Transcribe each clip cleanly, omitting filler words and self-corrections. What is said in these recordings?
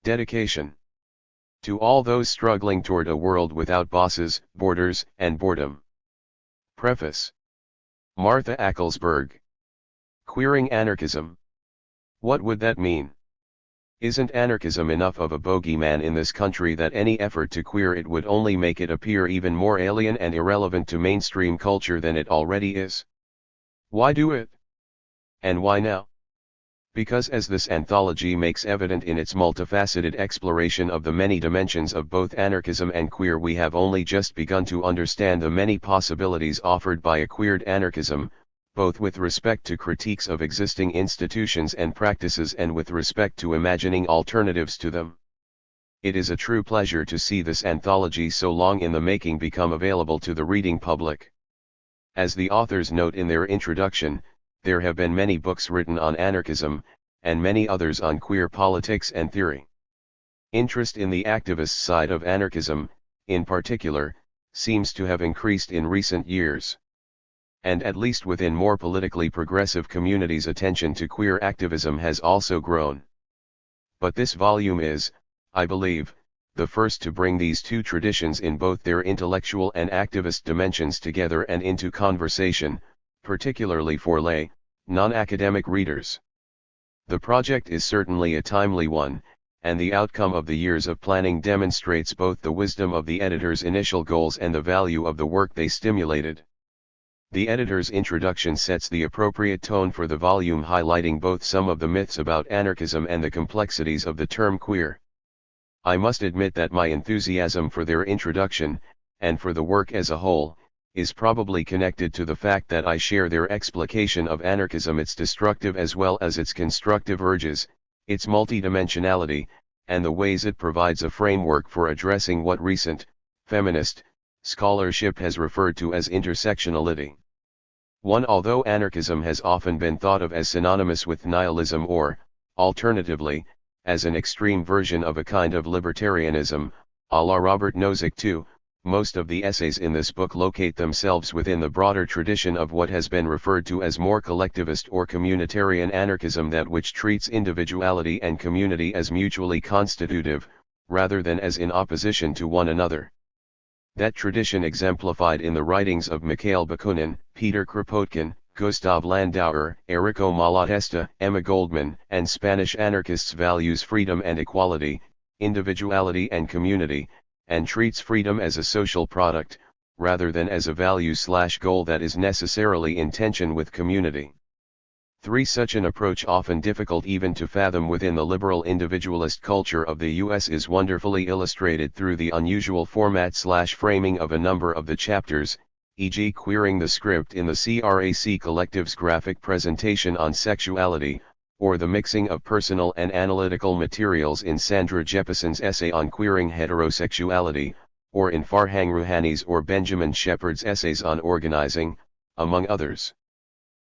Dedication. To all those struggling toward a world without bosses, borders, and boredom. Preface. Martha Acklesberg. Queering anarchism. What would that mean? Isn't anarchism enough of a bogeyman in this country that any effort to queer it would only make it appear even more alien and irrelevant to mainstream culture than it already is? Why do it? And why now? Because, as this anthology makes evident in its multifaceted exploration of the many dimensions of both anarchism and queer, we have only just begun to understand the many possibilities offered by a queered anarchism, both with respect to critiques of existing institutions and practices and with respect to imagining alternatives to them. It is a true pleasure to see this anthology so long in the making become available to the reading public. As the authors note in their introduction, there have been many books written on anarchism, and many others on queer politics and theory. Interest in the activist side of anarchism, in particular, seems to have increased in recent years. And at least within more politically progressive communities, attention to queer activism has also grown. But this volume is, I believe, the first to bring these two traditions in both their intellectual and activist dimensions together and into conversation, particularly for lay, non-academic readers. The project is certainly a timely one, and the outcome of the years of planning demonstrates both the wisdom of the editor's initial goals and the value of the work they stimulated. The editor's introduction sets the appropriate tone for the volume, highlighting both some of the myths about anarchism and the complexities of the term queer. I must admit that my enthusiasm for their introduction, and for the work as a whole, is probably connected to the fact that I share their explication of anarchism, its destructive as well as its constructive urges, its multidimensionality, and the ways it provides a framework for addressing what recent, feminist, scholarship has referred to as intersectionality. Although anarchism has often been thought of as synonymous with nihilism or, alternatively, as an extreme version of a kind of libertarianism, a la Robert Nozick too, most of the essays in this book locate themselves within the broader tradition of what has been referred to as more collectivist or communitarian anarchism, that which treats individuality and community as mutually constitutive, rather than as in opposition to one another. That tradition exemplified in the writings of Mikhail Bakunin, Peter Kropotkin, Gustav Landauer, Errico Malatesta, Emma Goldman, and Spanish anarchists values freedom and equality, individuality and community, and treats freedom as a social product, rather than as a value/goal that is necessarily in tension with community. Such an approach, often difficult even to fathom within the liberal individualist culture of the US, is wonderfully illustrated through the unusual format/framing of a number of the chapters, e.g. queering the script in the CRAC Collective's graphic presentation on sexuality, or the mixing of personal and analytical materials in Sandra Jeppesen's essay on queering heterosexuality, or in Farhang Rouhani's or Benjamin Shepard's essays on organizing, among others.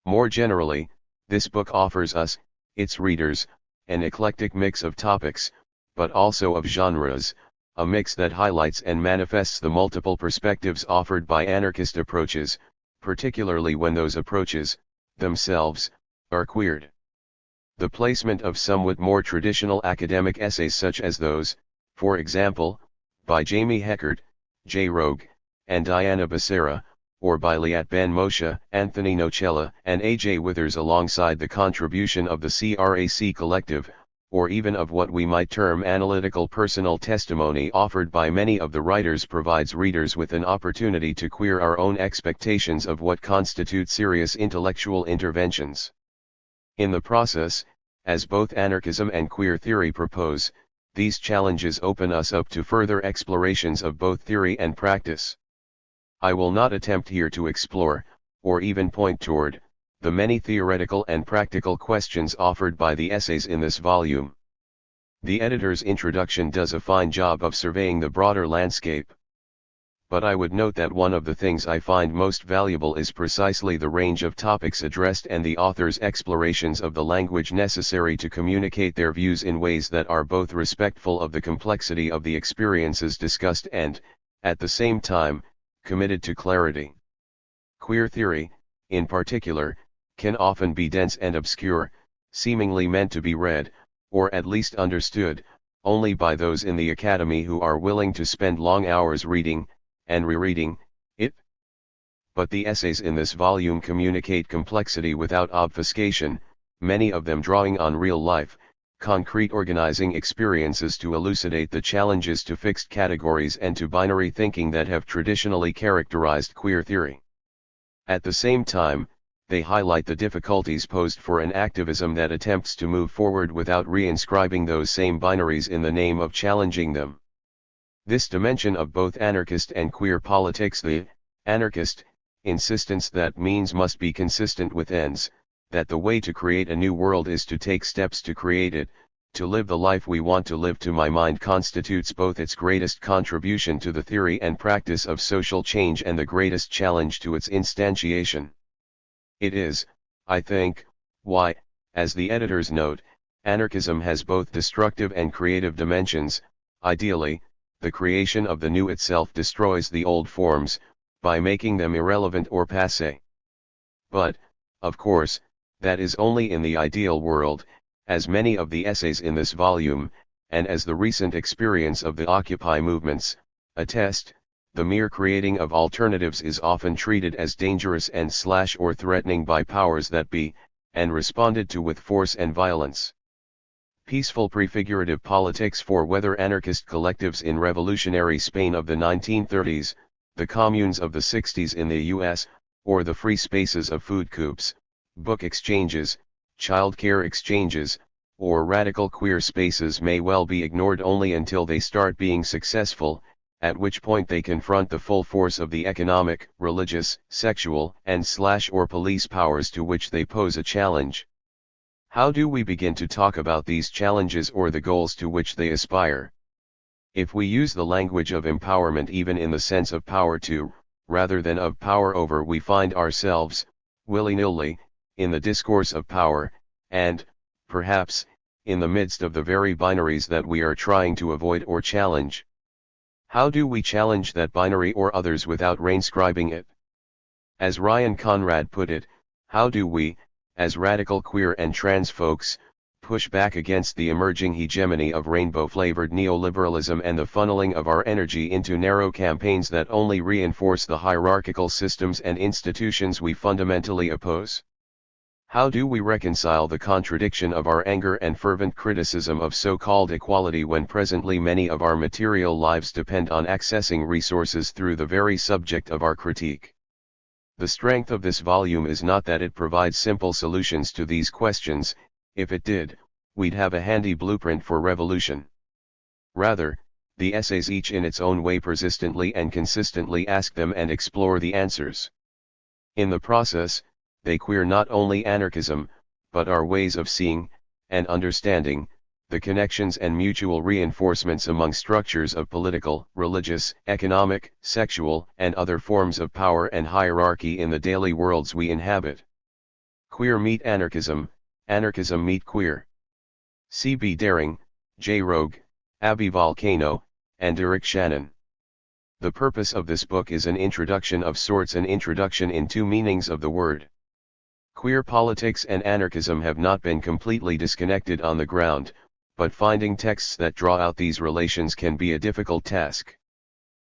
More generally, this book offers us, its readers, an eclectic mix of topics, but also of genres, a mix that highlights and manifests the multiple perspectives offered by anarchist approaches, particularly when those approaches, themselves, are queered. The placement of somewhat more traditional academic essays such as those, for example, by Jamie Heckert, J. Rogue, and Diana Becerra, or by Liat Ben Moshe, Anthony Nocella, and A.J. Withers, alongside the contribution of the CRAC Collective, or even of what we might term analytical personal testimony offered by many of the writers, provides readers with an opportunity to queer our own expectations of what constitute serious intellectual interventions. In the process, as both anarchism and queer theory propose, these challenges open us up to further explorations of both theory and practice. I will not attempt here to explore, or even point toward, the many theoretical and practical questions offered by the essays in this volume. The editor's introduction does a fine job of surveying the broader landscape. But I would note that one of the things I find most valuable is precisely the range of topics addressed and the author's explorations of the language necessary to communicate their views in ways that are both respectful of the complexity of the experiences discussed and, at the same time, committed to clarity. Queer theory, in particular, can often be dense and obscure, seemingly meant to be read, or at least understood, only by those in the academy who are willing to spend long hours reading, and rereading, it. But the essays in this volume communicate complexity without obfuscation, many of them drawing on real life, concrete organizing experiences to elucidate the challenges to fixed categories and to binary thinking that have traditionally characterized queer theory. At the same time, they highlight the difficulties posed for an activism that attempts to move forward without reinscribing those same binaries in the name of challenging them. This dimension of both anarchist and queer politics, the anarchist insistence that means must be consistent with ends, that the way to create a new world is to take steps to create it, to live the life we want to live, to my mind constitutes both its greatest contribution to the theory and practice of social change and the greatest challenge to its instantiation. It is, I think, why, as the editors note, anarchism has both destructive and creative dimensions. Ideally, the creation of the new itself destroys the old forms, by making them irrelevant or passé. But, of course, that is only in the ideal world, as many of the essays in this volume, and as the recent experience of the Occupy movements, attest. The mere creating of alternatives is often treated as dangerous and or threatening by powers that be, and responded to with force and violence. Peaceful prefigurative politics. For whether anarchist collectives in revolutionary Spain of the 1930s, the communes of the 60s in the US, or the free spaces of food coups, book exchanges, childcare exchanges, or radical queer spaces may well be ignored only until they start being successful, at which point they confront the full force of the economic, religious, sexual, and or police powers to which they pose a challenge. How do we begin to talk about these challenges or the goals to which they aspire? If we use the language of empowerment even in the sense of power to, rather than of power over, we find ourselves, willy-nilly, in the discourse of power, and, perhaps, in the midst of the very binaries that we are trying to avoid or challenge. How do we challenge that binary or others without reinscribing it? As Ryan Conrad put it, how do we, as radical queer and trans folks, push back against the emerging hegemony of rainbow-flavored neoliberalism and the funneling of our energy into narrow campaigns that only reinforce the hierarchical systems and institutions we fundamentally oppose? How do we reconcile the contradiction of our anger and fervent criticism of so-called equality when presently many of our material lives depend on accessing resources through the very subject of our critique? The strength of this volume is not that it provides simple solutions to these questions. If it did, we'd have a handy blueprint for revolution. Rather, the essays each in its own way persistently and consistently ask them and explore the answers. In the process, they queer not only anarchism, but our ways of seeing, and understanding, the connections and mutual reinforcements among structures of political, religious, economic, sexual, and other forms of power and hierarchy in the daily worlds we inhabit. Queer meet anarchism, anarchism meet queer. C.B. Daring, J. Rogue, Abby Volcano, and Eric Shannon. The purpose of this book is an introduction of sorts, an introduction in two meanings of the word. Queer politics and anarchism have not been completely disconnected on the ground, but finding texts that draw out these relations can be a difficult task.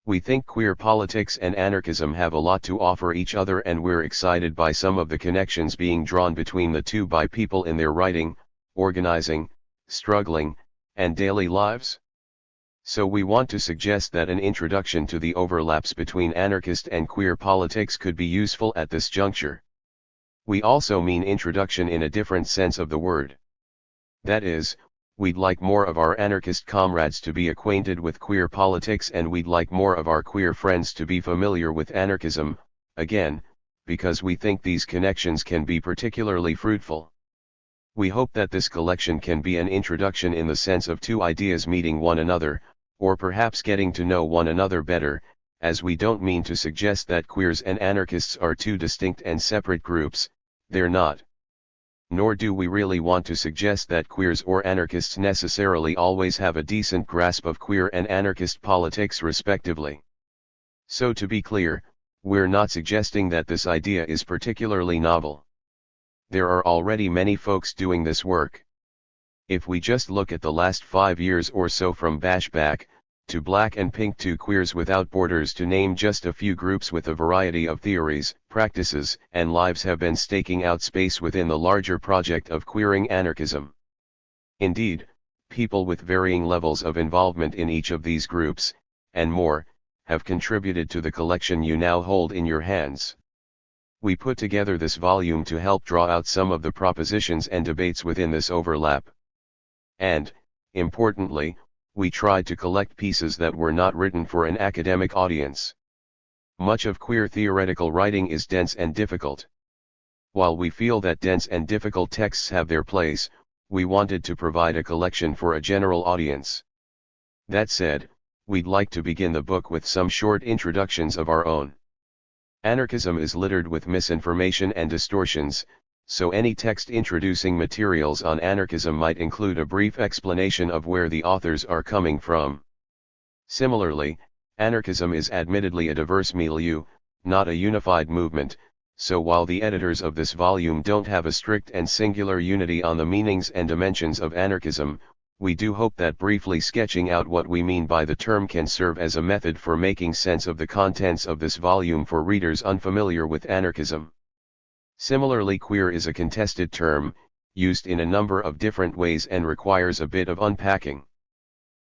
We think queer politics and anarchism have a lot to offer each other, and we're excited by some of the connections being drawn between the two by people in their writing, organizing, struggling, and daily lives. So we want to suggest that an introduction to the overlaps between anarchist and queer politics could be useful at this juncture. We also mean introduction in a different sense of the word. That is, we'd like more of our anarchist comrades to be acquainted with queer politics, and we'd like more of our queer friends to be familiar with anarchism, again, because we think these connections can be particularly fruitful. We hope that this collection can be an introduction in the sense of two ideas meeting one another, or perhaps getting to know one another better, as we don't mean to suggest that queers and anarchists are two distinct and separate groups. They're not. Nor do we really want to suggest that queers or anarchists necessarily always have a decent grasp of queer and anarchist politics respectively. So to be clear, we're not suggesting that this idea is particularly novel. There are already many folks doing this work. If we just look at the last 5 years or so, from Bashback to Black and Pink to Queers Without Borders, to name just a few, groups with a variety of theories, practices, and lives have been staking out space within the larger project of queering anarchism. Indeed, people with varying levels of involvement in each of these groups, and more, have contributed to the collection you now hold in your hands. We put together this volume to help draw out some of the propositions and debates within this overlap. And, importantly, we tried to collect pieces that were not written for an academic audience. Much of queer theoretical writing is dense and difficult. While we feel that dense and difficult texts have their place, we wanted to provide a collection for a general audience. That said, we'd like to begin the book with some short introductions of our own. Anarchism is littered with misinformation and distortions, so any text introducing materials on anarchism might include a brief explanation of where the authors are coming from. Similarly, anarchism is admittedly a diverse milieu, not a unified movement, so while the editors of this volume don't have a strict and singular unity on the meanings and dimensions of anarchism, we do hope that briefly sketching out what we mean by the term can serve as a method for making sense of the contents of this volume for readers unfamiliar with anarchism. Similarly, queer is a contested term, used in a number of different ways and requires a bit of unpacking.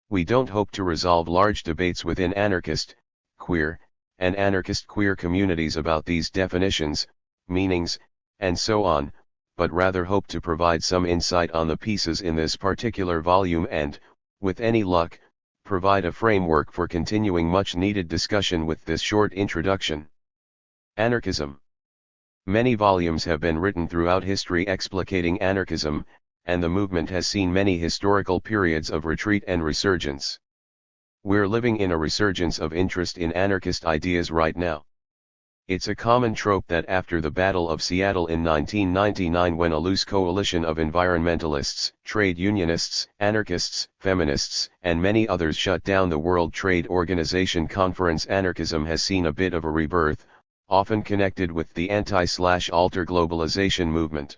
We don't hope to resolve large debates within anarchist, queer, and anarchist queer communities about these definitions, meanings, and so on, but rather hope to provide some insight on the pieces in this particular volume and, with any luck, provide a framework for continuing much needed discussion with this short introduction. Anarchism. Many volumes have been written throughout history explicating anarchism, and the movement has seen many historical periods of retreat and resurgence. We're living in a resurgence of interest in anarchist ideas right now. It's a common trope that after the Battle of Seattle in 1999, when a loose coalition of environmentalists, trade unionists, anarchists, feminists, and many others shut down the World Trade Organization conference, anarchism has seen a bit of a rebirth, often connected with the anti-alter globalization movement.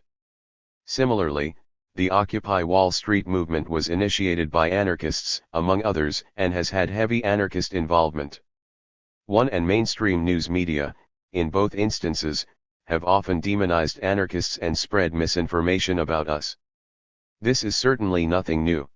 Similarly, the Occupy Wall Street movement was initiated by anarchists, among others, and has had heavy anarchist involvement. One and mainstream news media, in both instances, have often demonized anarchists and spread misinformation about us. This is certainly nothing new.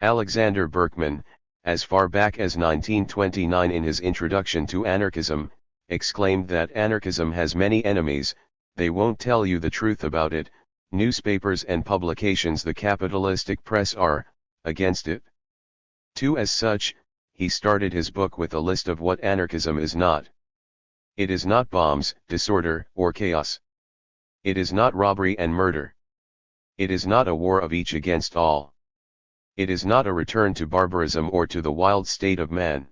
Alexander Berkman, as far back as 1929, in his Introduction to Anarchism, exclaimed that anarchism has many enemies, they won't tell you the truth about it. Newspapers and publications, the capitalistic press, are against it. As such, he started his book with a list of what anarchism is not. It is not bombs, disorder, or chaos. It is not robbery and murder. It is not a war of each against all. It is not a return to barbarism or to the wild state of man.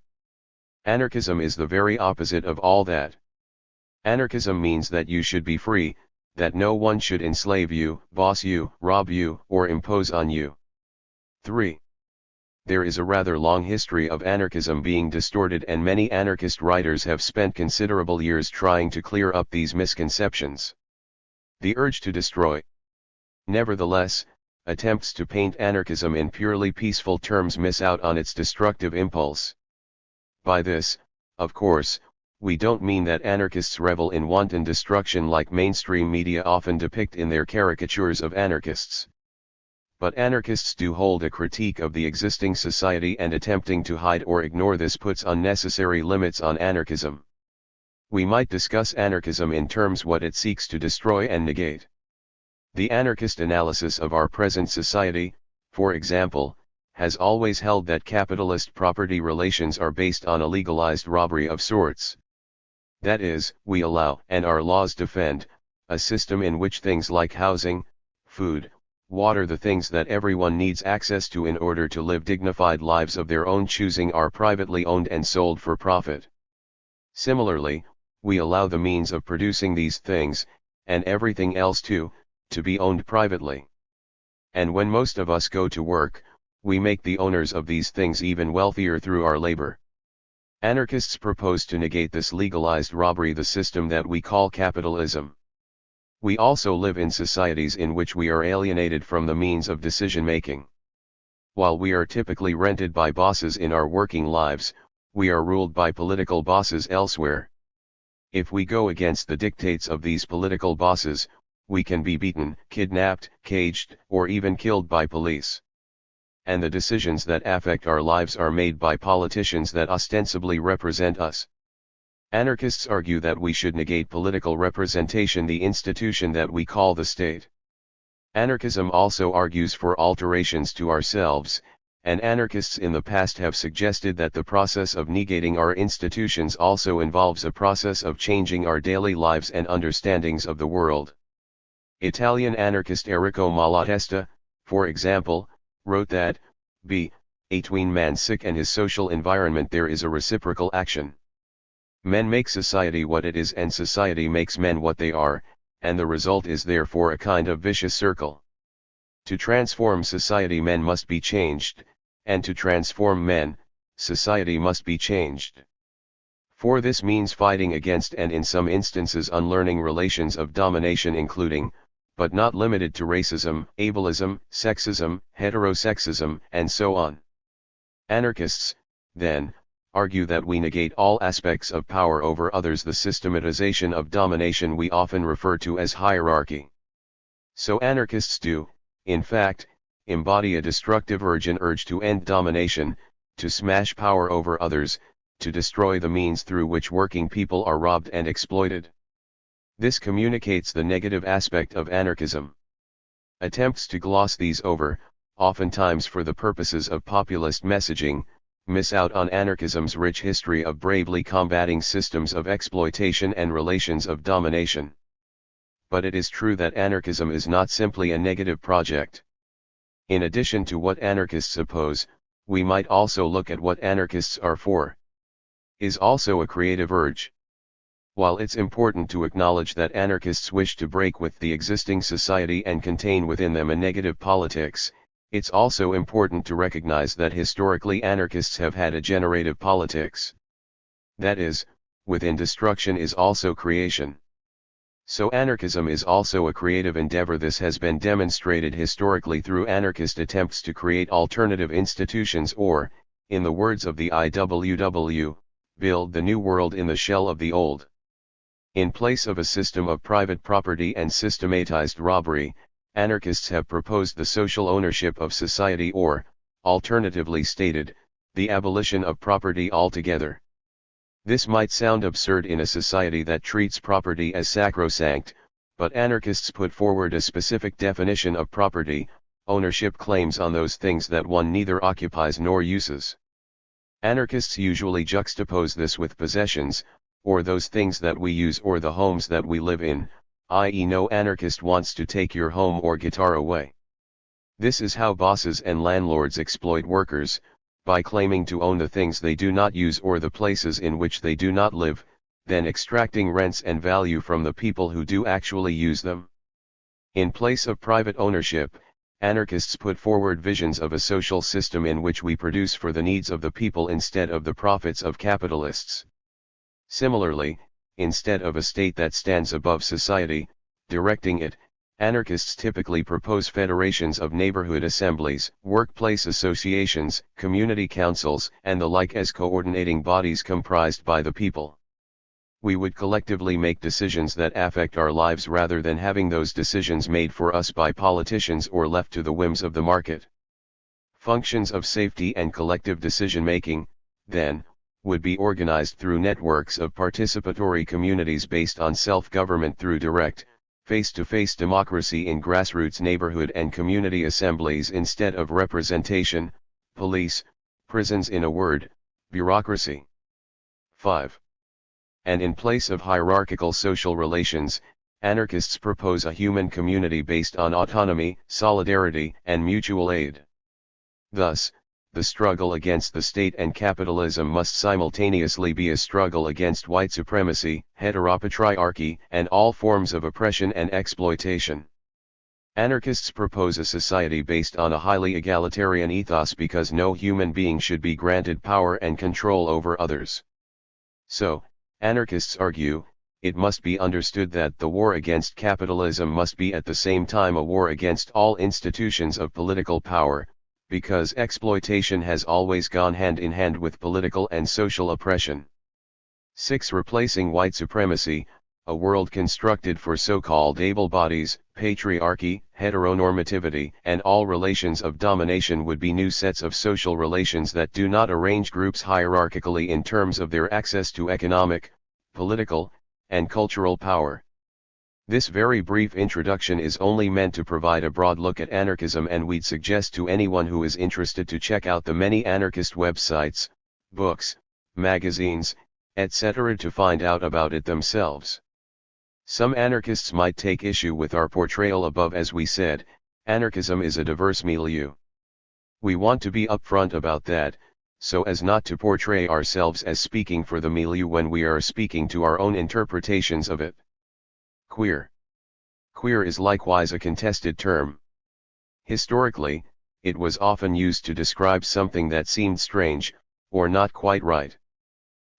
Anarchism is the very opposite of all that. Anarchism means that you should be free, that no one should enslave you, boss you, rob you, or impose on you. 3. There is a rather long history of anarchism being distorted, and many anarchist writers have spent considerable years trying to clear up these misconceptions. The urge to destroy. Nevertheless, attempts to paint anarchism in purely peaceful terms miss out on its destructive impulse. By this, of course, we don't mean that anarchists revel in wanton destruction like mainstream media often depict in their caricatures of anarchists. But anarchists do hold a critique of the existing society, and attempting to hide or ignore this puts unnecessary limits on anarchism. We might discuss anarchism in terms what it seeks to destroy and negate. The anarchist analysis of our present society, for example, has always held that capitalist property relations are based on a legalized robbery of sorts. That is, we allow, and our laws defend, a system in which things like housing, food, water, the things that everyone needs access to in order to live dignified lives of their own choosing, are privately owned and sold for profit. Similarly, we allow the means of producing these things, and everything else too, to be owned privately. And when most of us go to work, we make the owners of these things even wealthier through our labor. Anarchists propose to negate this legalized robbery, the system that we call capitalism. We also live in societies in which we are alienated from the means of decision-making. While we are typically rented by bosses in our working lives, we are ruled by political bosses elsewhere. If we go against the dictates of these political bosses, we can be beaten, kidnapped, caged, or even killed by police. And the decisions that affect our lives are made by politicians that ostensibly represent us. Anarchists argue that we should negate political representation, the institution that we call the state. Anarchism also argues for alterations to ourselves, and anarchists in the past have suggested that the process of negating our institutions also involves a process of changing our daily lives and understandings of the world. Italian anarchist Enrico Malatesta, for example, wrote that, between man's sick and his social environment there is a reciprocal action. Men make society what it is and society makes men what they are, and the result is therefore a kind of vicious circle. To transform society men must be changed, and to transform men, society must be changed. For this means fighting against and in some instances unlearning relations of domination including, but not limited to racism, ableism, sexism, heterosexism, and so on. Anarchists, then, argue that we negate all aspects of power over others, the systematization of domination we often refer to as hierarchy. So anarchists do, in fact, embody a destructive urge to end domination, to smash power over others, to destroy the means through which working people are robbed and exploited. This communicates the negative aspect of anarchism. Attempts to gloss these over, oftentimes for the purposes of populist messaging, miss out on anarchism's rich history of bravely combating systems of exploitation and relations of domination. But it is true that anarchism is not simply a negative project. In addition to what anarchists oppose, we might also look at what anarchists are for. Is also a creative urge. While it's important to acknowledge that anarchists wish to break with the existing society and contain within them a negative politics, it's also important to recognize that historically anarchists have had a generative politics. That is, within destruction is also creation. So anarchism is also a creative endeavor. This has been demonstrated historically through anarchist attempts to create alternative institutions or, in the words of the IWW, build the new world in the shell of the old. In place of a system of private property and systematized robbery, anarchists have proposed the social ownership of society or, alternatively stated, the abolition of property altogether. This might sound absurd in a society that treats property as sacrosanct, but anarchists put forward a specific definition of property: ownership claims on those things that one neither occupies nor uses. Anarchists usually juxtapose this with possessions, or those things that we use or the homes that we live in, i.e. no anarchist wants to take your home or guitar away. This is how bosses and landlords exploit workers, by claiming to own the things they do not use or the places in which they do not live, then extracting rents and value from the people who do actually use them. In place of private ownership, anarchists put forward visions of a social system in which we produce for the needs of the people instead of the profits of capitalists. Similarly, instead of a state that stands above society, directing it, anarchists typically propose federations of neighborhood assemblies, workplace associations, community councils, and the like as coordinating bodies comprised by the people. We would collectively make decisions that affect our lives rather than having those decisions made for us by politicians or left to the whims of the market. Functions of safety and collective decision-making, then, would be organized through networks of participatory communities based on self-government through direct, face-to-face democracy in grassroots neighborhood and community assemblies instead of representation, police, prisons, in a word, bureaucracy. 5. And in place of hierarchical social relations, anarchists propose a human community based on autonomy, solidarity, and mutual aid. Thus, the struggle against the state and capitalism must simultaneously be a struggle against white supremacy, heteropatriarchy, and all forms of oppression and exploitation. Anarchists propose a society based on a highly egalitarian ethos because no human being should be granted power and control over others. So, anarchists argue, it must be understood that the war against capitalism must be at the same time a war against all institutions of political power, because exploitation has always gone hand in hand with political and social oppression. 6. Replacing white supremacy, a world constructed for so-called able bodies, patriarchy, heteronormativity, and all relations of domination would be new sets of social relations that do not arrange groups hierarchically in terms of their access to economic, political, and cultural power. This very brief introduction is only meant to provide a broad look at anarchism, and we'd suggest to anyone who is interested to check out the many anarchist websites, books, magazines, etc. to find out about it themselves. Some anarchists might take issue with our portrayal above. As we said, anarchism is a diverse milieu. We want to be upfront about that, so as not to portray ourselves as speaking for the milieu when we are speaking to our own interpretations of it. Queer. Queer is likewise a contested term. Historically, it was often used to describe something that seemed strange, or not quite right.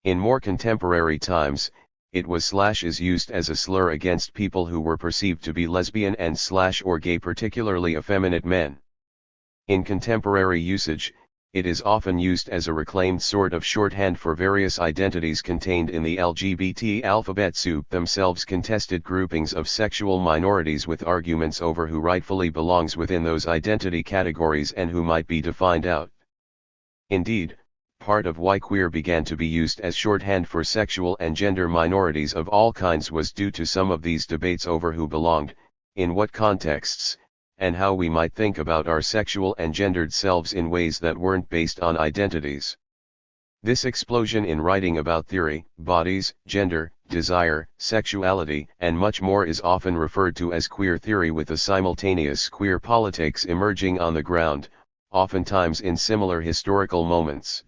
In more contemporary times, it is used as a slur against people who were perceived to be lesbian and or gay, particularly effeminate men. In contemporary usage, it is often used as a reclaimed sort of shorthand for various identities contained in the LGBT alphabet soup, themselves contested groupings of sexual minorities with arguments over who rightfully belongs within those identity categories and who might be defined out. Indeed, part of why queer began to be used as shorthand for sexual and gender minorities of all kinds was due to some of these debates over who belonged, in what contexts, and how we might think about our sexual and gendered selves in ways that weren't based on identities. This explosion in writing about theory, bodies, gender, desire, sexuality, and much more is often referred to as queer theory, with a simultaneous queer politics emerging on the ground, oftentimes in similar historical moments.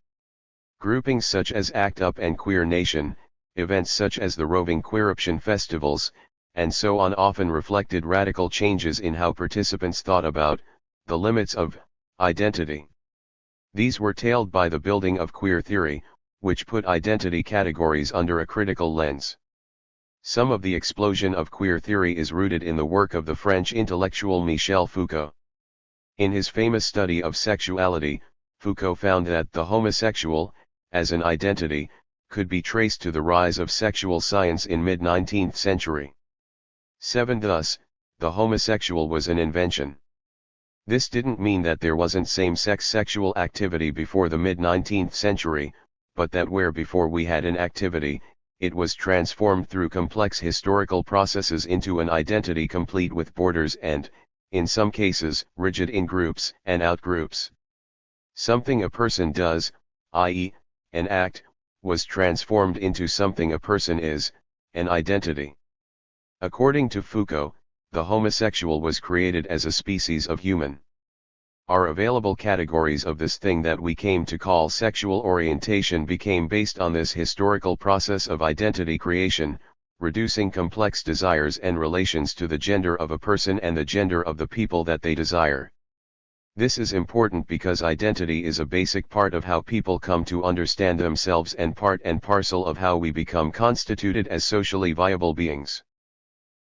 Groupings such as ACT UP and Queer Nation, events such as the roving Queeruption festivals, and so on often reflected radical changes in how participants thought about the limits of identity. These were tailed by the building of queer theory, which put identity categories under a critical lens. Some of the explosion of queer theory is rooted in the work of the French intellectual Michel Foucault. In his famous study of sexuality, Foucault found that the homosexual, as an identity, could be traced to the rise of sexual science in mid-19th century. 7. Thus, the homosexual was an invention. This didn't mean that there wasn't same-sex sexual activity before the mid-19th century, but that where before we had an activity, it was transformed through complex historical processes into an identity complete with borders and, in some cases, rigid in-groups and out-groups. Something a person does, i.e., an act, was transformed into something a person is, an identity. According to Foucault, the homosexual was created as a species of human. Our available categories of this thing that we came to call sexual orientation became based on this historical process of identity creation, reducing complex desires and relations to the gender of a person and the gender of the people that they desire. This is important because identity is a basic part of how people come to understand themselves and part and parcel of how we become constituted as socially viable beings.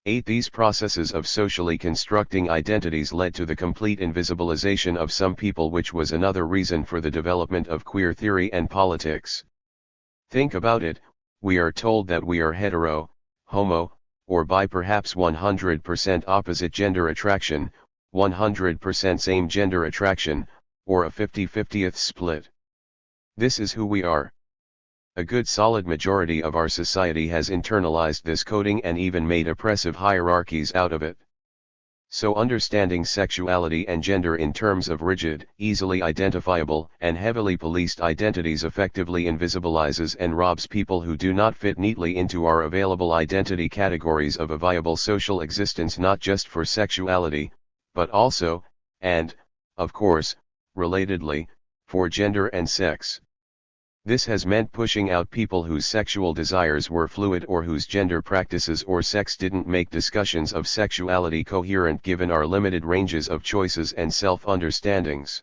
8. These processes of socially constructing identities led to the complete invisibilization of some people, which was another reason for the development of queer theory and politics. Think about it, we are told that we are hetero, homo, or bi, perhaps 100% opposite gender attraction, 100% same gender attraction, or a 50-50th split. This is who we are. A good solid majority of our society has internalized this coding and even made oppressive hierarchies out of it. So understanding sexuality and gender in terms of rigid, easily identifiable, and heavily policed identities effectively invisibilizes and robs people who do not fit neatly into our available identity categories of a viable social existence, not just for sexuality, but also, and, of course, relatedly, for gender and sex. This has meant pushing out people whose sexual desires were fluid or whose gender practices or sex didn't make discussions of sexuality coherent given our limited ranges of choices and self-understandings.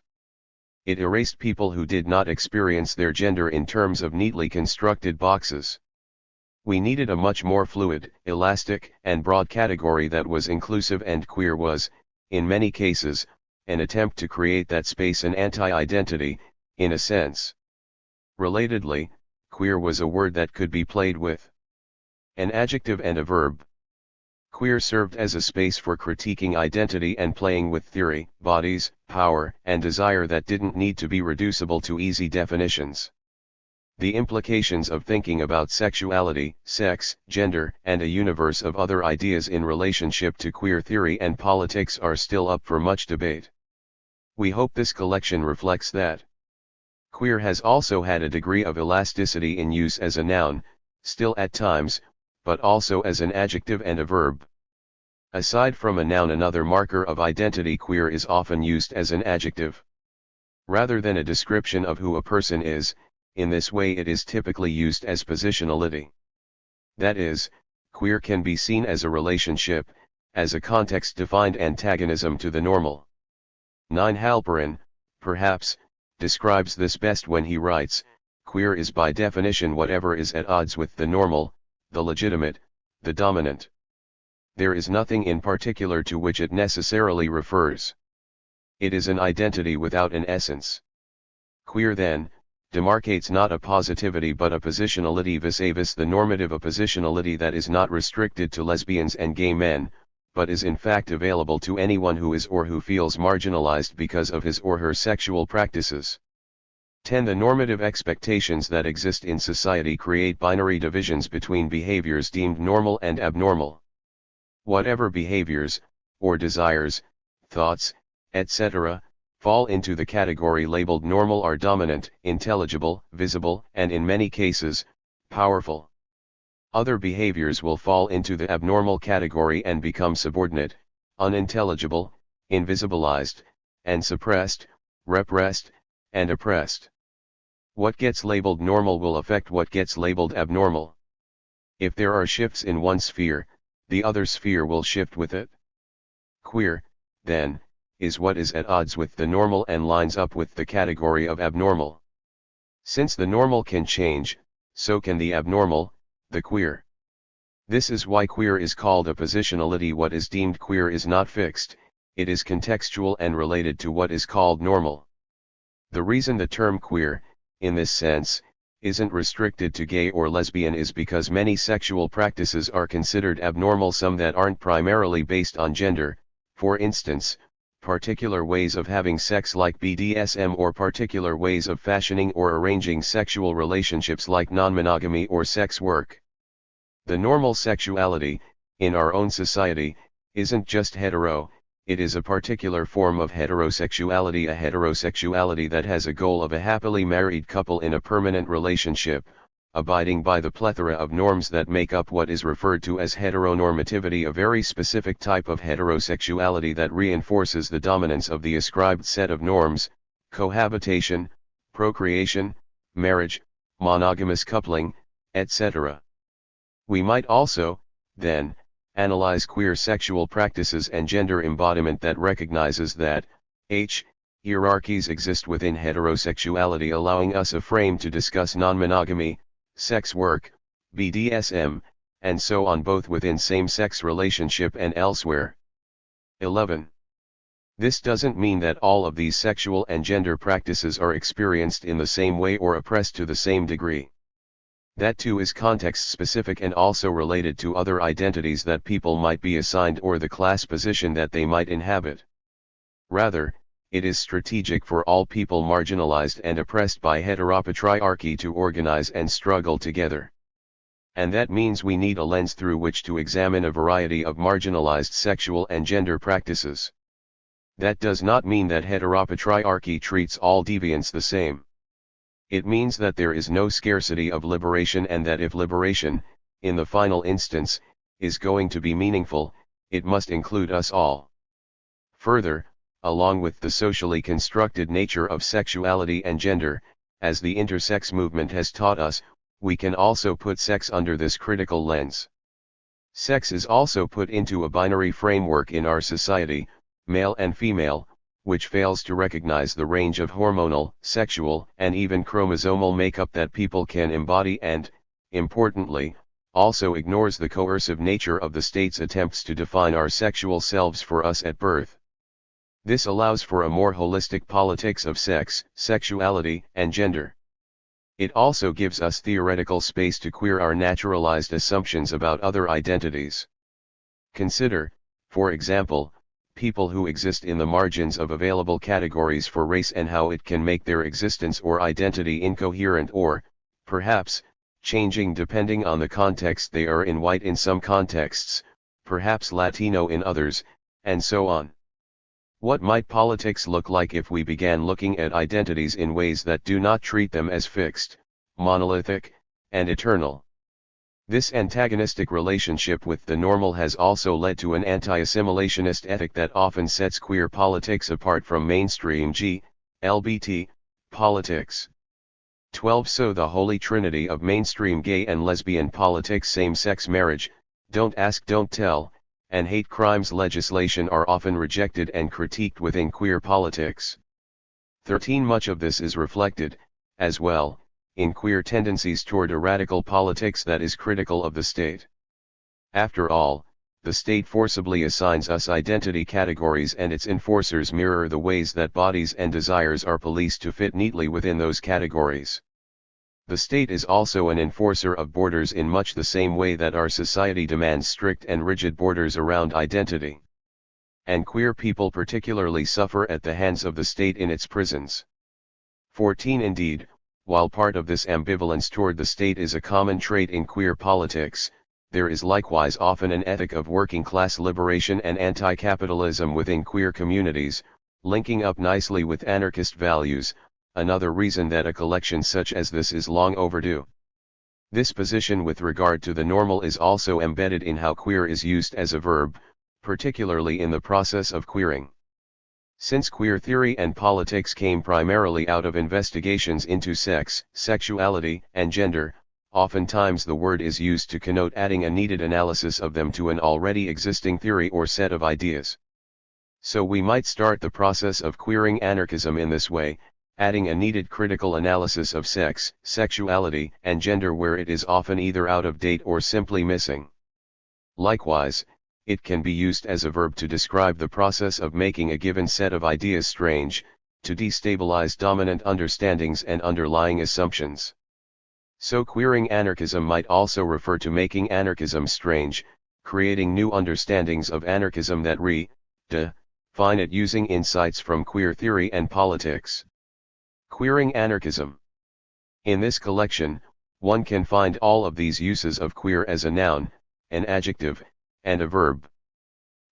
It erased people who did not experience their gender in terms of neatly constructed boxes. We needed a much more fluid, elastic, and broad category that was inclusive, and queer was, in many cases, an attempt to create that space, an anti-identity, in a sense. Relatedly, queer was a word that could be played with an adjective and a verb. Queer served as a space for critiquing identity and playing with theory, bodies, power, and desire that didn't need to be reducible to easy definitions. The implications of thinking about sexuality, sex, gender, and a universe of other ideas in relationship to queer theory and politics are still up for much debate. We hope this collection reflects that. Queer has also had a degree of elasticity in use as a noun, still at times, but also as an adjective and a verb. Aside from a noun, another marker of identity, queer is often used as an adjective. Rather than a description of who a person is, in this way it is typically used as positionality. That is, queer can be seen as a relationship, as a context-defined antagonism to the normal. 9 Halperin, perhaps, describes this best when he writes, "Queer is by definition whatever is at odds with the normal, the legitimate, the dominant. There is nothing in particular to which it necessarily refers. It is an identity without an essence." Queer, then, demarcates not a positivity but a positionality vis-a-vis the normative, a positionality that is not restricted to lesbians and gay men, but is in fact available to anyone who is or who feels marginalized because of his or her sexual practices. 10. The normative expectations that exist in society create binary divisions between behaviors deemed normal and abnormal. Whatever behaviors, or desires, thoughts, etc., fall into the category labeled normal are dominant, intelligible, visible, and in many cases, powerful. Other behaviors will fall into the abnormal category and become subordinate, unintelligible, invisibilized, and suppressed, repressed, and oppressed. What gets labeled normal will affect what gets labeled abnormal. If there are shifts in one sphere, the other sphere will shift with it. Queer, then, is what is at odds with the normal and lines up with the category of abnormal. Since the normal can change, so can the abnormal, the queer. This is why queer is called a positionality. What is deemed queer is not fixed, it is contextual and related to what is called normal. The reason the term queer, in this sense, isn't restricted to gay or lesbian is because many sexual practices are considered abnormal, some that aren't primarily based on gender, for instance, particular ways of having sex like BDSM, or particular ways of fashioning or arranging sexual relationships like non-monogamy or sex work. The normal sexuality, in our own society, isn't just hetero, it is a particular form of heterosexuality, a heterosexuality that has a goal of a happily married couple in a permanent relationship, abiding by the plethora of norms that make up what is referred to as heteronormativity, a very specific type of heterosexuality that reinforces the dominance of the ascribed set of norms: cohabitation, procreation, marriage, monogamous coupling, etc. We might also, then, analyze queer sexual practices and gender embodiment that recognizes that hierarchies exist within heterosexuality, allowing us a frame to discuss non-monogamy, sex work, BDSM, and so on, both within same-sex relationship and elsewhere. 11. This doesn't mean that all of these sexual and gender practices are experienced in the same way or oppressed to the same degree. That too is context-specific and also related to other identities that people might be assigned or the class position that they might inhabit. Rather, it is strategic for all people marginalized and oppressed by heteropatriarchy to organize and struggle together. And that means we need a lens through which to examine a variety of marginalized sexual and gender practices. That does not mean that heteropatriarchy treats all deviants the same. It means that there is no scarcity of liberation, and that if liberation, in the final instance, is going to be meaningful, it must include us all. Further, along with the socially constructed nature of sexuality and gender, as the intersex movement has taught us, we can also put sex under this critical lens. Sex is also put into a binary framework in our society, male and female, which fails to recognize the range of hormonal, sexual, and even chromosomal makeup that people can embody and, importantly, also ignores the coercive nature of the state's attempts to define our sexual selves for us at birth. This allows for a more holistic politics of sex, sexuality, and gender. It also gives us theoretical space to queer our naturalized assumptions about other identities. Consider, for example, people who exist in the margins of available categories for race and how it can make their existence or identity incoherent or, perhaps, changing depending on the context they are in. White in some contexts, perhaps Latino in others, and so on. What might politics look like if we began looking at identities in ways that do not treat them as fixed, monolithic, and eternal? This antagonistic relationship with the normal has also led to an anti-assimilationist ethic that often sets queer politics apart from mainstream LBT politics. 12. So the holy trinity of mainstream gay and lesbian politics, same-sex marriage, don't ask don't tell, and hate crimes legislation are often rejected and critiqued within queer politics. 13. Much of this is reflected, as well, in queer tendencies toward a radical politics that is critical of the state. After all, the state forcibly assigns us identity categories and its enforcers mirror the ways that bodies and desires are policed to fit neatly within those categories. The state is also an enforcer of borders in much the same way that our society demands strict and rigid borders around identity. And queer people particularly suffer at the hands of the state in its prisons. 14. Indeed, while part of this ambivalence toward the state is a common trait in queer politics, there is likewise often an ethic of working-class liberation and anti-capitalism within queer communities, linking up nicely with anarchist values, another reason that a collection such as this is long overdue. This position with regard to the normal is also embedded in how queer is used as a verb, particularly in the process of queering. Since queer theory and politics came primarily out of investigations into sex, sexuality, and gender, oftentimes the word is used to connote adding a needed analysis of them to an already existing theory or set of ideas. So we might start the process of queering anarchism in this way, adding a needed critical analysis of sex, sexuality, and gender where it is often either out of date or simply missing. Likewise, it can be used as a verb to describe the process of making a given set of ideas strange, to destabilize dominant understandings and underlying assumptions. So queering anarchism might also refer to making anarchism strange, creating new understandings of anarchism that define it using insights from queer theory and politics. Queering anarchism. In this collection, one can find all of these uses of queer as a noun, an adjective, and a verb.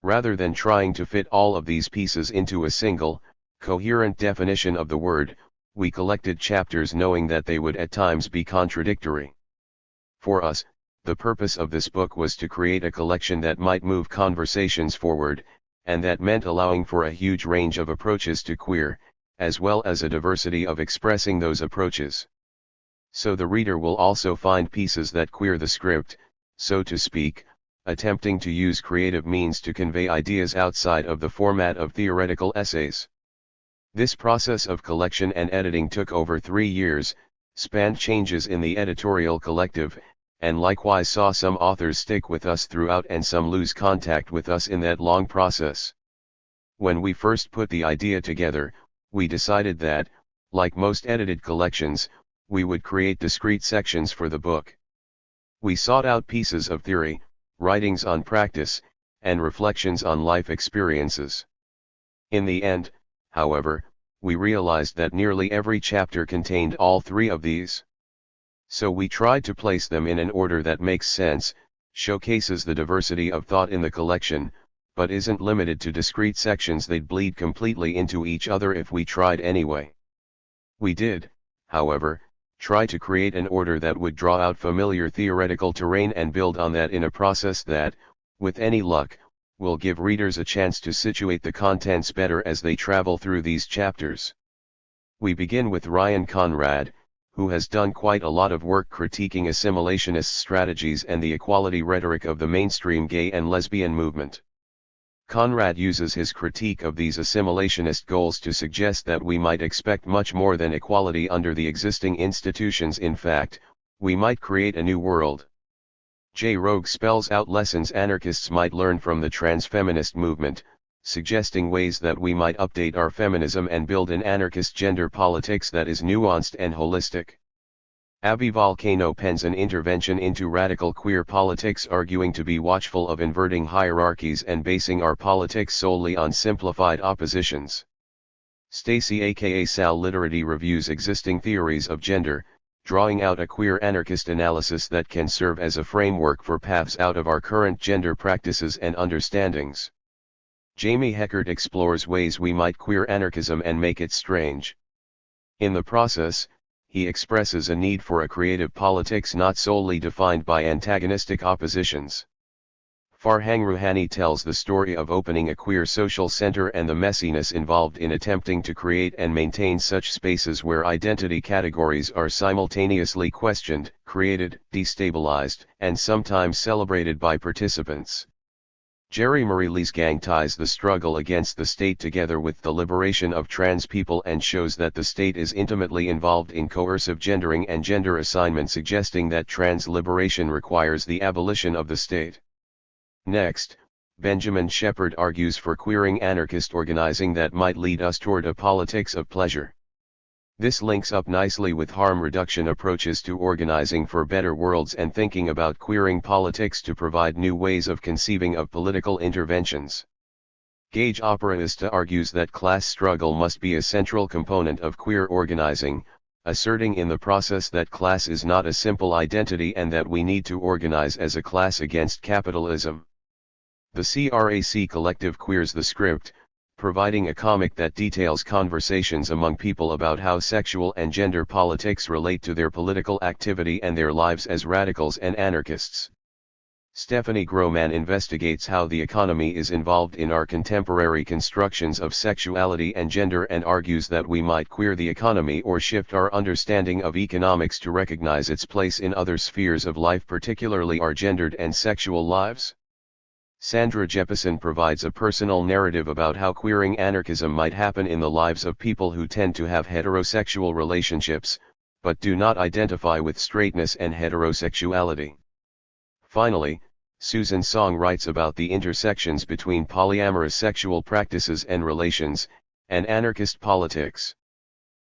Rather than trying to fit all of these pieces into a single, coherent definition of the word, we collected chapters knowing that they would at times be contradictory. For us, the purpose of this book was to create a collection that might move conversations forward, and that meant allowing for a huge range of approaches to queer, as well as a diversity of expressing those approaches. So the reader will also find pieces that queer the script, so to speak, attempting to use creative means to convey ideas outside of the format of theoretical essays. This process of collection and editing took over 3 years, spanned changes in the editorial collective, and likewise saw some authors stick with us throughout and some lose contact with us in that long process. When we first put the idea together, we decided that, like most edited collections, we would create discrete sections for the book. We sought out pieces of theory, writings on practice, and reflections on life experiences. In the end, however, we realized that nearly every chapter contained all 3 of these. So we tried to place them in an order that makes sense, showcases the diversity of thought in the collection, but isn't limited to discrete sections. They'd bleed completely into each other if we tried anyway. We did, however, try to create an order that would draw out familiar theoretical terrain and build on that in a process that, with any luck, will give readers a chance to situate the contents better as they travel through these chapters. We begin with Ryan Conrad, who has done quite a lot of work critiquing assimilationist strategies and the equality rhetoric of the mainstream gay and lesbian movement. Conrad uses his critique of these assimilationist goals to suggest that we might expect much more than equality under the existing institutions. In fact, we might create a new world. J. Rogue spells out lessons anarchists might learn from the trans-feminist movement, suggesting ways that we might update our feminism and build an anarchist gender politics that is nuanced and holistic. Abby Volcano pens an intervention into radical queer politics, arguing to be watchful of inverting hierarchies and basing our politics solely on simplified oppositions. Stacy aka Sal Literati reviews existing theories of gender, drawing out a queer anarchist analysis that can serve as a framework for paths out of our current gender practices and understandings. Jamie Heckert explores ways we might queer anarchism and make it strange. In the process, he expresses a need for a creative politics not solely defined by antagonistic oppositions. Farhang Rouhani tells the story of opening a queer social center and the messiness involved in attempting to create and maintain such spaces where identity categories are simultaneously questioned, created, destabilized, and sometimes celebrated by participants. Jerry Marie Leesgang ties the struggle against the state together with the liberation of trans people and shows that the state is intimately involved in coercive gendering and gender assignment, suggesting that trans liberation requires the abolition of the state. Next, Benjamin Shepard argues for queering anarchist organizing that might lead us toward a politics of pleasure. This links up nicely with harm reduction approaches to organizing for better worlds and thinking about queering politics to provide new ways of conceiving of political interventions. Gage Operaista argues that class struggle must be a central component of queer organizing, asserting in the process that class is not a simple identity and that we need to organize as a class against capitalism. The CRAC Collective queers the script, providing a comic that details conversations among people about how sexual and gender politics relate to their political activity and their lives as radicals and anarchists. Stephanie Groman investigates how the economy is involved in our contemporary constructions of sexuality and gender and argues that we might queer the economy or shift our understanding of economics to recognize its place in other spheres of life, particularly our gendered and sexual lives. Sandra Jeppesen provides a personal narrative about how queering anarchism might happen in the lives of people who tend to have heterosexual relationships, but do not identify with straightness and heterosexuality. Finally, Susan Song writes about the intersections between polyamorous sexual practices and relations, and anarchist politics.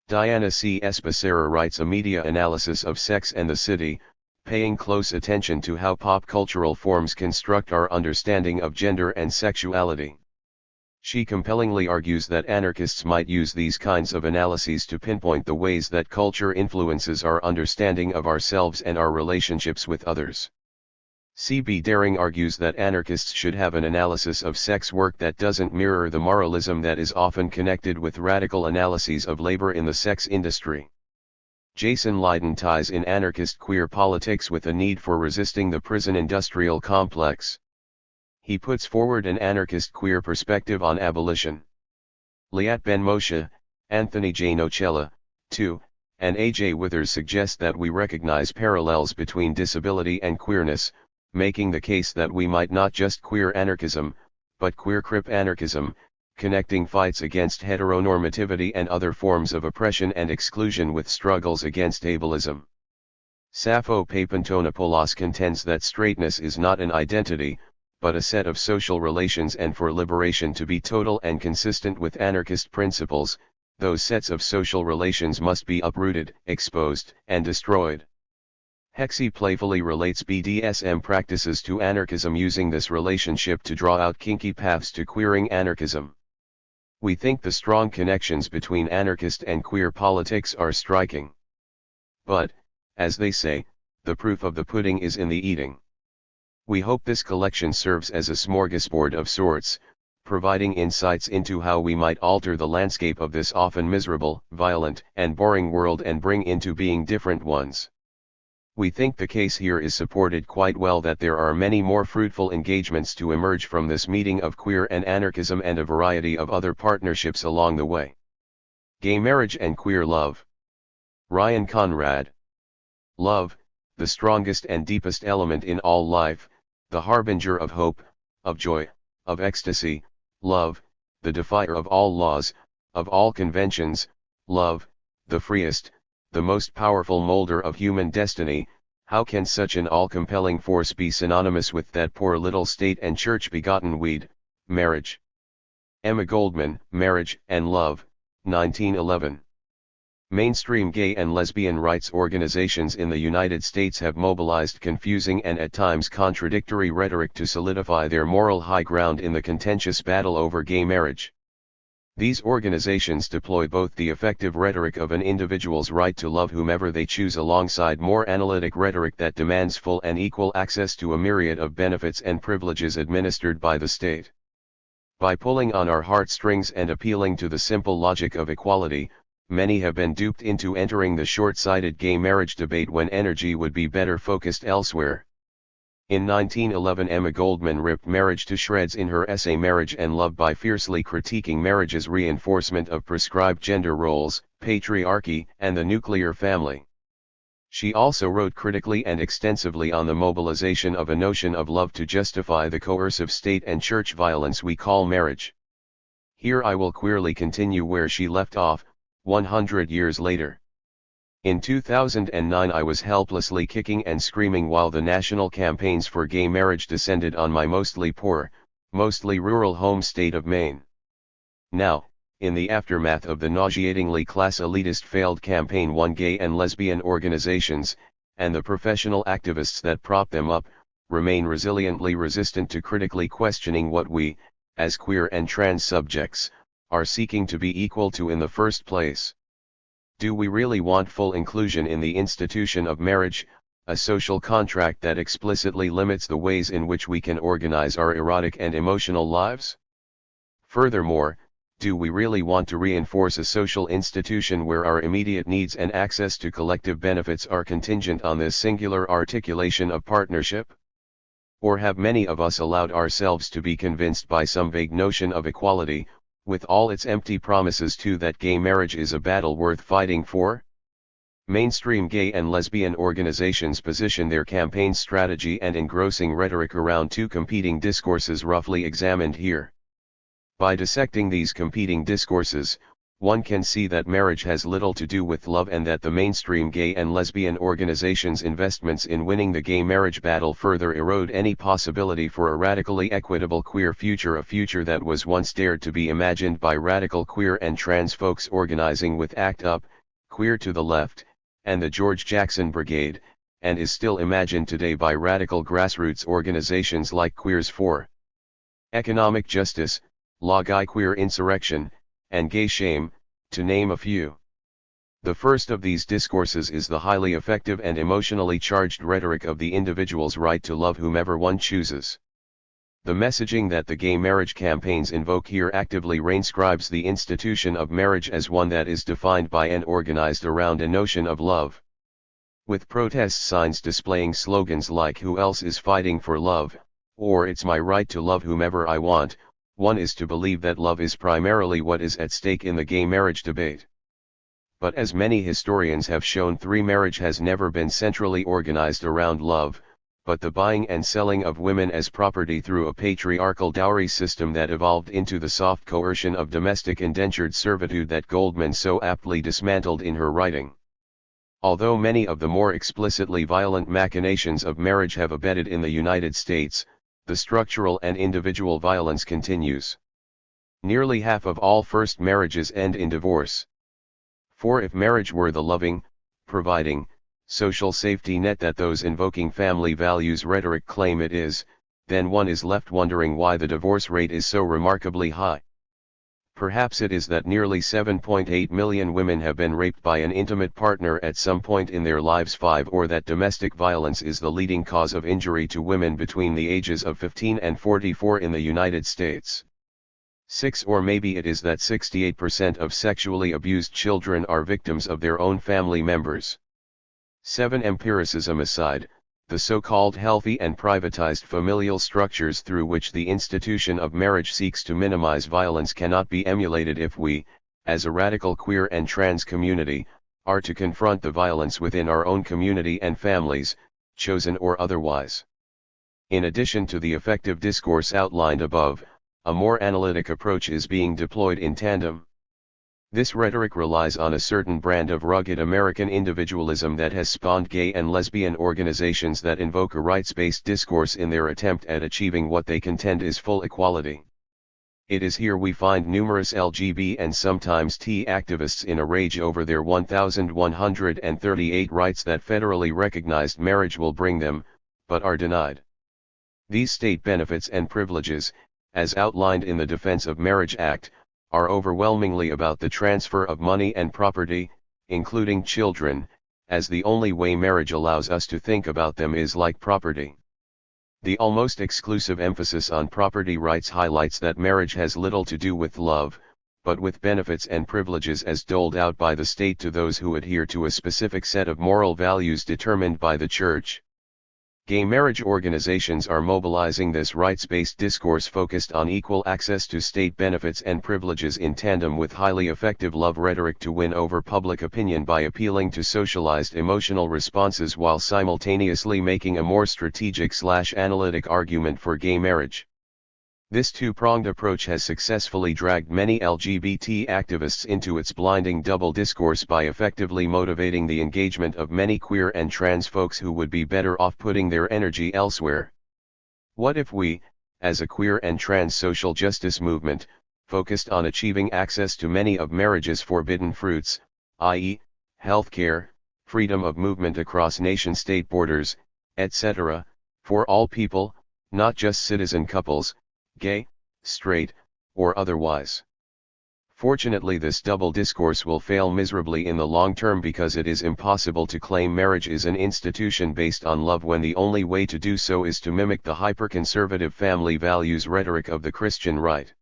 Diana C. Espacera writes a media analysis of Sex and the City, paying close attention to how pop cultural forms construct our understanding of gender and sexuality. She compellingly argues that anarchists might use these kinds of analyses to pinpoint the ways that culture influences our understanding of ourselves and our relationships with others. C.B. Daring argues that anarchists should have an analysis of sex work that doesn't mirror the moralism that is often connected with radical analyses of labor in the sex industry. Jason Lydon ties in anarchist queer politics with a need for resisting the prison industrial complex. He puts forward an anarchist queer perspective on abolition. Liat Ben Moshe, Anthony J. Nocella, 2, and A.J. Withers suggest that we recognize parallels between disability and queerness, making the case that we might not just queer anarchism, but queer crip anarchism, connecting fights against heteronormativity and other forms of oppression and exclusion with struggles against ableism. Sappho Papantonopoulos contends that straightness is not an identity, but a set of social relations, and for liberation to be total and consistent with anarchist principles, those sets of social relations must be uprooted, exposed, and destroyed. Hexy playfully relates BDSM practices to anarchism, using this relationship to draw out kinky paths to queering anarchism. We think the strong connections between anarchist and queer politics are striking. But, as they say, the proof of the pudding is in the eating. We hope this collection serves as a smorgasbord of sorts, providing insights into how we might alter the landscape of this often miserable, violent, and boring world and bring into being different ones. We think the case here is supported quite well that there are many more fruitful engagements to emerge from this meeting of queer and anarchism and a variety of other partnerships along the way. Gay marriage and queer love. Ryan Conrad. Love, the strongest and deepest element in all life, the harbinger of hope, of joy, of ecstasy, love, the defier of all laws, of all conventions, love, the freest, the most powerful molder of human destiny, How can such an all-compelling force be synonymous with that poor little state and church-begotten weed, marriage? Emma Goldman, Marriage and Love, 1911. Mainstream gay and lesbian rights organizations in the United States have mobilized confusing and at times contradictory rhetoric to solidify their moral high ground in the contentious battle over gay marriage. These organizations deploy both the effective rhetoric of an individual's right to love whomever they choose alongside more analytic rhetoric that demands full and equal access to a myriad of benefits and privileges administered by the state. By pulling on our heartstrings and appealing to the simple logic of equality, many have been duped into entering the short-sighted gay marriage debate when energy would be better focused elsewhere. In 1911, Emma Goldman ripped marriage to shreds in her essay Marriage and Love by fiercely critiquing marriage's reinforcement of prescribed gender roles, patriarchy, and the nuclear family. She also wrote critically and extensively on the mobilization of a notion of love to justify the coercive state and church violence we call marriage. Here I will queerly continue where she left off, 100 years later. In 2009 I was helplessly kicking and screaming while the national campaigns for gay marriage descended on my mostly poor, mostly rural home state of Maine. Now, in the aftermath of the nauseatingly class-elitist failed campaign, one gay and lesbian organizations, and the professional activists that prop them up, remain resiliently resistant to critically questioning what we, as queer and trans subjects, are seeking to be equal to in the first place. Do we really want full inclusion in the institution of marriage, a social contract that explicitly limits the ways in which we can organize our erotic and emotional lives? Furthermore, do we really want to reinforce a social institution where our immediate needs and access to collective benefits are contingent on this singular articulation of partnership? Or have many of us allowed ourselves to be convinced by some vague notion of equality, with all its empty promises too, that gay marriage is a battle worth fighting for? Mainstream gay and lesbian organizations position their campaign strategy and engrossing rhetoric around two competing discourses roughly examined here. By dissecting these competing discourses, one can see that marriage has little to do with love and that the mainstream gay and lesbian organizations' investments in winning the gay marriage battle further erode any possibility for a radically equitable queer future, a future that was once dared to be imagined by radical queer and trans folks organizing with ACT UP, Queer to the Left, and the George Jackson Brigade, and is still imagined today by radical grassroots organizations like Queers for Economic Justice, Law Queer Insurrection, and Gay Shame, to name a few. The first of these discourses is the highly effective and emotionally charged rhetoric of the individual's right to love whomever one chooses. The messaging that the gay marriage campaigns invoke here actively reinscribes the institution of marriage as one that is defined by and organized around a notion of love. With protest signs displaying slogans like "Who else is fighting for love?" or "It's my right to love whomever I want," one is to believe that love is primarily what is at stake in the gay marriage debate. But as many historians have shown, marriage has never been centrally organized around love, but the buying and selling of women as property through a patriarchal dowry system that evolved into the soft coercion of domestic indentured servitude that Goldman so aptly dismantled in her writing. Although many of the more explicitly violent machinations of marriage have abated in the United States, the structural and individual violence continues. Nearly half of all first marriages end in divorce. For if marriage were the loving, providing, social safety net that those invoking family values rhetoric claim it is, then one is left wondering why the divorce rate is so remarkably high. Perhaps it is that nearly 7.8 million women have been raped by an intimate partner at some point in their lives, or that domestic violence is the leading cause of injury to women between the ages of 15 and 44 in the United States. 6, or maybe it is that 68% of sexually abused children are victims of their own family members. 7. Empiricism aside, the so-called healthy and privatized familial structures through which the institution of marriage seeks to minimize violence cannot be emulated if we, as a radical queer and trans community, are to confront the violence within our own community and families, chosen or otherwise. In addition to the effective discourse outlined above, a more analytic approach is being deployed in tandem. This rhetoric relies on a certain brand of rugged American individualism that has spawned gay and lesbian organizations that invoke a rights-based discourse in their attempt at achieving what they contend is full equality. It is here we find numerous LGBT and sometimes T activists in a rage over their 1,138 rights that federally recognized marriage will bring them, but are denied. These state benefits and privileges, as outlined in the Defense of Marriage Act, are overwhelmingly about the transfer of money and property, including children, as the only way marriage allows us to think about them is like property. The almost exclusive emphasis on property rights highlights that marriage has little to do with love, but with benefits and privileges as doled out by the state to those who adhere to a specific set of moral values determined by the Church. Gay marriage organizations are mobilizing this rights-based discourse focused on equal access to state benefits and privileges in tandem with highly effective love rhetoric to win over public opinion by appealing to socialized emotional responses while simultaneously making a more strategic/analytic argument for gay marriage. This two-pronged approach has successfully dragged many LGBT activists into its blinding double discourse by effectively motivating the engagement of many queer and trans folks who would be better off putting their energy elsewhere. What if we, as a queer and trans social justice movement, focused on achieving access to many of marriage's forbidden fruits, i.e., healthcare, freedom of movement across nation-state borders, etc., for all people, not just citizen couples, gay, straight, or otherwise? Fortunately, this double discourse will fail miserably in the long term because it is impossible to claim marriage is an institution based on love when the only way to do so is to mimic the hyper-conservative family values rhetoric of the Christian right.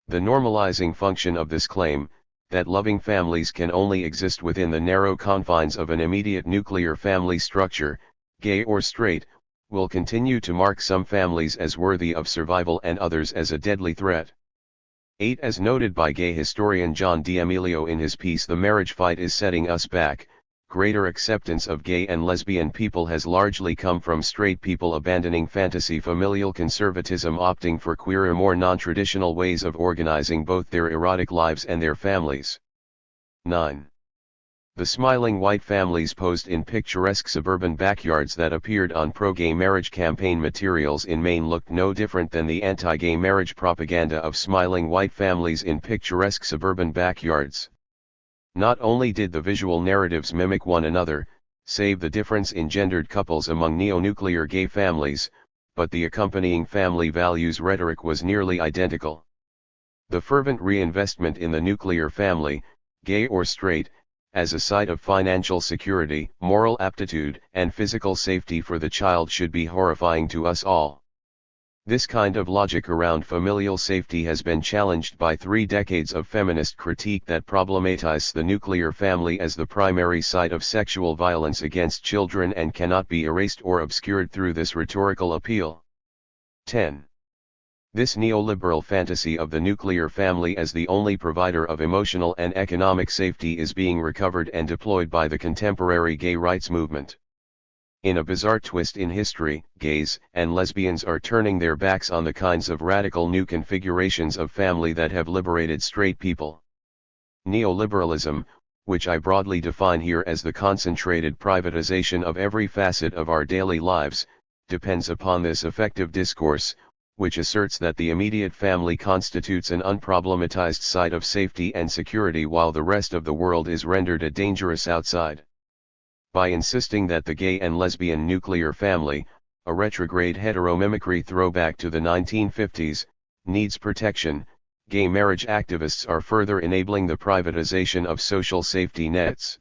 The normalizing function of this claim, that loving families can only exist within the narrow confines of an immediate nuclear family structure, gay or straight, will continue to mark some families as worthy of survival and others as a deadly threat. 8. As noted by gay historian John D'Amelio in his piece The Marriage Fight Is Setting Us Back, greater acceptance of gay and lesbian people has largely come from straight people abandoning fantasy familial conservatism, opting for queerer, more non-traditional ways of organizing both their erotic lives and their families. 9. The smiling white families posed in picturesque suburban backyards that appeared on pro-gay marriage campaign materials in Maine looked no different than the anti-gay marriage propaganda of smiling white families in picturesque suburban backyards. Not only did the visual narratives mimic one another, save the difference in gendered couples among neo-nuclear gay families, but the accompanying family values rhetoric was nearly identical. The fervent reinvestment in the nuclear family, gay or straight, as a site of financial security, moral aptitude, and physical safety for the child should be horrifying to us all. This kind of logic around familial safety has been challenged by 3 decades of feminist critique that problematize the nuclear family as the primary site of sexual violence against children and cannot be erased or obscured through this rhetorical appeal. 10. This neoliberal fantasy of the nuclear family as the only provider of emotional and economic safety is being recovered and deployed by the contemporary gay rights movement. In a bizarre twist in history, gays and lesbians are turning their backs on the kinds of radical new configurations of family that have liberated straight people. Neoliberalism, which I broadly define here as the concentrated privatization of every facet of our daily lives, depends upon this effective discourse, which asserts that the immediate family constitutes an unproblematized site of safety and security while the rest of the world is rendered a dangerous outside. By insisting that the gay and lesbian nuclear family, a retrograde heteromimicry throwback to the 1950s, needs protection, gay marriage activists are further enabling the privatization of social safety nets.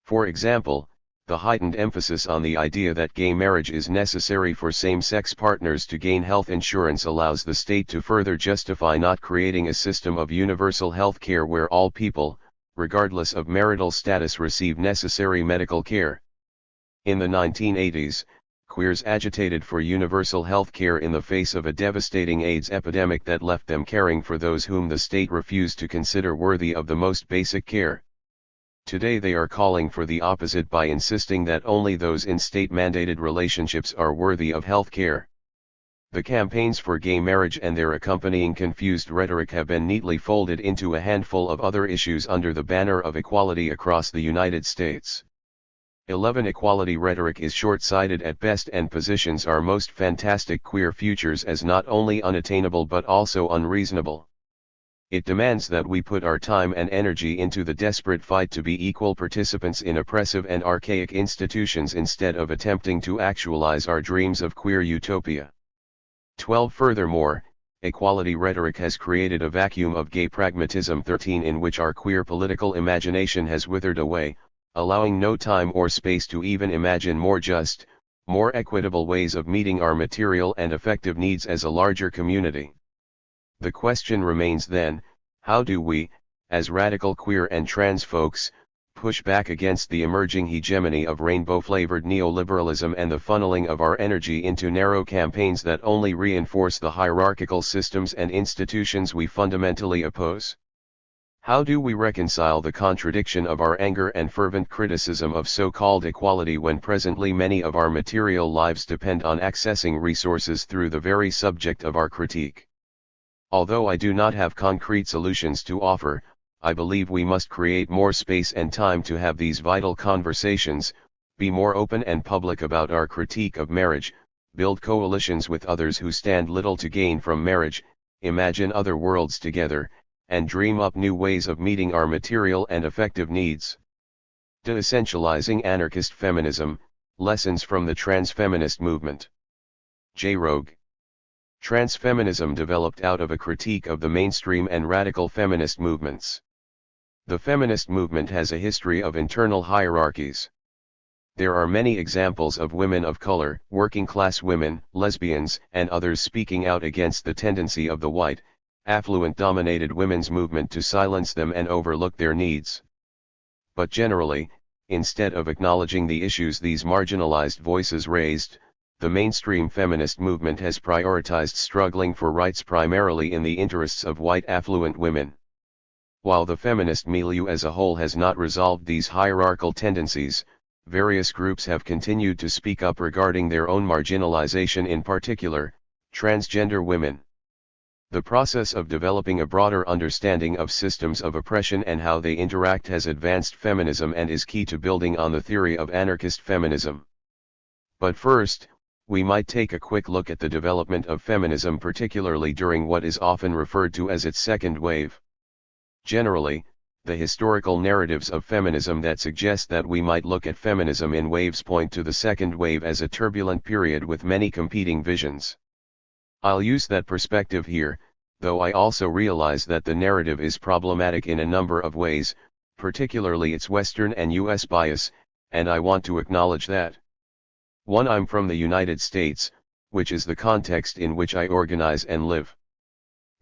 For example, the heightened emphasis on the idea that gay marriage is necessary for same-sex partners to gain health insurance allows the state to further justify not creating a system of universal health care where all people, regardless of marital status, receive necessary medical care. In the 1980s, queers agitated for universal health care in the face of a devastating AIDS epidemic that left them caring for those whom the state refused to consider worthy of the most basic care. Today they are calling for the opposite by insisting that only those in state-mandated relationships are worthy of health care. The campaigns for gay marriage and their accompanying confused rhetoric have been neatly folded into a handful of other issues under the banner of equality across the United States. 11. Equality rhetoric is short-sighted at best and positions our most fantastic queer futures as not only unattainable but also unreasonable. It demands that we put our time and energy into the desperate fight to be equal participants in oppressive and archaic institutions instead of attempting to actualize our dreams of queer utopia. 12. Furthermore, equality rhetoric has created a vacuum of gay pragmatism. 13. In which our queer political imagination has withered away, allowing no time or space to even imagine more just, more equitable ways of meeting our material and effective needs as a larger community. The question remains then, how do we, as radical queer and trans folks, push back against the emerging hegemony of rainbow-flavored neoliberalism and the funneling of our energy into narrow campaigns that only reinforce the hierarchical systems and institutions we fundamentally oppose? How do we reconcile the contradiction of our anger and fervent criticism of so-called equality when presently many of our material lives depend on accessing resources through the very subject of our critique? Although I do not have concrete solutions to offer, I believe we must create more space and time to have these vital conversations, be more open and public about our critique of marriage, build coalitions with others who stand little to gain from marriage, imagine other worlds together, and dream up new ways of meeting our material and effective needs. De-essentializing anarchist feminism, lessons from the trans-feminist movement. J. Rogue. Transfeminism developed out of a critique of the mainstream and radical feminist movements. The feminist movement has a history of internal hierarchies. There are many examples of women of color, working-class women, lesbians, and others speaking out against the tendency of the white, affluent-dominated women's movement to silence them and overlook their needs. But generally, instead of acknowledging the issues these marginalized voices raised, the mainstream feminist movement has prioritized struggling for rights primarily in the interests of white affluent women. While the feminist milieu as a whole has not resolved these hierarchical tendencies, various groups have continued to speak up regarding their own marginalization, in particular, transgender women. The process of developing a broader understanding of systems of oppression and how they interact has advanced feminism and is key to building on the theory of anarchist feminism. But first, we might take a quick look at the development of feminism, particularly during what is often referred to as its second wave. Generally, the historical narratives of feminism that suggest that we might look at feminism in waves point to the second wave as a turbulent period with many competing visions. I'll use that perspective here, though I also realize that the narrative is problematic in a number of ways, particularly its Western and US bias, and I want to acknowledge that. 1. I'm from the United States, which is the context in which I organize and live.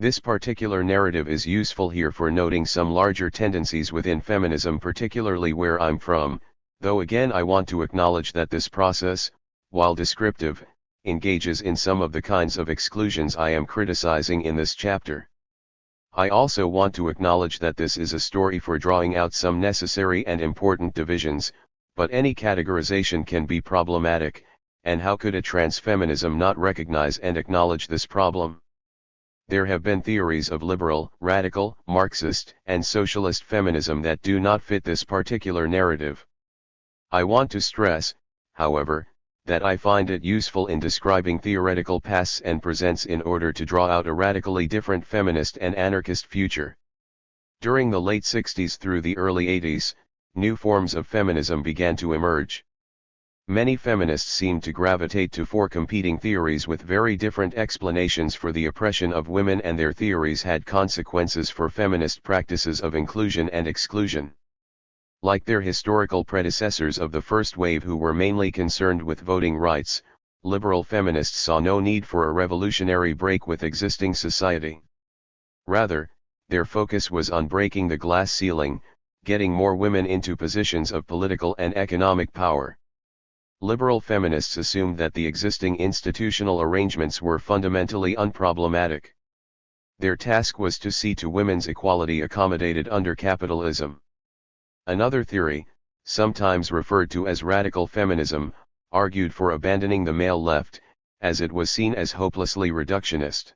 This particular narrative is useful here for noting some larger tendencies within feminism, particularly where I'm from, though again I want to acknowledge that this process, while descriptive, engages in some of the kinds of exclusions I am criticizing in this chapter. I also want to acknowledge that this is a story for drawing out some necessary and important divisions, but any categorization can be problematic, and how could a transfeminism not recognize and acknowledge this problem? There have been theories of liberal, radical, Marxist, and socialist feminism that do not fit this particular narrative. I want to stress, however, that I find it useful in describing theoretical pasts and presents in order to draw out a radically different feminist and anarchist future. During the late 60s through the early 80s, new forms of feminism began to emerge. Many feminists seemed to gravitate to four competing theories with very different explanations for the oppression of women, and their theories had consequences for feminist practices of inclusion and exclusion. Like their historical predecessors of the first wave who were mainly concerned with voting rights, liberal feminists saw no need for a revolutionary break with existing society. Rather, their focus was on breaking the glass ceiling, getting more women into positions of political and economic power. Liberal feminists assumed that the existing institutional arrangements were fundamentally unproblematic. Their task was to see to women's equality accommodated under capitalism. Another theory, sometimes referred to as radical feminism, argued for abandoning the male left, as it was seen as hopelessly reductionist.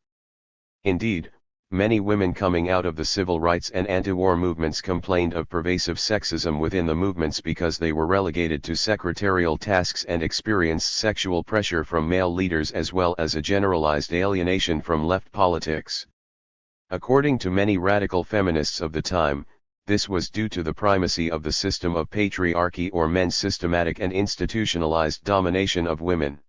Indeed, many women coming out of the civil rights and anti-war movements complained of pervasive sexism within the movements because they were relegated to secretarial tasks and experienced sexual pressure from male leaders as well as a generalized alienation from left politics. According to many radical feminists of the time, this was due to the primacy of the system of patriarchy or men's systematic and institutionalized domination of women.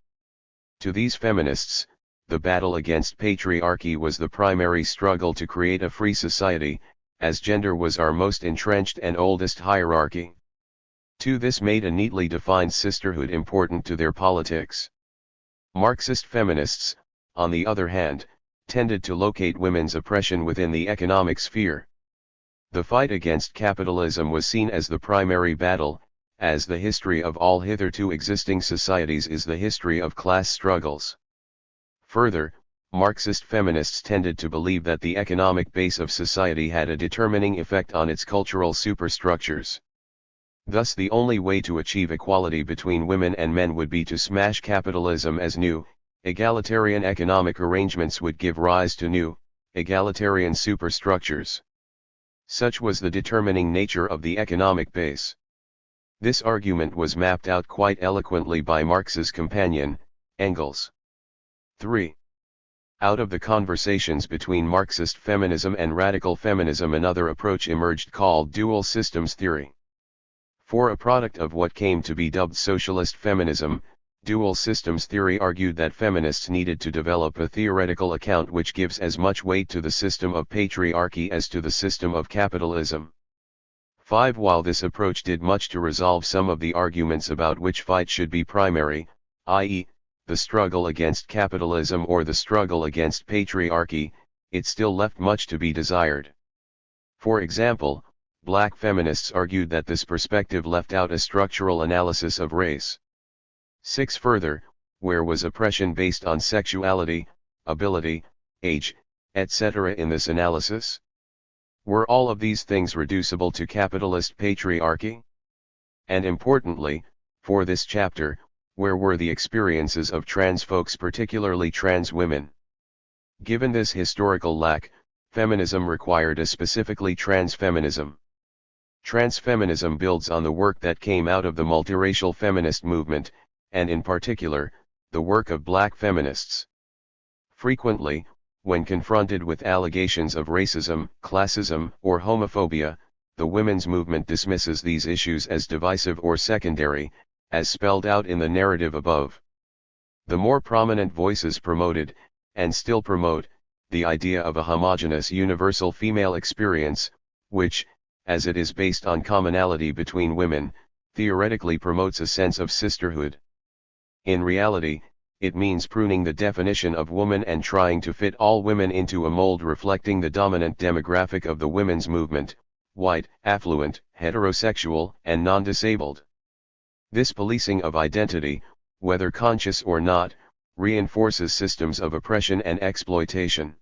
To these feminists, the battle against patriarchy was the primary struggle to create a free society, as gender was our most entrenched and oldest hierarchy. To this made a neatly defined sisterhood important to their politics. Marxist feminists, on the other hand, tended to locate women's oppression within the economic sphere. The fight against capitalism was seen as the primary battle, as the history of all hitherto existing societies is the history of class struggles. Further, Marxist feminists tended to believe that the economic base of society had a determining effect on its cultural superstructures. Thus the only way to achieve equality between women and men would be to smash capitalism, as new, egalitarian economic arrangements would give rise to new, egalitarian superstructures. Such was the determining nature of the economic base. This argument was mapped out quite eloquently by Marx's companion, Engels. 3. Out of the conversations between Marxist feminism and radical feminism another approach emerged called dual systems theory. For a product of what came to be dubbed socialist feminism, dual systems theory argued that feminists needed to develop a theoretical account which gives as much weight to the system of patriarchy as to the system of capitalism. 5. While this approach did much to resolve some of the arguments about which fight should be primary, i.e., the struggle against capitalism or the struggle against patriarchy, it still left much to be desired. For example, black feminists argued that this perspective left out a structural analysis of race. 6. Further, where was oppression based on sexuality, ability, age, etc. in this analysis? Were all of these things reducible to capitalist patriarchy? And importantly, for this chapter, where were the experiences of trans folks, particularly trans women? Given this historical lack, feminism required a specifically trans feminism. Trans feminism builds on the work that came out of the multiracial feminist movement, and in particular, the work of black feminists. Frequently, when confronted with allegations of racism, classism, or homophobia, the women's movement dismisses these issues as divisive or secondary, as spelled out in the narrative above. The more prominent voices promoted, and still promote, the idea of a homogeneous universal female experience, which, as it is based on commonality between women, theoretically promotes a sense of sisterhood. In reality, it means pruning the definition of woman and trying to fit all women into a mold reflecting the dominant demographic of the women's movement: white, affluent, heterosexual, and non-disabled. This policing of identity, whether conscious or not, reinforces systems of oppression and exploitation.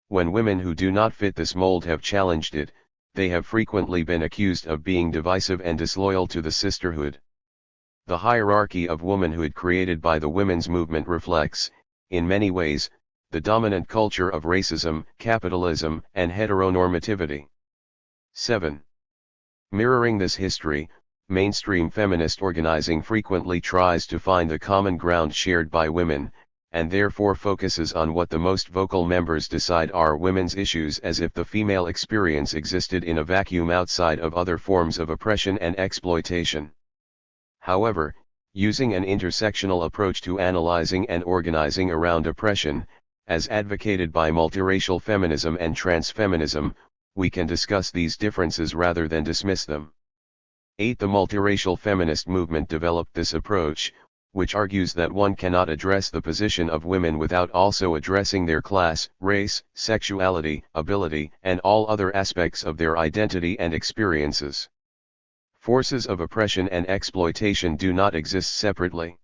When women who do not fit this mold have challenged it, they have frequently been accused of being divisive and disloyal to the sisterhood. The hierarchy of womanhood created by the women's movement reflects, in many ways, the dominant culture of racism, capitalism, and heteronormativity. 7. Mirroring this history, mainstream feminist organizing frequently tries to find the common ground shared by women, and therefore focuses on what the most vocal members decide are women's issues, as if the female experience existed in a vacuum outside of other forms of oppression and exploitation. However, using an intersectional approach to analyzing and organizing around oppression, as advocated by multiracial feminism and transfeminism, we can discuss these differences rather than dismiss them. 8. The multiracial feminist movement developed this approach, which argues that one cannot address the position of women without also addressing their class, race, sexuality, ability, and all other aspects of their identity and experiences. Forces of oppression and exploitation do not exist separately.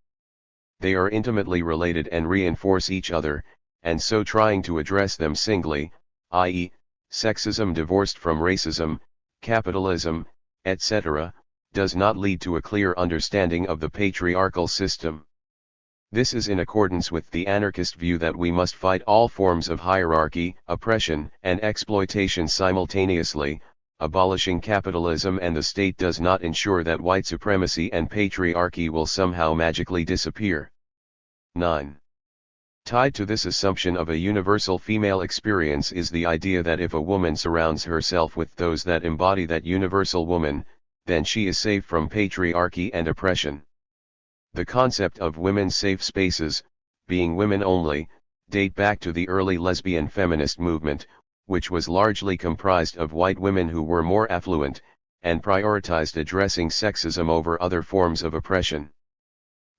They are intimately related and reinforce each other, and so trying to address them singly, i.e., sexism divorced from racism, capitalism, etc., does not lead to a clear understanding of the patriarchal system. This is in accordance with the anarchist view that we must fight all forms of hierarchy, oppression, and exploitation simultaneously. Abolishing capitalism and the state does not ensure that white supremacy and patriarchy will somehow magically disappear. 9. Tied to this assumption of a universal female experience is the idea that if a woman surrounds herself with those that embody that universal woman, then she is safe from patriarchy and oppression. The concept of women's safe spaces, being women only, date back to the early lesbian feminist movement, which was largely comprised of white women who were more affluent, and prioritized addressing sexism over other forms of oppression.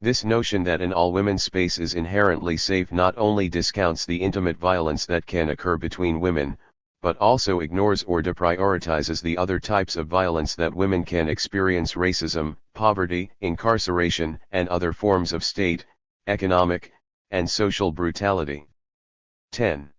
This notion that an all-women space is inherently safe not only discounts the intimate violence that can occur between women, but also ignores or deprioritizes the other types of violence that women can experience: racism, poverty, incarceration, and other forms of state, economic, and social brutality. 10.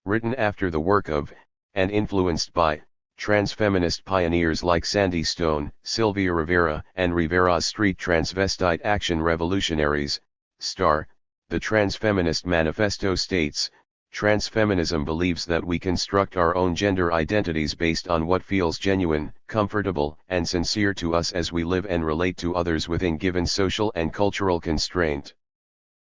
Written after the work of, and influenced by, trans-feminist pioneers like Sandy Stone, Sylvia Rivera, and Rivera's Street Transvestite Action Revolutionaries, STAR, the Trans-Feminist Manifesto states, transfeminism believes that we construct our own gender identities based on what feels genuine, comfortable, and sincere to us as we live and relate to others within given social and cultural constraint.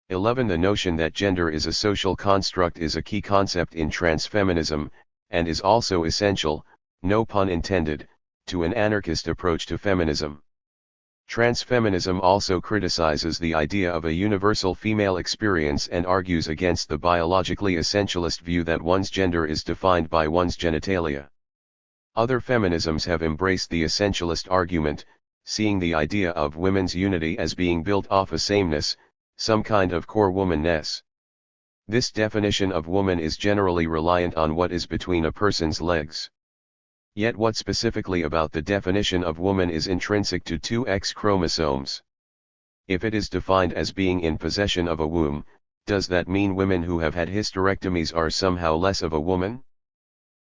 11. The notion that gender is a social construct is a key concept in transfeminism, and is also essential, no pun intended, to an anarchist approach to feminism. Transfeminism also criticizes the idea of a universal female experience and argues against the biologically essentialist view that one's gender is defined by one's genitalia. Other feminisms have embraced the essentialist argument, seeing the idea of women's unity as being built off a sameness, some kind of core womanness. This definition of woman is generally reliant on what is between a person's legs. Yet what specifically about the definition of woman is intrinsic to two X chromosomes? If it is defined as being in possession of a womb, does that mean women who have had hysterectomies are somehow less of a woman?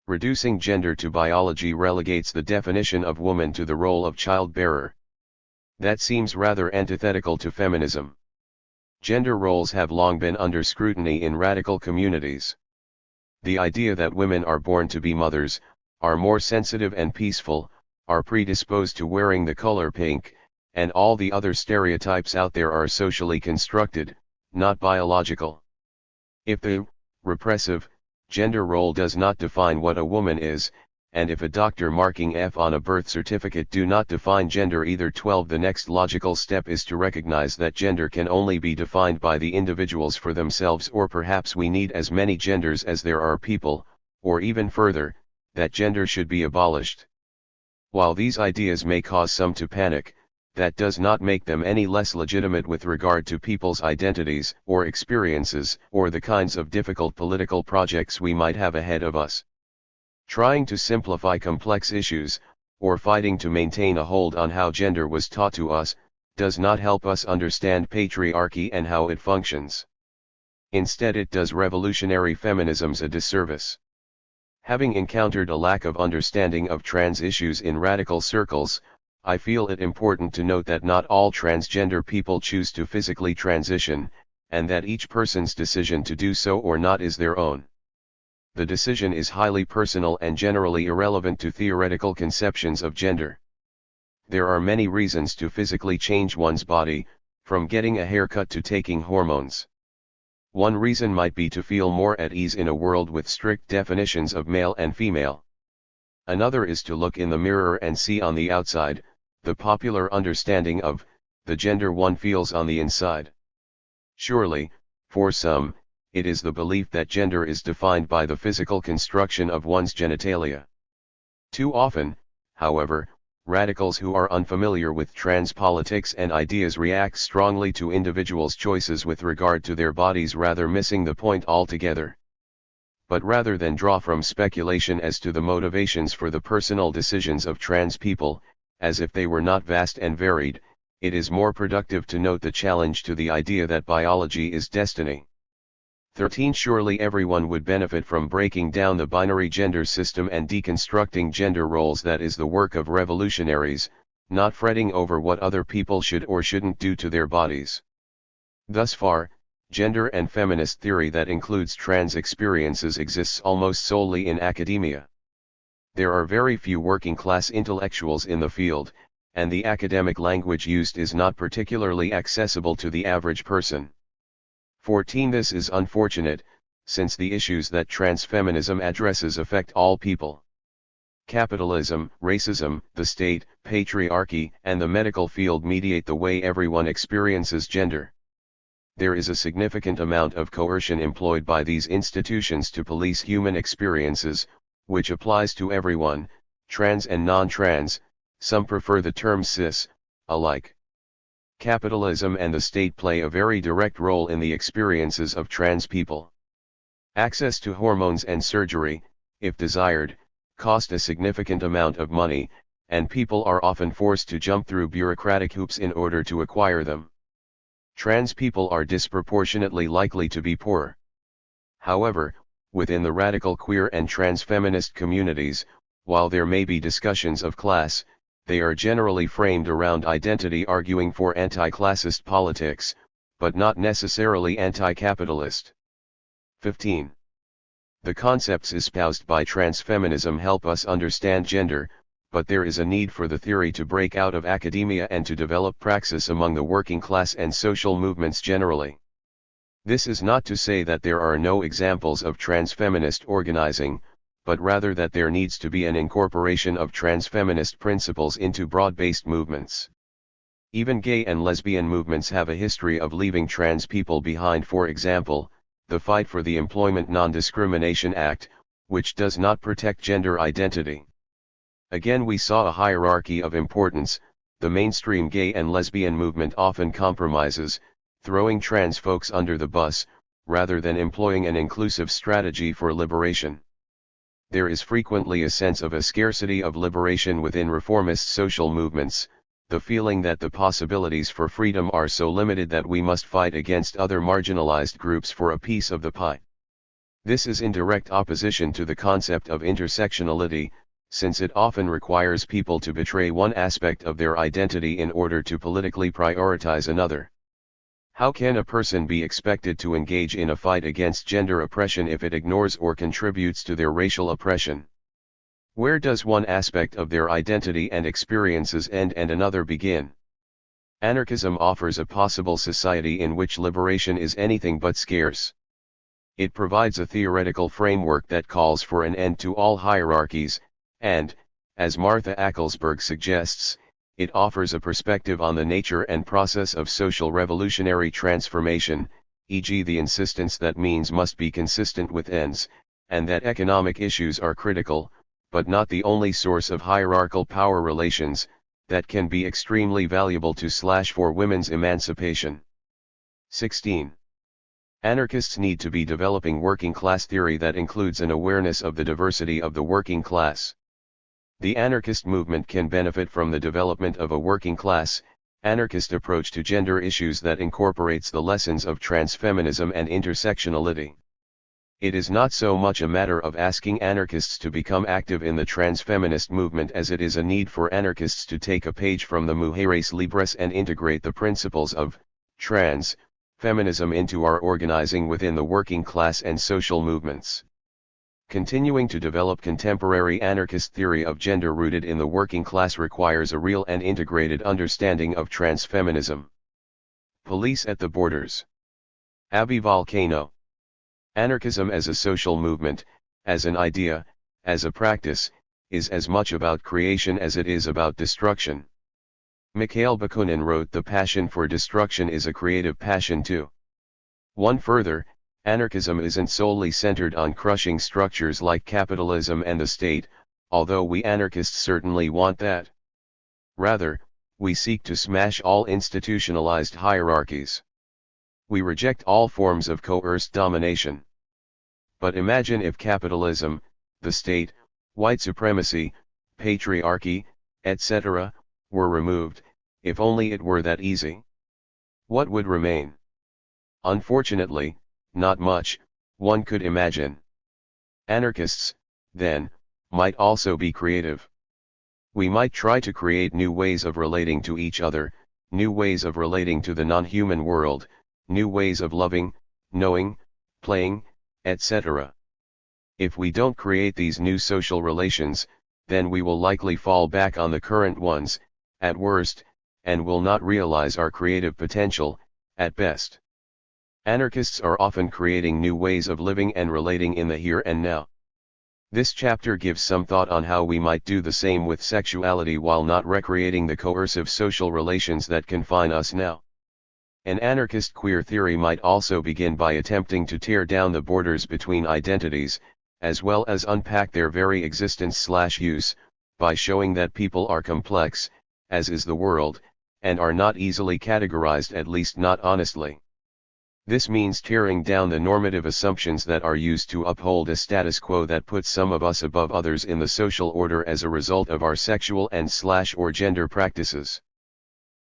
Reducing gender to biology relegates the definition of woman to the role of childbearer. That seems rather antithetical to feminism. Gender roles have long been under scrutiny in radical communities. The idea that women are born to be mothers, are more sensitive and peaceful, are predisposed to wearing the color pink, and all the other stereotypes out there are socially constructed, not biological. If the repressive gender role does not define what a woman is, and if a doctor marking F on a birth certificate do not define gender either, 12. The next logical step is to recognize that gender can only be defined by the individuals for themselves, or perhaps we need as many genders as there are people, or even further, that gender should be abolished. While these ideas may cause some to panic, that does not make them any less legitimate with regard to people's identities, or experiences, or the kinds of difficult political projects we might have ahead of us. Trying to simplify complex issues, or fighting to maintain a hold on how gender was taught to us, does not help us understand patriarchy and how it functions. Instead, it does revolutionary feminisms a disservice. Having encountered a lack of understanding of trans issues in radical circles, I feel it important to note that not all transgender people choose to physically transition, and that each person's decision to do so or not is their own. The decision is highly personal and generally irrelevant to theoretical conceptions of gender. There are many reasons to physically change one's body, from getting a haircut to taking hormones. One reason might be to feel more at ease in a world with strict definitions of male and female. Another is to look in the mirror and see on the outside, the popular understanding of, the gender one feels on the inside. Surely, for some, it is the belief that gender is defined by the physical construction of one's genitalia. Too often, however, radicals who are unfamiliar with trans politics and ideas react strongly to individuals' choices with regard to their bodies, rather missing the point altogether. But rather than draw from speculation as to the motivations for the personal decisions of trans people, as if they were not vast and varied, it is more productive to note the challenge to the idea that biology is destiny. 13. Surely everyone would benefit from breaking down the binary gender system and deconstructing gender roles. That is the work of revolutionaries, not fretting over what other people should or shouldn't do to their bodies. Thus far, gender and feminist theory that includes trans experiences exists almost solely in academia. There are very few working-class intellectuals in the field, and the academic language used is not particularly accessible to the average person. 14. This is unfortunate, since the issues that transfeminism addresses affect all people. Capitalism, racism, the state, patriarchy, and the medical field mediate the way everyone experiences gender. There is a significant amount of coercion employed by these institutions to police human experiences, which applies to everyone, trans and non-trans, some prefer the term cis, alike. Capitalism and the state play a very direct role in the experiences of trans people. Access to hormones and surgery, if desired, cost a significant amount of money, and people are often forced to jump through bureaucratic hoops in order to acquire them. Trans people are disproportionately likely to be poor. However, within the radical queer and trans-feminist communities, while there may be discussions of class, they are generally framed around identity, arguing for anti-classist politics, but not necessarily anti-capitalist. 15. The concepts espoused by transfeminism help us understand gender, but there is a need for the theory to break out of academia and to develop praxis among the working class and social movements generally. This is not to say that there are no examples of transfeminist organizing, but rather that there needs to be an incorporation of transfeminist principles into broad-based movements. Even gay and lesbian movements have a history of leaving trans people behind. For example, the fight for the Employment Non-Discrimination Act, which does not protect gender identity. Again, we saw a hierarchy of importance. The mainstream gay and lesbian movement often compromises, throwing trans folks under the bus, rather than employing an inclusive strategy for liberation. There is frequently a sense of a scarcity of liberation within reformist social movements, the feeling that the possibilities for freedom are so limited that we must fight against other marginalized groups for a piece of the pie. This is in direct opposition to the concept of intersectionality, since it often requires people to betray one aspect of their identity in order to politically prioritize another. How can a person be expected to engage in a fight against gender oppression if it ignores or contributes to their racial oppression? Where does one aspect of their identity and experiences end and another begin? Anarchism offers a possible society in which liberation is anything but scarce. It provides a theoretical framework that calls for an end to all hierarchies, and, as Martha Acklesberg suggests, it offers a perspective on the nature and process of social revolutionary transformation, e.g. the insistence that means must be consistent with ends, and that economic issues are critical, but not the only source of hierarchical power relations, that can be extremely valuable to for women's emancipation. 16. Anarchists need to be developing working class theory that includes an awareness of the diversity of the working class. The anarchist movement can benefit from the development of a working class, anarchist approach to gender issues that incorporates the lessons of transfeminism and intersectionality. It is not so much a matter of asking anarchists to become active in the transfeminist movement as it is a need for anarchists to take a page from the Mujeres Libres and integrate the principles of feminism into our organizing within the working class and social movements. Continuing to develop contemporary anarchist theory of gender rooted in the working class requires a real and integrated understanding of transfeminism. Police at the borders. Abbey Volcano. Anarchism as a social movement, as an idea, as a practice, is as much about creation as it is about destruction. Mikhail Bakunin wrote, "The passion for destruction is a creative passion too." One further, anarchism isn't solely centered on crushing structures like capitalism and the state, although we anarchists certainly want that. Rather, we seek to smash all institutionalized hierarchies. We reject all forms of coerced domination. But imagine if capitalism, the state, white supremacy, patriarchy, etc., were removed, if only it were that easy. What would remain? Unfortunately, not much, one could imagine. Anarchists, then, might also be creative. We might try to create new ways of relating to each other, new ways of relating to the non-human world, new ways of loving, knowing, playing, etc. If we don't create these new social relations, then we will likely fall back on the current ones, at worst, and will not realize our creative potential, at best. Anarchists are often creating new ways of living and relating in the here and now. This chapter gives some thought on how we might do the same with sexuality while not recreating the coercive social relations that confine us now. An anarchist queer theory might also begin by attempting to tear down the borders between identities, as well as unpack their very existence/use, by showing that people are complex, as is the world, and are not easily categorized, at least not honestly. This means tearing down the normative assumptions that are used to uphold a status quo that puts some of us above others in the social order as a result of our sexual and/or gender practices.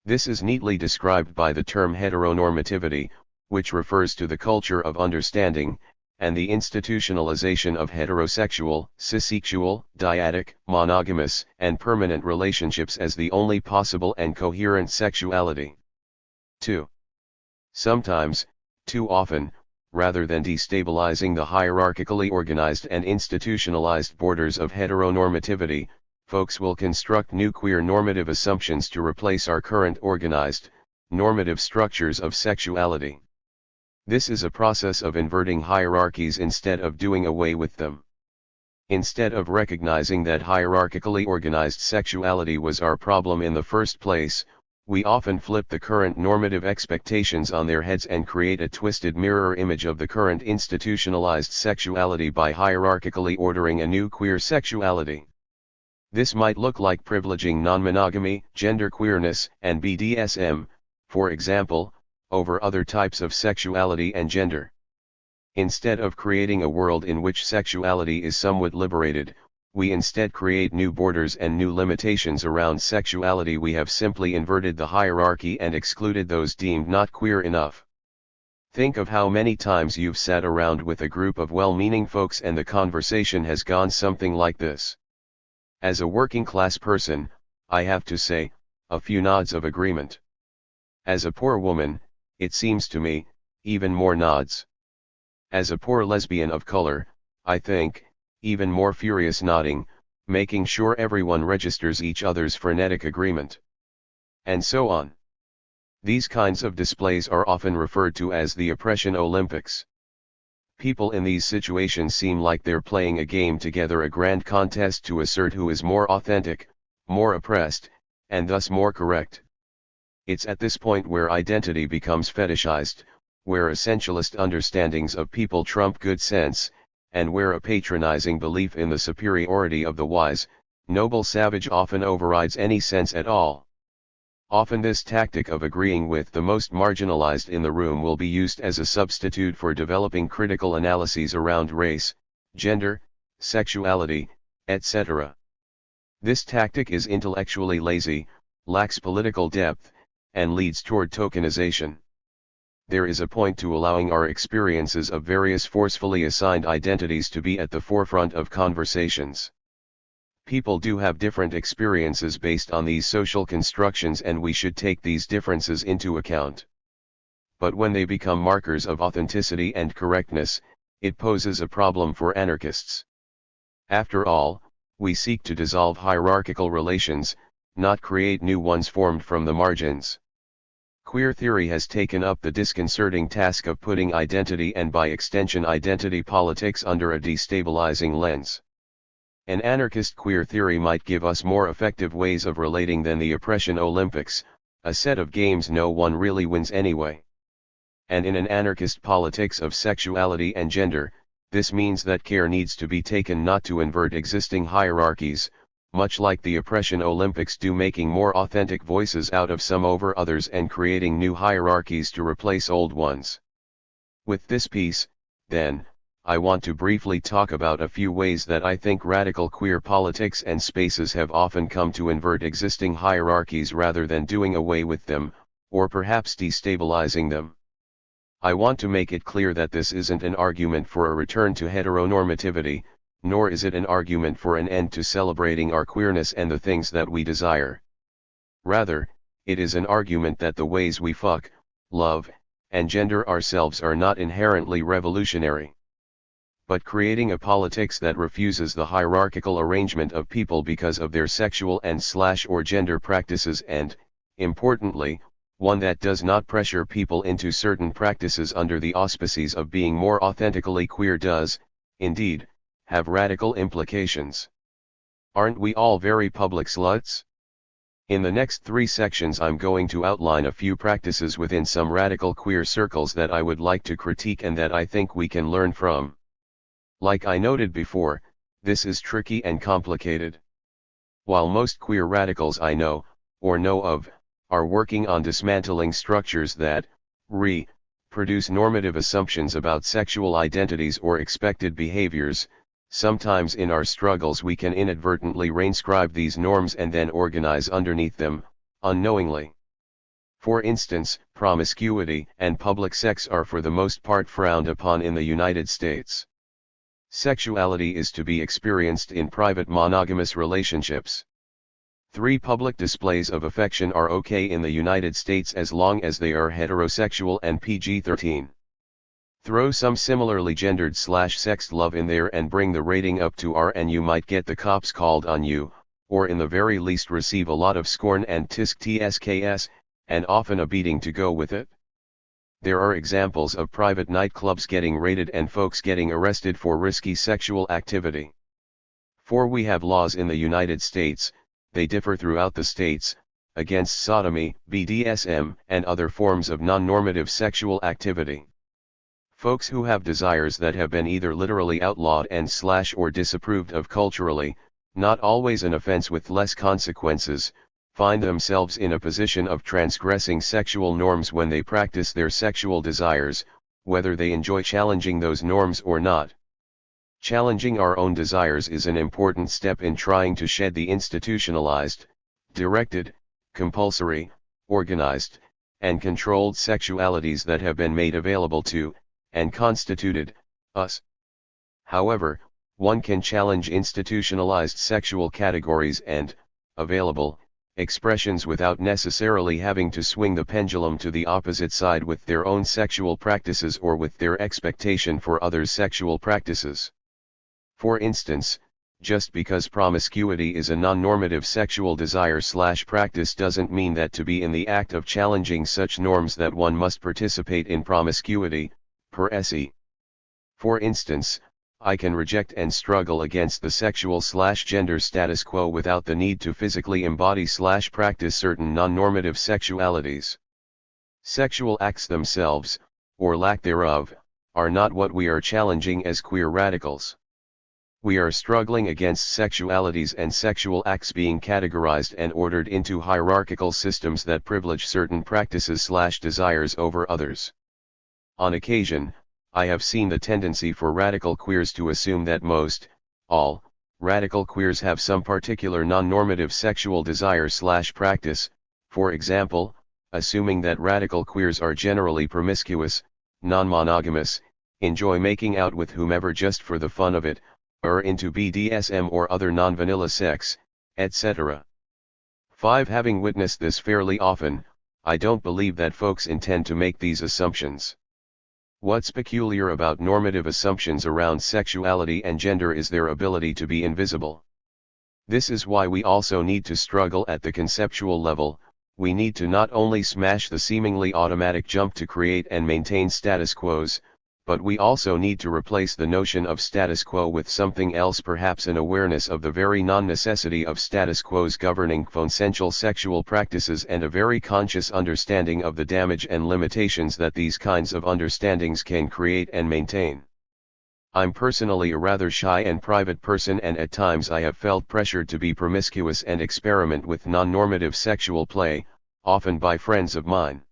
This is neatly described by the term heteronormativity, which refers to the culture of understanding, and the institutionalization of heterosexual, cissexual, dyadic, monogamous, and permanent relationships as the only possible and coherent sexuality. 2. Sometimes, too often, rather than destabilizing the hierarchically organized and institutionalized borders of heteronormativity, folks will construct new queer normative assumptions to replace our current organized, normative structures of sexuality. This is a process of inverting hierarchies instead of doing away with them. Instead of recognizing that hierarchically organized sexuality was our problem in the first place, we often flip the current normative expectations on their heads and create a twisted mirror image of the current institutionalized sexuality by hierarchically ordering a new queer sexuality. This might look like privileging non-monogamy, genderqueerness, and BDSM, for example, over other types of sexuality and gender. Instead of creating a world in which sexuality is somewhat liberated, we instead create new borders and new limitations around sexuality. We have simply inverted the hierarchy and excluded those deemed not queer enough. Think of how many times you've sat around with a group of well-meaning folks and the conversation has gone something like this. As a working-class person, I have to say, a few nods of agreement. As a poor woman, it seems to me, even more nods. As a poor lesbian of color, I think, even more furious nodding, making sure everyone registers each other's frenetic agreement. And so on. These kinds of displays are often referred to as the oppression Olympics. People in these situations seem like they're playing a game together, a grand contest to assert who is more authentic, more oppressed, and thus more correct. It's at this point where identity becomes fetishized, where essentialist understandings of people trump good sense, and where a patronizing belief in the superiority of the wise, noble savage often overrides any sense at all. Often this tactic of agreeing with the most marginalized in the room will be used as a substitute for developing critical analyses around race, gender, sexuality, etc. This tactic is intellectually lazy, lacks political depth, and leads toward tokenization. There is a point to allowing our experiences of various forcefully assigned identities to be at the forefront of conversations. People do have different experiences based on these social constructions, and we should take these differences into account. But when they become markers of authenticity and correctness, it poses a problem for anarchists. After all, we seek to dissolve hierarchical relations, not create new ones formed from the margins. Queer theory has taken up the disconcerting task of putting identity and by extension identity politics under a destabilizing lens. An anarchist queer theory might give us more effective ways of relating than the oppression Olympics, a set of games no one really wins anyway. And in an anarchist politics of sexuality and gender, this means that care needs to be taken not to invert existing hierarchies, much like the oppression Olympics do, making more authentic voices out of some over others and creating new hierarchies to replace old ones. With this piece, then, I want to briefly talk about a few ways that I think radical queer politics and spaces have often come to invert existing hierarchies rather than doing away with them, or perhaps destabilizing them. I want to make it clear that this isn't an argument for a return to heteronormativity, nor is it an argument for an end to celebrating our queerness and the things that we desire. Rather, it is an argument that the ways we fuck, love, and gender ourselves are not inherently revolutionary. But creating a politics that refuses the hierarchical arrangement of people because of their sexual and/or gender practices and, importantly, one that does not pressure people into certain practices under the auspices of being more authentically queer does, indeed, have radical implications. Aren't we all very public sluts? In the next 3 sections I'm going to outline a few practices within some radical queer circles that I would like to critique and that I think we can learn from. Like I noted before, this is tricky and complicated. While most queer radicals I know, or know of, are working on dismantling structures that, produce normative assumptions about sexual identities or expected behaviors, sometimes in our struggles we can inadvertently reinscribe these norms and then organize underneath them, unknowingly. For instance, promiscuity and public sex are for the most part frowned upon in the United States. Sexuality is to be experienced in private monogamous relationships. 3 public displays of affection are okay in the United States as long as they are heterosexual and PG-13. Throw some similarly gendered/sexed love in there and bring the rating up to R and you might get the cops called on you, or in the very least receive a lot of scorn and tsk, and often a beating to go with it. There are examples of private nightclubs getting raided and folks getting arrested for risky sexual activity. For we have laws in the United States, they differ throughout the states, against sodomy, BDSM, and other forms of non-normative sexual activity. Folks who have desires that have been either literally outlawed and/or disapproved of culturally, not always an offense with less consequences, find themselves in a position of transgressing sexual norms when they practice their sexual desires, whether they enjoy challenging those norms or not. Challenging our own desires is an important step in trying to shed the institutionalized, directed, compulsory, organized, and controlled sexualities that have been made available to, and constituted, us. However, one can challenge institutionalized sexual categories and, available, expressions without necessarily having to swing the pendulum to the opposite side with their own sexual practices or with their expectation for others' sexual practices. For instance, just because promiscuity is a non-normative sexual desire/practice doesn't mean that to be in the act of challenging such norms that one must participate in promiscuity, per se. For instance, I can reject and struggle against the sexual/gender status quo without the need to physically embody/practice certain non-normative sexualities. Sexual acts themselves, or lack thereof, are not what we are challenging as queer radicals. We are struggling against sexualities and sexual acts being categorized and ordered into hierarchical systems that privilege certain practices/desires over others. On occasion, I have seen the tendency for radical queers to assume that most, all, radical queers have some particular non-normative sexual desire/practice, for example, assuming that radical queers are generally promiscuous, non-monogamous, enjoy making out with whomever just for the fun of it, are into BDSM or other non-vanilla sex, etc. 5. Having witnessed this fairly often, I don't believe that folks intend to make these assumptions. What's peculiar about normative assumptions around sexuality and gender is their ability to be invisible. This is why we also need to struggle at the conceptual level. We need to not only smash the seemingly automatic jump to create and maintain status quos, but we also need to replace the notion of status quo with something else, perhaps an awareness of the very non-necessity of status quos governing consensual sexual practices and a very conscious understanding of the damage and limitations that these kinds of understandings can create and maintain. I'm personally a rather shy and private person, and at times I have felt pressured to be promiscuous and experiment with non-normative sexual play, often by friends of mine.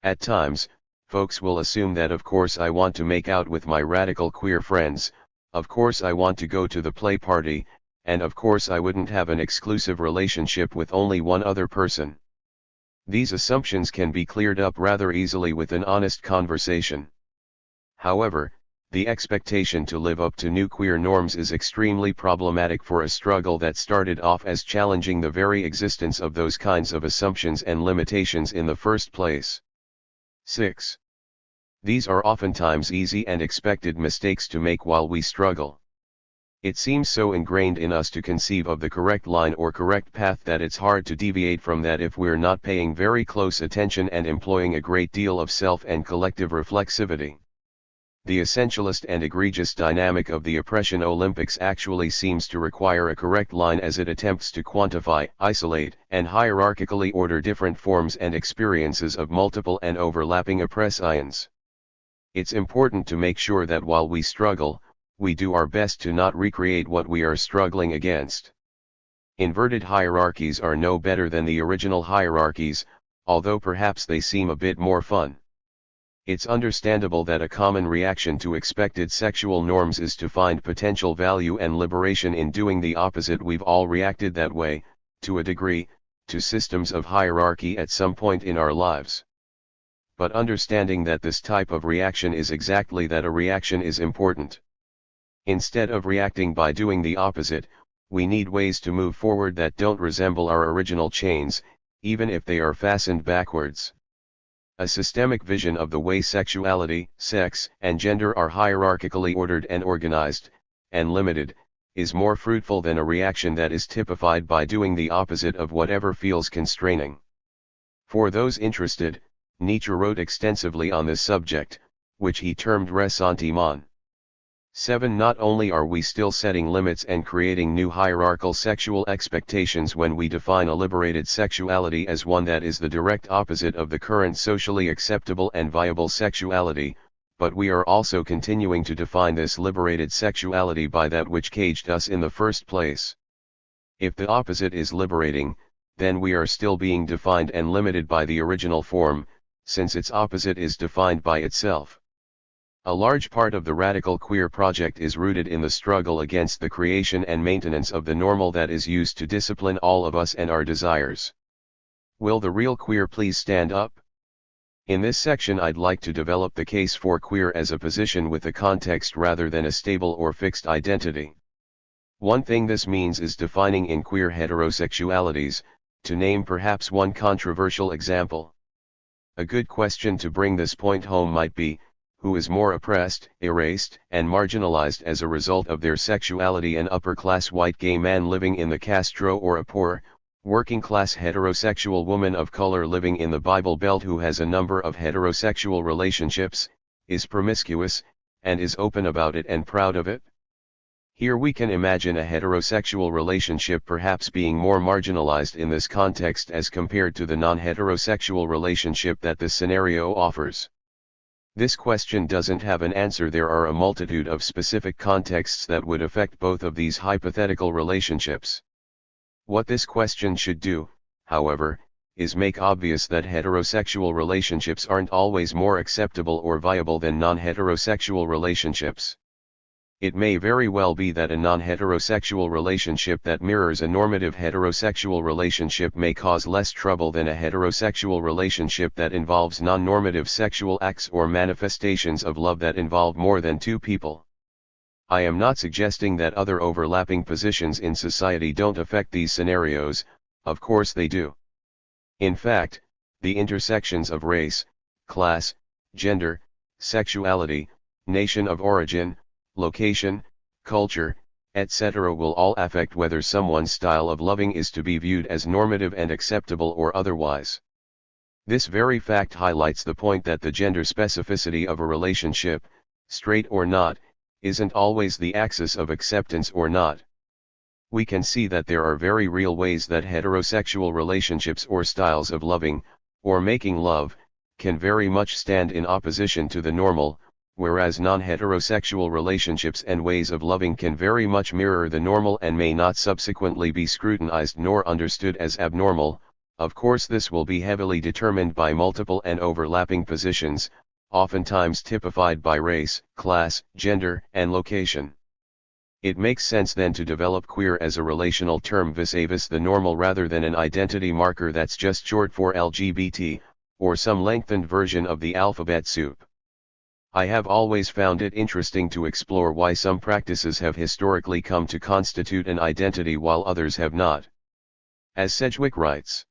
At times, folks will assume that of course I want to make out with my radical queer friends, of course I want to go to the play party, and of course I wouldn't have an exclusive relationship with only one other person. These assumptions can be cleared up rather easily with an honest conversation. However, the expectation to live up to new queer norms is extremely problematic for a struggle that started off as challenging the very existence of those kinds of assumptions and limitations in the first place. 6. These are oftentimes easy and expected mistakes to make while we struggle. It seems so ingrained in us to conceive of the correct line or correct path that it's hard to deviate from that if we're not paying very close attention and employing a great deal of self and collective reflexivity. The essentialist and egregious dynamic of the oppression Olympics actually seems to require a correct line as it attempts to quantify, isolate, and hierarchically order different forms and experiences of multiple and overlapping oppressions. It's important to make sure that while we struggle, we do our best to not recreate what we are struggling against. Inverted hierarchies are no better than the original hierarchies, although perhaps they seem a bit more fun. It's understandable that a common reaction to expected sexual norms is to find potential value and liberation in doing the opposite. We've all reacted that way, to a degree, to systems of hierarchy at some point in our lives. But understanding that this type of reaction is exactly that, a reaction, is important. Instead of reacting by doing the opposite, we need ways to move forward that don't resemble our original chains, even if they are fastened backwards. A systemic vision of the way sexuality, sex, and gender are hierarchically ordered and organized, and limited, is more fruitful than a reaction that is typified by doing the opposite of whatever feels constraining. For those interested, Nietzsche wrote extensively on this subject, which he termed ressentiment. 7. Not only are we still setting limits and creating new hierarchical sexual expectations when we define a liberated sexuality as one that is the direct opposite of the current socially acceptable and viable sexuality, but we are also continuing to define this liberated sexuality by that which caged us in the first place. If the opposite is liberating, then we are still being defined and limited by the original form, since its opposite is defined by itself. A large part of the radical queer project is rooted in the struggle against the creation and maintenance of the normal that is used to discipline all of us and our desires. Will the real queer please stand up? In this section I'd like to develop the case for queer as a position with a context rather than a stable or fixed identity. One thing this means is defining in queer heterosexualities, to name perhaps one controversial example. A good question to bring this point home might be, who is more oppressed, erased, and marginalized as a result of their sexuality: an upper-class white gay man living in the Castro, or a poor, working-class heterosexual woman of color living in the Bible Belt who has a number of heterosexual relationships, is promiscuous, and is open about it and proud of it? Here we can imagine a heterosexual relationship perhaps being more marginalized in this context as compared to the non-heterosexual relationship that this scenario offers. This question doesn't have an answer. There are a multitude of specific contexts that would affect both of these hypothetical relationships. What this question should do, however, is make obvious that heterosexual relationships aren't always more acceptable or viable than non-heterosexual relationships. It may very well be that a non-heterosexual relationship that mirrors a normative heterosexual relationship may cause less trouble than a heterosexual relationship that involves non-normative sexual acts or manifestations of love that involve more than two people. I am not suggesting that other overlapping positions in society don't affect these scenarios, of course they do. In fact, the intersections of race, class, gender, sexuality, nation of origin, location, culture, etc. will all affect whether someone's style of loving is to be viewed as normative and acceptable or otherwise. This very fact highlights the point that the gender specificity of a relationship, straight or not, isn't always the axis of acceptance or not. We can see that there are very real ways that heterosexual relationships or styles of loving, or making love, can very much stand in opposition to the normal, whereas non-heterosexual relationships and ways of loving can very much mirror the normal and may not subsequently be scrutinized nor understood as abnormal. Of course, this will be heavily determined by multiple and overlapping positions, oftentimes typified by race, class, gender, and location. It makes sense then to develop queer as a relational term vis-a-vis the normal rather than an identity marker that's just short for LGBT, or some lengthened version of the alphabet soup. I have always found it interesting to explore why some practices have historically come to constitute an identity while others have not. As Sedgwick writes,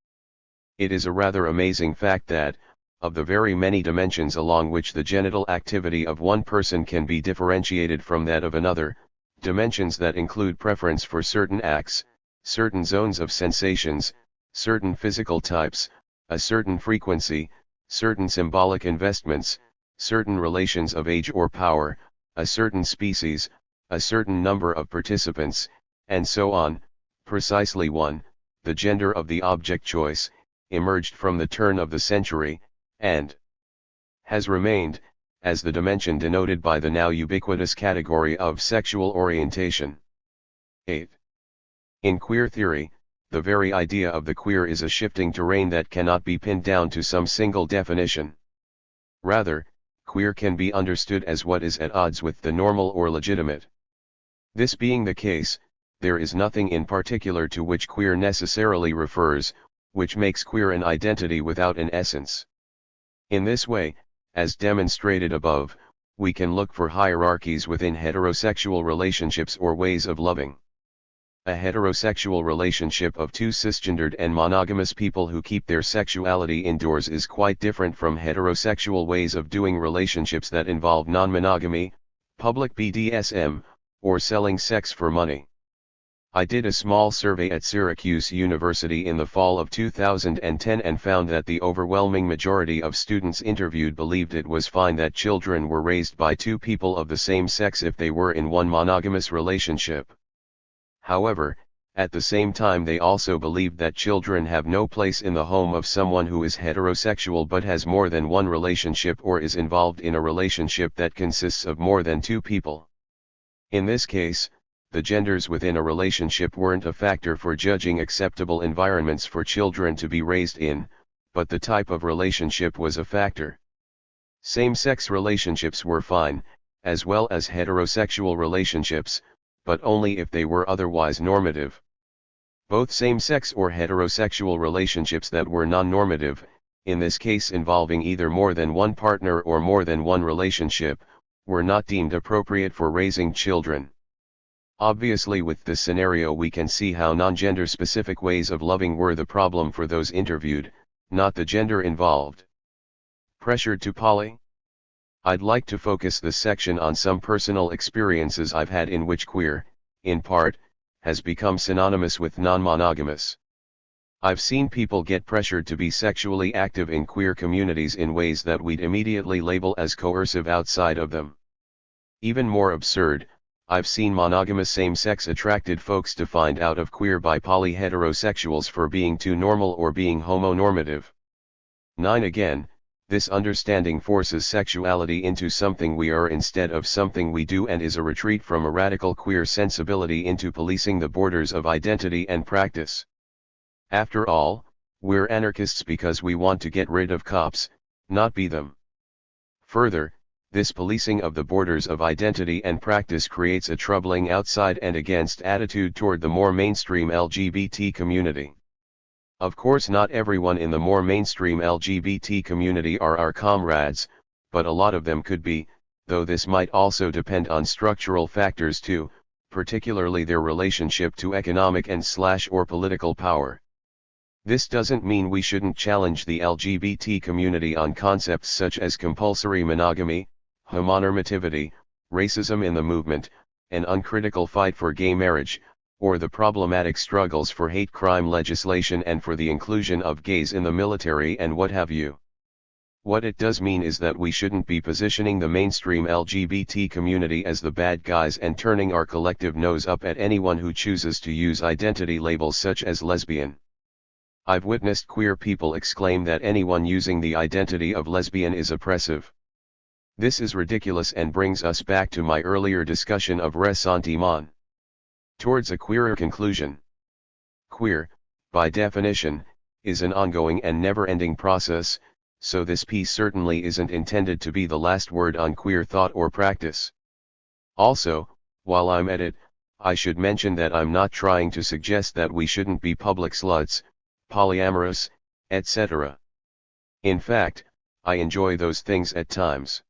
it is a rather amazing fact that, of the very many dimensions along which the genital activity of one person can be differentiated from that of another, dimensions that include preference for certain acts, certain zones of sensations, certain physical types, a certain frequency, certain symbolic investments, certain relations of age or power, a certain species, a certain number of participants, and so on. Precisely 1, the gender of the object choice, emerged from the turn of the century, and has remained, as the dimension denoted by the now ubiquitous category of sexual orientation. 8. In queer theory, the very idea of the queer is a shifting terrain that cannot be pinned down to some single definition. Rather, queer can be understood as what is at odds with the normal or legitimate. This being the case, there is nothing in particular to which queer necessarily refers, which makes queer an identity without an essence. In this way, as demonstrated above, we can look for hierarchies within heterosexual relationships or ways of loving. A heterosexual relationship of two cisgendered and monogamous people who keep their sexuality indoors is quite different from heterosexual ways of doing relationships that involve non-monogamy, public BDSM, or selling sex for money. I did a small survey at Syracuse University in the fall of 2010 and found that the overwhelming majority of students interviewed believed it was fine that children were raised by two people of the same sex if they were in one monogamous relationship. However, at the same time they also believed that children have no place in the home of someone who is heterosexual but has more than one relationship or is involved in a relationship that consists of more than two people. In this case, the genders within a relationship weren't a factor for judging acceptable environments for children to be raised in, but the type of relationship was a factor. Same-sex relationships were fine, as well as heterosexual relationships, but only if they were otherwise normative. Both same-sex or heterosexual relationships that were non-normative, in this case involving either more than one partner or more than one relationship, were not deemed appropriate for raising children. Obviously, with this scenario we can see how non-gender specific ways of loving were the problem for those interviewed, not the gender involved. Pressured to poly? I'd like to focus this section on some personal experiences I've had in which queer, in part, has become synonymous with non-monogamous. I've seen people get pressured to be sexually active in queer communities in ways that we'd immediately label as coercive outside of them. Even more absurd, I've seen monogamous same-sex attracted folks defined out of queer by poly-heterosexuals for being too normal or being homonormative. 9. Again, this understanding forces sexuality into something we are instead of something we do and is a retreat from a radical queer sensibility into policing the borders of identity and practice. After all, we're anarchists because we want to get rid of cops, not be them. Further, this policing of the borders of identity and practice creates a troubling outside and against attitude toward the more mainstream LGBT community. Of course, not everyone in the more mainstream LGBT community are our comrades, but a lot of them could be, though this might also depend on structural factors too, particularly their relationship to economic and/or political power. This doesn't mean we shouldn't challenge the LGBT community on concepts such as compulsory monogamy, homonormativity, racism in the movement, an uncritical fight for gay marriage, or the problematic struggles for hate crime legislation and for the inclusion of gays in the military and what have you. What it does mean is that we shouldn't be positioning the mainstream LGBT community as the bad guys and turning our collective nose up at anyone who chooses to use identity labels such as lesbian. I've witnessed queer people exclaim that anyone using the identity of lesbian is oppressive. This is ridiculous and brings us back to my earlier discussion of ressentiment. Towards a queerer conclusion. Queer, by definition, is an ongoing and never-ending process, so this piece certainly isn't intended to be the last word on queer thought or practice. Also, while I'm at it, I should mention that I'm not trying to suggest that we shouldn't be public sluts, polyamorous, etc. In fact, I enjoy those things at times.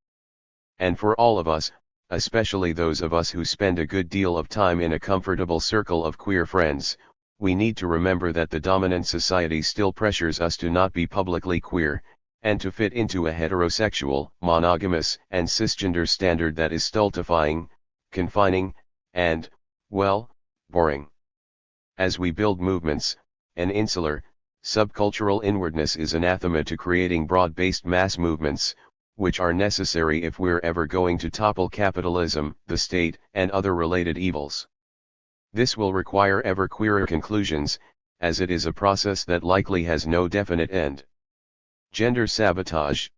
And for all of us, especially those of us who spend a good deal of time in a comfortable circle of queer friends, we need to remember that the dominant society still pressures us to not be publicly queer, and to fit into a heterosexual, monogamous, and cisgender standard that is stultifying, confining, and, well, boring. As we build movements, an insular, subcultural inwardness is anathema to creating broad-based mass movements, which are necessary if we're ever going to topple capitalism, the state, and other related evils. This will require ever queerer conclusions, as it is a process that likely has no definite end. Gender sabotage.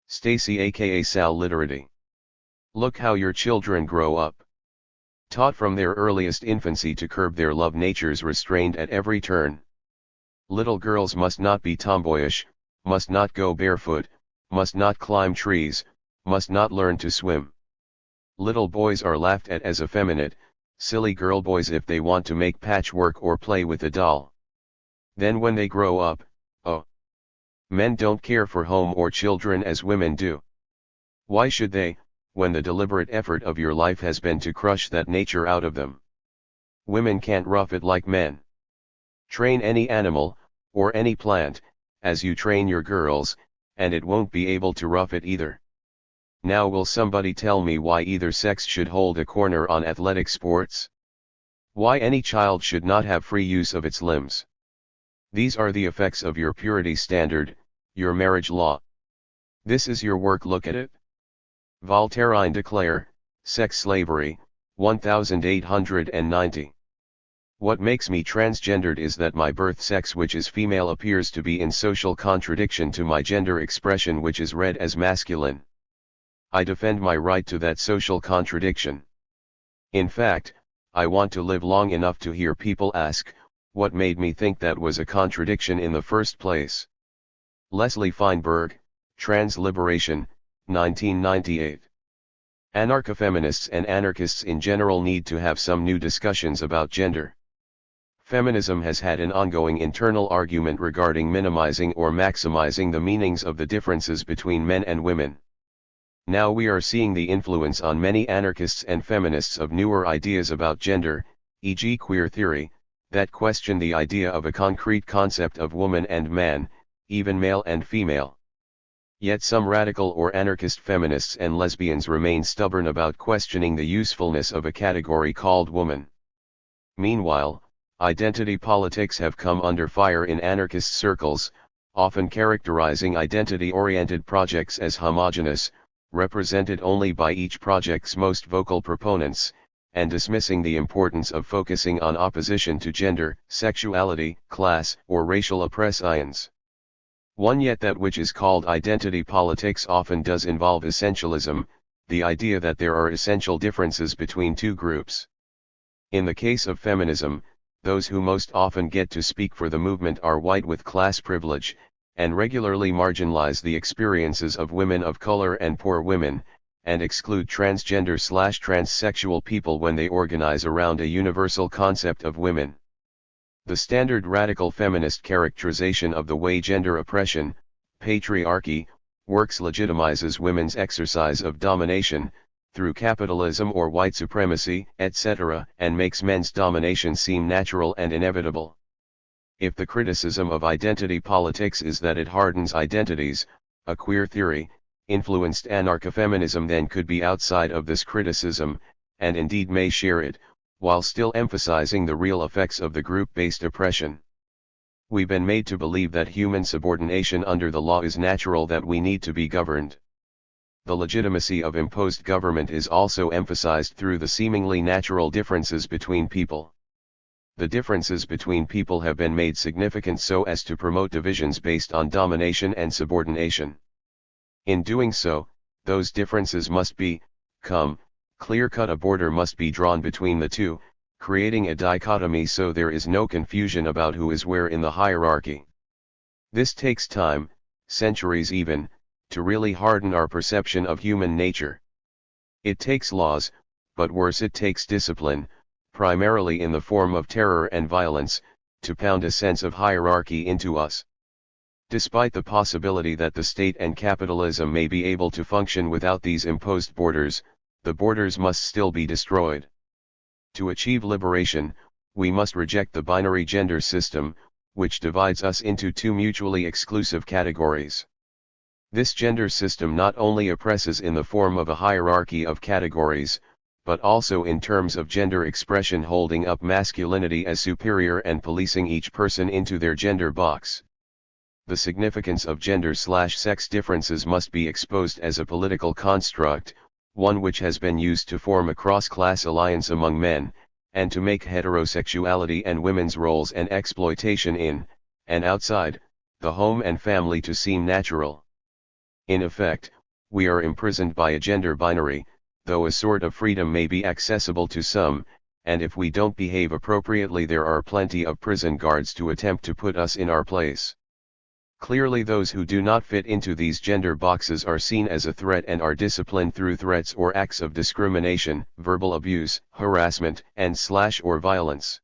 Stacy aka Sal Literati. Look how your children grow up. Taught from their earliest infancy to curb their love natures restrained at every turn. Little girls must not be tomboyish, must not go barefoot, must not climb trees, must not learn to swim. Little boys are laughed at as effeminate, silly girl boys if they want to make patchwork or play with a doll. Then when they grow up, oh, men don't care for home or children as women do. Why should they, when the deliberate effort of your life has been to crush that nature out of them? Women can't rough it like men. Train any animal, or any plant, as you train your girls, and it won't be able to rough it either. Now will somebody tell me why either sex should hold a corner on athletic sports? Why any child should not have free use of its limbs? These are the effects of your purity standard, your marriage law. This is your work, look at it. Voltairine Declare, Sex Slavery, 1890. What makes me transgendered is that my birth sex, which is female, appears to be in social contradiction to my gender expression, which is read as masculine. I defend my right to that social contradiction. In fact, I want to live long enough to hear people ask, what made me think that was a contradiction in the first place? Leslie Feinberg, Trans Liberation, 1998. Anarcho-feminists and anarchists in general need to have some new discussions about gender. Feminism has had an ongoing internal argument regarding minimizing or maximizing the meanings of the differences between men and women. Now we are seeing the influence on many anarchists and feminists of newer ideas about gender, e.g. queer theory, that question the idea of a concrete concept of woman and man, even male and female. Yet some radical or anarchist feminists and lesbians remain stubborn about questioning the usefulness of a category called woman. Meanwhile, identity politics have come under fire in anarchist circles, often characterizing identity-oriented projects as homogeneous, represented only by each project's most vocal proponents, and dismissing the importance of focusing on opposition to gender, sexuality, class, or racial oppressions. One yet that which is called identity politics often does involve essentialism, the idea that there are essential differences between two groups. In the case of feminism, those who most often get to speak for the movement are white with class privilege, and regularly marginalize the experiences of women of color and poor women, and exclude transgender/transsexual people when they organize around a universal concept of women. The standard radical feminist characterization of the way gender oppression, patriarchy, works legitimizes women's exercise of domination, through capitalism or white supremacy, etc., and makes men's domination seem natural and inevitable. If the criticism of identity politics is that it hardens identities, a queer theory, influenced anarcho-feminism then could be outside of this criticism, and indeed may share it, while still emphasizing the real effects of the group-based oppression. We've been made to believe that human subordination under the law is natural, that we need to be governed. The legitimacy of imposed government is also emphasized through the seemingly natural differences between people. The differences between people have been made significant so as to promote divisions based on domination and subordination. In doing so, those differences must become clear-cut. A border must be drawn between the two, creating a dichotomy so there is no confusion about who is where in the hierarchy. This takes time, centuries even, to really harden our perception of human nature. It takes laws, but worse, it takes discipline, primarily in the form of terror and violence, to pound a sense of hierarchy into us. Despite the possibility that the state and capitalism may be able to function without these imposed borders, the borders must still be destroyed. To achieve liberation, we must reject the binary gender system, which divides us into two mutually exclusive categories. This gender system not only oppresses in the form of a hierarchy of categories, but also in terms of gender expression, holding up masculinity as superior and policing each person into their gender box. The significance of gender/sex differences must be exposed as a political construct, one which has been used to form a cross-class alliance among men, and to make heterosexuality and women's roles and exploitation in, and outside, the home and family to seem natural. In effect, we are imprisoned by a gender binary, though a sort of freedom may be accessible to some, and if we don't behave appropriately there are plenty of prison guards to attempt to put us in our place. Clearly those who do not fit into these gender boxes are seen as a threat and are disciplined through threats or acts of discrimination, verbal abuse, harassment, and/or violence.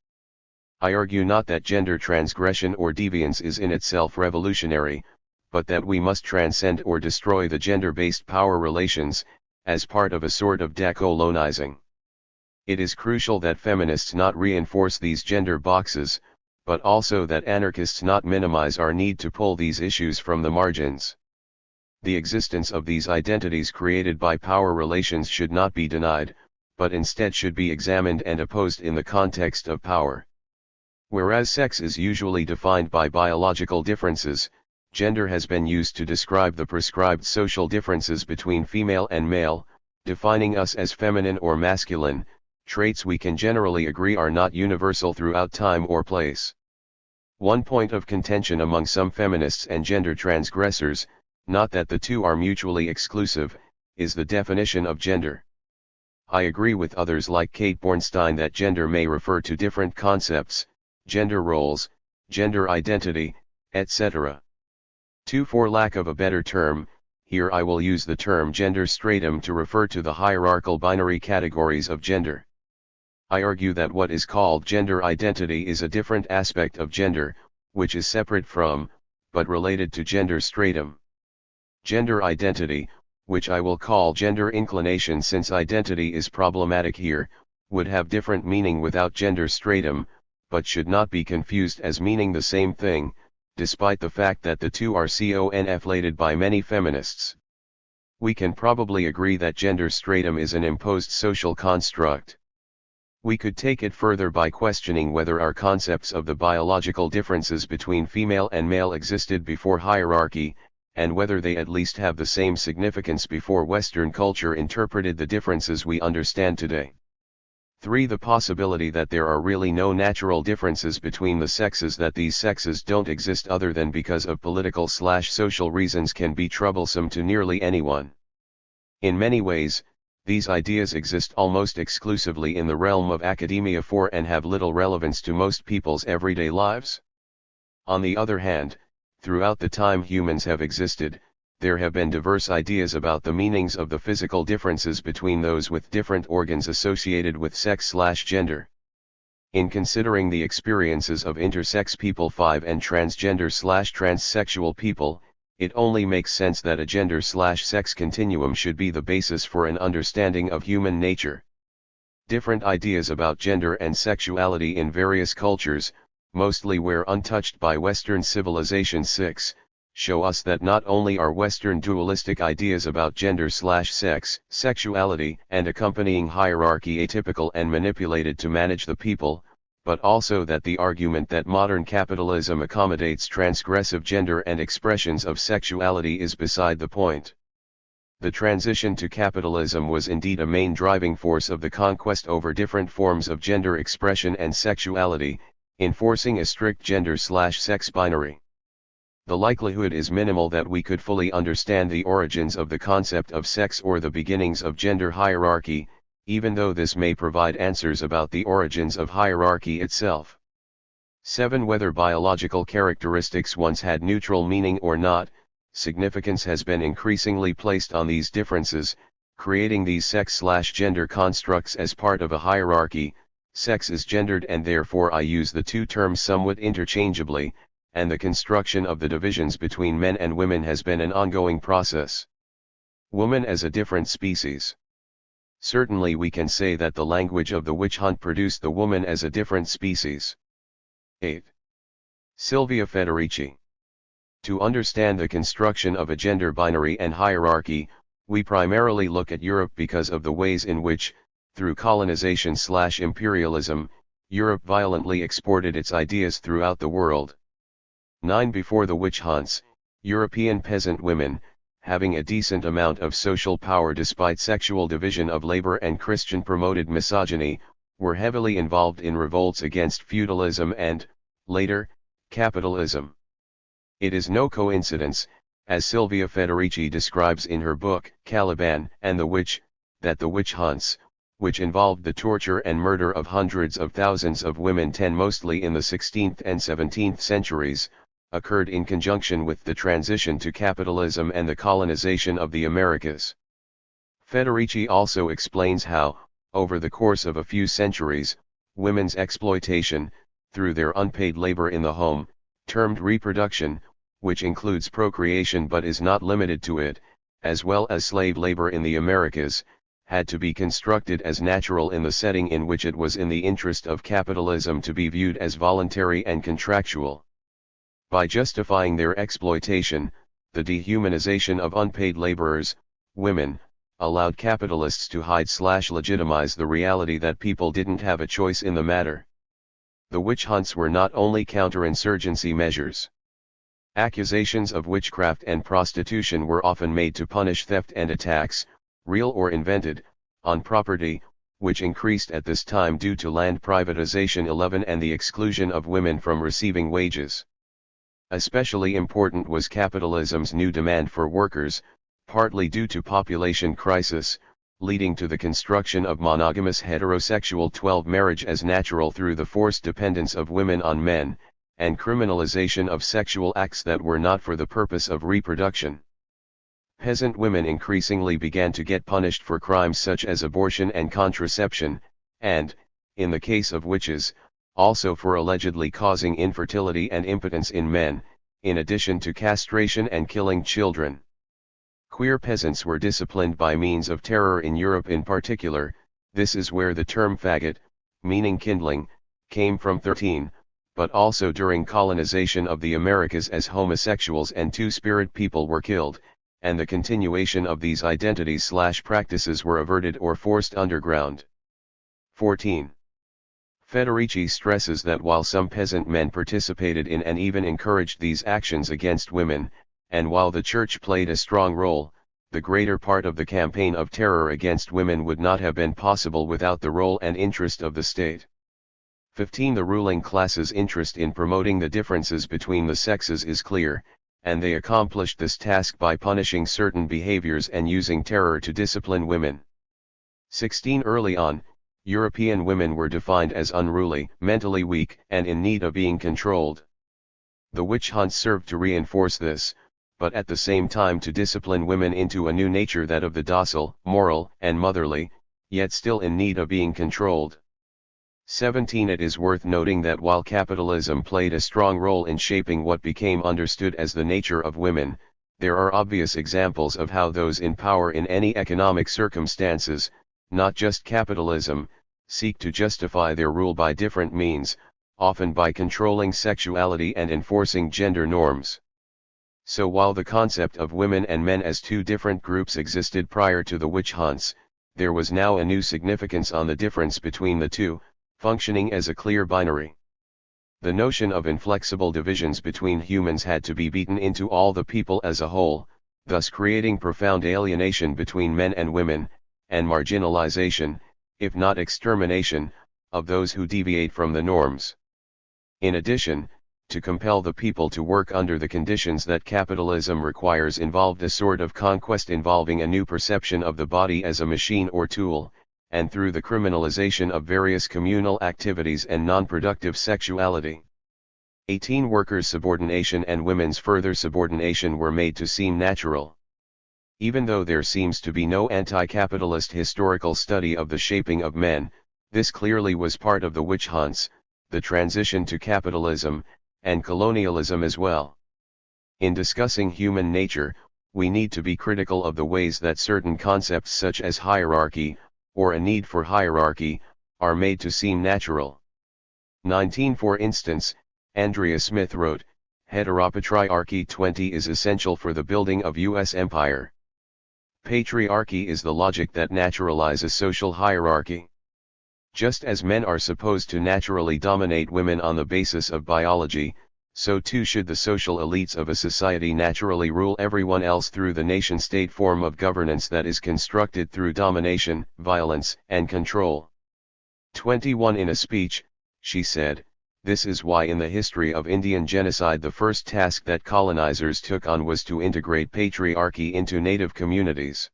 I argue not that gender transgression or deviance is in itself revolutionary, but that we must transcend or destroy the gender-based power relations, as part of a sort of decolonizing. It is crucial that feminists not reinforce these gender boxes, but also that anarchists not minimize our need to pull these issues from the margins. The existence of these identities created by power relations should not be denied, but instead should be examined and opposed in the context of power. Whereas sex is usually defined by biological differences, gender has been used to describe the prescribed social differences between female and male, defining us as feminine or masculine, traits we can generally agree are not universal throughout time or place. One point of contention among some feminists and gender transgressors, not that the two are mutually exclusive, is the definition of gender. I agree with others like Kate Bornstein that gender may refer to different concepts, gender roles, gender identity, etc. For lack of a better term, here I will use the term gender stratum to refer to the hierarchical binary categories of gender. I argue that what is called gender identity is a different aspect of gender, which is separate from, but related to gender stratum. Gender identity, which I will call gender inclination since identity is problematic here, would have different meaning without gender stratum, but should not be confused as meaning the same thing, despite the fact that the two are conflated by many feminists. We can probably agree that gender stratum is an imposed social construct. We could take it further by questioning whether our concepts of the biological differences between female and male existed before hierarchy, and whether they at least have the same significance before Western culture interpreted the differences we understand today. 3. The possibility that there are really no natural differences between the sexes, that these sexes don't exist other than because of political/social reasons, can be troublesome to nearly anyone. In many ways, these ideas exist almost exclusively in the realm of academia and have little relevance to most people's everyday lives. On the other hand, throughout the time humans have existed, there have been diverse ideas about the meanings of the physical differences between those with different organs associated with sex/gender. In considering the experiences of intersex people and transgender/transsexual people, it only makes sense that a gender/sex continuum should be the basis for an understanding of human nature. Different ideas about gender and sexuality in various cultures, mostly where untouched by Western civilization 6, show us that not only are Western dualistic ideas about gender/sex, sexuality, and accompanying hierarchy atypical and manipulated to manage the people, but also that the argument that modern capitalism accommodates transgressive gender and expressions of sexuality is beside the point. The transition to capitalism was indeed a main driving force of the conquest over different forms of gender expression and sexuality, enforcing a strict gender/sex binary. The likelihood is minimal that we could fully understand the origins of the concept of sex or the beginnings of gender hierarchy, even though this may provide answers about the origins of hierarchy itself. 7. Whether biological characteristics once had neutral meaning or not, significance has been increasingly placed on these differences, creating these sex/gender constructs as part of a hierarchy. Sex is gendered and therefore I use the two terms somewhat interchangeably, and the construction of the divisions between men and women has been an ongoing process. Woman as a different species. Certainly we can say that the language of the witch hunt produced the woman as a different species. 8. Silvia Federici. To understand the construction of a gender binary and hierarchy, we primarily look at Europe because of the ways in which, through colonization/imperialism, Europe violently exported its ideas throughout the world. 9. Before the witch hunts, European peasant women, having a decent amount of social power despite sexual division of labor and Christian-promoted misogyny, were heavily involved in revolts against feudalism and, later, capitalism. It is no coincidence, as Silvia Federici describes in her book Caliban and the Witch, that the witch hunts, which involved the torture and murder of hundreds of thousands of women mostly in the 16th and 17th centuries, occurred in conjunction with the transition to capitalism and the colonization of the Americas. Federici also explains how, over the course of a few centuries, women's exploitation, through their unpaid labor in the home, termed reproduction, which includes procreation but is not limited to it, as well as slave labor in the Americas, had to be constructed as natural in the setting in which it was in the interest of capitalism to be viewed as voluntary and contractual. By justifying their exploitation, the dehumanization of unpaid laborers, women, allowed capitalists to hide/legitimize the reality that people didn't have a choice in the matter. The witch hunts were not only counterinsurgency measures. Accusations of witchcraft and prostitution were often made to punish theft and attacks, real or invented, on property, which increased at this time due to land privatization 11 and the exclusion of women from receiving wages. Especially important was capitalism's new demand for workers, partly due to population crisis, leading to the construction of monogamous heterosexual 12 marriage as natural through the forced dependence of women on men, and criminalization of sexual acts that were not for the purpose of reproduction. Peasant women increasingly began to get punished for crimes such as abortion and contraception, and, in the case of witches, also for allegedly causing infertility and impotence in men, in addition to castration and killing children. Queer peasants were disciplined by means of terror in Europe in particular. This is where the term faggot, meaning kindling, came from. 13, but also during colonization of the Americas as homosexuals and two-spirit people were killed, and the continuation of these identities/practices were averted or forced underground. 14. Federici stresses that while some peasant men participated in and even encouraged these actions against women, and while the church played a strong role, the greater part of the campaign of terror against women would not have been possible without the role and interest of the state. 15. The ruling class's interest in promoting the differences between the sexes is clear, and they accomplished this task by punishing certain behaviors and using terror to discipline women. 16. Early on, European women were defined as unruly, mentally weak, and in need of being controlled. The witch hunts served to reinforce this, but at the same time to discipline women into a new nature, that of the docile, moral, and motherly, yet still in need of being controlled. 17. It is worth noting that while capitalism played a strong role in shaping what became understood as the nature of women, there are obvious examples of how those in power in any economic circumstances, not just capitalism, seek to justify their rule by different means, often by controlling sexuality and enforcing gender norms. So while the concept of women and men as two different groups existed prior to the witch hunts, there was now a new significance on the difference between the two, functioning as a clear binary. The notion of inflexible divisions between humans had to be beaten into all the people as a whole, thus creating profound alienation between men and women, and marginalization, if not extermination, of those who deviate from the norms. In addition, to compel the people to work under the conditions that capitalism requires involved a sort of conquest involving a new perception of the body as a machine or tool, and through the criminalization of various communal activities and non-productive sexuality. 18. Workers' subordination and women's further subordination were made to seem natural. Even though there seems to be no anti-capitalist historical study of the shaping of men, this clearly was part of the witch hunts, the transition to capitalism, and colonialism as well. In discussing human nature, we need to be critical of the ways that certain concepts such as hierarchy, or a need for hierarchy, are made to seem natural. 19. For instance, Andrea Smith wrote, Heteropatriarchy 20 is essential for the building of U.S. empire. Patriarchy is the logic that naturalizes social hierarchy. Just as men are supposed to naturally dominate women on the basis of biology, so too should the social elites of a society naturally rule everyone else through the nation-state form of governance that is constructed through domination, violence, and control. 21 In a speech, she said, "This is why in the history of Indian genocide the first task that colonizers took on was to integrate patriarchy into native communities.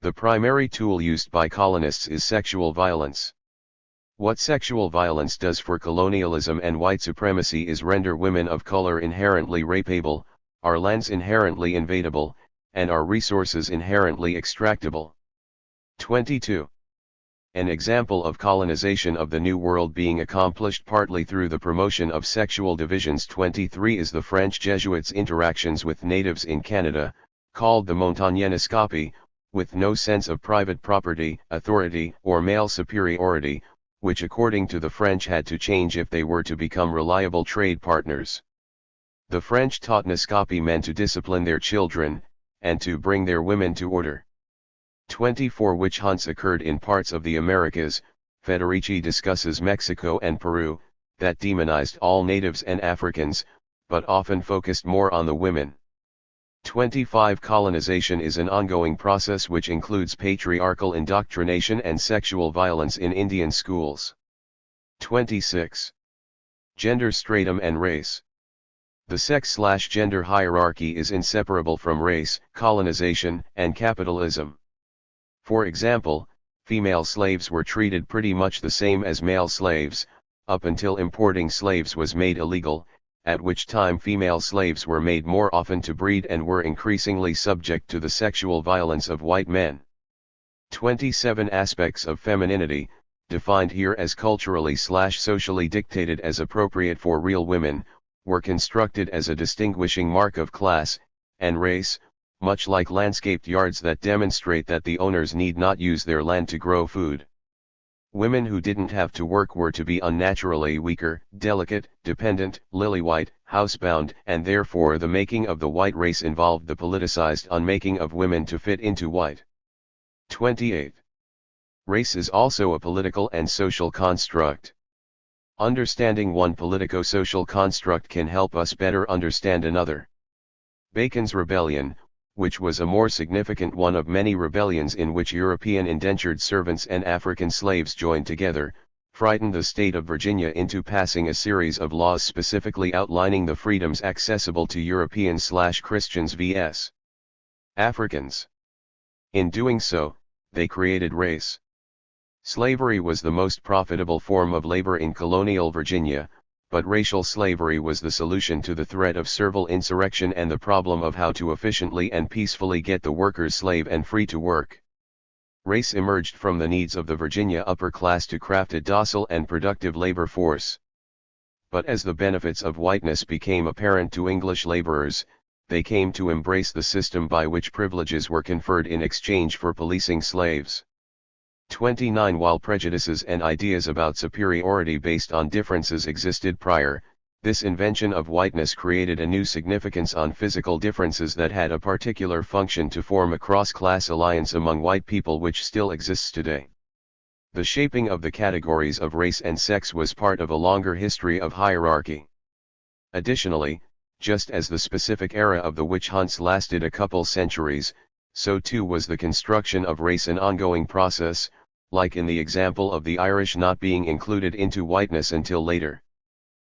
The primary tool used by colonists is sexual violence. What sexual violence does for colonialism and white supremacy is render women of color inherently rapeable, our lands inherently invadable, and our resources inherently extractable." 22. An example of colonization of the New World being accomplished partly through the promotion of sexual divisions 23 is the French Jesuits' interactions with natives in Canada, called the Montagnescapie, with no sense of private property, authority, or male superiority, which according to the French had to change if they were to become reliable trade partners. The French taught Nescapie men to discipline their children, and to bring their women to order. 24 Witch hunts occurred in parts of the Americas. Federici discusses Mexico and Peru, that demonized all natives and Africans, but often focused more on the women. 25 Colonization is an ongoing process which includes patriarchal indoctrination and sexual violence in Indian schools. 26. Gender stratum and race. The sex/gender hierarchy is inseparable from race, colonization, and capitalism. For example, female slaves were treated pretty much the same as male slaves, up until importing slaves was made illegal, at which time female slaves were made more often to breed and were increasingly subject to the sexual violence of white men. 27 Aspects of femininity, defined here as culturally/socially dictated as appropriate for real women, were constructed as a distinguishing mark of class and race, much like landscaped yards that demonstrate that the owners need not use their land to grow food. Women who didn't have to work were to be unnaturally weaker, delicate, dependent, lily-white, housebound, and therefore the making of the white race involved the politicized unmaking of women to fit into white. 28. Race is also a political and social construct. Understanding one politico-social construct can help us better understand another. Bacon's Rebellion, which was a more significant one of many rebellions in which European indentured servants and African slaves joined together, frightened the state of Virginia into passing a series of laws specifically outlining the freedoms accessible to Europeans/Christians vs. Africans. In doing so, they created race. Slavery was the most profitable form of labor in colonial Virginia, but racial slavery was the solution to the threat of servile insurrection and the problem of how to efficiently and peacefully get the workers slave and free to work. Race emerged from the needs of the Virginia upper class to craft a docile and productive labor force. But as the benefits of whiteness became apparent to English laborers, they came to embrace the system by which privileges were conferred in exchange for policing slaves. 29 While prejudices and ideas about superiority based on differences existed prior, this invention of whiteness created a new significance on physical differences that had a particular function to form a cross-class alliance among white people which still exists today. The shaping of the categories of race and sex was part of a longer history of hierarchy. Additionally, just as the specific era of the witch hunts lasted a couple centuries, so too was the construction of race an ongoing process, like in the example of the Irish not being included into whiteness until later.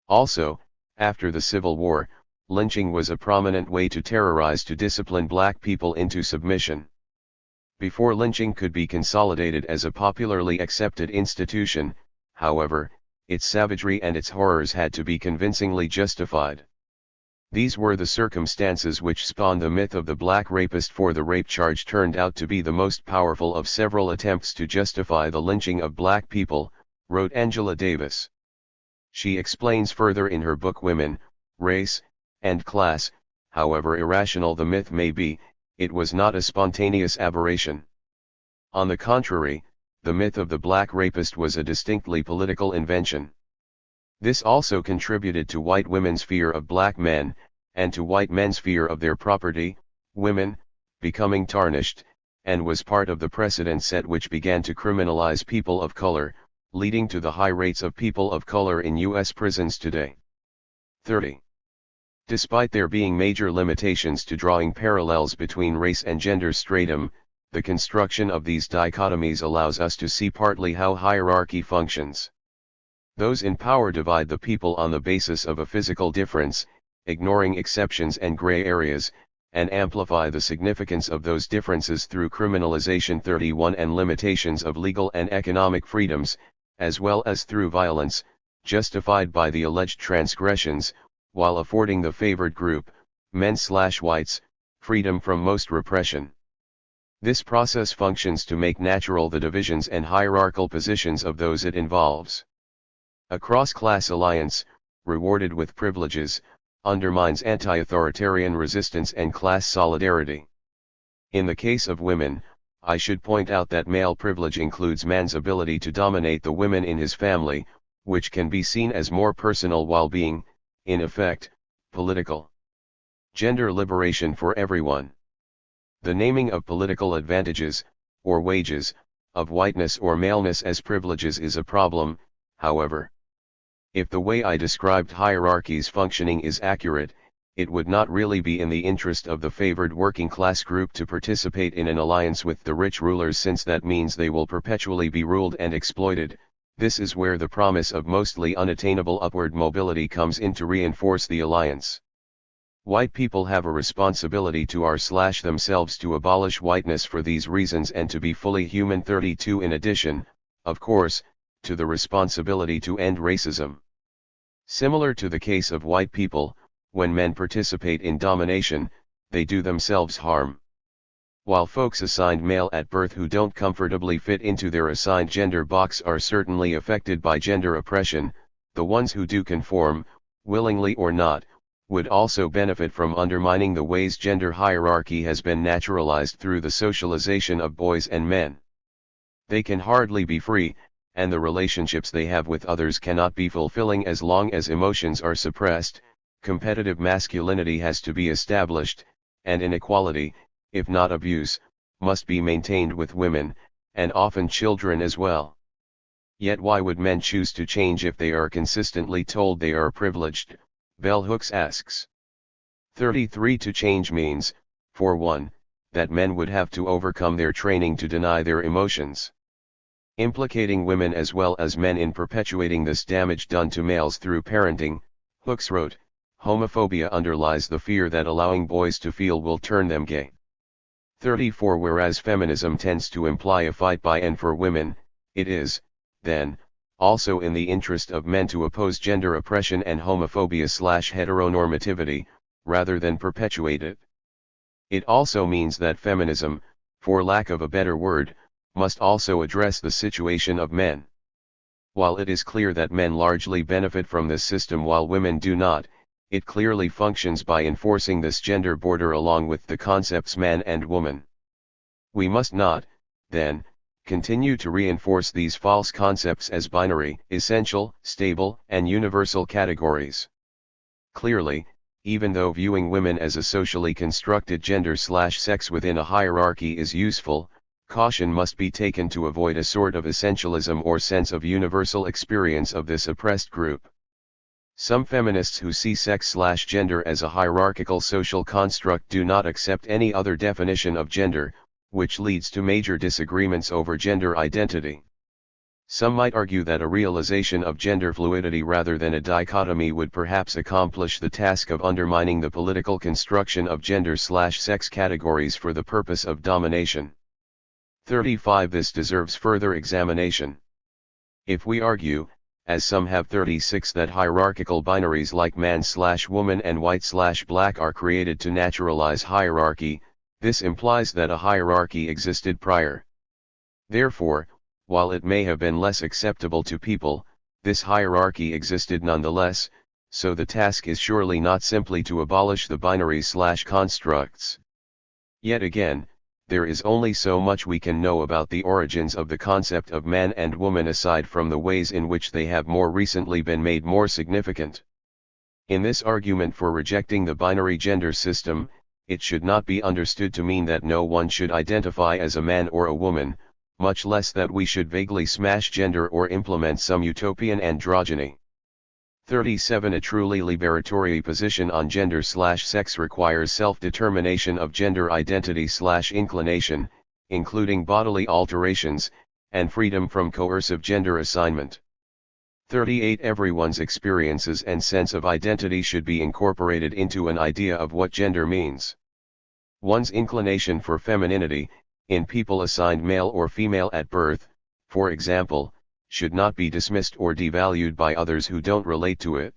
Also, after the Civil War, lynching was a prominent way to terrorize to discipline black people into submission. Before lynching could be consolidated as a popularly accepted institution, however, its savagery and its horrors had to be convincingly justified. These were the circumstances which spawned the myth of the black rapist, for the rape charge turned out to be the most powerful of several attempts to justify the lynching of black people, wrote Angela Davis. She explains further in her book Women, Race, and Class, however irrational the myth may be, it was not a spontaneous aberration. On the contrary, the myth of the black rapist was a distinctly political invention. This also contributed to white women's fear of black men, and to white men's fear of their property, women, becoming tarnished, and was part of the precedent set which began to criminalize people of color, leading to the high rates of people of color in U.S. prisons today. 30. Despite there being major limitations to drawing parallels between race and gender stratum, the construction of these dichotomies allows us to see partly how hierarchy functions. Those in power divide the people on the basis of a physical difference, ignoring exceptions and gray areas, and amplify the significance of those differences through criminalization 31 and limitations of legal and economic freedoms, as well as through violence, justified by the alleged transgressions, while affording the favored group, men/whites, freedom from most repression. This process functions to make natural the divisions and hierarchical positions of those it involves. A cross-class alliance, rewarded with privileges, undermines anti-authoritarian resistance and class solidarity. In the case of women, I should point out that male privilege includes man's ability to dominate the women in his family, which can be seen as more personal while being, in effect, political. Gender liberation for everyone. The naming of political advantages, or wages, of whiteness or maleness as privileges is a problem, however. If the way I described hierarchies functioning is accurate, it would not really be in the interest of the favored working class group to participate in an alliance with the rich rulers, since that means they will perpetually be ruled and exploited. This is where the promise of mostly unattainable upward mobility comes in to reinforce the alliance. White people have a responsibility to themselves to abolish whiteness for these reasons and to be fully human. 32 In addition, of course, to the responsibility to end racism. Similar to the case of white people, when men participate in domination, they do themselves harm. While folks assigned male at birth who don't comfortably fit into their assigned gender box are certainly affected by gender oppression, the ones who do conform, willingly or not, would also benefit from undermining the ways gender hierarchy has been naturalized through the socialization of boys and men. They can hardly be free, and the relationships they have with others cannot be fulfilling as long as emotions are suppressed. Competitive masculinity has to be established, and inequality, if not abuse, must be maintained with women, and often children as well. Yet why would men choose to change if they are consistently told they are privileged? Bell Hooks asks. 33 To change means, for one, that men would have to overcome their training to deny their emotions. Implicating women as well as men in perpetuating this damage done to males through parenting, Hooks wrote, homophobia underlies the fear that allowing boys to feel will turn them gay. 34 Whereas feminism tends to imply a fight by and for women, it is, then, also in the interest of men to oppose gender oppression and homophobia/heteronormativity, rather than perpetuate it. It also means that feminism, for lack of a better word, must also address the situation of men. While it is clear that men largely benefit from this system while women do not, it clearly functions by enforcing this gender border along with the concepts man and woman. We must not, then, continue to reinforce these false concepts as binary, essential, stable, and universal categories. Clearly, even though viewing women as a socially constructed gender/sex within a hierarchy is useful, caution must be taken to avoid a sort of essentialism or sense of universal experience of this oppressed group. Some feminists who see sex/gender as a hierarchical social construct do not accept any other definition of gender, which leads to major disagreements over gender identity. Some might argue that a realization of gender fluidity rather than a dichotomy would perhaps accomplish the task of undermining the political construction of gender/sex categories for the purpose of domination. 35 This deserves further examination. If we argue, as some have 36 that hierarchical binaries like man/woman and white/black are created to naturalize hierarchy, this implies that a hierarchy existed prior. Therefore, while it may have been less acceptable to people, this hierarchy existed nonetheless, so the task is surely not simply to abolish the binaries/constructs. Yet again, there is only so much we can know about the origins of the concept of man and woman aside from the ways in which they have more recently been made more significant. In this argument for rejecting the binary gender system, it should not be understood to mean that no one should identify as a man or a woman, much less that we should vaguely smash gender or implement some utopian androgyny. 37. A truly liberatory position on gender/sex requires self-determination of gender identity/inclination, including bodily alterations, and freedom from coercive gender assignment. 38. Everyone's experiences and sense of identity should be incorporated into an idea of what gender means. One's inclination for femininity, in people assigned male or female at birth, for example, should not be dismissed or devalued by others who don't relate to it.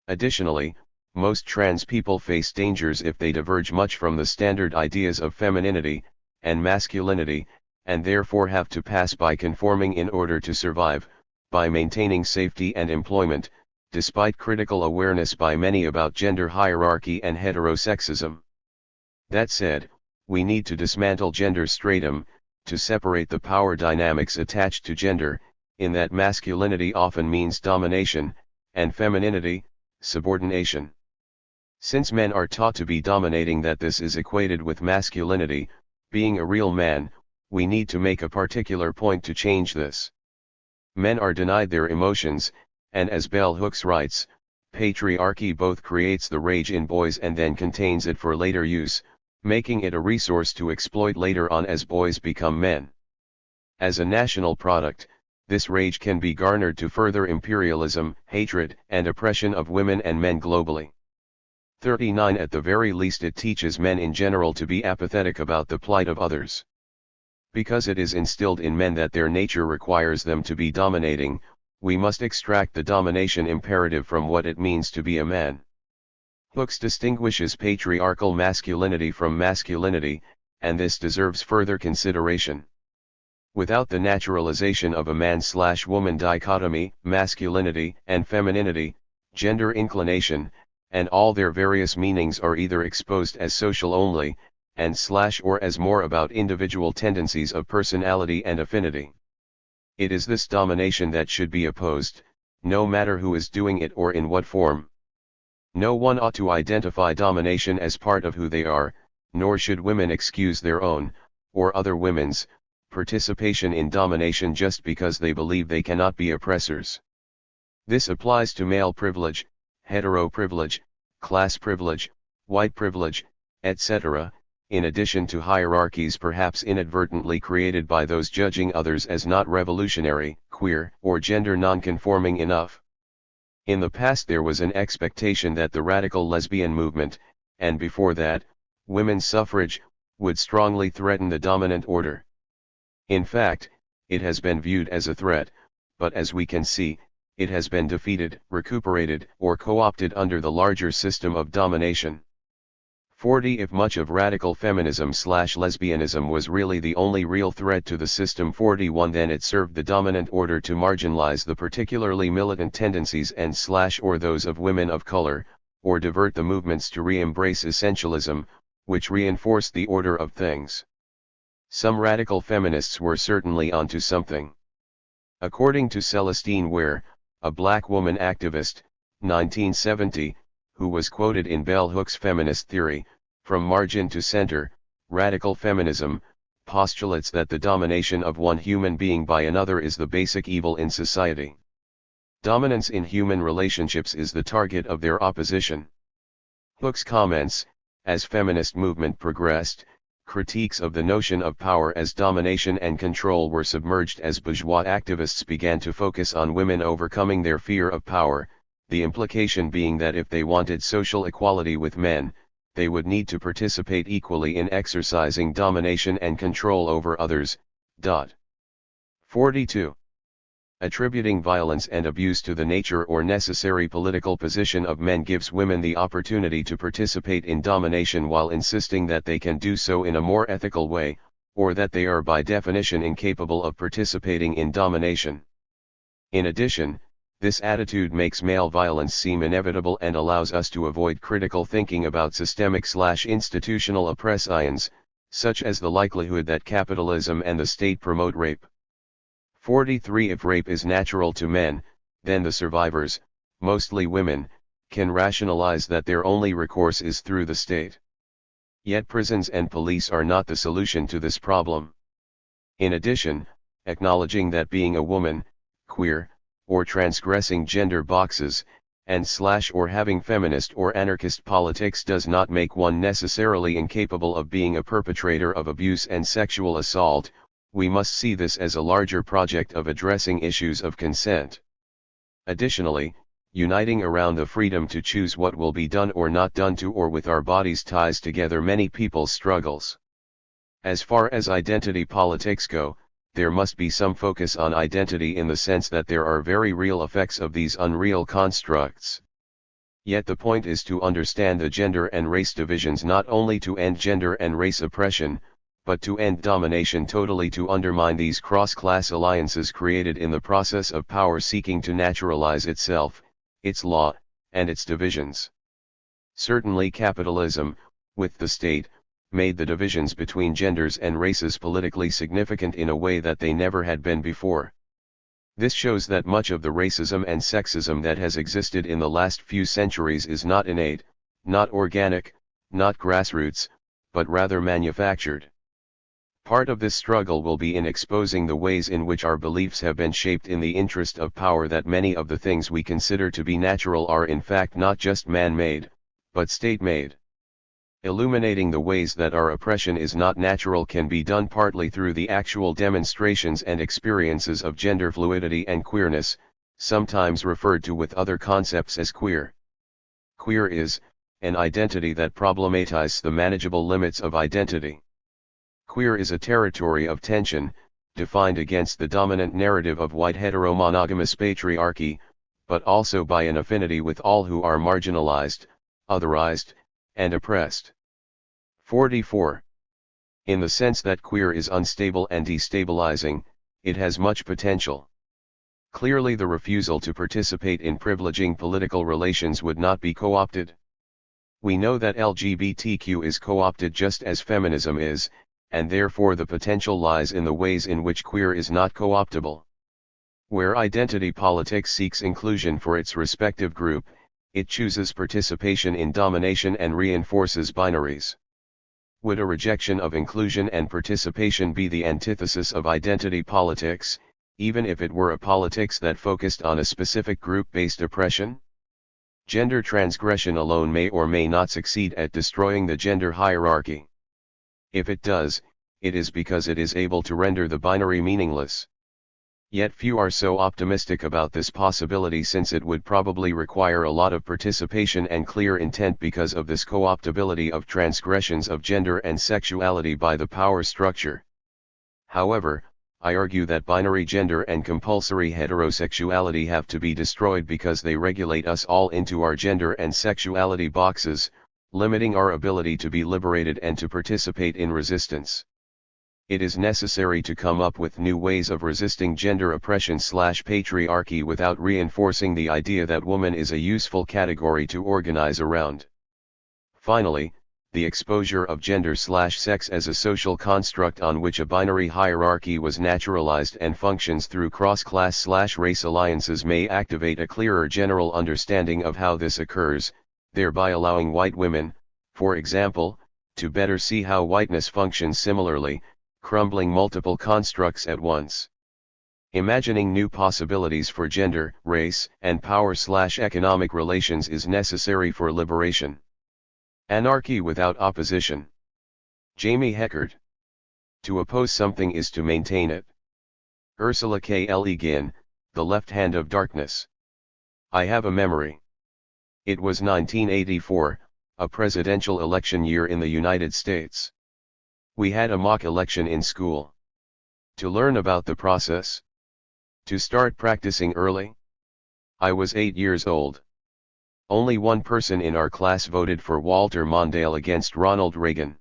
Additionally, most trans people face dangers if they diverge much from the standard ideas of femininity and masculinity, and therefore have to pass by conforming in order to survive, by maintaining safety and employment, despite critical awareness by many about gender hierarchy and heterosexism. That said, we need to dismantle gender stratum, to separate the power dynamics attached to gender, in that masculinity often means domination, and femininity, subordination. Since men are taught to be dominating, that this is equated with masculinity, being a real man, we need to make a particular point to change this. Men are denied their emotions, and as Bell Hooks writes, patriarchy both creates the rage in boys and then contains it for later use, making it a resource to exploit later on as boys become men. As a national product, this rage can be garnered to further imperialism, hatred, and oppression of women and men globally. 39. At the very least, it teaches men in general to be apathetic about the plight of others. Because it is instilled in men that their nature requires them to be dominating, we must extract the domination imperative from what it means to be a man. Hooks distinguishes patriarchal masculinity from masculinity, and this deserves further consideration. Without the naturalization of a man/woman dichotomy, masculinity and femininity, gender inclination, and all their various meanings are either exposed as social only, and/or as more about individual tendencies of personality and affinity. It is this domination that should be opposed, no matter who is doing it or in what form. No one ought to identify domination as part of who they are, nor should women excuse their own, or other women's, participation in domination just because they believe they cannot be oppressors. This applies to male privilege, hetero privilege, class privilege, white privilege, etc., in addition to hierarchies perhaps inadvertently created by those judging others as not revolutionary, queer, or gender non-conforming enough. In the past there was an expectation that the radical lesbian movement, and before that, women's suffrage, would strongly threaten the dominant order. In fact, it has been viewed as a threat, but as we can see, it has been defeated, recuperated, or co-opted under the larger system of domination. 40. If much of radical feminism/lesbianism was really the only real threat to the system, 41, then it served the dominant order to marginalize the particularly militant tendencies and/or those of women of color, or divert the movements to re-embrace essentialism, which reinforced the order of things. Some radical feminists were certainly onto something. According to Celestine Ware, a black woman activist, 1970, who was quoted in Bell Hooks' Feminist Theory, From Margin to Center, radical feminism postulates that the domination of one human being by another is the basic evil in society. Dominance in human relationships is the target of their opposition. Hooks comments, as feminist movement progressed, critiques of the notion of power as domination and control were submerged as bourgeois activists began to focus on women overcoming their fear of power, the implication being that if they wanted social equality with men, they would need to participate equally in exercising domination and control over others. 42. Attributing violence and abuse to the nature or necessary political position of men gives women the opportunity to participate in domination while insisting that they can do so in a more ethical way, or that they are by definition incapable of participating in domination. In addition, this attitude makes male violence seem inevitable and allows us to avoid critical thinking about systemic/institutional oppressions, such as the likelihood that capitalism and the state promote rape. 43. If rape is natural to men, then the survivors, mostly women, can rationalize that their only recourse is through the state. Yet prisons and police are not the solution to this problem. In addition, acknowledging that being a woman, queer, or transgressing gender boxes, or having feminist or anarchist politics does not make one necessarily incapable of being a perpetrator of abuse and sexual assault. We must see this as a larger project of addressing issues of consent. Additionally, uniting around the freedom to choose what will be done or not done to or with our bodies ties together many people's struggles. As far as identity politics go, there must be some focus on identity in the sense that there are very real effects of these unreal constructs. Yet the point is to understand the gender and race divisions not only to end gender and race oppression, but to end domination totally, to undermine these cross-class alliances created in the process of power seeking to naturalize itself, its law, and its divisions. Certainly capitalism, with the state, made the divisions between genders and races politically significant in a way that they never had been before. This shows that much of the racism and sexism that has existed in the last few centuries is not innate, not organic, not grassroots, but rather manufactured. Part of this struggle will be in exposing the ways in which our beliefs have been shaped in the interest of power, that many of the things we consider to be natural are in fact not just man-made, but state-made. Illuminating the ways that our oppression is not natural can be done partly through the actual demonstrations and experiences of gender fluidity and queerness, sometimes referred to with other concepts as queer. Queer is an identity that problematizes the manageable limits of identity. Queer is a territory of tension, defined against the dominant narrative of white heteromonogamous patriarchy, but also by an affinity with all who are marginalized, otherized, and oppressed. 44. In the sense that queer is unstable and destabilizing, it has much potential. Clearly the refusal to participate in privileging political relations would not be co-opted. We know that LGBTQ is co-opted just as feminism is, and therefore the potential lies in the ways in which queer is not co-optable. Where identity politics seeks inclusion for its respective group, it chooses participation in domination and reinforces binaries. Would a rejection of inclusion and participation be the antithesis of identity politics, even if it were a politics that focused on a specific group-based oppression? Gender transgression alone may or may not succeed at destroying the gender hierarchy. If it does, it is because it is able to render the binary meaningless. Yet few are so optimistic about this possibility, since it would probably require a lot of participation and clear intent because of this co-optability of transgressions of gender and sexuality by the power structure. However, I argue that binary gender and compulsory heterosexuality have to be destroyed because they regulate us all into our gender and sexuality boxes, limiting our ability to be liberated and to participate in resistance. It is necessary to come up with new ways of resisting gender oppression/patriarchy without reinforcing the idea that woman is a useful category to organize around. Finally, the exposure of gender/sex as a social construct on which a binary hierarchy was naturalized and functions through cross-class/race alliances may activate a clearer general understanding of how this occurs, thereby allowing white women, for example, to better see how whiteness functions similarly, crumbling multiple constructs at once. Imagining new possibilities for gender, race, and power/economic relations is necessary for liberation. Anarchy without opposition. Jamie Heckard. To oppose something is to maintain it. Ursula K. Le Guin, The Left Hand of Darkness. I have a memory. It was 1984, a presidential election year in the United States. We had a mock election in school. To learn about the process? To start practicing early? I was 8 years old. Only one person in our class voted for Walter Mondale against Ronald Reagan.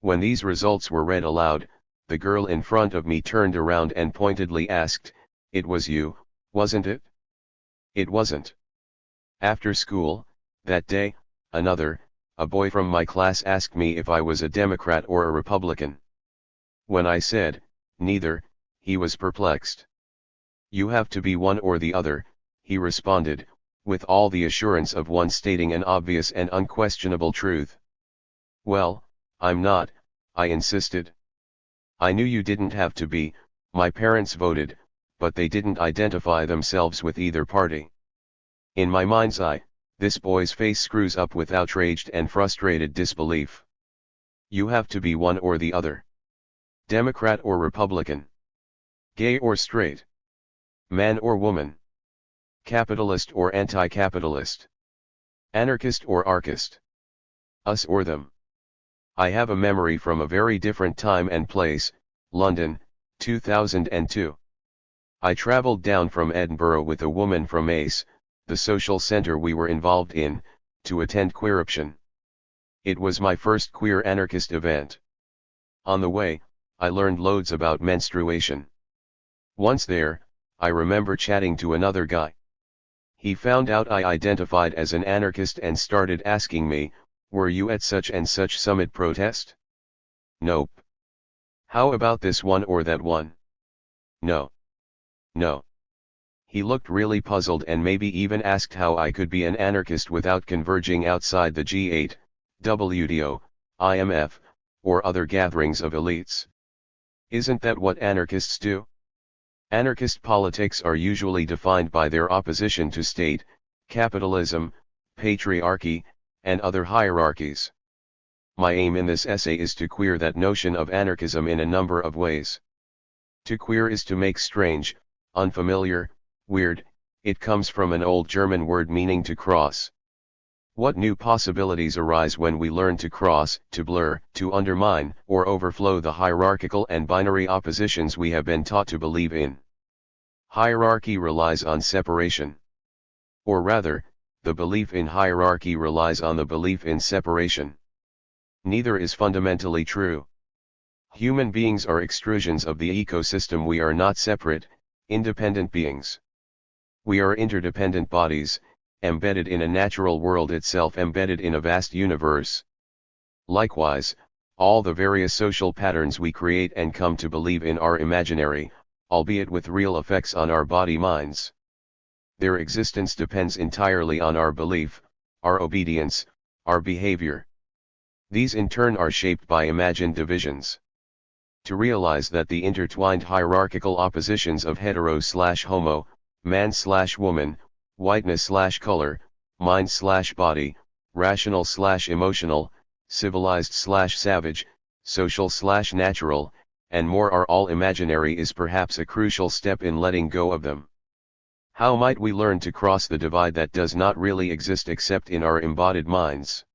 When these results were read aloud, the girl in front of me turned around and pointedly asked, "It was you, wasn't it?" It wasn't. After school, that day, another, a boy from my class asked me if I was a Democrat or a Republican. When I said, neither, he was perplexed. You have to be one or the other, he responded, with all the assurance of one stating an obvious and unquestionable truth. Well, I'm not, I insisted. I knew you didn't have to be. My parents voted, but they didn't identify themselves with either party. In my mind's eye, this boy's face screws up with outraged and frustrated disbelief. You have to be one or the other. Democrat or Republican. Gay or straight. Man or woman. Capitalist or anti-capitalist. Anarchist or archist. Us or them. I have a memory from a very different time and place, London, 2002. I travelled down from Edinburgh with a woman from ACE, the social centre we were involved in, to attend Queeruption. It was my first queer anarchist event. On the way, I learned loads about menstruation. Once there, I remember chatting to another guy. He found out I identified as an anarchist and started asking me, were you at such and such summit protest? Nope. How about this one or that one? No. No. He looked really puzzled and maybe even asked how I could be an anarchist without converging outside the G8, WTO, IMF, or other gatherings of elites. Isn't that what anarchists do? Anarchist politics are usually defined by their opposition to state, capitalism, patriarchy, and other hierarchies. My aim in this essay is to queer that notion of anarchism in a number of ways. To queer is to make strange, unfamiliar, weird. It comes from an old German word meaning to cross. What new possibilities arise when we learn to cross, to blur, to undermine, or overflow the hierarchical and binary oppositions we have been taught to believe in? Hierarchy relies on separation. Or rather, the belief in hierarchy relies on the belief in separation. Neither is fundamentally true. Human beings are extrusions of the ecosystem. We are not separate, independent beings. We are interdependent bodies, embedded in a natural world itself, embedded in a vast universe. Likewise, all the various social patterns we create and come to believe in are imaginary, albeit with real effects on our body-minds. Their existence depends entirely on our belief, our obedience, our behavior. These in turn are shaped by imagined divisions. To realize that the intertwined hierarchical oppositions of hetero/homo, man/woman, whiteness/color, mind/body, rational/emotional, civilized/savage, social/natural, and more are all imaginary is perhaps a crucial step in letting go of them. How might we learn to cross the divide that does not really exist except in our embodied minds?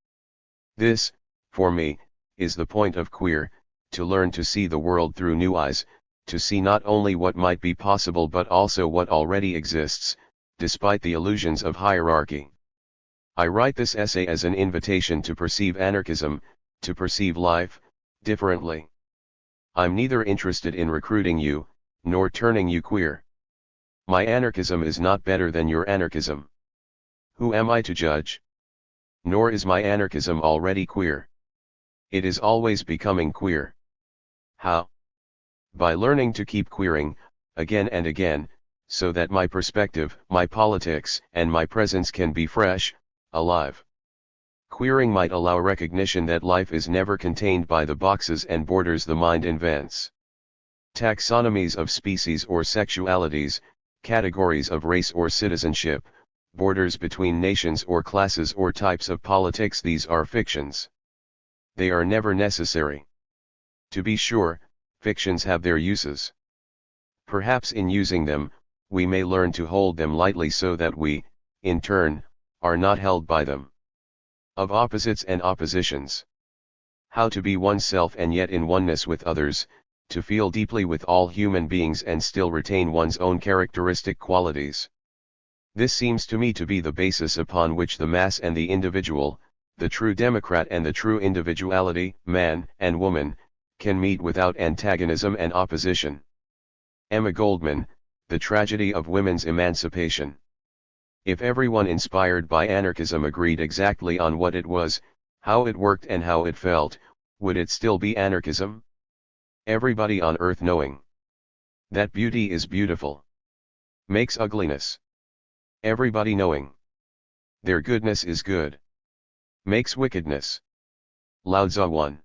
This, for me, is the point of queer, to learn to see the world through new eyes, to see not only what might be possible but also what already exists, despite the illusions of hierarchy. I write this essay as an invitation to perceive anarchism, to perceive life, differently. I'm neither interested in recruiting you, nor turning you queer. My anarchism is not better than your anarchism. Who am I to judge? Nor is my anarchism already queer. It is always becoming queer. How? By learning to keep queering, again and again, so that my perspective, my politics, and my presence can be fresh, alive. Queering might allow recognition that life is never contained by the boxes and borders the mind invents. Taxonomies of species or sexualities, categories of race or citizenship, borders between nations or classes or types of politics, these are fictions. They are never necessary. To be sure, fictions have their uses. Perhaps in using them, we may learn to hold them lightly so that we, in turn, are not held by them. Of opposites and oppositions. How to be oneself and yet in oneness with others, to feel deeply with all human beings and still retain one's own characteristic qualities. This seems to me to be the basis upon which the mass and the individual, the true democrat and the true individuality, man and woman, can meet without antagonism and opposition. Emma Goldman, The Tragedy of Women's Emancipation. If everyone inspired by anarchism agreed exactly on what it was, how it worked and how it felt, would it still be anarchism? Everybody on earth knowing that beauty is beautiful makes ugliness. Everybody knowing their goodness is good makes wickedness. Lao Tzu 1.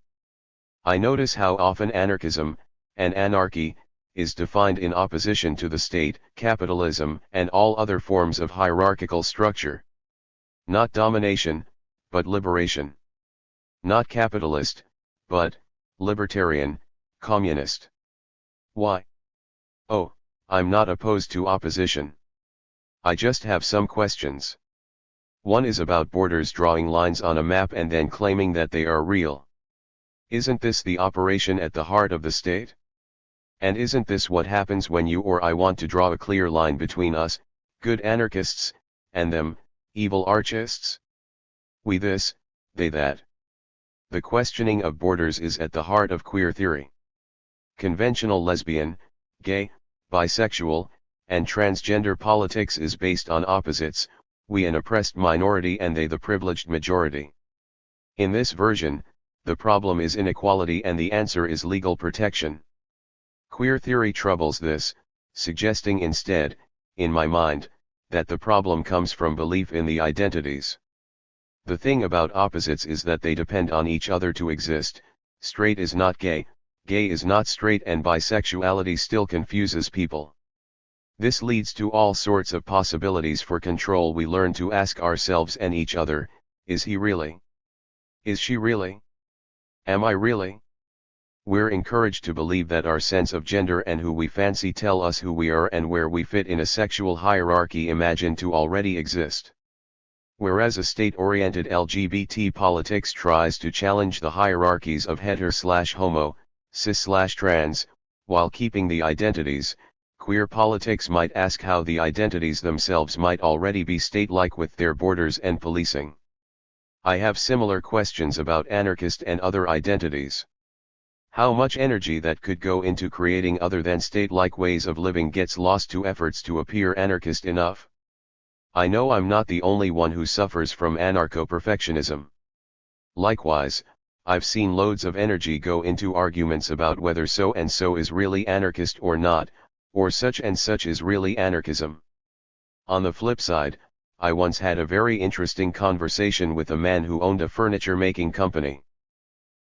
I notice how often anarchism, and anarchy, is defined in opposition to the state, capitalism, and all other forms of hierarchical structure. Not domination, but liberation. Not capitalist, but libertarian, communist. Why? Oh, I'm not opposed to opposition. I just have some questions. One is about borders, drawing lines on a map and then claiming that they are real. Isn't this the operation at the heart of the state? And isn't this what happens when you or I want to draw a clear line between us, good anarchists, and them, evil archists? We this, they that. The questioning of borders is at the heart of queer theory. Conventional lesbian, gay, bisexual, and transgender politics is based on opposites, we an oppressed minority and they the privileged majority. In this version, the problem is inequality and the answer is legal protection. Queer theory troubles this, suggesting instead, in my mind, that the problem comes from belief in the identities. The thing about opposites is that they depend on each other to exist. Straight is not gay, gay is not straight, and bisexuality still confuses people. This leads to all sorts of possibilities for control. We learn to ask ourselves and each other, is he really? Is she really? Am I really? We're encouraged to believe that our sense of gender and who we fancy tell us who we are and where we fit in a sexual hierarchy imagined to already exist. Whereas a state-oriented LGBT politics tries to challenge the hierarchies of hetero/homo, cis/trans, while keeping the identities, queer politics might ask how the identities themselves might already be state-like with their borders and policing. I have similar questions about anarchist and other identities. How much energy that could go into creating other than state-like ways of living gets lost to efforts to appear anarchist enough? I know I'm not the only one who suffers from anarcho-perfectionism. Likewise, I've seen loads of energy go into arguments about whether so and so is really anarchist or not, or such and such is really anarchism. On the flip side, I once had a very interesting conversation with a man who owned a furniture-making company.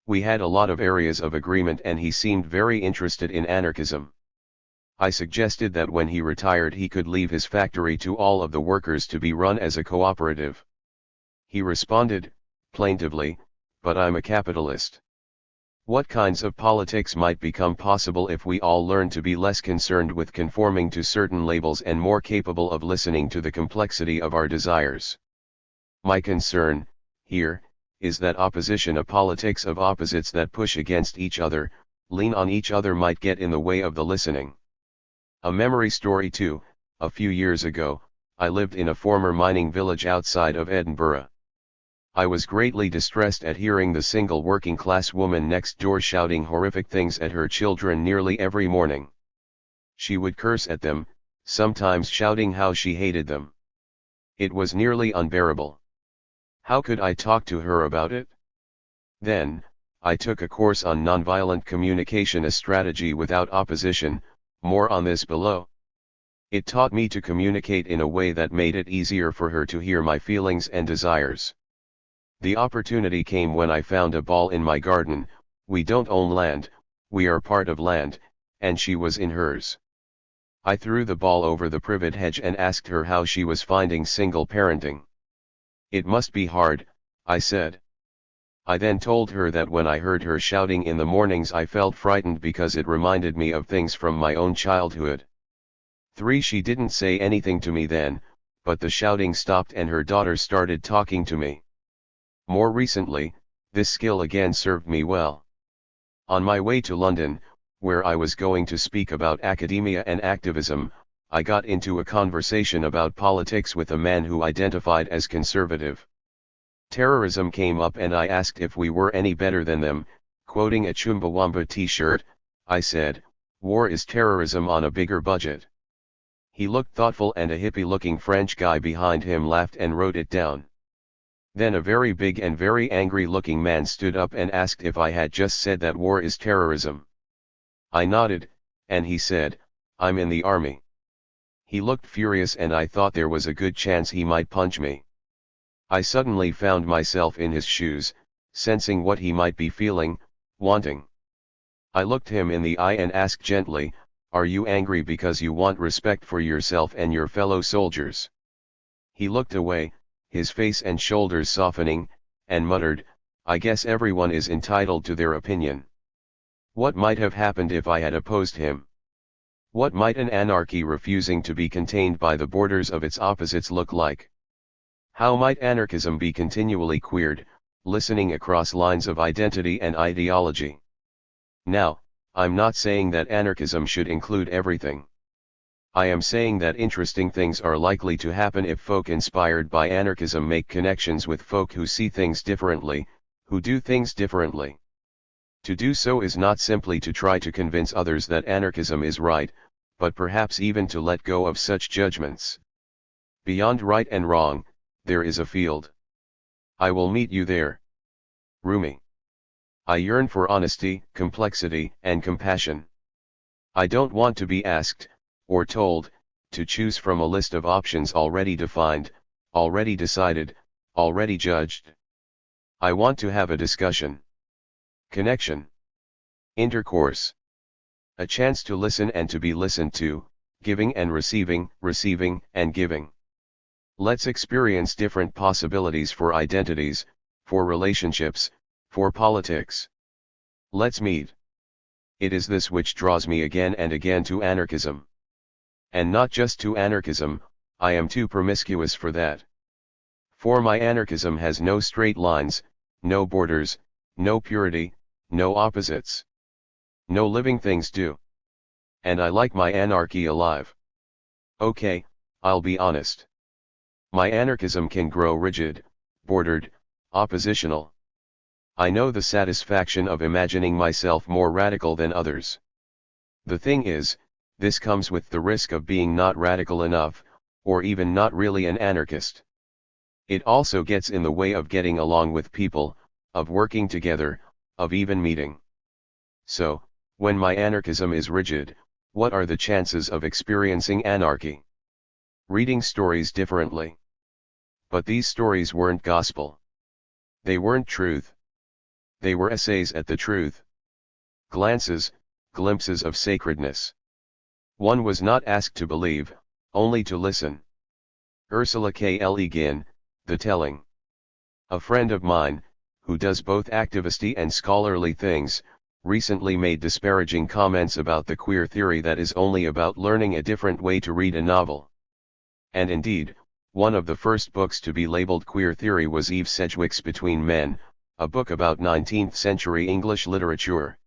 We had a lot of areas of agreement and he seemed very interested in anarchism. I suggested that when he retired he could leave his factory to all of the workers to be run as a cooperative. He responded, plaintively, "But I'm a capitalist. What kinds of politics might become possible if we all learn to be less concerned with conforming to certain labels and more capable of listening to the complexity of our desires?" My concern, here, is that opposition, a politics of opposites that push against each other, lean on each other, might get in the way of the listening. A memory story too. A few years ago, I lived in a former mining village outside of Edinburgh. I was greatly distressed at hearing the single working-class woman next door shouting horrific things at her children nearly every morning. She would curse at them, sometimes shouting how she hated them. It was nearly unbearable. How could I talk to her about it? Then, I took a course on nonviolent communication, a strategy without opposition, more on this below. It taught me to communicate in a way that made it easier for her to hear my feelings and desires. The opportunity came when I found a ball in my garden. We don't own land, we are part of land, and she was in hers. I threw the ball over the privet hedge and asked her how she was finding single parenting. "It must be hard," I said. I then told her that when I heard her shouting in the mornings I felt frightened because it reminded me of things from my own childhood. 3. She didn't say anything to me then, but the shouting stopped and her daughter started talking to me. More recently, this skill again served me well. On my way to London, where I was going to speak about academia and activism, I got into a conversation about politics with a man who identified as conservative. Terrorism came up and I asked if we were any better than them. Quoting a Chumbawamba t-shirt, I said, "War is terrorism on a bigger budget." He looked thoughtful and a hippie-looking French guy behind him laughed and wrote it down. Then a very big and very angry-looking man stood up and asked if I had just said that war is terrorism. I nodded, and he said, "I'm in the army." He looked furious and I thought there was a good chance he might punch me. I suddenly found myself in his shoes, sensing what he might be feeling, wanting. I looked him in the eye and asked gently, "Are you angry because you want respect for yourself and your fellow soldiers?" He looked away, his face and shoulders softening, and muttered, "I guess everyone is entitled to their opinion." What might have happened if I had opposed him? What might an anarchy refusing to be contained by the borders of its opposites look like? How might anarchism be continually queered, listening across lines of identity and ideology? Now, I'm not saying that anarchism should include everything. I am saying that interesting things are likely to happen if folk inspired by anarchism make connections with folk who see things differently, who do things differently. To do so is not simply to try to convince others that anarchism is right, but perhaps even to let go of such judgments. Beyond right and wrong, there is a field. I will meet you there. Rumi. I yearn for honesty, complexity, and compassion. I don't want to be asked, or told, to choose from a list of options already defined, already decided, already judged. I want to have a discussion. Connection. Intercourse. A chance to listen and to be listened to, giving and receiving, receiving and giving. Let's experience different possibilities for identities, for relationships, for politics. Let's meet. It is this which draws me again and again to anarchism. And not just to anarchism, I am too promiscuous for that. For my anarchism has no straight lines, no borders, no purity, no opposites. No living things do. And I like my anarchy alive. Okay, I'll be honest. My anarchism can grow rigid, bordered, oppositional. I know the satisfaction of imagining myself more radical than others. The thing is, this comes with the risk of being not radical enough, or even not really an anarchist. It also gets in the way of getting along with people, of working together, of even meeting. So, when my anarchism is rigid, what are the chances of experiencing anarchy? Reading stories differently. But these stories weren't gospel. They weren't truth. They were essays at the truth. Glances, glimpses of sacredness. One was not asked to believe, only to listen. Ursula K. Le Guin, The Telling. A friend of mine, who does both activisty and scholarly things, recently made disparaging comments about the queer theory that is only about learning a different way to read a novel. And indeed, one of the first books to be labeled queer theory was Eve Sedgwick's Between Men, a book about 19th century English literature.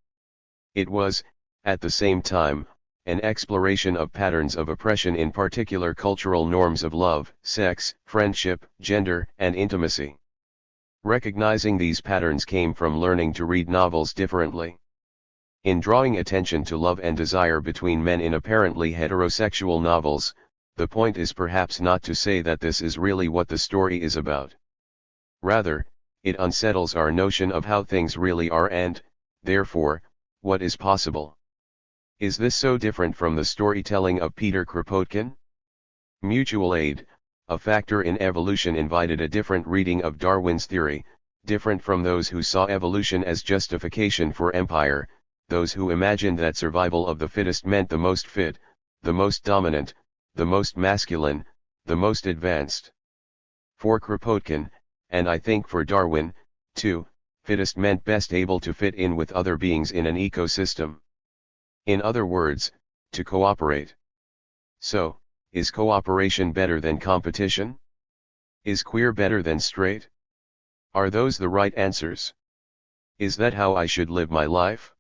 It was, at the same time, an exploration of patterns of oppression in particular cultural norms of love, sex, friendship, gender, and intimacy. Recognizing these patterns came from learning to read novels differently. In drawing attention to love and desire between men in apparently heterosexual novels, the point is perhaps not to say that this is really what the story is about. Rather, it unsettles our notion of how things really are and, therefore, what is possible. Is this so different from the storytelling of Peter Kropotkin? Mutual aid, a factor in evolution, invited a different reading of Darwin's theory, different from those who saw evolution as justification for empire, those who imagined that survival of the fittest meant the most fit, the most dominant, the most masculine, the most advanced. For Kropotkin, and I think for Darwin, too, fittest meant best able to fit in with other beings in an ecosystem. In other words, to cooperate. So, is cooperation better than competition? Is queer better than straight? Are those the right answers? Is that how I should live my life?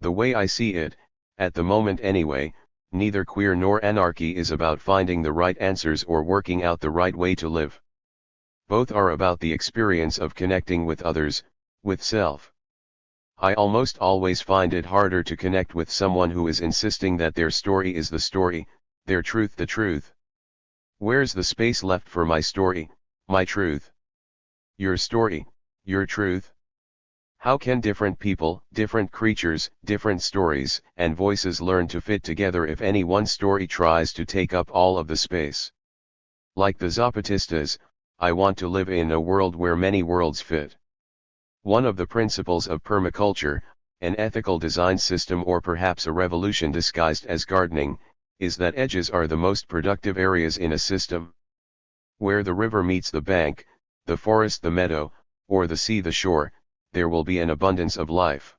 The way I see it, at the moment anyway, neither queer nor anarchy is about finding the right answers or working out the right way to live. Both are about the experience of connecting with others, with self. I almost always find it harder to connect with someone who is insisting that their story is the story, their truth the truth. Where's the space left for my story, my truth? Your story, your truth. How can different people, different creatures, different stories, and voices learn to fit together if any one story tries to take up all of the space? Like the Zapatistas, I want to live in a world where many worlds fit. One of the principles of permaculture, an ethical design system or perhaps a revolution disguised as gardening, is that edges are the most productive areas in a system. Where the river meets the bank, the forest the meadow, or the sea the shore, there will be an abundance of life.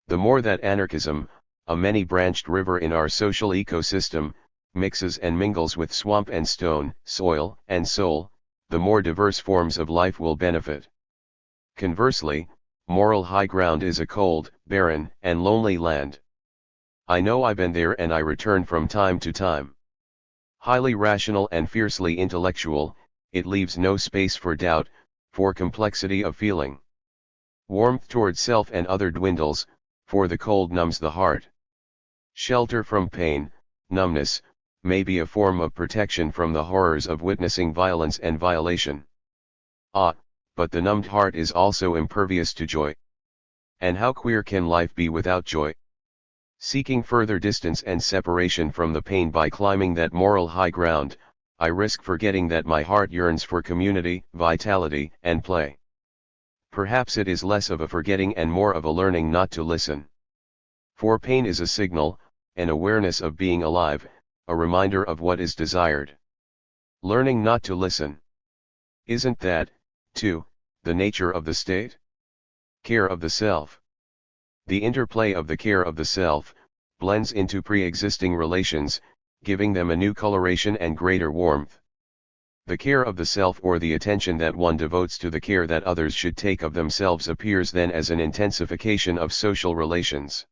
The more that anarchism, a many-branched river in our social ecosystem, mixes and mingles with swamp and stone, soil and soul, the more diverse forms of life will benefit. Conversely, moral high ground is a cold, barren, and lonely land. I know I've been there and I return from time to time. Highly rational and fiercely intellectual, it leaves no space for doubt, for complexity of feeling. Warmth toward self and other dwindles, for the cold numbs the heart. Shelter from pain, numbness, may be a form of protection from the horrors of witnessing violence and violation. But the numbed heart is also impervious to joy. And how queer can life be without joy? Seeking further distance and separation from the pain by climbing that moral high ground, I risk forgetting that my heart yearns for community, vitality, and play. Perhaps it is less of a forgetting and more of a learning not to listen. For pain is a signal, an awareness of being alive, a reminder of what is desired. Learning not to listen. Isn't that, too, the nature of the state? Care of the self. The interplay of the care of the self, blends into pre-existing relations, giving them a new coloration and greater warmth. The care of the self or the attention that one devotes to the care that others should take of themselves appears then as an intensification of social relations.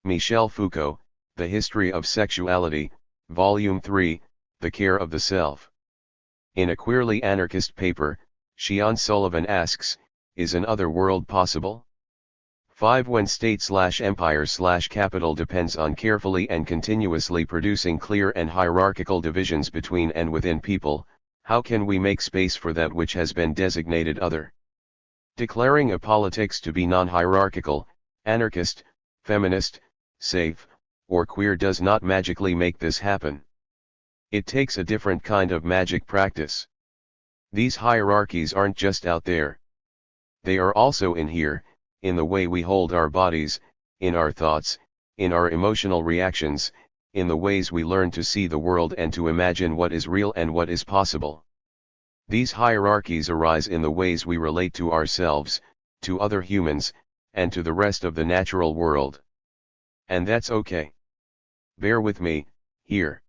Michel Foucault, The History of Sexuality, Volume 3, The Care of the Self. In a queerly anarchist paper, Shion Sullivan asks, is an other world possible? 5. When state/empire/capital depends on carefully and continuously producing clear and hierarchical divisions between and within people, how can we make space for that which has been designated other? Declaring a politics to be non-hierarchical, anarchist, feminist, safe, or queer does not magically make this happen. It takes a different kind of magic practice. These hierarchies aren't just out there. They are also in here, in the way we hold our bodies, in our thoughts, in our emotional reactions, in the ways we learn to see the world and to imagine what is real and what is possible. These hierarchies arise in the ways we relate to ourselves, to other humans, and to the rest of the natural world. And that's okay. Bear with me, here.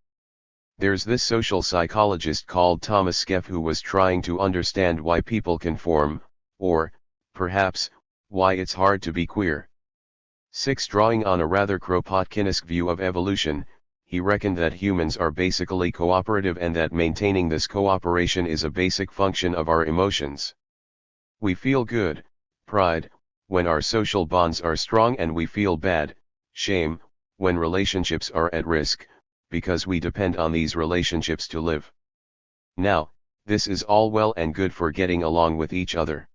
There's this social psychologist called Thomas Skeff who was trying to understand why people conform, or, perhaps, why it's hard to be queer. 6. Drawing on a rather Kropotkinsk view of evolution, he reckoned that humans are basically cooperative and that maintaining this cooperation is a basic function of our emotions. We feel good, pride, when our social bonds are strong, and we feel bad, shame, when relationships are at risk, because we depend on these relationships to live. Now, this is all well and good for getting along with each other.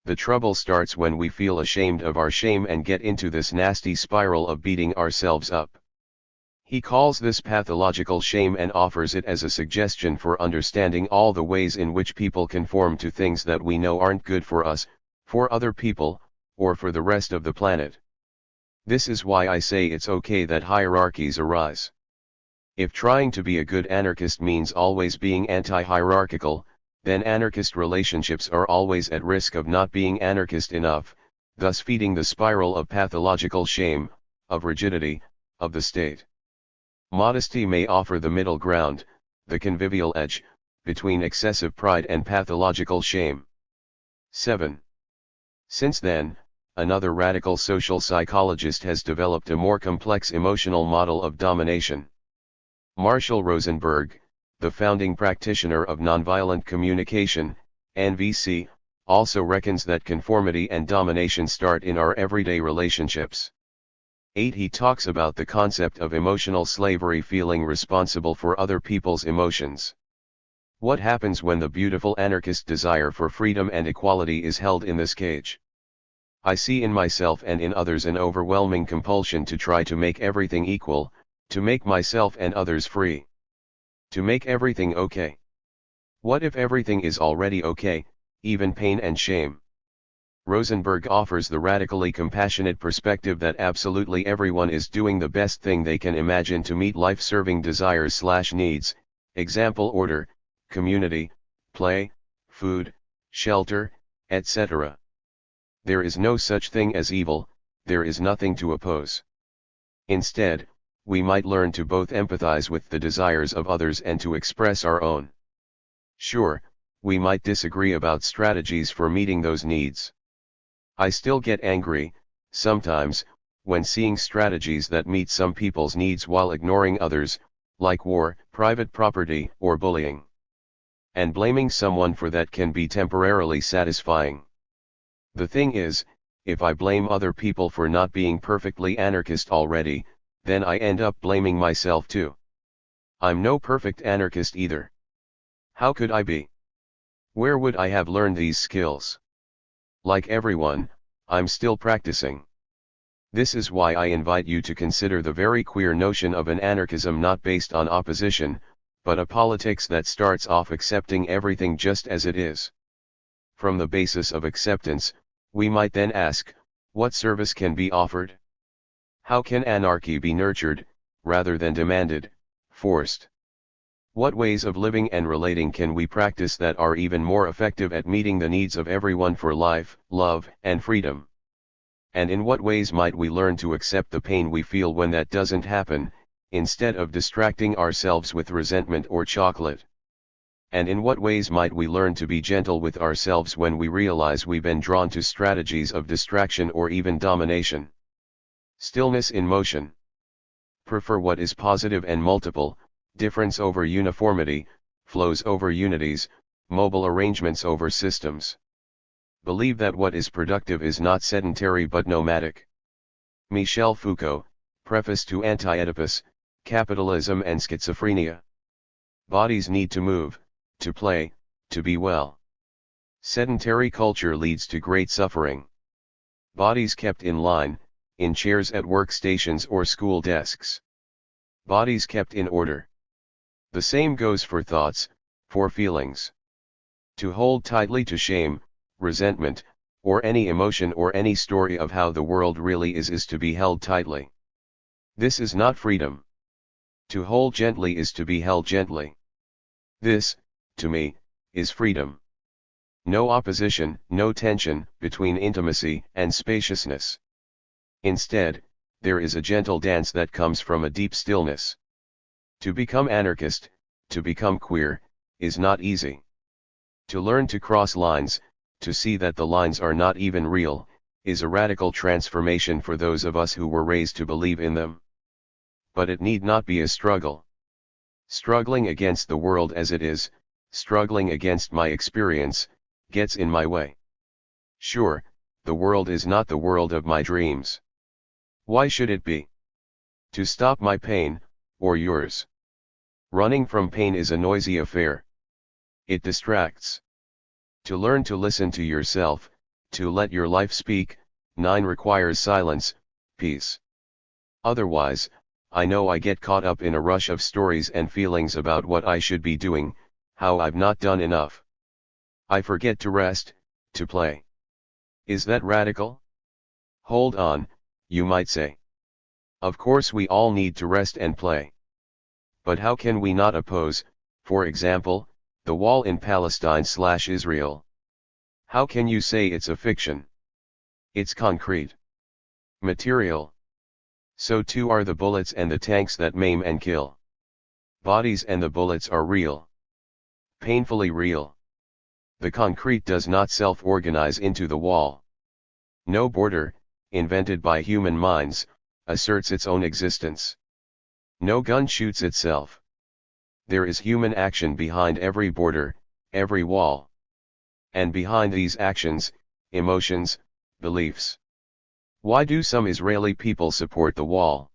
The trouble starts when we feel ashamed of our shame and get into this nasty spiral of beating ourselves up. He calls this pathological shame and offers it as a suggestion for understanding all the ways in which people conform to things that we know aren't good for us, for other people, or for the rest of the planet. This is why I say it's okay that hierarchies arise. If trying to be a good anarchist means always being anti-hierarchical, then anarchist relationships are always at risk of not being anarchist enough, thus feeding the spiral of pathological shame, of rigidity, of the state. Modesty may offer the middle ground, the convivial edge, between excessive pride and pathological shame. 7. Since then, another radical social psychologist has developed a more complex emotional model of domination. Marshall Rosenberg, the founding practitioner of nonviolent communication, NVC, also reckons that conformity and domination start in our everyday relationships. 8. He talks about the concept of emotional slavery, feeling responsible for other people's emotions. What happens when the beautiful anarchist desire for freedom and equality is held in this cage? I see in myself and in others an overwhelming compulsion to try to make everything equal, to make myself and others free. To make everything okay. What if everything is already okay, even pain and shame? Rosenberg offers the radically compassionate perspective that absolutely everyone is doing the best thing they can imagine to meet life-serving desires/needs, example order, community, play, food, shelter, etc. There is no such thing as evil, there is nothing to oppose. Instead, we might learn to both empathize with the desires of others and to express our own. Sure, we might disagree about strategies for meeting those needs. I still get angry, sometimes, when seeing strategies that meet some people's needs while ignoring others, like war, private property, or bullying. And blaming someone for that can be temporarily satisfying. The thing is, if I blame other people for not being perfectly anarchist already, then I end up blaming myself too. I'm no perfect anarchist either. How could I be? Where would I have learned these skills? Like everyone, I'm still practicing. This is why I invite you to consider the very queer notion of an anarchism not based on opposition, but a politics that starts off accepting everything just as it is. From the basis of acceptance, we might then ask, what service can be offered? How can anarchy be nurtured, rather than demanded, forced? What ways of living and relating can we practice that are even more effective at meeting the needs of everyone for life, love, and freedom? And in what ways might we learn to accept the pain we feel when that doesn't happen, instead of distracting ourselves with resentment or chocolate? And in what ways might we learn to be gentle with ourselves when we realize we've been drawn to strategies of distraction or even domination? Stillness in motion. Prefer what is positive and multiple, difference over uniformity, flows over unities, mobile arrangements over systems. Believe that what is productive is not sedentary but nomadic. Michel Foucault, Preface to Anti-Oedipus, Capitalism and Schizophrenia. Bodies need to move, to play, to be well. Sedentary culture leads to great suffering. Bodies kept in line, in chairs at workstations or school desks. Bodies kept in order. The same goes for thoughts, for feelings. To hold tightly to shame, resentment, or any emotion or any story of how the world really is to be held tightly. This is not freedom. To hold gently is to be held gently. This, to me, is freedom. No opposition, no tension, between intimacy and spaciousness. Instead, there is a gentle dance that comes from a deep stillness. To become anarchist, to become queer, is not easy. To learn to cross lines, to see that the lines are not even real, is a radical transformation for those of us who were raised to believe in them. But it need not be a struggle. Struggling against the world as it is, struggling against my experience, gets in my way. Sure, the world is not the world of my dreams. Why should it be? To stop my pain, or yours. Running from pain is a noisy affair. It distracts. To learn to listen to yourself, to let your life speak, 9 requires silence, peace. Otherwise, I know I get caught up in a rush of stories and feelings about what I should be doing, how I've not done enough. I forget to rest, to play. Is that radical? Hold on, you might say. Of course we all need to rest and play. But how can we not oppose, for example, the wall in Palestine/Israel? How can you say it's a fiction? It's concrete. Material. So too are the bullets and the tanks that maim and kill. Bodies and the bullets are real. Painfully real. The concrete does not self-organize into the wall. No border, invented by human minds, asserts its own existence. No gun shoots itself. There is human action behind every border, every wall. And behind these actions, emotions, beliefs. Why do some Israeli people support the wall?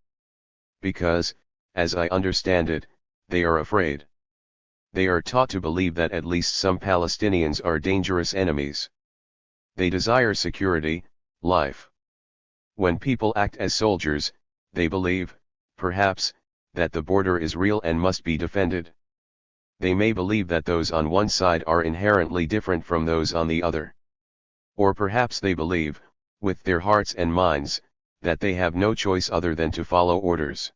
Because, as I understand it, they are afraid. They are taught to believe that at least some Palestinians are dangerous enemies. They desire security, life. When people act as soldiers, they believe, perhaps, that the border is real and must be defended. They may believe that those on one side are inherently different from those on the other. Or perhaps they believe, with their hearts and minds, that they have no choice other than to follow orders.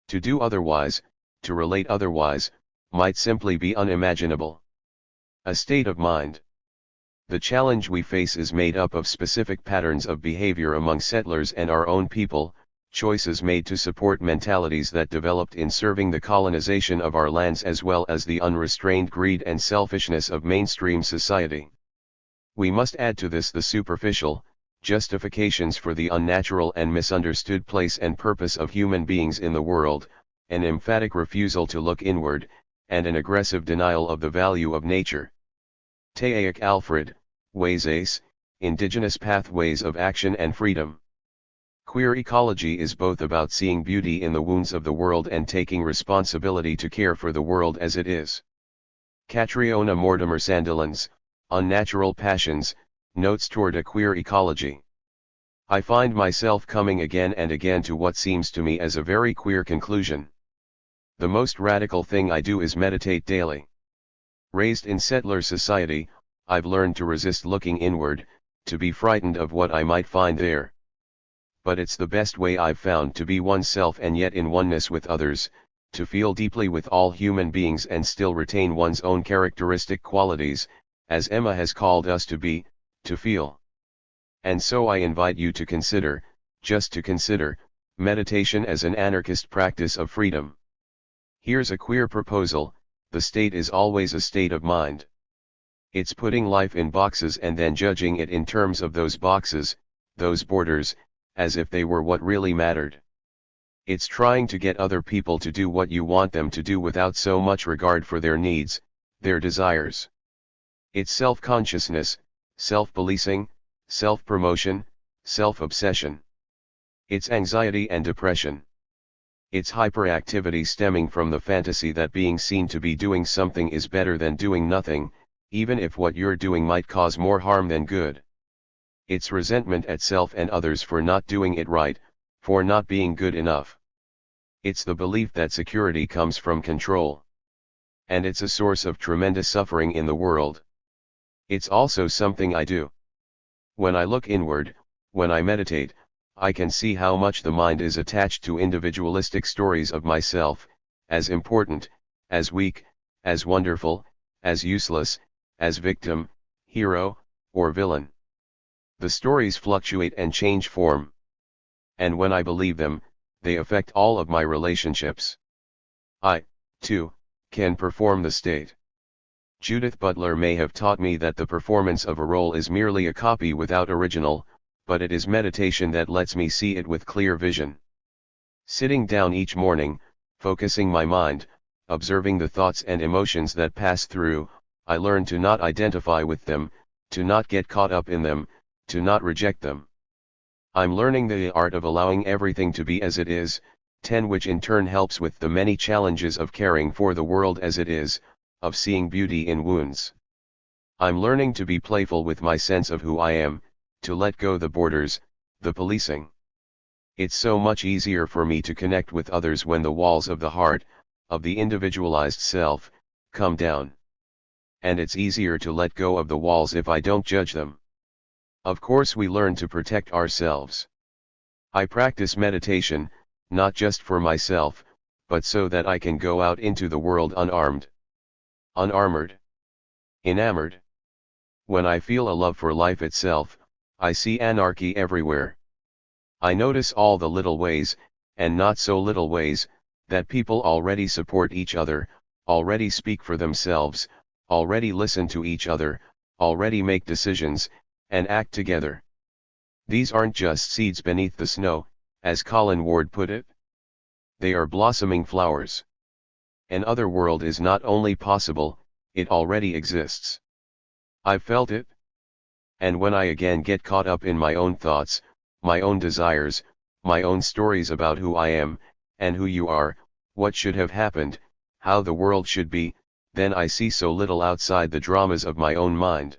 To do otherwise, to relate otherwise, might simply be unimaginable. A state of mind. The challenge we face is made up of specific patterns of behavior among settlers and our own people, choices made to support mentalities that developed in serving the colonization of our lands as well as the unrestrained greed and selfishness of mainstream society. We must add to this the superficial justifications for the unnatural and misunderstood place and purpose of human beings in the world, an emphatic refusal to look inward, and an aggressive denial of the value of nature. Taiak Alfred, Ways, Indigenous Pathways of Action and Freedom. Queer ecology is both about seeing beauty in the wounds of the world and taking responsibility to care for the world as it is. Catriona Mortimer Sandilands, Unnatural Passions, Notes Toward a Queer Ecology. I find myself coming again and again to what seems to me as a very queer conclusion. The most radical thing I do is meditate daily. Raised in settler society, I've learned to resist looking inward, to be frightened of what I might find there. But it's the best way I've found to be oneself and yet in oneness with others, to feel deeply with all human beings and still retain one's own characteristic qualities, as Emma has called us to be, to feel. And so I invite you to consider, just to consider, meditation as an anarchist practice of freedom. Here's a queer proposal: the state is always a state of mind. It's putting life in boxes and then judging it in terms of those boxes, those borders, as if they were what really mattered. It's trying to get other people to do what you want them to do without so much regard for their needs, their desires. It's self-consciousness, self-policing, self-promotion, self-obsession. It's anxiety and depression. It's hyperactivity stemming from the fantasy that being seen to be doing something is better than doing nothing, even if what you're doing might cause more harm than good. It's resentment at self and others for not doing it right, for not being good enough. It's the belief that security comes from control. And it's a source of tremendous suffering in the world. It's also something I do. When I look inward, when I meditate, I can see how much the mind is attached to individualistic stories of myself, as important, as weak, as wonderful, as useless, as victim, hero, or villain. The stories fluctuate and change form. And when I believe them, they affect all of my relationships. I, too, can perform the state. Judith Butler may have taught me that the performance of a role is merely a copy without original, but it is meditation that lets me see it with clear vision. Sitting down each morning, focusing my mind, observing the thoughts and emotions that pass through, I learn to not identify with them, to not get caught up in them, to not reject them. I'm learning the art of allowing everything to be as it is, which in turn helps with the many challenges of caring for the world as it is, of seeing beauty in wounds. I'm learning to be playful with my sense of who I am, to let go the borders, the policing. It's so much easier for me to connect with others when the walls of the heart, of the individualized self, come down. And it's easier to let go of the walls if I don't judge them. Of course we learn to protect ourselves. I practice meditation, not just for myself, but so that I can go out into the world unarmed, unarmored, enamored. When I feel a love for life itself, I see anarchy everywhere. I notice all the little ways, and not so little ways, that people already support each other, already speak for themselves, already listen to each other, already make decisions, and act together. These aren't just seeds beneath the snow, as Colin Ward put it. They are blossoming flowers. An other world is not only possible, it already exists. I've felt it. And when I again get caught up in my own thoughts, my own desires, my own stories about who I am, and who you are, what should have happened, how the world should be, then I see so little outside the dramas of my own mind.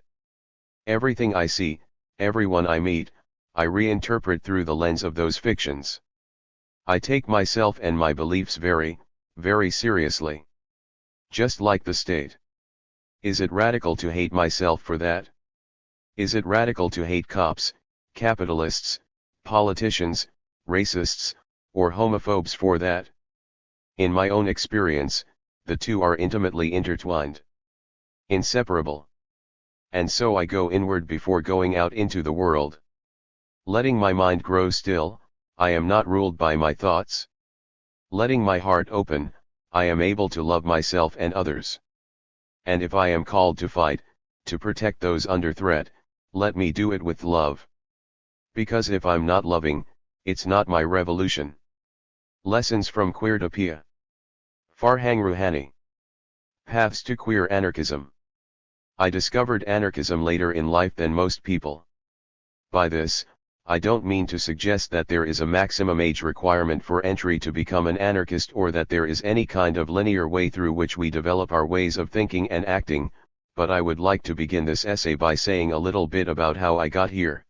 Everything I see, everyone I meet, I reinterpret through the lens of those fictions. I take myself and my beliefs very, very seriously. Just like the state. Is it radical to hate myself for that? Is it radical to hate cops, capitalists, politicians, racists, or homophobes for that? In my own experience, the two are intimately intertwined. Inseparable. And so I go inward before going out into the world. Letting my mind grow still, I am not ruled by my thoughts. Letting my heart open, I am able to love myself and others. And if I am called to fight, to protect those under threat, let me do it with love. Because if I'm not loving, it's not my revolution. Lessons from Queertopia. Farhang Rouhani. Paths to Queer Anarchism. I discovered anarchism later in life than most people. By this, I don't mean to suggest that there is a maximum age requirement for entry to become an anarchist or that there is any kind of linear way through which we develop our ways of thinking and acting, but I would like to begin this essay by saying a little bit about how I got here.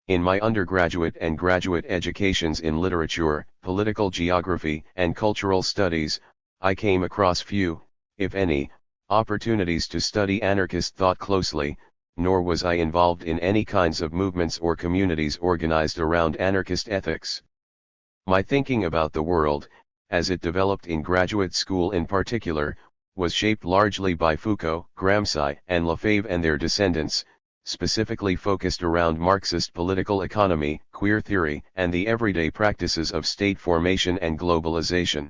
In my undergraduate and graduate educations in literature, political geography, and cultural studies, I came across few, if any, opportunities to study anarchist thought closely, nor was I involved in any kinds of movements or communities organized around anarchist ethics. My thinking about the world, as it developed in graduate school in particular, was shaped largely by Foucault, Gramsci, and Lefebvre and their descendants, specifically focused around Marxist political economy, queer theory, and the everyday practices of state formation and globalization.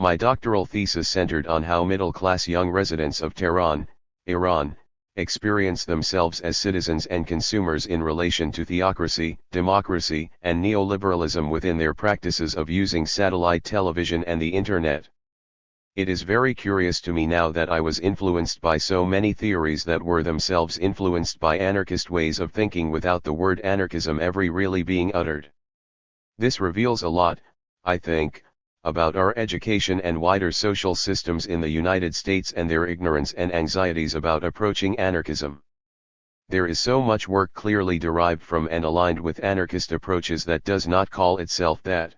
My doctoral thesis centered on how middle-class young residents of Tehran, Iran, experience themselves as citizens and consumers in relation to theocracy, democracy, and neoliberalism within their practices of using satellite television and the Internet. It is very curious to me now that I was influenced by so many theories that were themselves influenced by anarchist ways of thinking without the word anarchism ever really being uttered. This reveals a lot, I think, about our education and wider social systems in the United States and their ignorance and anxieties about approaching anarchism. There is so much work clearly derived from and aligned with anarchist approaches that does not call itself that.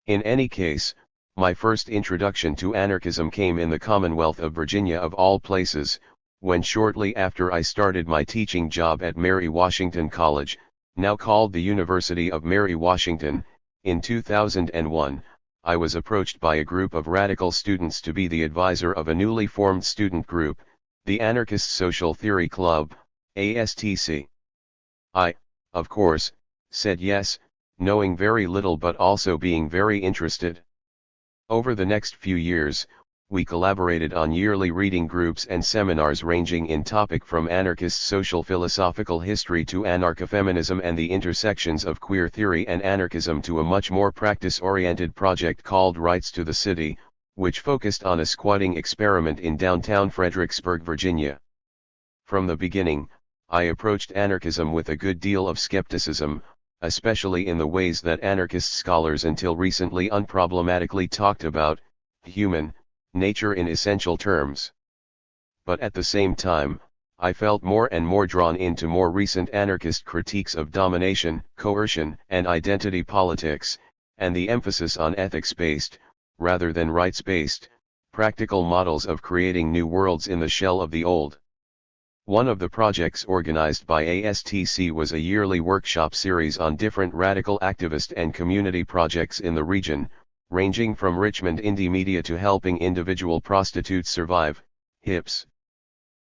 In any case, my first introduction to anarchism came in the Commonwealth of Virginia of all places, when shortly after I started my teaching job at Mary Washington College, now called the University of Mary Washington, in 2001, I was approached by a group of radical students to be the advisor of a newly formed student group, the Anarchist Social Theory Club, ASTC. I, of course, said yes, knowing very little but also being very interested. Over the next few years, we collaborated on yearly reading groups and seminars ranging in topic from anarchist social philosophical history to anarcho-feminism and the intersections of queer theory and anarchism to a much more practice-oriented project called Rights to the City, which focused on a squatting experiment in downtown Fredericksburg, Virginia. From the beginning, I approached anarchism with a good deal of skepticism, especially in the ways that anarchist scholars until recently unproblematically talked about human nature in essential terms. But at the same time, I felt more and more drawn into more recent anarchist critiques of domination, coercion, and identity politics, and the emphasis on ethics-based, rather than rights-based, practical models of creating new worlds in the shell of the old. One of the projects organized by ASTC was a yearly workshop series on different radical activist and community projects in the region, ranging from Richmond indie media to helping individual prostitutes survive, HIPS.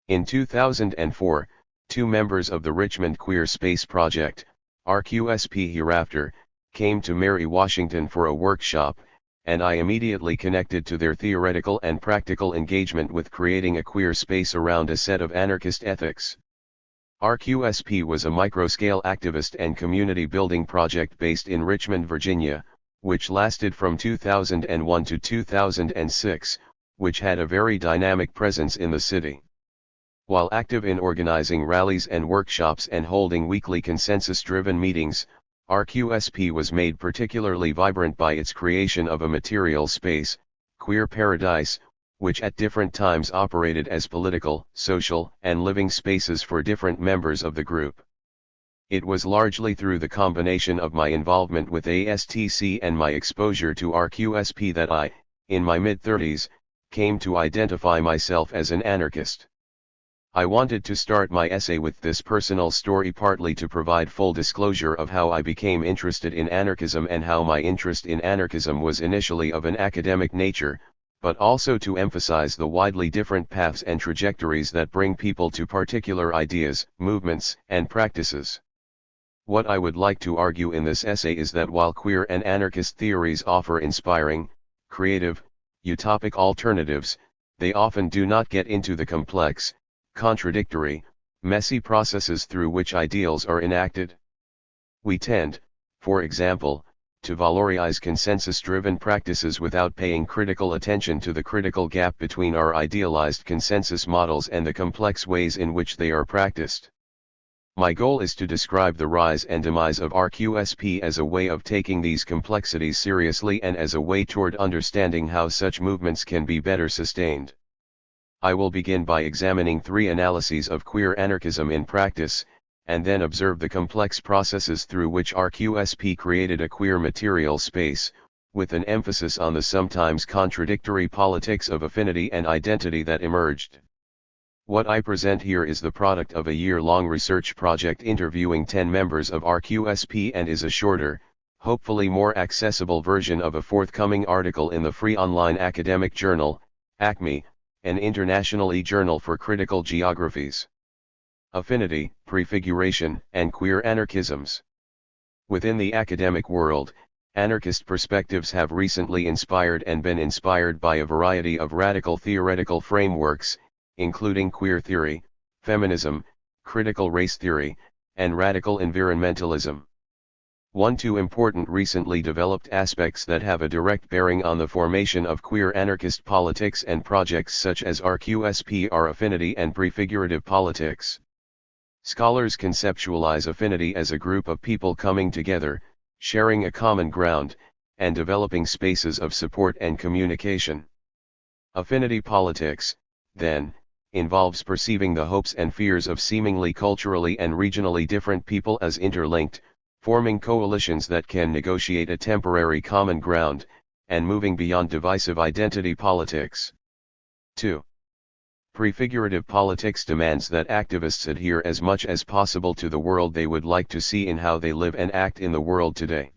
In 2004, two members of the Richmond Queer Space Project, RQSP hereafter, came to Mary Washington for a workshop, and I immediately connected to their theoretical and practical engagement with creating a queer space around a set of anarchist ethics. RQSP was a microscale activist and community building project based in Richmond, Virginia, which lasted from 2001 to 2006, which had a very dynamic presence in the city. While active in organizing rallies and workshops and holding weekly consensus-driven meetings, RQSP was made particularly vibrant by its creation of a material space, Queer Paradise, which at different times operated as political, social, and living spaces for different members of the group. It was largely through the combination of my involvement with ASTC and my exposure to RQSP that I, in my mid-30s, came to identify myself as an anarchist. I wanted to start my essay with this personal story partly to provide full disclosure of how I became interested in anarchism and how my interest in anarchism was initially of an academic nature, but also to emphasize the widely different paths and trajectories that bring people to particular ideas, movements, and practices. What I would like to argue in this essay is that while queer and anarchist theories offer inspiring, creative, utopic alternatives, they often do not get into the complex, contradictory, messy processes through which ideals are enacted. We tend, for example, to valorize consensus-driven practices without paying critical attention to the critical gap between our idealized consensus models and the complex ways in which they are practiced. My goal is to describe the rise and demise of RQSP as a way of taking these complexities seriously and as a way toward understanding how such movements can be better sustained. I will begin by examining 3 analyses of queer anarchism in practice, and then observe the complex processes through which RQSP created a queer material space, with an emphasis on the sometimes contradictory politics of affinity and identity that emerged. What I present here is the product of a year-long research project interviewing 10 members of RQSP and is a shorter, hopefully more accessible version of a forthcoming article in the free online academic journal, ACME, an international e-journal for critical geographies. Affinity, prefiguration, and queer anarchisms. Within the academic world, anarchist perspectives have recently inspired and been inspired by a variety of radical theoretical frameworks, including queer theory, feminism, critical race theory, and radical environmentalism. 2 important recently developed aspects that have a direct bearing on the formation of queer anarchist politics and projects such as RQSP are affinity and prefigurative politics. Scholars conceptualize affinity as a group of people coming together, sharing a common ground, and developing spaces of support and communication. Affinity politics, then, involves perceiving the hopes and fears of seemingly culturally and regionally different people as interlinked, forming coalitions that can negotiate a temporary common ground, and moving beyond divisive identity politics. 2. Prefigurative politics demands that activists adhere as much as possible to the world they would like to see in how they live and act in the world today.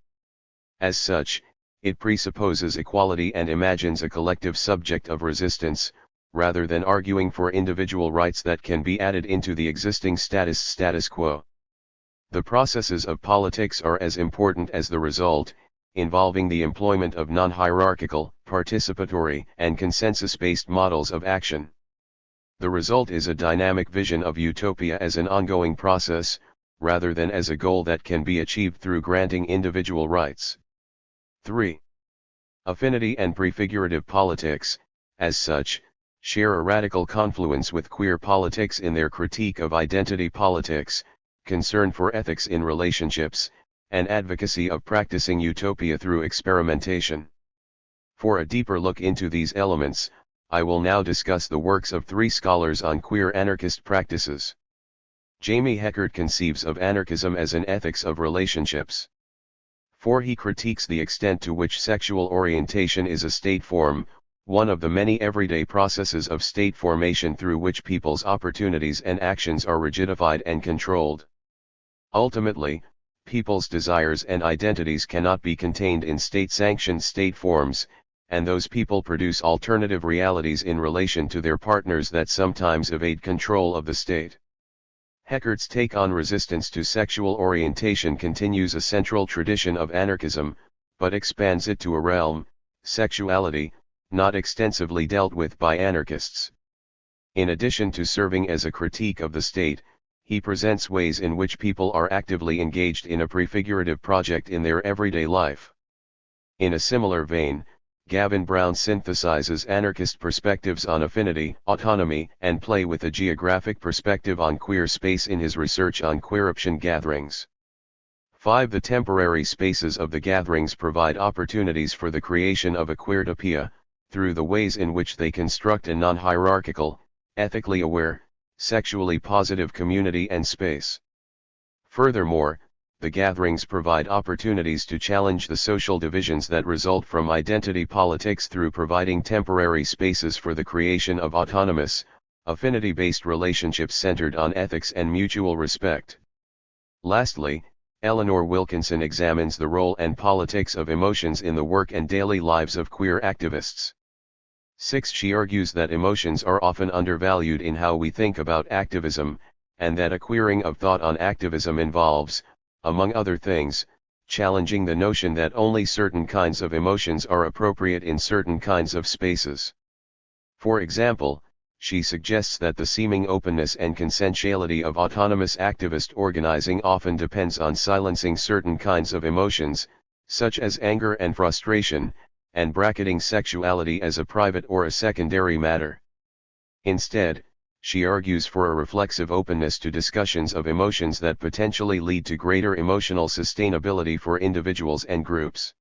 As such, it presupposes equality and imagines a collective subject of resistance, rather than arguing for individual rights that can be added into the existing status quo. The processes of politics are as important as the result, involving the employment of non-hierarchical, participatory, and consensus-based models of action. The result is a dynamic vision of utopia as an ongoing process, rather than as a goal that can be achieved through granting individual rights. 3. Affinity and prefigurative politics, as such, share a radical confluence with queer politics in their critique of identity politics, concern for ethics in relationships, and advocacy of practicing utopia through experimentation. For a deeper look into these elements, I will now discuss the works of 3 scholars on queer anarchist practices. Jamie Heckert conceives of anarchism as an ethics of relationships. 4. He critiques the extent to which sexual orientation is a state form, one of the many everyday processes of state formation through which people's opportunities and actions are rigidified and controlled. Ultimately, people's desires and identities cannot be contained in state-sanctioned state forms, and those people produce alternative realities in relation to their partners that sometimes evade control of the state. Heckert's take on resistance to sexual orientation continues a central tradition of anarchism, but expands it to a realm, sexuality, not extensively dealt with by anarchists. In addition to serving as a critique of the state, he presents ways in which people are actively engaged in a prefigurative project in their everyday life. In a similar vein, Gavin Brown synthesizes anarchist perspectives on affinity, autonomy, and play with a geographic perspective on queer space in his research on queeruption gatherings. 5. The temporary spaces of the gatherings provide opportunities for the creation of a queertopia, through the ways in which they construct a non-hierarchical, ethically aware, sexually positive community and space. Furthermore, the gatherings provide opportunities to challenge the social divisions that result from identity politics through providing temporary spaces for the creation of autonomous, affinity-based relationships centered on ethics and mutual respect. Lastly, Eleanor Wilkinson examines the role and politics of emotions in the work and daily lives of queer activists. 6. She argues that emotions are often undervalued in how we think about activism, and that a queering of thought on activism involves, among other things, challenging the notion that only certain kinds of emotions are appropriate in certain kinds of spaces. For example, she suggests that the seeming openness and consensuality of autonomous activist organizing often depends on silencing certain kinds of emotions, such as anger and frustration, and bracketing sexuality as a private or a secondary matter. Instead, she argues for a reflexive openness to discussions of emotions that potentially lead to greater emotional sustainability for individuals and groups.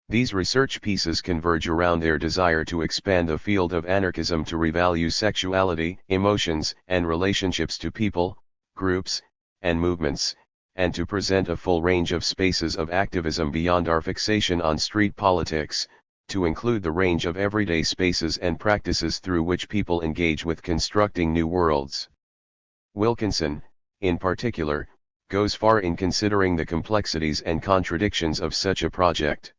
These research pieces converge around their desire to expand the field of anarchism to revalue sexuality, emotions, and relationships to people, groups, and movements, and to present a full range of spaces of activism beyond our fixation on street politics, to include the range of everyday spaces and practices through which people engage with constructing new worlds. Wilkinson, in particular, goes far in considering the complexities and contradictions of such a project.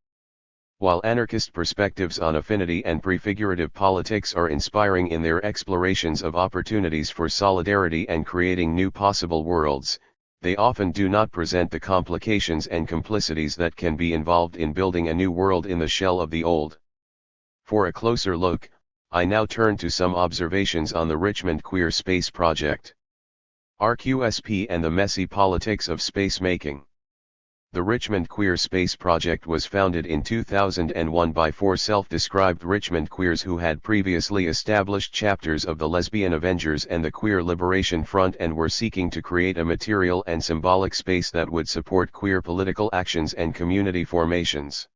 While anarchist perspectives on affinity and prefigurative politics are inspiring in their explorations of opportunities for solidarity and creating new possible worlds, they often do not present the complications and complicities that can be involved in building a new world in the shell of the old. For a closer look, I now turn to some observations on the Richmond Queer Space Project. RQSP and the messy politics of space making. The Richmond Queer Space Project was founded in 2001 by 4 self-described Richmond queers who had previously established chapters of the Lesbian Avengers and the Queer Liberation Front and were seeking to create a material and symbolic space that would support queer political actions and community formations.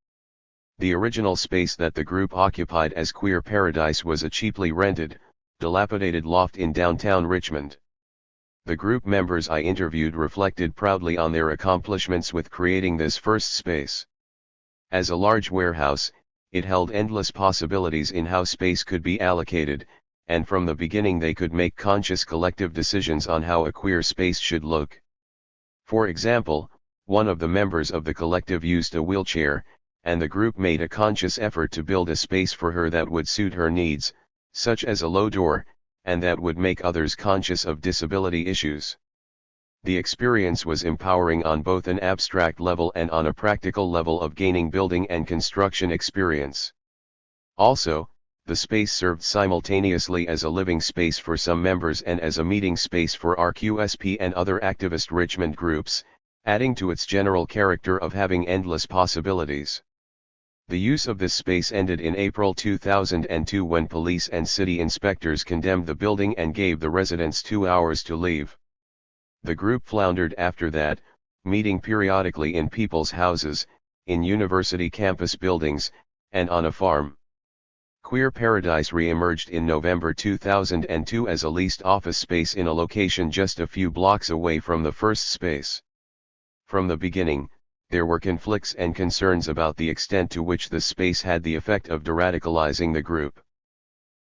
The original space that the group occupied as Queer Paradise was a cheaply rented, dilapidated loft in downtown Richmond. The group members I interviewed reflected proudly on their accomplishments with creating this first space. As a large warehouse, it held endless possibilities in how space could be allocated, and from the beginning they could make conscious collective decisions on how a queer space should look. For example, one of the members of the collective used a wheelchair, and the group made a conscious effort to build a space for her that would suit her needs, such as a low door, and that would make others conscious of disability issues. The experience was empowering on both an abstract level and on a practical level of gaining building and construction experience. Also, the space served simultaneously as a living space for some members and as a meeting space for RQSP and other activist Richmond groups, adding to its general character of having endless possibilities. The use of this space ended in April 2002 when police and city inspectors condemned the building and gave the residents 2 hours to leave. The group floundered after that, meeting periodically in people's houses, in university campus buildings, and on a farm. Queer Paradise re-emerged in November 2002 as a leased office space in a location just a few blocks away from the first space. From the beginning, there were conflicts and concerns about the extent to which the space had the effect of de-radicalizing the group.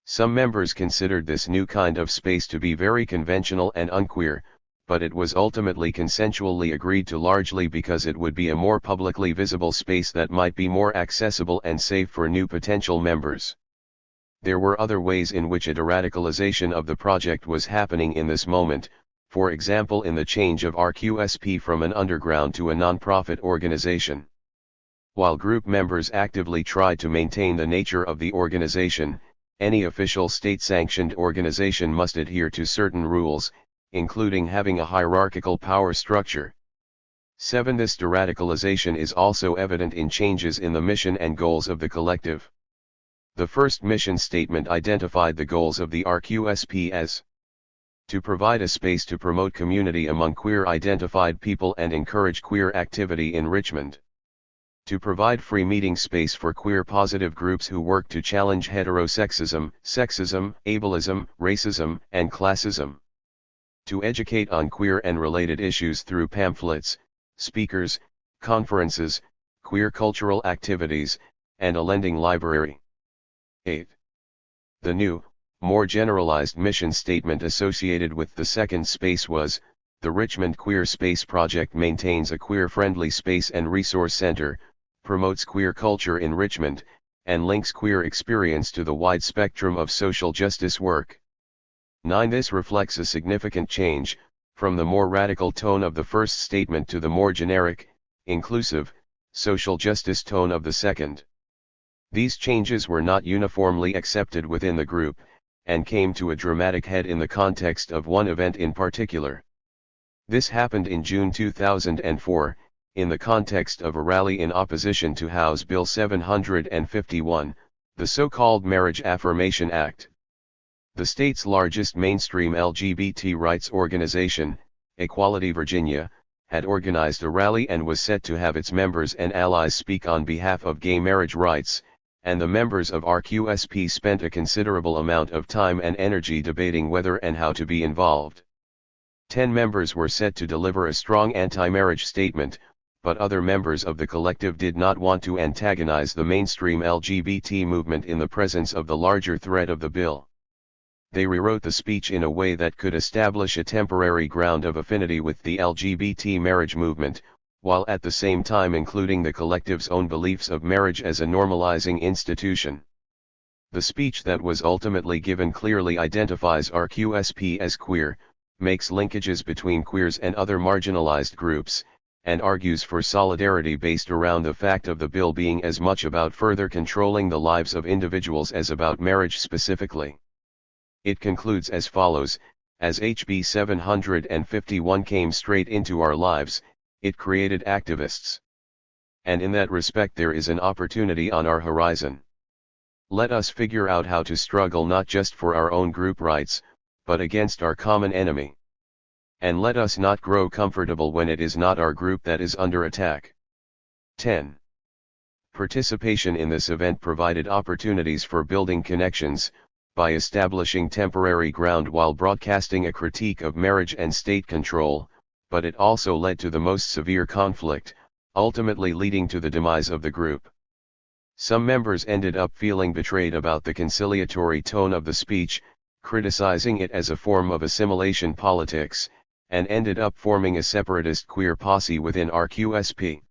Some members considered this new kind of space to be very conventional and unqueer, but it was ultimately consensually agreed to largely because it would be a more publicly visible space that might be more accessible and safe for new potential members. There were other ways in which a de-radicalization of the project was happening in this moment, for example in the change of RQSP from an underground to a non-profit organization. While group members actively tried to maintain the nature of the organization, any official state-sanctioned organization must adhere to certain rules, including having a hierarchical power structure. 7. This de-radicalization is also evident in changes in the mission and goals of the collective. The first mission statement identified the goals of the RQSP as to provide a space to promote community among queer-identified people and encourage queer activity in Richmond. To provide free meeting space for queer-positive groups who work to challenge heterosexism, sexism, ableism, racism, and classism. To educate on queer and related issues through pamphlets, speakers, conferences, queer cultural activities, and a lending library. 8. The new, more generalized mission statement associated with the second space was, the Richmond Queer Space Project maintains a queer-friendly space and resource center, promotes queer culture in Richmond, and links queer experience to the wide spectrum of social justice work. 9. This reflects a significant change, from the more radical tone of the first statement to the more generic, inclusive, social justice tone of the second. These changes were not uniformly accepted within the group, and came to a dramatic head in the context of one event in particular. This happened in June 2004, in the context of a rally in opposition to House Bill 751, the so-called Marriage Affirmation Act. The state's largest mainstream LGBT rights organization, Equality Virginia, had organized a rally and was set to have its members and allies speak on behalf of gay marriage rights, and the members of RQSP spent a considerable amount of time and energy debating whether and how to be involved. 10 members were set to deliver a strong anti-marriage statement, but other members of the collective did not want to antagonize the mainstream LGBT movement in the presence of the larger threat of the bill. They rewrote the speech in a way that could establish a temporary ground of affinity with the LGBT marriage movement, while at the same time including the collective's own beliefs of marriage as a normalizing institution. The speech that was ultimately given clearly identifies RQSP as queer, makes linkages between queers and other marginalized groups, and argues for solidarity based around the fact of the bill being as much about further controlling the lives of individuals as about marriage specifically. It concludes as follows: as HB 751 came straight into our lives, it created activists. And in that respect there is an opportunity on our horizon. Let us figure out how to struggle not just for our own group rights, but against our common enemy. And let us not grow comfortable when it is not our group that is under attack. 10. Participation in this event provided opportunities for building connections, by establishing temporary ground while broadcasting a critique of marriage and state control, but it also led to the most severe conflict, ultimately leading to the demise of the group. Some members ended up feeling betrayed about the conciliatory tone of the speech, criticizing it as a form of assimilation politics, and ended up forming a separatist queer posse within RQSP.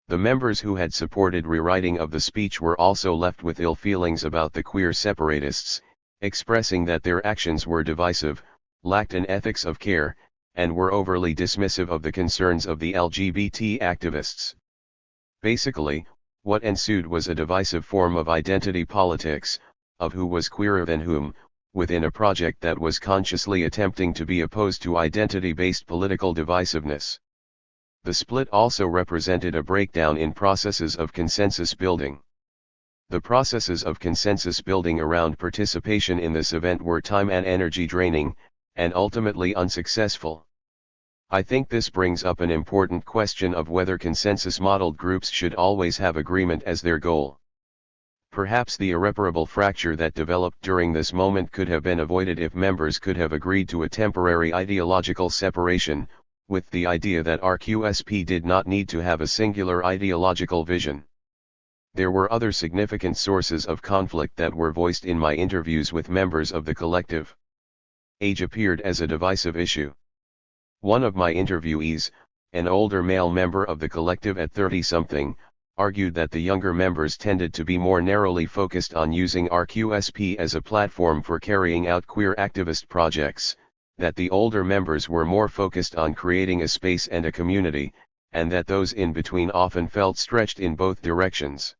The members who had supported rewriting of the speech were also left with ill feelings about the queer separatists, expressing that their actions were divisive, lacked an ethics of care, and were overly dismissive of the concerns of the LGBT activists. Basically, what ensued was a divisive form of identity politics, of who was queerer than whom, within a project that was consciously attempting to be opposed to identity-based political divisiveness. The split also represented a breakdown in processes of consensus building. The processes of consensus building around participation in this event were time and energy draining, and ultimately unsuccessful. I think this brings up an important question of whether consensus-modeled groups should always have agreement as their goal. Perhaps the irreparable fracture that developed during this moment could have been avoided if members could have agreed to a temporary ideological separation, with the idea that RQSP did not need to have a singular ideological vision. There were other significant sources of conflict that were voiced in my interviews with members of the collective. Age appeared as a divisive issue. One of my interviewees, an older male member of the collective at 30-something, argued that the younger members tended to be more narrowly focused on using RQSP as a platform for carrying out queer activist projects, that the older members were more focused on creating a space and a community, and that those in between often felt stretched in both directions.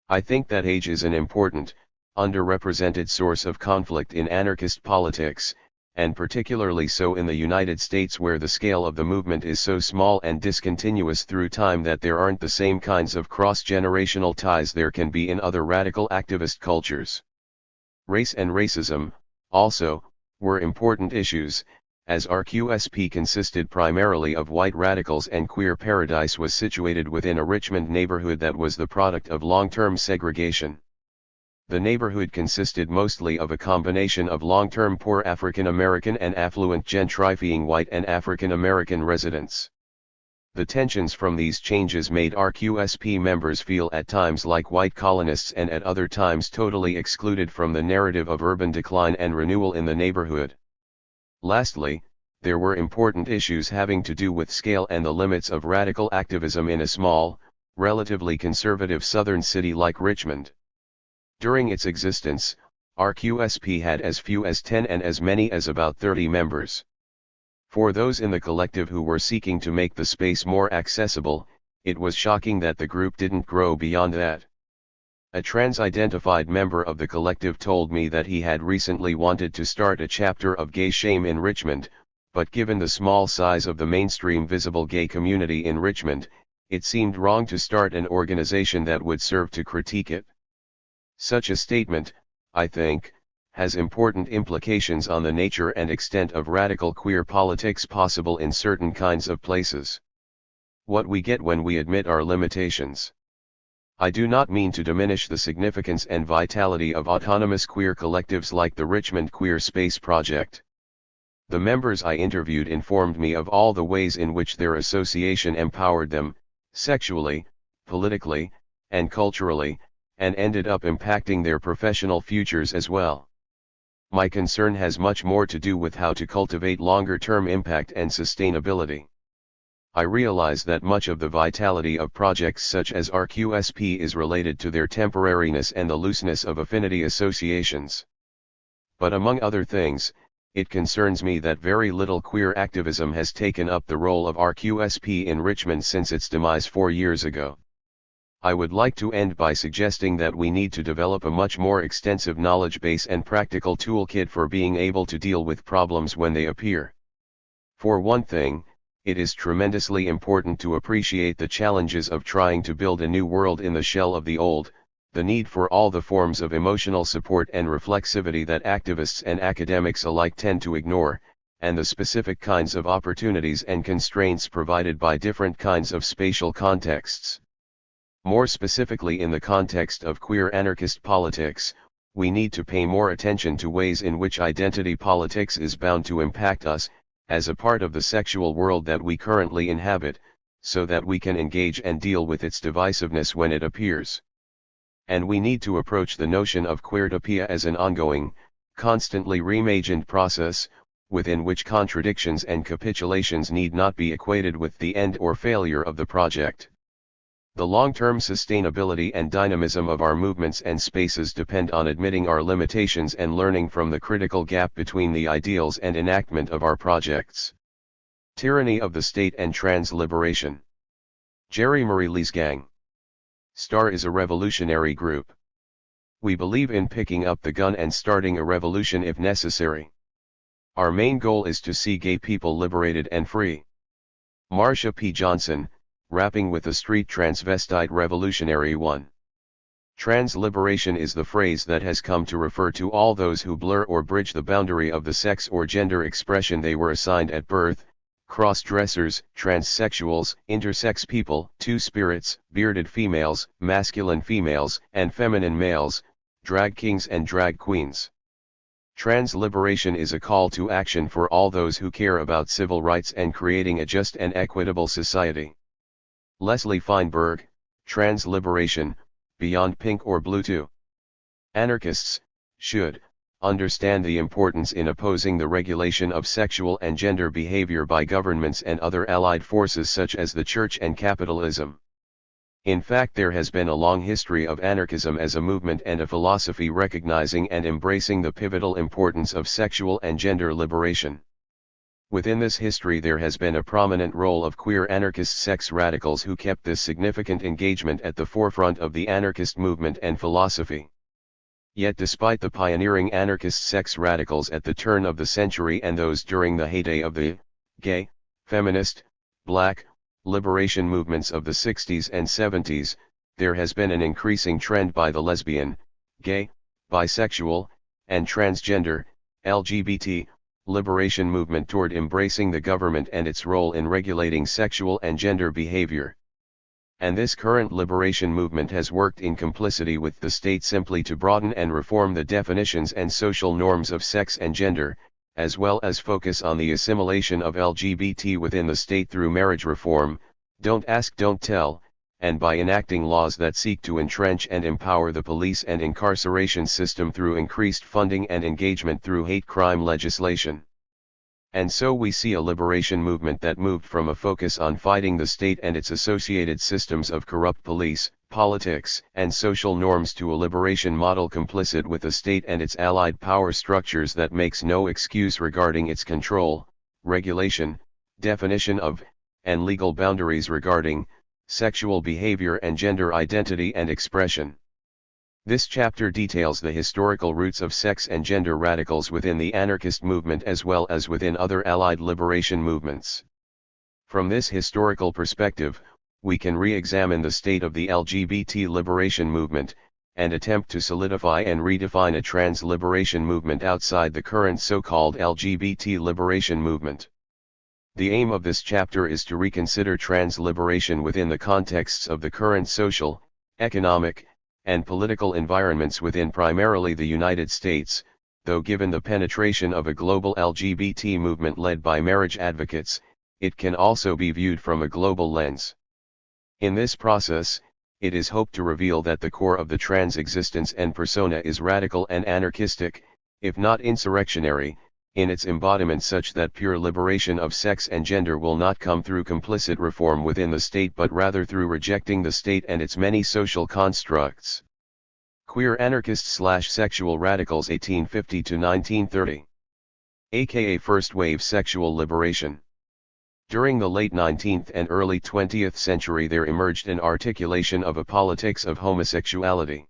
I think that age is an important, underrepresented source of conflict in anarchist politics, and particularly so in the United States where the scale of the movement is so small and discontinuous through time that there aren't the same kinds of cross-generational ties there can be in other radical activist cultures. Race and racism, also, were important issues, As RQSP consisted primarily of white radicals and Queer Paradise was situated within a Richmond neighborhood that was the product of long-term segregation. The neighborhood consisted mostly of a combination of long-term poor African American and affluent gentrifying white and African American residents. The tensions from these changes made RQSP members feel at times like white colonists and at other times totally excluded from the narrative of urban decline and renewal in the neighborhood. Lastly, there were important issues having to do with scale and the limits of radical activism in a small, relatively conservative southern city like Richmond. During its existence, RQSP had as few as 10 and as many as about 30 members. For those in the collective who were seeking to make the space more accessible, it was shocking that the group didn't grow beyond that. A trans-identified member of the collective told me that he had recently wanted to start a chapter of gay shame in Richmond, but given the small size of the mainstream visible gay community in Richmond, it seemed wrong to start an organization that would serve to critique it. Such a statement, I think, has important implications on the nature and extent of radical queer politics possible in certain kinds of places. What we get when we admit our limitations. I do not mean to diminish the significance and vitality of autonomous queer collectives like the Richmond Queer Space Project. The members I interviewed informed me of all the ways in which their association empowered them, sexually, politically, and culturally, and ended up impacting their professional futures as well. My concern has much more to do with how to cultivate longer-term impact and sustainability. I realize that much of the vitality of projects such as RQSP is related to their temporariness and the looseness of affinity associations. But among other things, it concerns me that very little queer activism has taken up the role of RQSP in Richmond since its demise 4 years ago. I would like to end by suggesting that we need to develop a much more extensive knowledge base and practical toolkit for being able to deal with problems when they appear. For one thing, it is tremendously important to appreciate the challenges of trying to build a new world in the shell of the old, the need for all the forms of emotional support and reflexivity that activists and academics alike tend to ignore, and the specific kinds of opportunities and constraints provided by different kinds of spatial contexts. More specifically in the context of queer anarchist politics, we need to pay more attention to ways in which identity politics is bound to impact us, as a part of the sexual world that we currently inhabit, so that we can engage and deal with its divisiveness when it appears. And we need to approach the notion of queertopia as an ongoing, constantly reimagined process, within which contradictions and capitulations need not be equated with the end or failure of the project. The long-term sustainability and dynamism of our movements and spaces depend on admitting our limitations and learning from the critical gap between the ideals and enactment of our projects. Tyranny of the State and Trans Liberation. Jerry Marie Lee's Gang. STAR is a revolutionary group. We believe in picking up the gun and starting a revolution if necessary. Our main goal is to see gay people liberated and free. Marsha P. Johnson, Rapping with a Street Transvestite Revolutionary 1. Trans liberation is the phrase that has come to refer to all those who blur or bridge the boundary of the sex or gender expression they were assigned at birth: cross-dressers, transsexuals, intersex people, two-spirits, bearded females, masculine females, and feminine males, drag kings and drag queens. Trans liberation is a call to action for all those who care about civil rights and creating a just and equitable society. Leslie Feinberg, Trans Liberation, Beyond Pink or Blue 2. Anarchists should understand the importance in opposing the regulation of sexual and gender behavior by governments and other allied forces such as the church and capitalism. In fact, there has been a long history of anarchism as a movement and a philosophy recognizing and embracing the pivotal importance of sexual and gender liberation. Within this history there has been a prominent role of queer anarchist sex radicals who kept this significant engagement at the forefront of the anarchist movement and philosophy. Yet despite the pioneering anarchist sex radicals at the turn of the century and those during the heyday of the gay, feminist, black, liberation movements of the 60s and 70s, there has been an increasing trend by the lesbian, gay, bisexual, and transgender, LGBT, liberation movement toward embracing the government and its role in regulating sexual and gender behavior. And this current liberation movement has worked in complicity with the state simply to broaden and reform the definitions and social norms of sex and gender, as well as focus on the assimilation of LGBT within the state through marriage reform, don't ask don't tell, and by enacting laws that seek to entrench and empower the police and incarceration system through increased funding and engagement through hate crime legislation. And so we see a liberation movement that moved from a focus on fighting the state and its associated systems of corrupt police, politics, and social norms to a liberation model complicit with the state and its allied power structures that makes no excuse regarding its control, regulation, definition of, and legal boundaries regarding sexual behavior and gender identity and expression. This chapter details the historical roots of sex and gender radicals within the anarchist movement as well as within other allied liberation movements. From this historical perspective, we can re-examine the state of the LGBT liberation movement, and attempt to solidify and redefine a trans liberation movement outside the current so-called LGBT liberation movement. The aim of this chapter is to reconsider trans liberation within the contexts of the current social, economic, and political environments within primarily the United States, though given the penetration of a global LGBT movement led by marriage advocates, it can also be viewed from a global lens. In this process, it is hoped to reveal that the core of the trans existence and persona is radical and anarchistic, if not insurrectionary, in its embodiment such that pure liberation of sex and gender will not come through complicit reform within the state but rather through rejecting the state and its many social constructs. Queer Anarchists/Sexual Radicals 1850 to 1930. AKA First Wave Sexual Liberation. During the late 19th and early 20th century there emerged an articulation of a politics of homosexuality.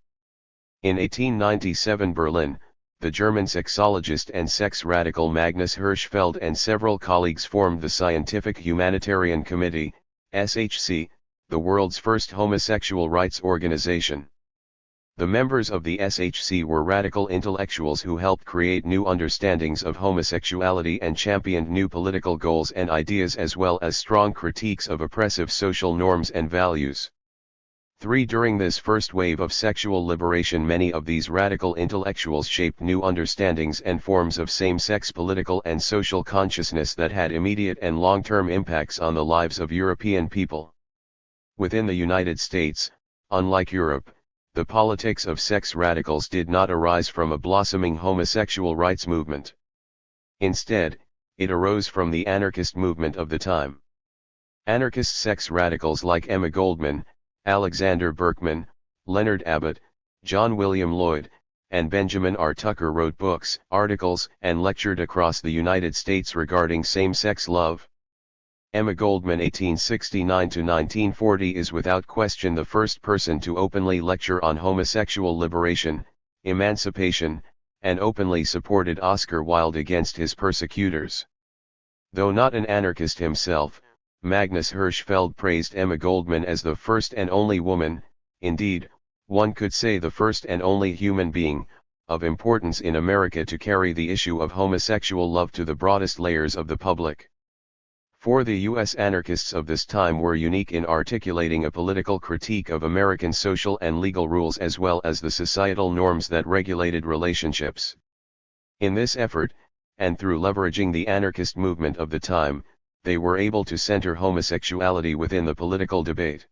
In 1897 Berlin, the German sexologist and sex radical Magnus Hirschfeld and several colleagues formed the Scientific Humanitarian Committee, SHC, the world's first homosexual rights organization. The members of the SHC were radical intellectuals who helped create new understandings of homosexuality and championed new political goals and ideas as well as strong critiques of oppressive social norms and values. During this first wave of sexual liberation many of these radical intellectuals shaped new understandings and forms of same-sex political and social consciousness that had immediate and long-term impacts on the lives of European people. Within the United States, unlike Europe, the politics of sex radicals did not arise from a blossoming homosexual rights movement. Instead, it arose from the anarchist movement of the time. Anarchist sex radicals like Emma Goldman, Alexander Berkman, Leonard Abbott, John William Lloyd, and Benjamin R. Tucker wrote books, articles, and lectured across the United States regarding same-sex love. Emma Goldman 1869–1940 is without question the first person to openly lecture on homosexual liberation, emancipation, and openly supported Oscar Wilde against his persecutors. Though not an anarchist himself, Magnus Hirschfeld praised Emma Goldman as the first and only woman, indeed, one could say the first and only human being, of importance in America to carry the issue of homosexual love to the broadest layers of the public. For the U.S. anarchists of this time were unique in articulating a political critique of American social and legal rules as well as the societal norms that regulated relationships. In this effort, and through leveraging the anarchist movement of the time, they were able to center homosexuality within the political debate.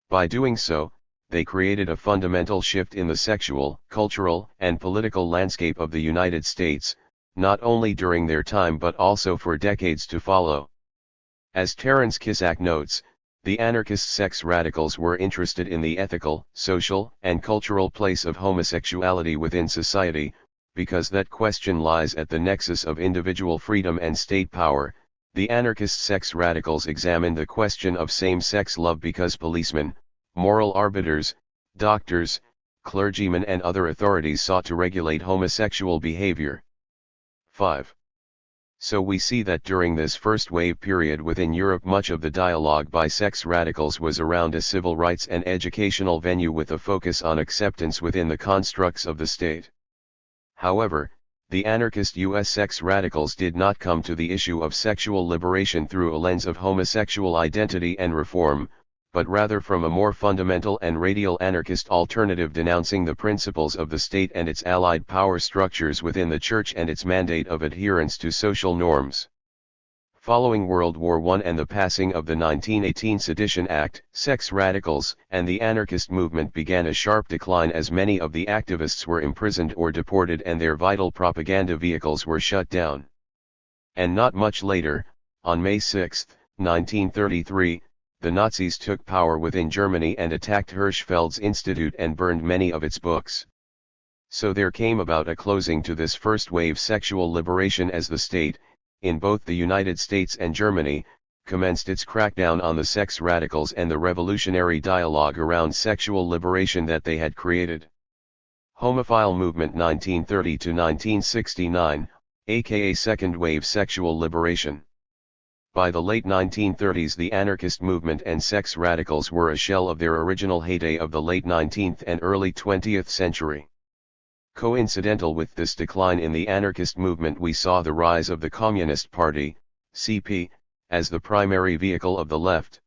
By doing so, they created a fundamental shift in the sexual, cultural, and political landscape of the United States, not only during their time but also for decades to follow. As Terence Kisak notes, the anarchist sex radicals were interested in the ethical, social, and cultural place of homosexuality within society, because that question lies at the nexus of individual freedom and state power. The anarchist sex radicals examined the question of same-sex love because policemen, moral arbiters, doctors, clergymen and other authorities sought to regulate homosexual behavior. 5. So we see that during this first wave period within Europe much of the dialogue by sex radicals was around a civil rights and educational venue with a focus on acceptance within the constructs of the state. However, the anarchist U.S. sex radicals did not come to the issue of sexual liberation through a lens of homosexual identity and reform, but rather from a more fundamental and radical anarchist alternative denouncing the principles of the state and its allied power structures within the Church and its mandate of adherence to social norms. Following World War I and the passing of the 1918 Sedition Act, sex radicals and the anarchist movement began a sharp decline as many of the activists were imprisoned or deported and their vital propaganda vehicles were shut down. And not much later, on May 6, 1933, the Nazis took power within Germany and attacked Hirschfeld's Institute and burned many of its books. So there came about a closing to this first wave sexual liberation as the state, in both the United States and Germany, commenced its crackdown on the sex radicals and the revolutionary dialogue around sexual liberation that they had created. Homophile Movement 1930 to 1969, aka Second Wave Sexual Liberation. By the late 1930s, the anarchist movement and sex radicals were a shell of their original heyday of the late 19th and early 20th century. Coincidental with this decline in the anarchist movement, we saw the rise of the Communist Party, CP, as the primary vehicle of the left.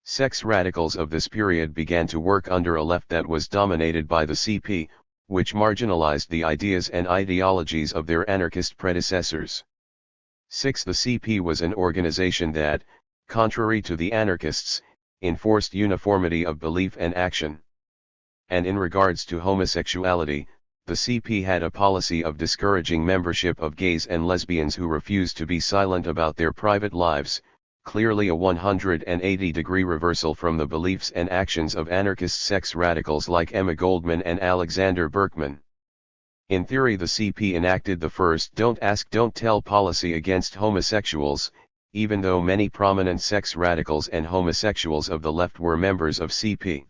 Sex radicals of this period began to work under a left that was dominated by the CP, which marginalized the ideas and ideologies of their anarchist predecessors. 6. The CP was an organization that, contrary to the anarchists, enforced uniformity of belief and action. And in regards to homosexuality, the CP had a policy of discouraging membership of gays and lesbians who refused to be silent about their private lives, clearly a 180-degree reversal from the beliefs and actions of anarchist sex radicals like Emma Goldman and Alexander Berkman. In theory, the CP enacted the first "don't ask, don't tell" policy against homosexuals, even though many prominent sex radicals and homosexuals of the left were members of CP.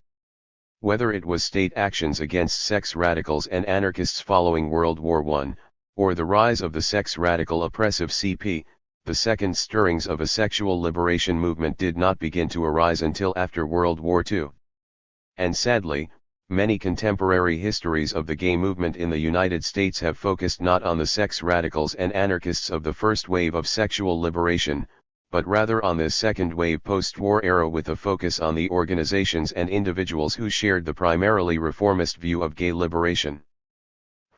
Whether it was state actions against sex radicals and anarchists following World War I, or the rise of the sex radical oppressive CP, the second stirrings of a sexual liberation movement did not begin to arise until after World War II. And sadly, many contemporary histories of the gay movement in the United States have focused not on the sex radicals and anarchists of the first wave of sexual liberation, but rather on this second wave post-war era with a focus on the organizations and individuals who shared the primarily reformist view of gay liberation.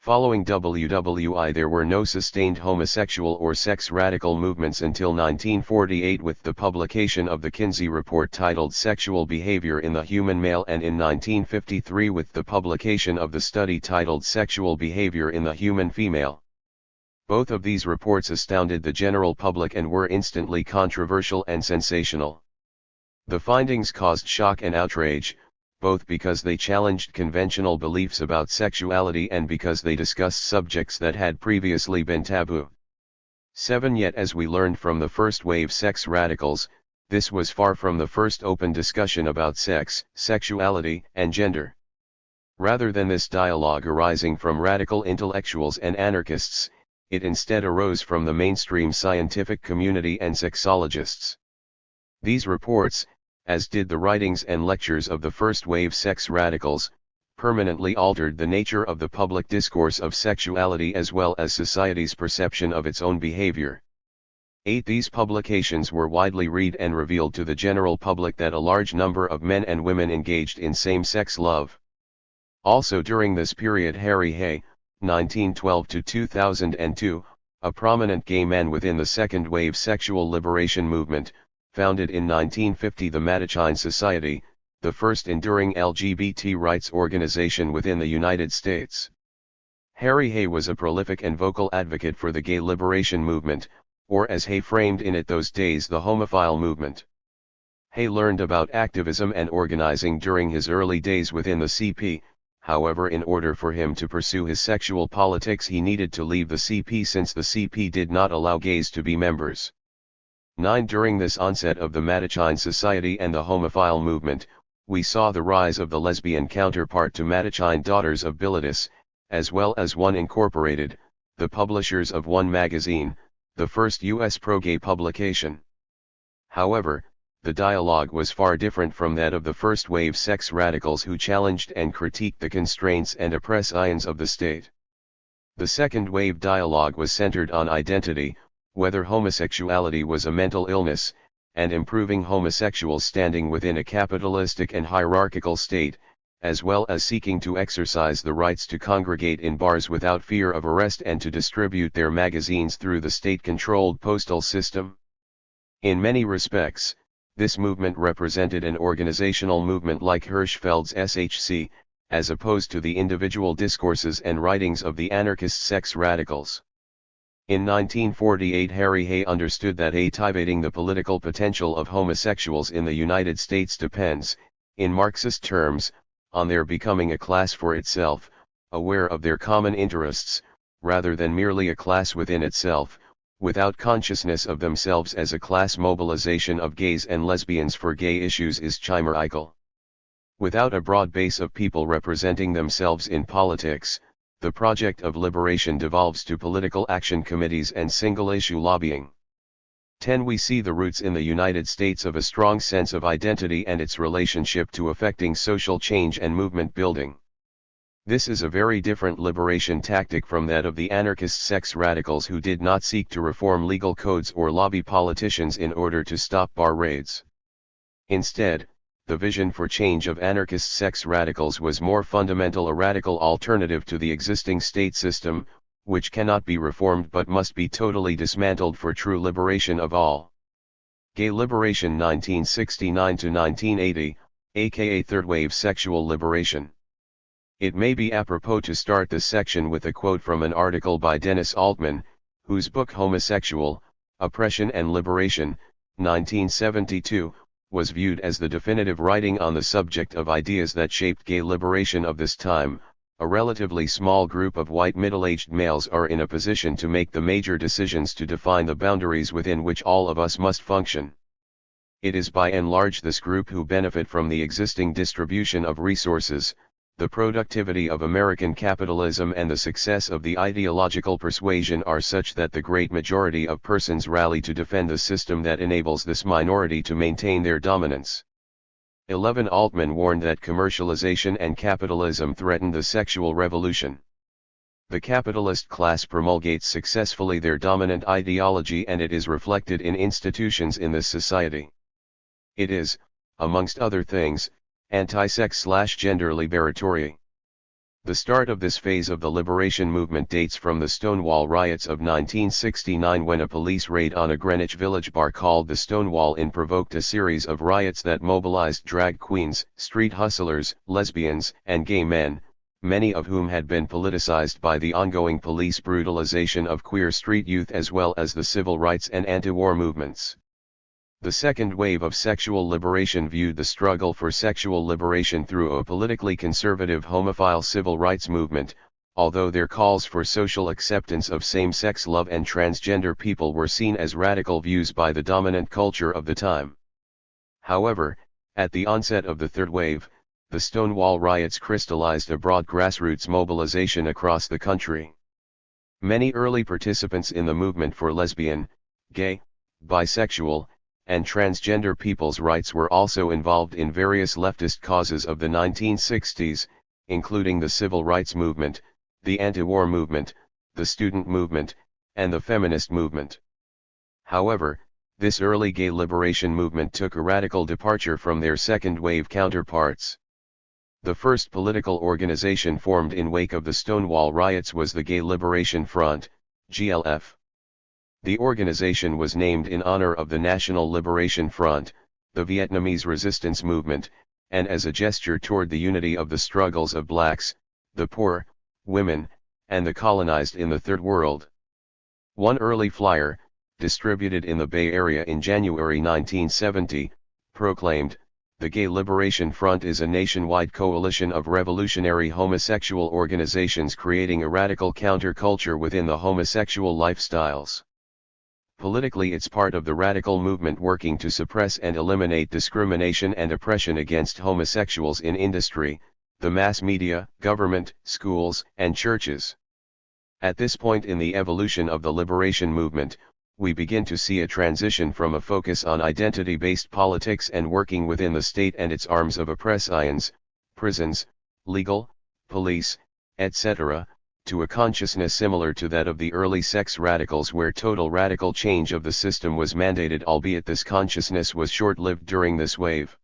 Following WWI, there were no sustained homosexual or sex radical movements until 1948 with the publication of the Kinsey report titled Sexual Behavior in the Human Male, and in 1953 with the publication of the study titled Sexual Behavior in the Human Female. Both of these reports astounded the general public and were instantly controversial and sensational. The findings caused shock and outrage, both because they challenged conventional beliefs about sexuality and because they discussed subjects that had previously been taboo. 7. Yet as we learned from the first wave sex radicals, this was far from the first open discussion about sex, sexuality, and gender. Rather than this dialogue arising from radical intellectuals and anarchists, it instead arose from the mainstream scientific community and sexologists. These reports, as did the writings and lectures of the first wave sex radicals, permanently altered the nature of the public discourse of sexuality as well as society's perception of its own behavior. 8. These publications were widely read and revealed to the general public that a large number of men and women engaged in same-sex love. Also during this period, Harry Hay, 1912 to 2002, a prominent gay man within the second wave sexual liberation movement, founded in 1950 the Mattachine Society, the first enduring LGBT rights organization within the United States. Harry Hay was a prolific and vocal advocate for the gay liberation movement, or as Hay framed in it those days, the homophile movement. Hay learned about activism and organizing during his early days within the CP. However, in order for him to pursue his sexual politics, he needed to leave the CP since the CP did not allow gays to be members. 9. During this onset of the Mattachine Society and the homophile movement, we saw the rise of the lesbian counterpart to Mattachine, Daughters of Bilitis, as well as One Incorporated, the publishers of One magazine, the first U.S. pro-gay publication. However, the dialogue was far different from that of the first wave sex radicals who challenged and critiqued the constraints and oppress ions of the state. The second wave dialogue was centered on identity, whether homosexuality was a mental illness, and improving homosexuals' standing within a capitalistic and hierarchical state, as well as seeking to exercise the rights to congregate in bars without fear of arrest and to distribute their magazines through the state-controlled postal system. In many respects, this movement represented an organizational movement like Hirschfeld's SHC, as opposed to the individual discourses and writings of the anarchist sex radicals. In 1948, Harry Hay understood that activating the political potential of homosexuals in the United States depends, in Marxist terms, on their becoming a class for itself, aware of their common interests, rather than merely a class within itself, without consciousness of themselves as a class. Mobilization of gays and lesbians for gay issues is chimerical. Without a broad base of people representing themselves in politics, the project of liberation devolves to political action committees and single-issue lobbying. 10. We see the roots in the United States of a strong sense of identity and its relationship to affecting social change and movement building. This is a very different liberation tactic from that of the anarchist sex radicals, who did not seek to reform legal codes or lobby politicians in order to stop bar raids. Instead, the vision for change of anarchist sex radicals was more fundamental: a radical alternative to the existing state system, which cannot be reformed but must be totally dismantled for true liberation of all. Gay Liberation 1969 to 1980, aka Third Wave Sexual Liberation. It may be apropos to start this section with a quote from an article by Dennis Altman, whose book Homosexual, Oppression and Liberation, 1972, was viewed as the definitive writing on the subject of ideas that shaped gay liberation of this time. A relatively small group of white middle-aged males are in a position to make the major decisions to define the boundaries within which all of us must function. It is by and large this group who benefit from the existing distribution of resources, the productivity of American capitalism and the success of the ideological persuasion are such that the great majority of persons rally to defend the system that enables this minority to maintain their dominance. 11. Altman warned that commercialization and capitalism threaten the sexual revolution. The capitalist class promulgates successfully their dominant ideology, and it is reflected in institutions in this society. It is, amongst other things, anti-sex/gender liberatory. The start of this phase of the liberation movement dates from the Stonewall riots of 1969, when a police raid on a Greenwich Village bar called the Stonewall Inn provoked a series of riots that mobilized drag queens, street hustlers, lesbians, and gay men, many of whom had been politicized by the ongoing police brutalization of queer street youth as well as the civil rights and anti-war movements. The second wave of sexual liberation viewed the struggle for sexual liberation through a politically conservative homophile civil rights movement, although their calls for social acceptance of same-sex love and transgender people were seen as radical views by the dominant culture of the time. However, at the onset of the third wave, the Stonewall riots crystallized a broad grassroots mobilization across the country. Many early participants in the movement for lesbian, gay, bisexual, and transgender people's rights were also involved in various leftist causes of the 1960s, including the civil rights movement, the anti-war movement, the student movement, and the feminist movement. However, this early gay liberation movement took a radical departure from their second-wave counterparts. The first political organization formed in wake of the Stonewall riots was the Gay Liberation Front, GLF. The organization was named in honor of the National Liberation Front, the Vietnamese resistance movement, and as a gesture toward the unity of the struggles of blacks, the poor, women, and the colonized in the Third World. One early flyer, distributed in the Bay Area in January 1970, proclaimed, "The Gay Liberation Front is a nationwide coalition of revolutionary homosexual organizations creating a radical counterculture within the homosexual lifestyles." Politically, it's part of the radical movement working to suppress and eliminate discrimination and oppression against homosexuals in industry, the mass media, government, schools, and churches. At this point in the evolution of the liberation movement, we begin to see a transition from a focus on identity-based politics and working within the state and its arms of oppressions, prisons, legal, police, etc., to a consciousness similar to that of the early sex radicals, where total radical change of the system was mandated, albeit this consciousness was short-lived during this wave.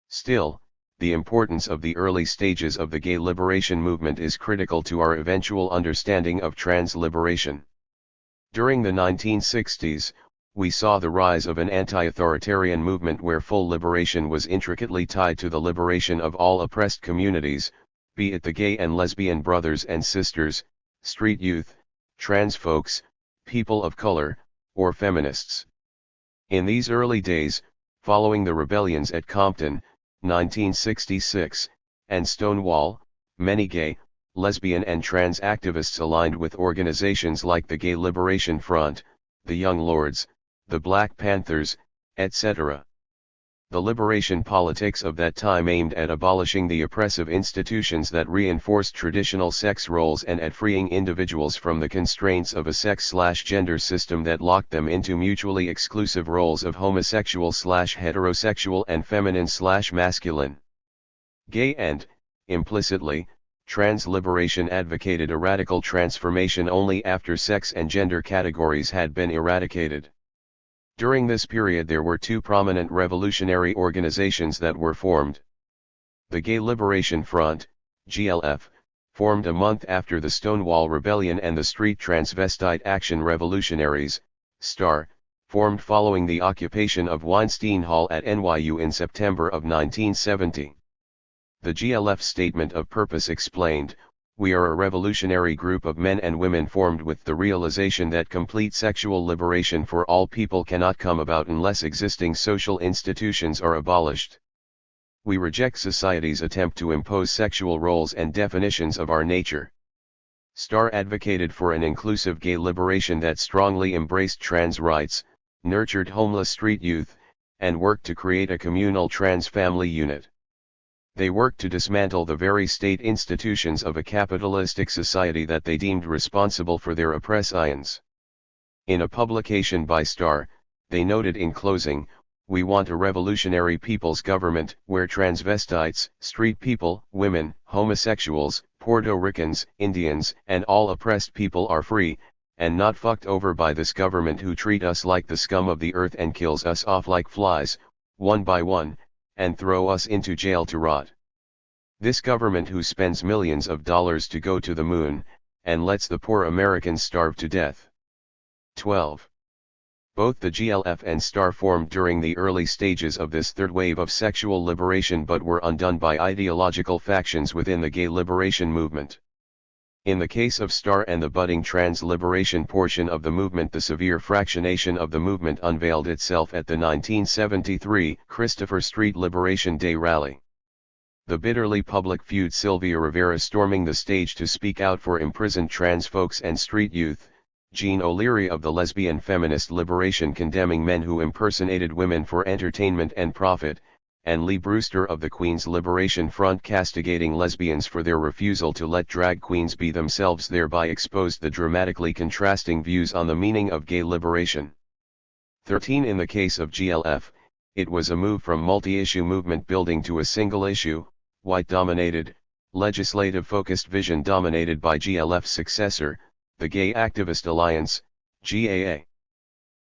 Still, the importance of the early stages of the gay liberation movement is critical to our eventual understanding of trans liberation. During the 1960s, we saw the rise of an anti-authoritarian movement where full liberation was intricately tied to the liberation of all oppressed communities, be it the gay and lesbian brothers and sisters, street youth, trans folks, people of color, or feminists. In these early days, following the rebellions at Compton, 1966, and Stonewall, many gay, lesbian and trans activists aligned with organizations like the Gay Liberation Front, the Young Lords, the Black Panthers, etc. The liberation politics of that time aimed at abolishing the oppressive institutions that reinforced traditional sex roles and at freeing individuals from the constraints of a sex/gender system that locked them into mutually exclusive roles of homosexual/heterosexual and feminine/masculine. Gay and, implicitly, trans liberation advocated a radical transformation only after sex and gender categories had been eradicated. During this period there were two prominent revolutionary organizations that were formed. The Gay Liberation Front, GLF, formed a month after the Stonewall Rebellion, and the Street Transvestite Action Revolutionaries, STAR, formed following the occupation of Weinstein Hall at NYU in September of 1970. The GLF statement of purpose explained, "We are a revolutionary group of men and women formed with the realization that complete sexual liberation for all people cannot come about unless existing social institutions are abolished. We reject society's attempt to impose sexual roles and definitions of our nature." STAR advocated for an inclusive gay liberation that strongly embraced trans rights, nurtured homeless street youth, and worked to create a communal trans family unit. They worked to dismantle the very state institutions of a capitalistic society that they deemed responsible for their oppressions. In a publication by STAR, they noted in closing, "We want a revolutionary people's government where transvestites, street people, women, homosexuals, Puerto Ricans, Indians, and all oppressed people are free, and not fucked over by this government who treat us like the scum of the earth and kills us off like flies, one by one, and throw us into jail to rot. This government who spends millions of dollars to go to the moon, and lets the poor Americans starve to death." 12. Both the GLF and STAR formed during the early stages of this third wave of sexual liberation but were undone by ideological factions within the gay liberation movement. In the case of STAR and the budding trans liberation portion of the movement, the severe fractionation of the movement unveiled itself at the 1973 Christopher Street Liberation Day rally. The bitterly public feud, Sylvia Rivera storming the stage to speak out for imprisoned trans folks and street youth, Jean O'Leary of the lesbian feminist liberation condemning men who impersonated women for entertainment and profit, and Lee Brewster of the Queens Liberation Front castigating lesbians for their refusal to let drag queens be themselves, thereby exposed the dramatically contrasting views on the meaning of gay liberation. 13. In the case of GLF, it was a move from multi-issue movement building to a single-issue, white-dominated, legislative-focused vision dominated by GLF's successor, the Gay Activist Alliance, GAA.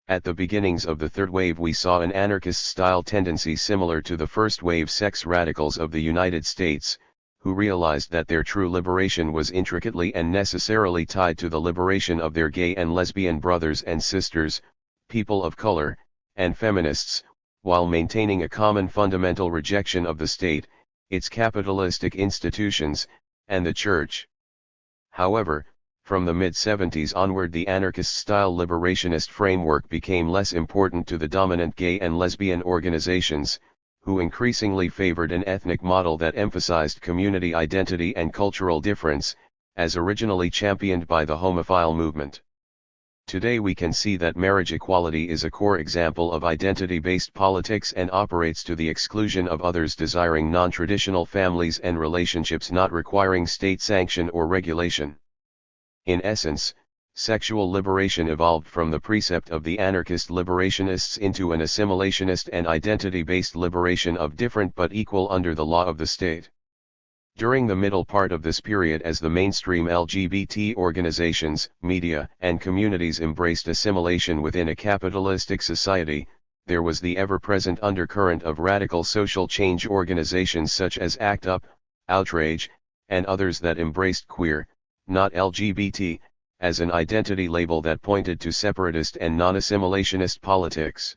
At the beginnings of the third wave we saw an anarchist-style tendency similar to the first wave sex radicals of the United States, who realized that their true liberation was intricately and necessarily tied to the liberation of their gay and lesbian brothers and sisters, people of color, and feminists, while maintaining a common fundamental rejection of the state, its capitalistic institutions, and the church. However, from the mid-70s onward the anarchist-style liberationist framework became less important to the dominant gay and lesbian organizations, who increasingly favored an ethnic model that emphasized community identity and cultural difference, as originally championed by the homophile movement. Today we can see that marriage equality is a core example of identity-based politics and operates to the exclusion of others desiring non-traditional families and relationships not requiring state sanction or regulation. In essence, sexual liberation evolved from the precept of the anarchist liberationists into an assimilationist and identity-based liberation of different but equal under the law of the state. During the middle part of this period, as the mainstream LGBT organizations, media, and communities embraced assimilation within a capitalistic society, there was the ever-present undercurrent of radical social change organizations such as ACT UP, Outrage, and others that embraced queer, not LGBT, as an identity label that pointed to separatist and non-assimilationist politics.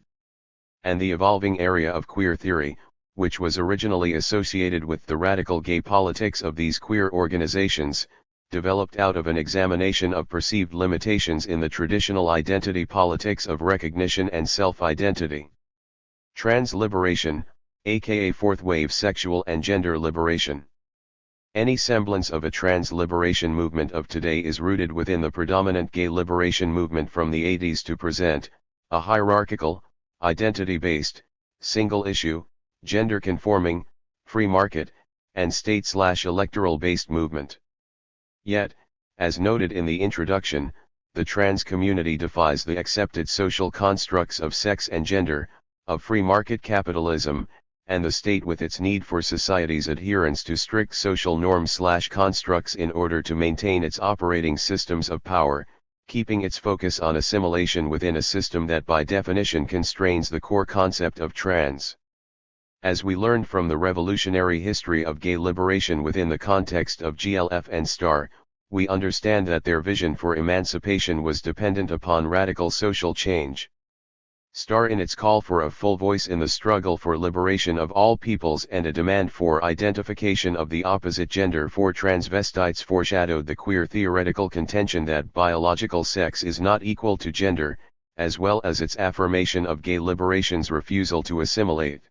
And the evolving area of queer theory, which was originally associated with the radical gay politics of these queer organizations, developed out of an examination of perceived limitations in the traditional identity politics of recognition and self-identity. Trans liberation, aka fourth wave sexual and gender liberation. Any semblance of a trans liberation movement of today is rooted within the predominant gay liberation movement from the 80s to present, a hierarchical, identity-based, single-issue, gender-conforming, free market, and state/electoral-based movement. Yet, as noted in the introduction, the trans community defies the accepted social constructs of sex and gender, of free market capitalism, and the state with its need for society's adherence to strict social norms/constructs in order to maintain its operating systems of power, keeping its focus on assimilation within a system that by definition constrains the core concept of trans. As we learned from the revolutionary history of gay liberation within the context of GLF and STAR, we understand that their vision for emancipation was dependent upon radical social change. STAR, in its call for a full voice in the struggle for liberation of all peoples and a demand for identification of the opposite gender for transvestites, foreshadowed the queer theoretical contention that biological sex is not equal to gender, as well as its affirmation of gay liberation's refusal to assimilate.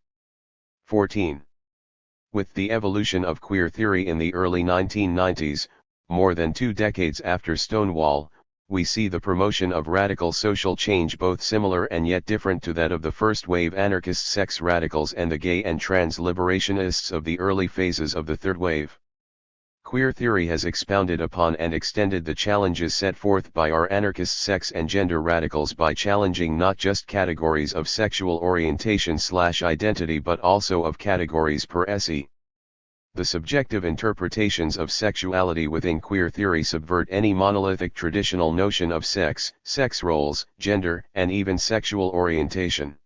14. With the evolution of queer theory in the early 1990s, more than 2 decades after Stonewall, we see the promotion of radical social change both similar and yet different to that of the first wave anarchist sex radicals and the gay and trans liberationists of the early phases of the third wave. Queer theory has expounded upon and extended the challenges set forth by our anarchist sex and gender radicals by challenging not just categories of sexual orientation/identity but also of categories per se. The subjective interpretations of sexuality within queer theory subvert any monolithic traditional notion of sex, sex roles, gender, and even sexual orientation.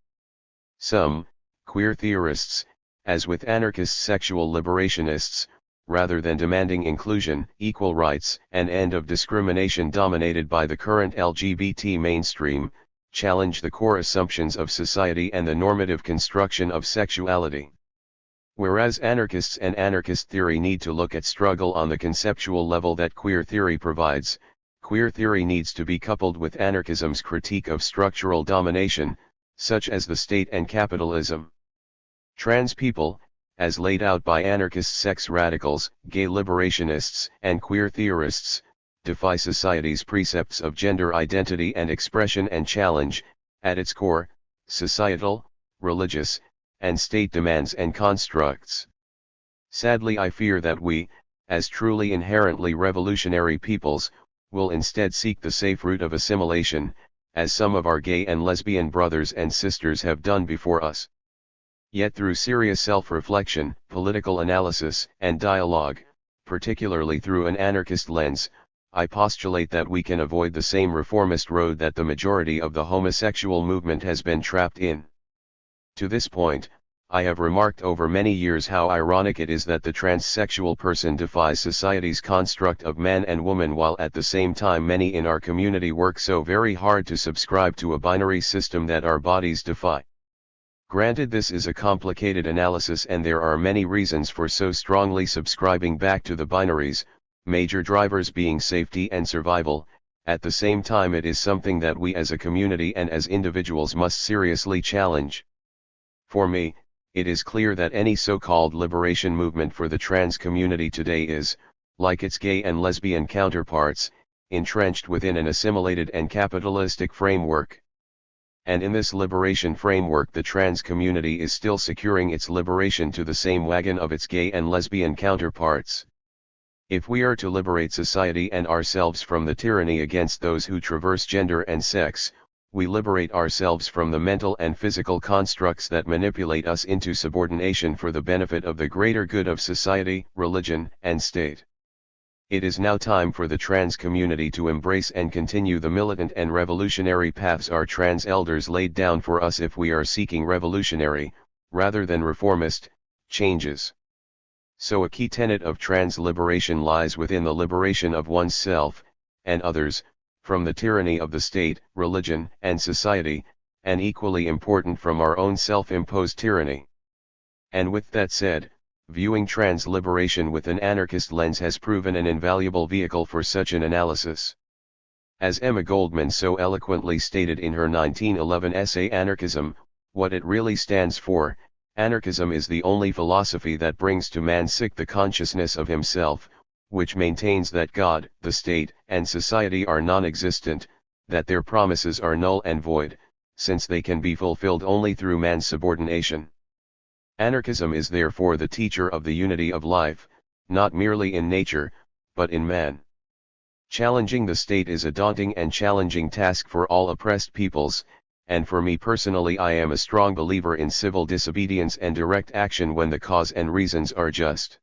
Some queer theorists, as with anarchist sexual liberationists, rather than demanding inclusion, equal rights, and end of discrimination dominated by the current LGBT mainstream, challenge the core assumptions of society and the normative construction of sexuality. Whereas anarchists and anarchist theory need to look at struggle on the conceptual level that queer theory provides, queer theory needs to be coupled with anarchism's critique of structural domination, such as the state and capitalism. Trans people, as laid out by anarchist sex radicals, gay liberationists, and queer theorists, defy society's precepts of gender identity and expression and challenge, at its core, societal, religious, and state demands and constructs. Sadly, I fear that we, as truly inherently revolutionary peoples, will instead seek the safe route of assimilation, as some of our gay and lesbian brothers and sisters have done before us. Yet through serious self-reflection, political analysis, and dialogue, particularly through an anarchist lens, I postulate that we can avoid the same reformist road that the majority of the homosexual movement has been trapped in. To this point, I have remarked over many years how ironic it is that the transsexual person defies society's construct of man and woman while at the same time many in our community work so very hard to subscribe to a binary system that our bodies defy. Granted, this is a complicated analysis and there are many reasons for so strongly subscribing back to the binaries, major drivers being safety and survival. At the same time, it is something that we as a community and as individuals must seriously challenge. For me, it is clear that any so-called liberation movement for the trans community today is, like its gay and lesbian counterparts, entrenched within an assimilated and capitalistic framework. And in this liberation framework, the trans community is still securing its liberation to the same wagon of its gay and lesbian counterparts. If we are to liberate society and ourselves from the tyranny against those who traverse gender and sex, we liberate ourselves from the mental and physical constructs that manipulate us into subordination for the benefit of the greater good of society, religion, and state. It is now time for the trans community to embrace and continue the militant and revolutionary paths our trans elders laid down for us if we are seeking revolutionary, rather than reformist, changes. So a key tenet of trans liberation lies within the liberation of oneself, and others, from the tyranny of the state, religion, and society, and equally important from our own self-imposed tyranny. And with that said, viewing trans liberation with an anarchist lens has proven an invaluable vehicle for such an analysis. As Emma Goldman so eloquently stated in her 1911 essay Anarchism, what it really stands for, anarchism is the only philosophy that brings to man the consciousness of himself, which maintains that God, the state, and society are non-existent, that their promises are null and void, since they can be fulfilled only through man's subordination. Anarchism is therefore the teacher of the unity of life, not merely in nature, but in man. Challenging the state is a daunting and challenging task for all oppressed peoples, and for me personally I am a strong believer in civil disobedience and direct action when the cause and reasons are just.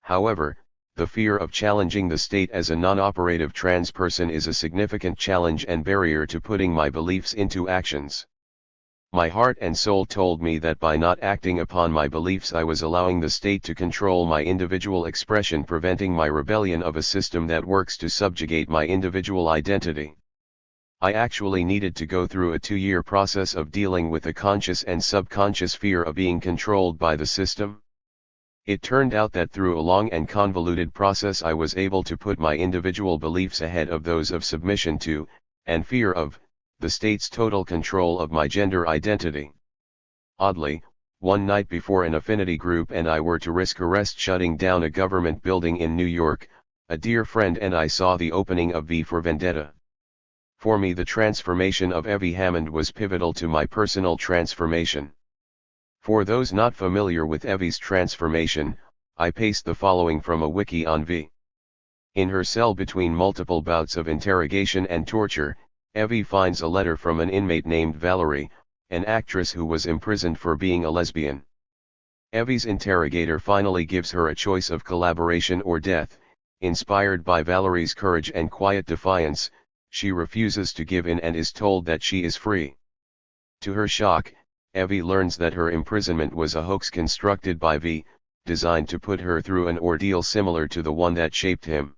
However, the fear of challenging the state as a non-operative trans person is a significant challenge and barrier to putting my beliefs into actions. My heart and soul told me that by not acting upon my beliefs I was allowing the state to control my individual expression, preventing my rebellion of a system that works to subjugate my individual identity. I actually needed to go through a 2-year process of dealing with the conscious and subconscious fear of being controlled by the system. It turned out that through a long and convoluted process I was able to put my individual beliefs ahead of those of submission to, and fear of, the state's total control of my gender identity. Oddly, one night before an affinity group and I were to risk arrest shutting down a government building in New York, a dear friend and I saw the opening of V for Vendetta. For me the transformation of Evie Hammond was pivotal to my personal transformation. For those not familiar with Evie's transformation, I paste the following from a wiki on V. In her cell between multiple bouts of interrogation and torture, Evie finds a letter from an inmate named Valerie, an actress who was imprisoned for being a lesbian. Evie's interrogator finally gives her a choice of collaboration or death. Inspired by Valerie's courage and quiet defiance, she refuses to give in and is told that she is free. To her shock, Evie learns that her imprisonment was a hoax constructed by V, designed to put her through an ordeal similar to the one that shaped him.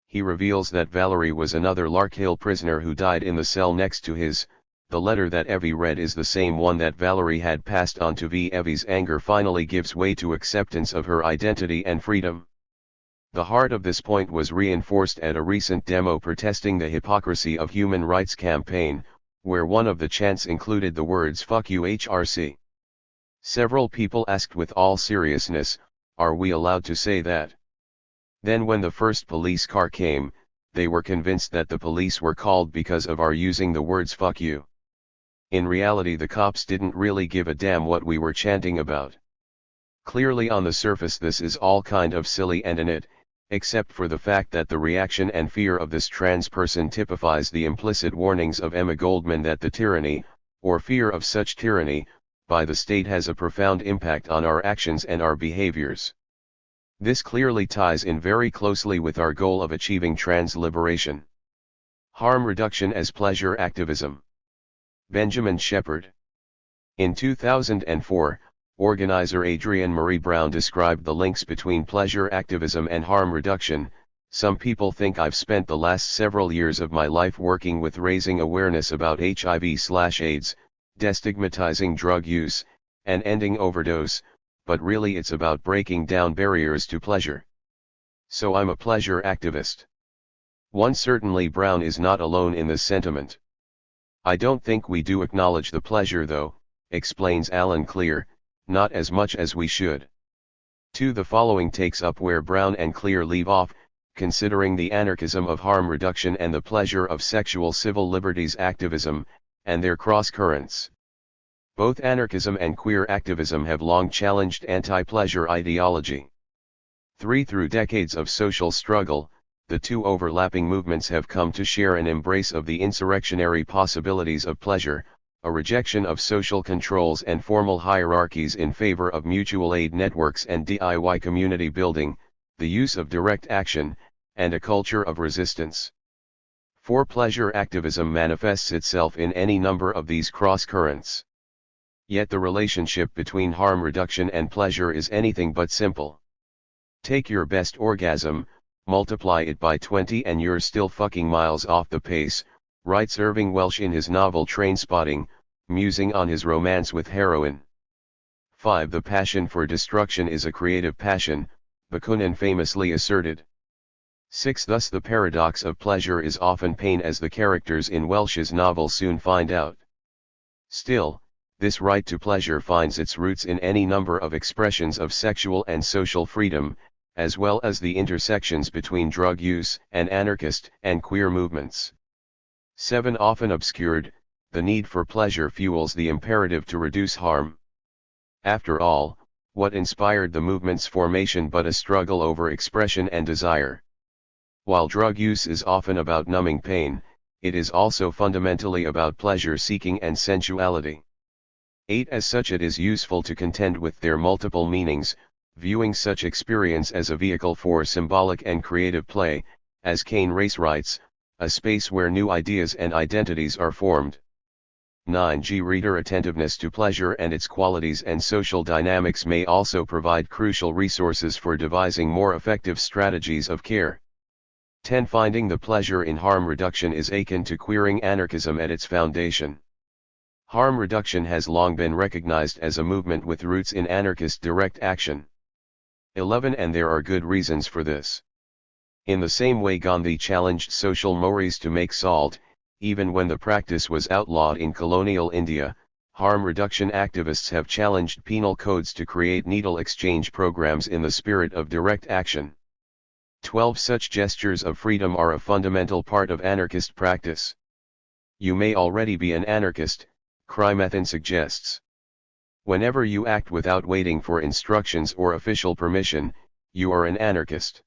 He reveals that Valerie was another Larkhill prisoner who died in the cell next to his. The letter that Evie read is the same one that Valerie had passed on to V. Evie's anger finally gives way to acceptance of her identity and freedom. The heart of this point was reinforced at a recent demo protesting the hypocrisy of human rights campaign, where one of the chants included the words "Fuck you HRC." Several people asked with all seriousness, "Are we allowed to say that?" Then when the first police car came, they were convinced that the police were called because of our using the words "fuck you." In reality the cops didn't really give a damn what we were chanting about. Clearly on the surface this is all kind of silly and innate, except for the fact that the reaction and fear of this trans person typifies the implicit warnings of Emma Goldman that the tyranny, or fear of such tyranny, by the state has a profound impact on our actions and our behaviors. This clearly ties in very closely with our goal of achieving trans liberation. Harm reduction as pleasure activism. Benjamin Shepard. In 2004, organizer Adrienne Marie Brown described the links between pleasure activism and harm reduction. Some people think I've spent the last several years of my life working with raising awareness about HIV/AIDS, destigmatizing drug use, and ending overdose, but really it's about breaking down barriers to pleasure. So I'm a pleasure activist. One certainly Brown is not alone in this sentiment. I don't think we do acknowledge the pleasure though, explains Alan Clear, not as much as we should. 2. The following takes up where Brown and Clear leave off, considering the anarchism of harm reduction and the pleasure of sexual civil liberties activism, and their cross-currents. Both anarchism and queer activism have long challenged anti-pleasure ideology. 3. Through decades of social struggle, the two overlapping movements have come to share an embrace of the insurrectionary possibilities of pleasure, a rejection of social controls and formal hierarchies in favor of mutual aid networks and DIY community building, the use of direct action, and a culture of resistance. For pleasure activism manifests itself in any number of these cross-currents. Yet the relationship between harm reduction and pleasure is anything but simple. Take your best orgasm, multiply it by 20 and you're still fucking miles off the pace, writes Irving Welsh in his novel Trainspotting, musing on his romance with heroin. 5. The passion for destruction is a creative passion, Bakunin famously asserted. 6. Thus the paradox of pleasure is often pain, as the characters in Welsh's novel soon find out. Still, this right to pleasure finds its roots in any number of expressions of sexual and social freedom, as well as the intersections between drug use and anarchist and queer movements. 7. Often obscured, the need for pleasure fuels the imperative to reduce harm. After all, what inspired the movement's formation but a struggle over expression and desire? While drug use is often about numbing pain, it is also fundamentally about pleasure seeking and sensuality. 8. As such, it is useful to contend with their multiple meanings, viewing such experience as a vehicle for symbolic and creative play, as Kane Race writes, a space where new ideas and identities are formed. 9. Reader attentiveness to pleasure and its qualities and social dynamics may also provide crucial resources for devising more effective strategies of care. 10. Finding the pleasure in harm reduction is akin to queering anarchism at its foundation. Harm reduction has long been recognized as a movement with roots in anarchist direct action. 11. And there are good reasons for this. In the same way Gandhi challenged social mores to make salt, even when the practice was outlawed in colonial India, harm reduction activists have challenged penal codes to create needle exchange programs in the spirit of direct action. 12. Such gestures of freedom are a fundamental part of anarchist practice. You may already be an anarchist, Crimethan suggests. Whenever you act without waiting for instructions or official permission, you are an anarchist.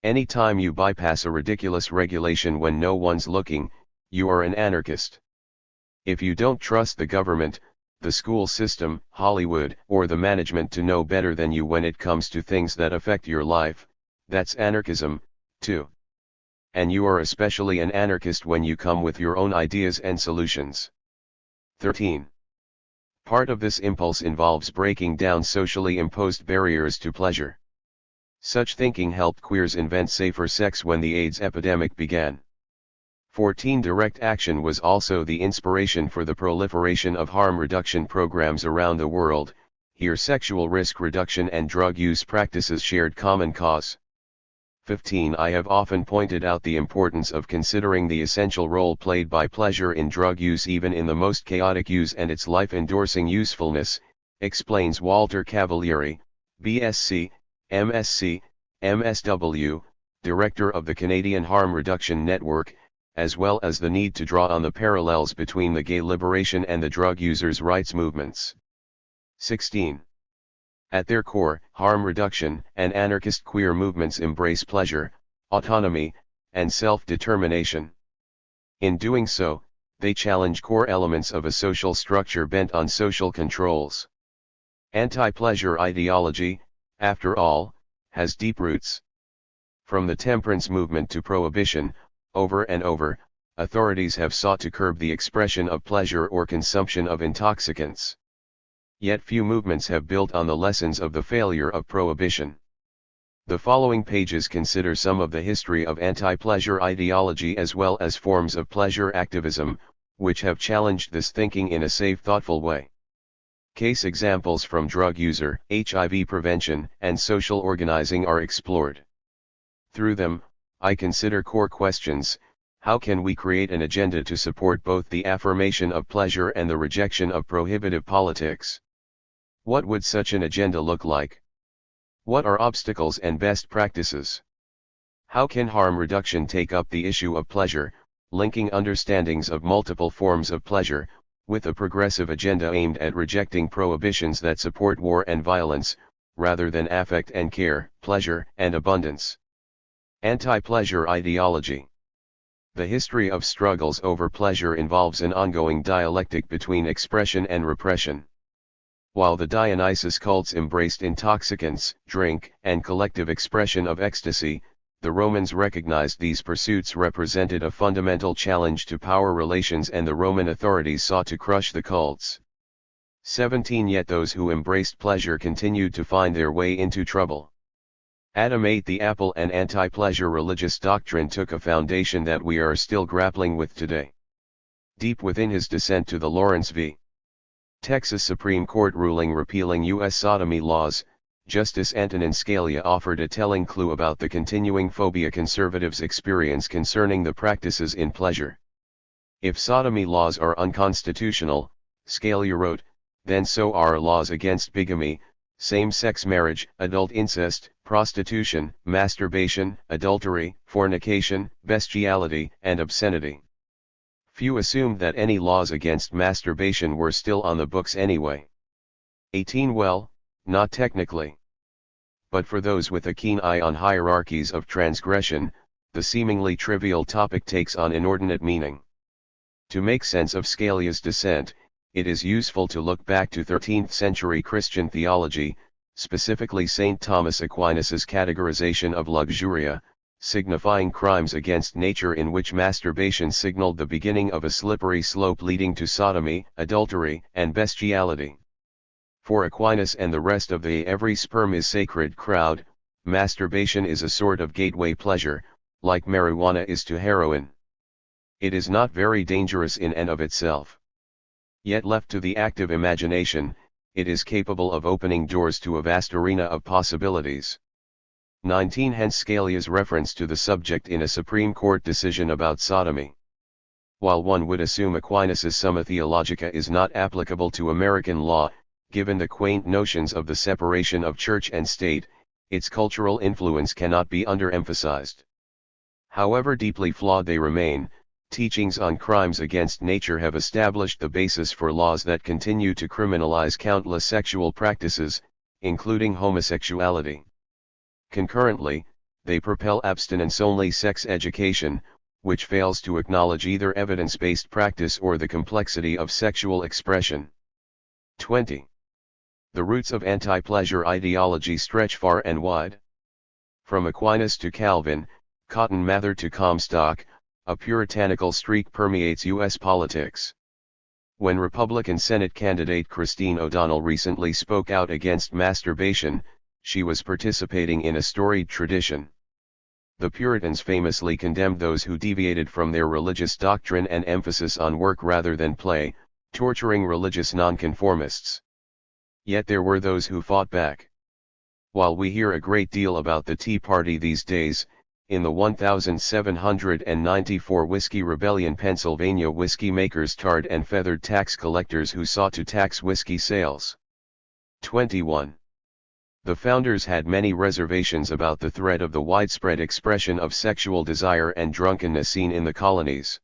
Anytime you bypass a ridiculous regulation when no one's looking, you are an anarchist. If you don't trust the government, the school system, Hollywood, or the management to know better than you when it comes to things that affect your life, that's anarchism, too. And you are especially an anarchist when you come with your own ideas and solutions. 13. Part of this impulse involves breaking down socially imposed barriers to pleasure. Such thinking helped queers invent safer sex when the AIDS epidemic began. 14. Direct action was also the inspiration for the proliferation of harm reduction programs around the world. Here sexual risk reduction and drug use practices shared common cause. 15. I have often pointed out the importance of considering the essential role played by pleasure in drug use even in the most chaotic use and its life-endorsing usefulness, explains Walter Cavalieri, BSc, MSc, MSW, Director of the Canadian Harm Reduction Network, as well as the need to draw on the parallels between the gay liberation and the drug users' rights movements. 16. At their core, harm reduction and anarchist queer movements embrace pleasure, autonomy, and self-determination. In doing so, they challenge core elements of a social structure bent on social controls. Anti-pleasure ideology, after all, has deep roots. From the temperance movement to prohibition, over and over, authorities have sought to curb the expression of pleasure or consumption of intoxicants. Yet few movements have built on the lessons of the failure of prohibition. The following pages consider some of the history of anti-pleasure ideology as well as forms of pleasure activism, which have challenged this thinking in a safe, thoughtful way. Case examples from drug user, HIV prevention, and social organizing are explored. Through them, I consider core questions: how can we create an agenda to support both the affirmation of pleasure and the rejection of prohibitive politics? What would such an agenda look like? What are obstacles and best practices? How can harm reduction take up the issue of pleasure, linking understandings of multiple forms of pleasure, with a progressive agenda aimed at rejecting prohibitions that support war and violence, rather than affect and care, pleasure and abundance? Anti-pleasure ideology. The history of struggles over pleasure involves an ongoing dialectic between expression and repression. While the Dionysus cults embraced intoxicants, drink, and collective expression of ecstasy, the Romans recognized these pursuits represented a fundamental challenge to power relations, and the Roman authorities sought to crush the cults. 17 Yet those who embraced pleasure continued to find their way into trouble. Adam ate the apple, and anti-pleasure religious doctrine took a foundation that we are still grappling with today. Deep within his dissent to the Lawrence v. Texas Supreme Court ruling repealing U.S. sodomy laws, Justice Antonin Scalia offered a telling clue about the continuing phobia conservatives experience concerning the practices in pleasure. If sodomy laws are unconstitutional, Scalia wrote, then so are laws against bigamy, same-sex marriage, adult incest, prostitution, masturbation, adultery, fornication, bestiality, and obscenity. Few assumed that any laws against masturbation were still on the books anyway. 18 Well, not technically. But for those with a keen eye on hierarchies of transgression, the seemingly trivial topic takes on inordinate meaning. To make sense of Scalia's dissent, it is useful to look back to 13th century Christian theology, specifically St. Thomas Aquinas's categorization of luxuria, signifying crimes against nature, in which masturbation signaled the beginning of a slippery slope leading to sodomy, adultery, and bestiality. For Aquinas and the rest of the every sperm is sacred crowd, masturbation is a sort of gateway pleasure, like marijuana is to heroin. It is not very dangerous in and of itself. Yet left to the active imagination, it is capable of opening doors to a vast arena of possibilities. 19 Hence Scalia's reference to the subject in a Supreme Court decision about sodomy. While one would assume Aquinas's Summa Theologica is not applicable to American law, given the quaint notions of the separation of church and state, its cultural influence cannot be underemphasized. However deeply flawed they remain, teachings on crimes against nature have established the basis for laws that continue to criminalize countless sexual practices, including homosexuality. Concurrently, they propel abstinence-only sex education, which fails to acknowledge either evidence-based practice or the complexity of sexual expression. 20. The roots of anti-pleasure ideology stretch far and wide. From Aquinas to Calvin, Cotton Mather to Comstock, a puritanical streak permeates U.S. politics. When Republican Senate candidate Christine O'Donnell recently spoke out against masturbation, she was participating in a storied tradition. The Puritans famously condemned those who deviated from their religious doctrine and emphasis on work rather than play, torturing religious nonconformists. Yet there were those who fought back. While we hear a great deal about the Tea Party these days, in the 1794 Whiskey Rebellion, Pennsylvania whiskey makers tarred and feathered tax collectors who sought to tax whiskey sales. 21. The founders had many reservations about the threat of the widespread expression of sexual desire and drunkenness seen in the colonies.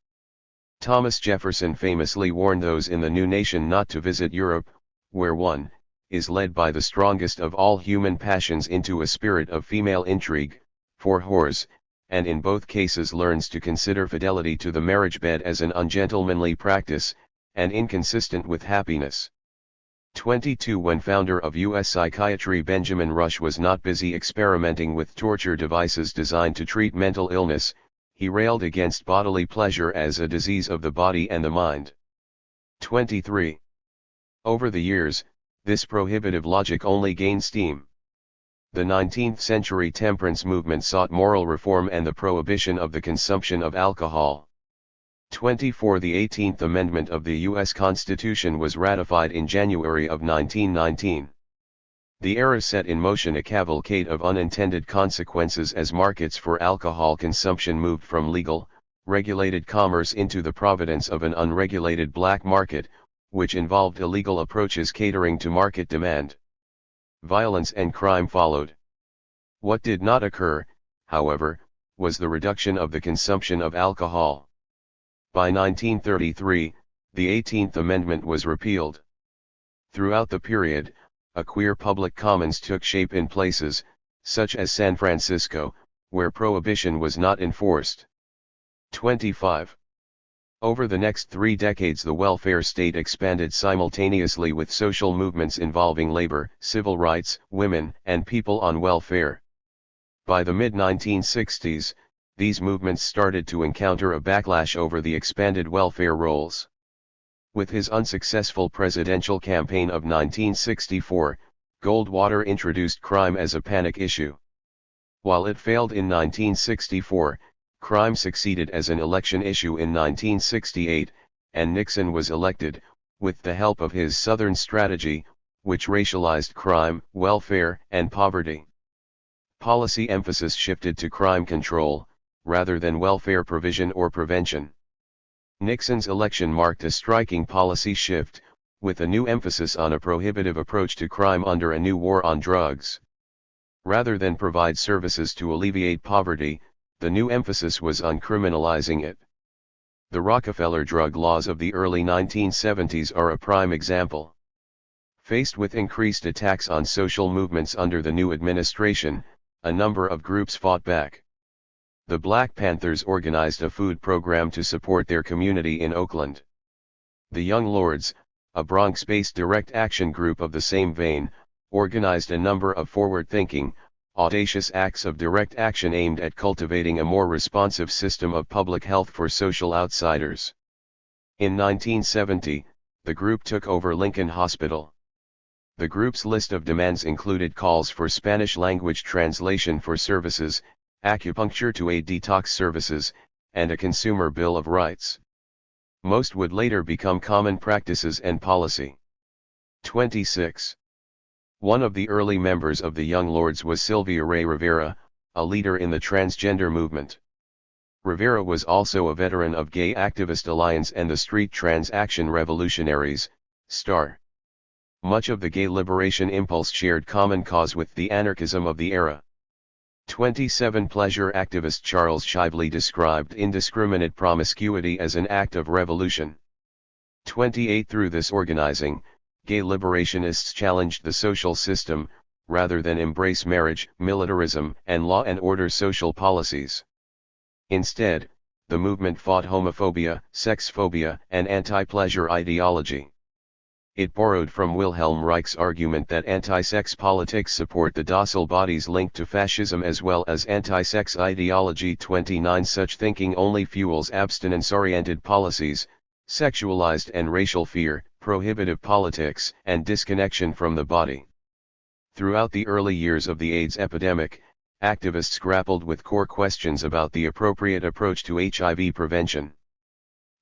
Thomas Jefferson famously warned those in the new nation not to visit Europe, where one is led by the strongest of all human passions into a spirit of female intrigue, for whores, and in both cases learns to consider fidelity to the marriage bed as an ungentlemanly practice, and inconsistent with happiness. 22 When founder of U.S. psychiatry Benjamin Rush was not busy experimenting with torture devices designed to treat mental illness, he railed against bodily pleasure as a disease of the body and the mind. 23. Over the years, this prohibitive logic only gained steam. The 19th century temperance movement sought moral reform and the prohibition of the consumption of alcohol. 24 The 18th Amendment of the U.S. Constitution was ratified in January of 1919. The era set in motion a cavalcade of unintended consequences as markets for alcohol consumption moved from legal, regulated commerce into the providence of an unregulated black market, which involved illegal approaches catering to market demand. Violence and crime followed. What did not occur, however, was the reduction of the consumption of alcohol. By 1933, the 18th Amendment was repealed. Throughout the period, a queer public commons took shape in places, such as San Francisco, where prohibition was not enforced. 25. Over the next 3 decades the welfare state expanded simultaneously with social movements involving labor, civil rights, women, and people on welfare. By the mid-1960s, these movements started to encounter a backlash over the expanded welfare roles. With his unsuccessful presidential campaign of 1964, Goldwater introduced crime as a panic issue. While it failed in 1964, crime succeeded as an election issue in 1968, and Nixon was elected, with the help of his Southern strategy, which racialized crime, welfare, and poverty. Policy emphasis shifted to crime control, rather than welfare provision or prevention. Nixon's election marked a striking policy shift, with a new emphasis on a prohibitive approach to crime under a new war on drugs. Rather than provide services to alleviate poverty, the new emphasis was on criminalizing it. The Rockefeller drug laws of the early 1970s are a prime example. Faced with increased attacks on social movements under the new administration, a number of groups fought back. The Black Panthers organized a food program to support their community in Oakland. The Young Lords, a Bronx-based direct action group of the same vein, organized a number of forward-thinking, audacious acts of direct action aimed at cultivating a more responsive system of public health for social outsiders. In 1970, the group took over Lincoln Hospital. The group's list of demands included calls for Spanish-language translation for services, acupuncture to aid detox services, and a consumer bill of rights. Most would later become common practices and policy. 26. One of the early members of the Young Lords was Sylvia Ray Rivera, a leader in the transgender movement. Rivera was also a veteran of Gay Activist Alliance and the Street Trans Action Revolutionaries, STAR. Much of the gay liberation impulse shared common cause with the anarchism of the era. 27. Pleasure activist Charles Shively described indiscriminate promiscuity as an act of revolution. 28. Through this organizing, gay liberationists challenged the social system, rather than embrace marriage, militarism, and law and order social policies. Instead, the movement fought homophobia, sexphobia, and anti-pleasure ideology. It borrowed from Wilhelm Reich's argument that anti-sex politics support the docile bodies linked to fascism as well as anti-sex ideology. 29. Such thinking only fuels abstinence-oriented policies, sexualized and racial fear, prohibitive politics, and disconnection from the body. Throughout the early years of the AIDS epidemic, activists grappled with core questions about the appropriate approach to HIV prevention.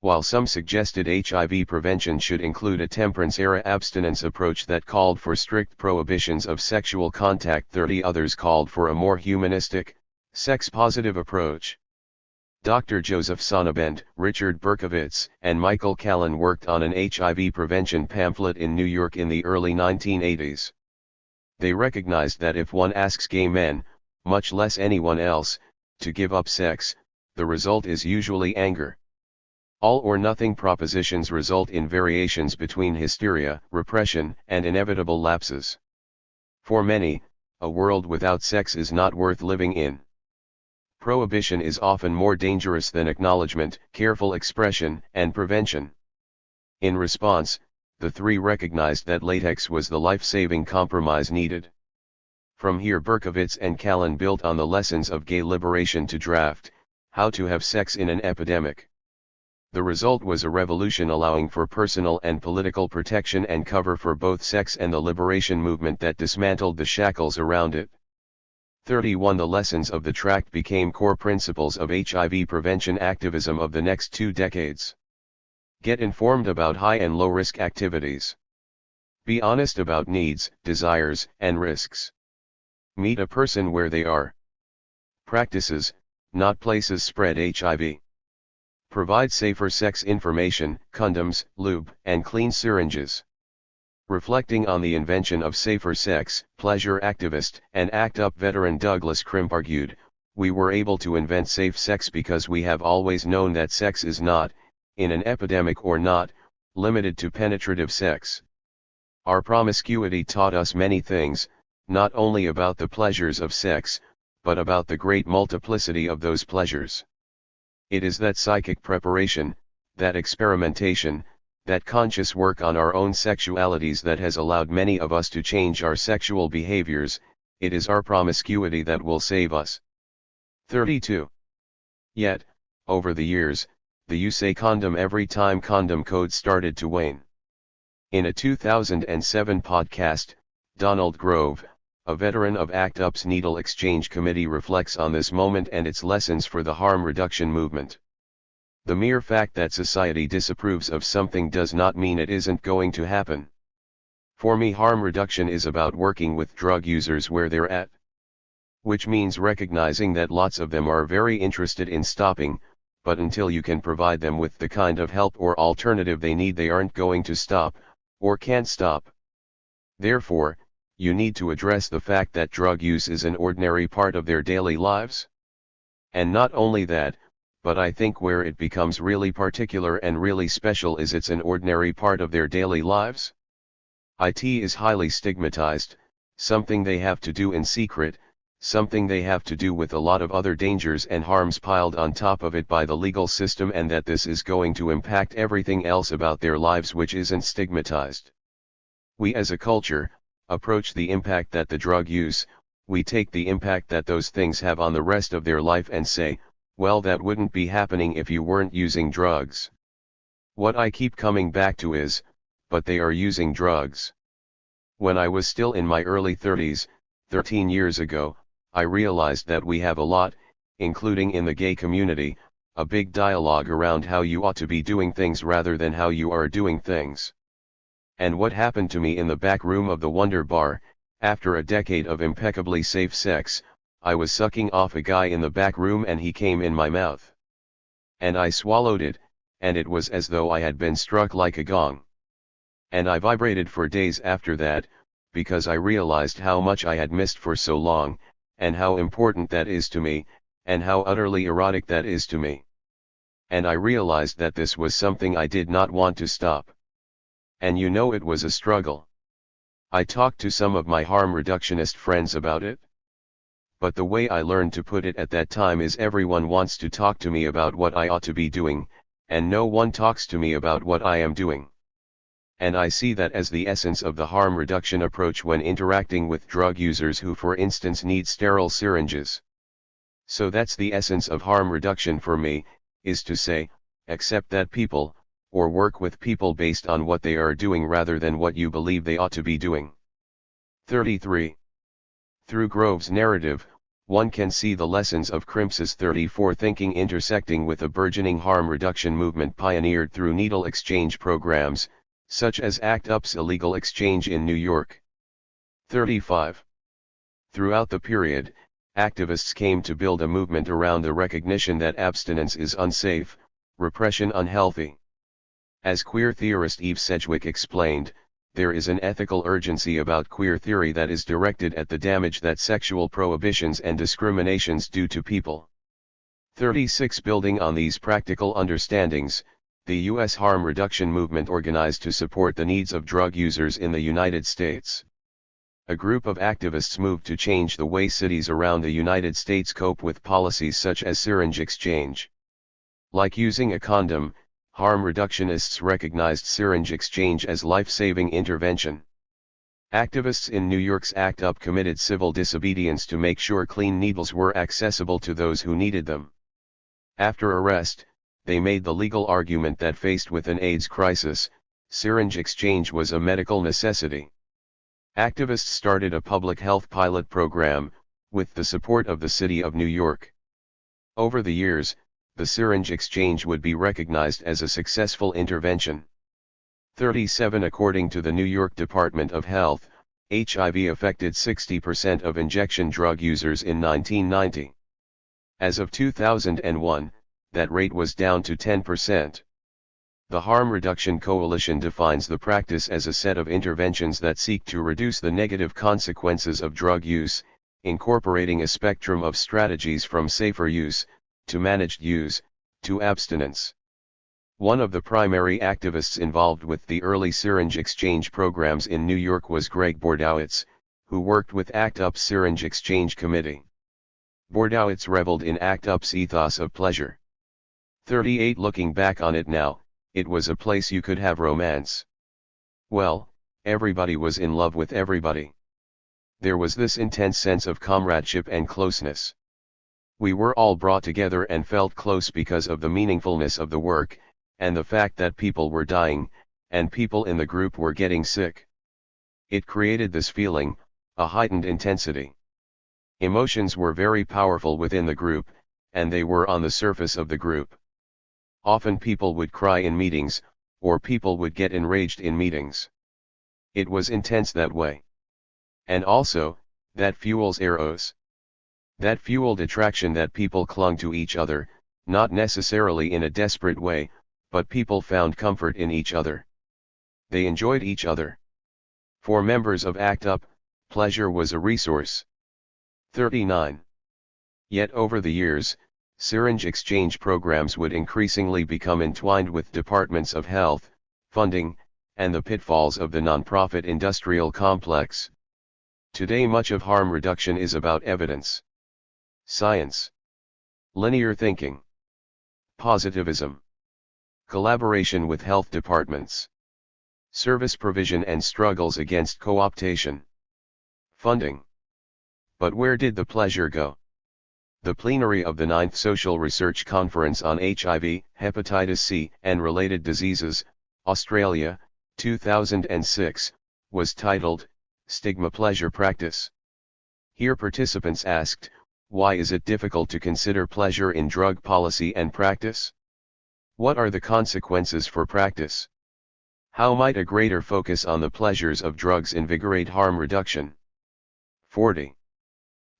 While some suggested HIV prevention should include a temperance-era abstinence approach that called for strict prohibitions of sexual contact, 30 others called for a more humanistic, sex-positive approach. Dr. Joseph Sonnabend, Richard Berkowitz, and Michael Callan worked on an HIV prevention pamphlet in New York in the early 1980s. They recognized that if one asks gay men, much less anyone else, to give up sex, the result is usually anger. All-or-nothing propositions result in variations between hysteria, repression, and inevitable lapses. For many, a world without sex is not worth living in. Prohibition is often more dangerous than acknowledgement, careful expression, and prevention. In response, the three recognized that latex was the life-saving compromise needed. From here Berkowitz and Callan built on the lessons of gay liberation to draft, How to Have Sex in an Epidemic. The result was a revolution allowing for personal and political protection and cover for both sex and the liberation movement that dismantled the shackles around it. 31. The lessons of the tract became core principles of HIV prevention activism of the next 2 decades. Get informed about high and low risk activities. Be honest about needs, desires, and risks. Meet a person where they are. Practices, not places, spread HIV. Provide safer sex information, condoms, lube, and clean syringes. Reflecting on the invention of safer sex, pleasure activist and ACT UP veteran Douglas Crimp argued, "We were able to invent safe sex because we have always known that sex is not, in an epidemic or not, limited to penetrative sex. Our promiscuity taught us many things, not only about the pleasures of sex, but about the great multiplicity of those pleasures. It is that psychic preparation, that experimentation, that conscious work on our own sexualities that has allowed many of us to change our sexual behaviors. It is our promiscuity that will save us. 32. Yet, over the years, the use of condom every time condom code started to wane. In a 2007 podcast, Donald Grove, a veteran of ACT UP's Needle Exchange Committee, reflects on this moment and its lessons for the harm reduction movement. The mere fact that society disapproves of something does not mean it isn't going to happen. For me, harm reduction is about working with drug users where they're at. Which means recognizing that lots of them are very interested in stopping, but until you can provide them with the kind of help or alternative they need, they aren't going to stop, or can't stop. Therefore, you need to address the fact that drug use is an ordinary part of their daily lives. And not only that, but I think where it becomes really particular and really special is it's an ordinary part of their daily lives. It is highly stigmatized, something they have to do in secret, something they have to do with a lot of other dangers and harms piled on top of it by the legal system, and that this is going to impact everything else about their lives which isn't stigmatized. We as a culture, approach the impact that the drug use, we take the impact that those things have on the rest of their life and say, well, that wouldn't be happening if you weren't using drugs. What I keep coming back to is, but they are using drugs. When I was still in my early 30s, 13 years ago, I realized that we have a lot, including in the gay community, a big dialogue around how you ought to be doing things rather than how you are doing things. And what happened to me in the back room of the Wonder Bar, after a decade of impeccably safe sex, I was sucking off a guy in the back room and he came in my mouth. And I swallowed it, and it was as though I had been struck like a gong. And I vibrated for days after that, because I realized how much I had missed for so long, and how important that is to me, and how utterly erotic that is to me. And I realized that this was something I did not want to stop. And you know, it was a struggle. I talked to some of my harm reductionist friends about it. But the way I learned to put it at that time is everyone wants to talk to me about what I ought to be doing, and no one talks to me about what I am doing. And I see that as the essence of the harm reduction approach when interacting with drug users who, for instance, need sterile syringes. So that's the essence of harm reduction for me, is to say, accept that people, or work with people based on what they are doing rather than what you believe they ought to be doing. 33. Through Grove's narrative, one can see the lessons of Crimps's 34 thinking intersecting with a burgeoning harm reduction movement pioneered through needle exchange programs, such as ACT UP's illegal exchange in New York. 35. Throughout the period, activists came to build a movement around the recognition that abstinence is unsafe, repression unhealthy. As queer theorist Eve Sedgwick explained, there is an ethical urgency about queer theory that is directed at the damage that sexual prohibitions and discriminations do to people. 36. Building on these practical understandings, the U.S. harm reduction movement organized to support the needs of drug users in the United States. A group of activists moved to change the way cities around the United States cope with policies such as syringe exchange. Like using a condom, harm reductionists recognized syringe exchange as life-saving intervention. Activists in New York's ACT UP committed civil disobedience to make sure clean needles were accessible to those who needed them. After arrest, they made the legal argument that faced with an AIDS crisis, syringe exchange was a medical necessity. Activists started a public health pilot program, with the support of the city of New York. Over the years, the syringe exchange would be recognized as a successful intervention. 37. According to the New York Department of Health, HIV affected 60% of injection drug users in 1990. As of 2001, that rate was down to 10%. The Harm Reduction Coalition defines the practice as a set of interventions that seek to reduce the negative consequences of drug use, incorporating a spectrum of strategies from safer use, to managed use, to abstinence. One of the primary activists involved with the early syringe exchange programs in New York was Greg Bordowitz, who worked with ACT UP's Syringe Exchange Committee. Bordowitz reveled in ACT UP's ethos of pleasure. 38 Looking back on it now, it was a place you could have romance. Well, everybody was in love with everybody. There was this intense sense of comradeship and closeness. We were all brought together and felt close because of the meaningfulness of the work, and the fact that people were dying, and people in the group were getting sick. It created this feeling, a heightened intensity. Emotions were very powerful within the group, and they were on the surface of the group. Often people would cry in meetings, or people would get enraged in meetings. It was intense that way. And also, that fuels eros. That fueled attraction that people clung to each other, not necessarily in a desperate way, but people found comfort in each other. They enjoyed each other. For members of ACT UP, pleasure was a resource. 39. Yet over the years, syringe exchange programs would increasingly become entwined with departments of health, funding, and the pitfalls of the nonprofit industrial complex. Today much of harm reduction is about evidence, science, linear thinking, positivism, collaboration with health departments, service provision and struggles against co-optation, funding. But where did the pleasure go? The plenary of the 9th Social Research Conference on HIV, Hepatitis C, and Related Diseases, Australia, 2006, was titled, Stigma Pleasure Practice. Here participants asked, why is it difficult to consider pleasure in drug policy and practice? What are the consequences for practice? How might a greater focus on the pleasures of drugs invigorate harm reduction? 40.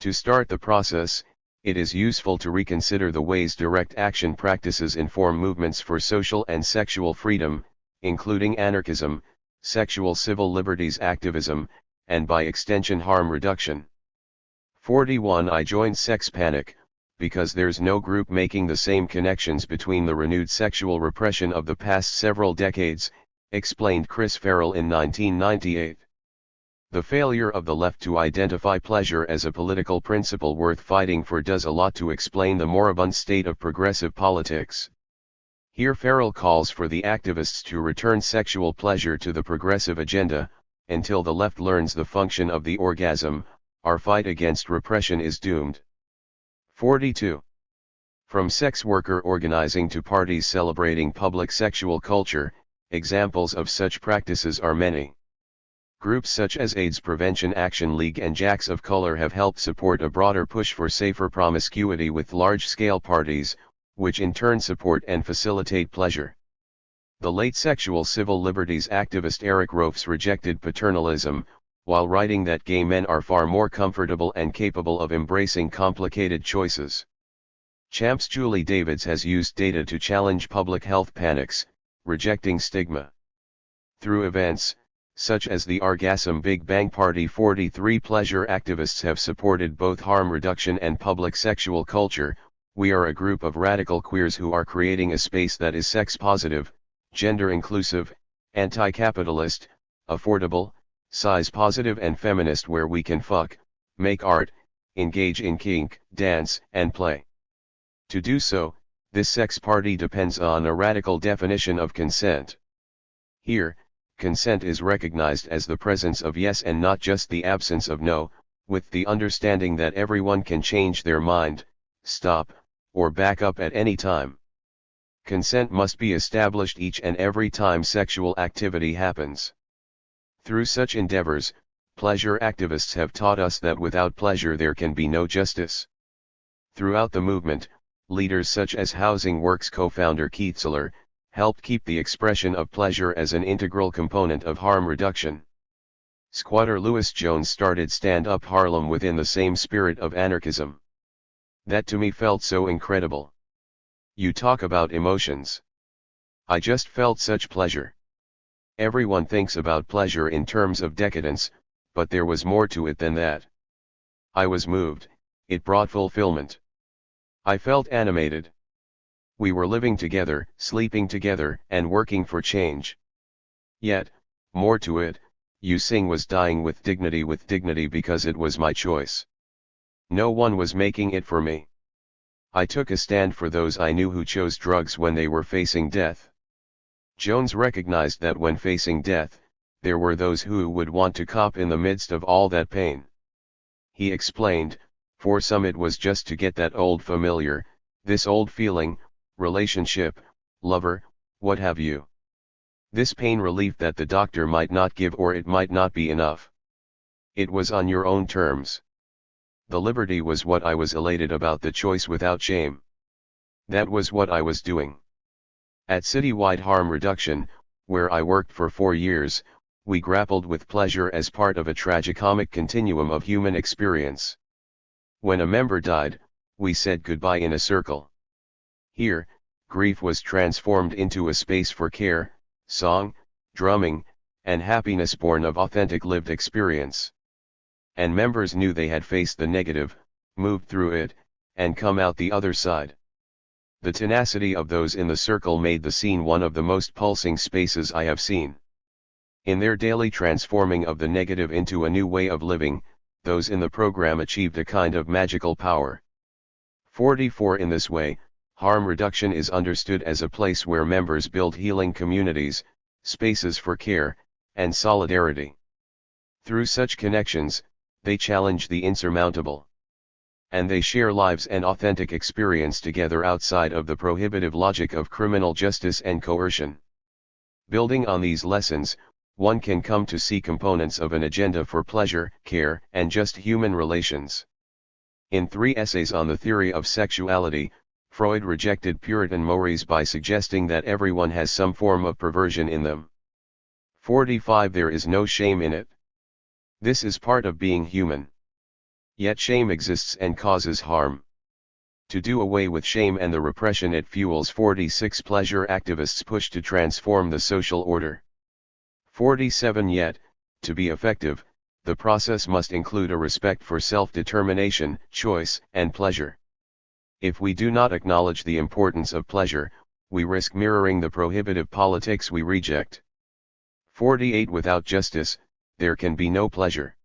To start the process, it is useful to reconsider the ways direct action practices inform movements for social and sexual freedom, including anarchism, sexual civil liberties activism, and by extension harm reduction. 41 I joined Sex Panic, because there's no group making the same connections between the renewed sexual repression of the past several decades, explained Chris Farrell in 1998. The failure of the left to identify pleasure as a political principle worth fighting for does a lot to explain the moribund state of progressive politics. Here Farrell calls for the activists to return sexual pleasure to the progressive agenda. Until the left learns the function of the orgasm, our fight against repression is doomed. 42. From sex worker organizing to parties celebrating public sexual culture, examples of such practices are many. Groups such as AIDS Prevention Action League and Jacks of Color have helped support a broader push for safer promiscuity with large-scale parties, which in turn support and facilitate pleasure. The late sexual civil liberties activist Eric Roefs rejected paternalism, while writing that gay men are far more comfortable and capable of embracing complicated choices. Champs Julie Davids has used data to challenge public health panics, rejecting stigma. Through events, such as the Orgasm Big Bang Party, 43 pleasure activists have supported both harm reduction and public sexual culture. We are a group of radical queers who are creating a space that is sex positive, gender inclusive, anti-capitalist, affordable, size positive and feminist, where we can fuck, make art, engage in kink, dance, and play. To do so, this sex party depends on a radical definition of consent. Here, consent is recognized as the presence of yes and not just the absence of no, with the understanding that everyone can change their mind, stop, or back up at any time. Consent must be established each and every time sexual activity happens. Through such endeavors, pleasure activists have taught us that without pleasure there can be no justice. Throughout the movement, leaders such as Housing Works co-founder Keith Ziller helped keep the expression of pleasure as an integral component of harm reduction. Squatter Lewis Jones started Stand Up Harlem within the same spirit of anarchism. That to me felt so incredible. You talk about emotions. I just felt such pleasure. Everyone thinks about pleasure in terms of decadence, but there was more to it than that. I was moved, it brought fulfillment. I felt animated. We were living together, sleeping together, and working for change. Yet, more to it, Yu Sing was dying with dignity because it was my choice. No one was making it for me. I took a stand for those I knew who chose drugs when they were facing death. Jones recognized that when facing death, there were those who would want to cop in the midst of all that pain. He explained, for some it was just to get that old familiar, this old feeling, relationship, lover, what have you. This pain relief that the doctor might not give, or it might not be enough. It was on your own terms. The liberty was what I was elated about, the choice without shame. That was what I was doing. At Citywide Harm Reduction, where I worked for 4 years, we grappled with pleasure as part of a tragicomic continuum of human experience. When a member died, we said goodbye in a circle. Here, grief was transformed into a space for care, song, drumming, and happiness born of authentic lived experience. And members knew they had faced the negative, moved through it, and come out the other side. The tenacity of those in the circle made the scene one of the most pulsing spaces I have seen. In their daily transforming of the negative into a new way of living, those in the program achieved a kind of magical power. 44 In this way, harm reduction is understood as a place where members build healing communities, spaces for care, and solidarity. Through such connections, they challenge the insurmountable. And they share lives and authentic experience together outside of the prohibitive logic of criminal justice and coercion. Building on these lessons, one can come to see components of an agenda for pleasure, care, and just human relations. In 3 essays on the theory of sexuality, Freud rejected Puritan mores by suggesting that everyone has some form of perversion in them. 45 There is no shame in it. This is part of being human. Yet shame exists and causes harm. To do away with shame and the repression it fuels, 46 Pleasure activists push to transform the social order. 47 Yet, to be effective, the process must include a respect for self-determination, choice, and pleasure. If we do not acknowledge the importance of pleasure, we risk mirroring the prohibitive politics we reject. 48 Without justice, there can be no pleasure.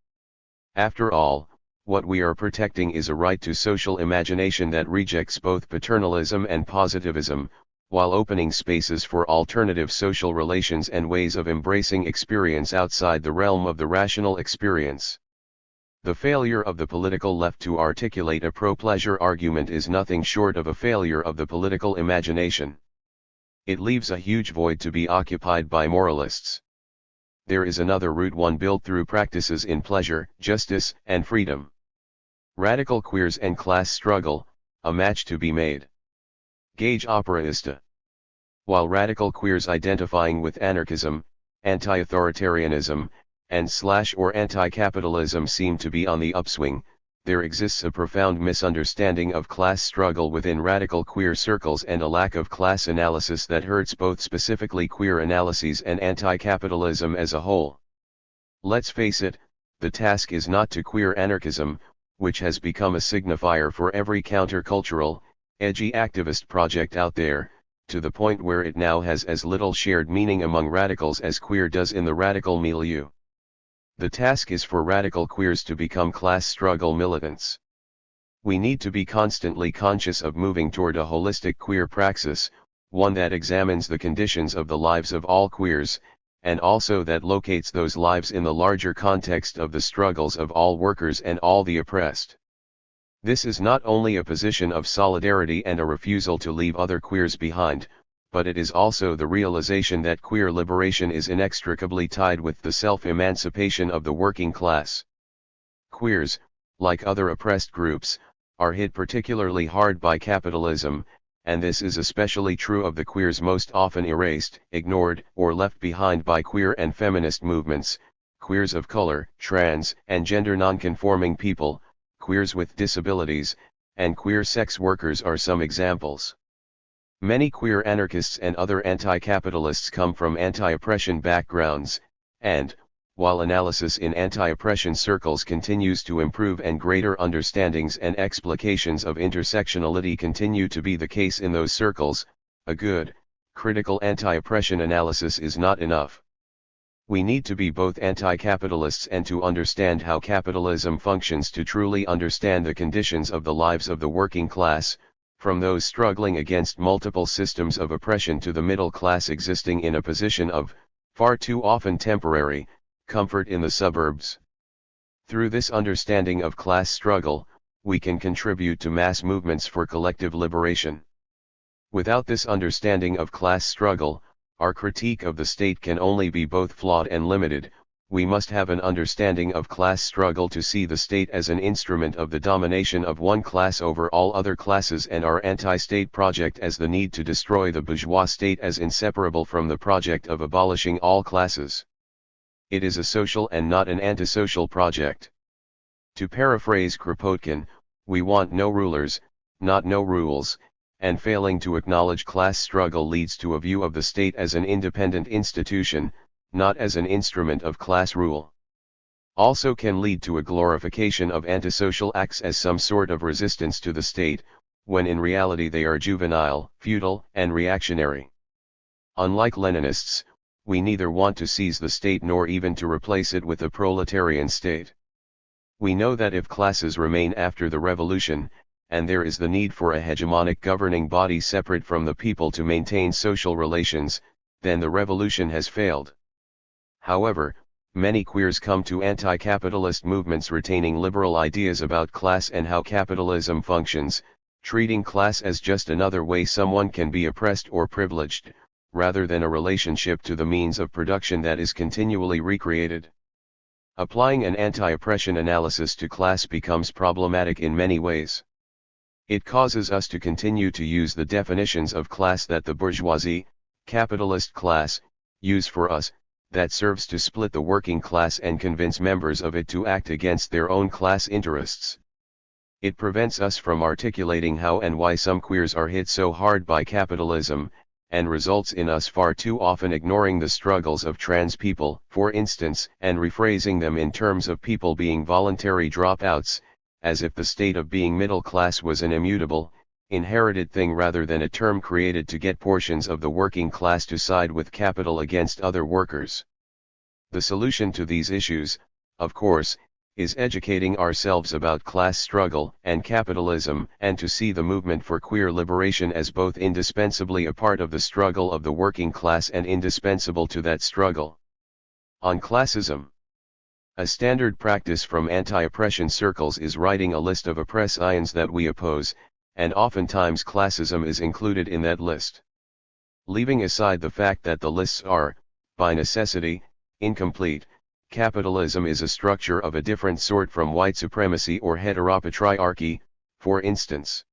After all, what we are protecting is a right to social imagination that rejects both paternalism and positivism, while opening spaces for alternative social relations and ways of embracing experience outside the realm of the rational experience. The failure of the political left to articulate a pro-pleasure argument is nothing short of a failure of the political imagination. It leaves a huge void to be occupied by moralists. There is another route one built through practices in pleasure, justice, and freedom. Radical queers and class struggle, a match to be made. Gage Operaista. While radical queers identifying with anarchism, anti-authoritarianism, and/or anti-capitalism seem to be on the upswing, there exists a profound misunderstanding of class struggle within radical queer circles and a lack of class analysis that hurts both specifically queer analyses and anti-capitalism as a whole. Let's face it, the task is not to queer anarchism, which has become a signifier for every countercultural, edgy activist project out there, to the point where it now has as little shared meaning among radicals as queer does in the radical milieu. The task is for radical queers to become class struggle militants. We need to be constantly conscious of moving toward a holistic queer praxis, one that examines the conditions of the lives of all queers, and also that locates those lives in the larger context of the struggles of all workers and all the oppressed. This is not only a position of solidarity and a refusal to leave other queers behind, but it is also the realization that queer liberation is inextricably tied with the self-emancipation of the working class. Queers, like other oppressed groups, are hit particularly hard by capitalism, and this is especially true of the queers most often erased, ignored, or left behind by queer and feminist movements, queers of color, trans and gender non-conforming people, queers with disabilities, and queer sex workers are some examples. Many queer anarchists and other anti-capitalists come from anti-oppression backgrounds, and, while analysis in anti-oppression circles continues to improve and greater understandings and explications of intersectionality continue to be the case in those circles, a good, critical anti-oppression analysis is not enough. We need to be both anti-capitalists and to understand how capitalism functions to truly understand the conditions of the lives of the working class, from those struggling against multiple systems of oppression to the middle class existing in a position of, far too often temporary, comfort in the suburbs. Through this understanding of class struggle, we can contribute to mass movements for collective liberation. Without this understanding of class struggle, our critique of the state can only be both flawed and limited. We must have an understanding of class struggle to see the state as an instrument of the domination of one class over all other classes, and our anti-state project as the need to destroy the bourgeois state as inseparable from the project of abolishing all classes. It is a social and not an antisocial project. To paraphrase Kropotkin, we want no rulers, not no rules, and failing to acknowledge class struggle leads to a view of the state as an independent institution, not as an instrument of class rule. Also can lead to a glorification of antisocial acts as some sort of resistance to the state, when in reality they are juvenile, futile, and reactionary. Unlike Leninists, we neither want to seize the state nor even to replace it with a proletarian state. We know that if classes remain after the revolution, and there is the need for a hegemonic governing body separate from the people to maintain social relations, then the revolution has failed. However, many queers come to anti-capitalist movements retaining liberal ideas about class and how capitalism functions, treating class as just another way someone can be oppressed or privileged, rather than a relationship to the means of production that is continually recreated. Applying an anti-oppression analysis to class becomes problematic in many ways. It causes us to continue to use the definitions of class that the bourgeoisie, capitalist class, use for us, that serves to split the working class and convince members of it to act against their own class interests. It prevents us from articulating how and why some queers are hit so hard by capitalism, and results in us far too often ignoring the struggles of trans people, for instance, and rephrasing them in terms of people being voluntary dropouts, as if the state of being middle class was an immutable, inherited thing rather than a term created to get portions of the working class to side with capital against other workers. The solution to these issues, of course, is educating ourselves about class struggle and capitalism, and to see the movement for queer liberation as both indispensably a part of the struggle of the working class and indispensable to that struggle. On classism. A standard practice from anti-oppression circles is writing a list of oppressians that we oppose, and oftentimes classism is included in that list. Leaving aside the fact that the lists are, by necessity, incomplete, capitalism is a structure of a different sort from white supremacy or heteropatriarchy, for instance.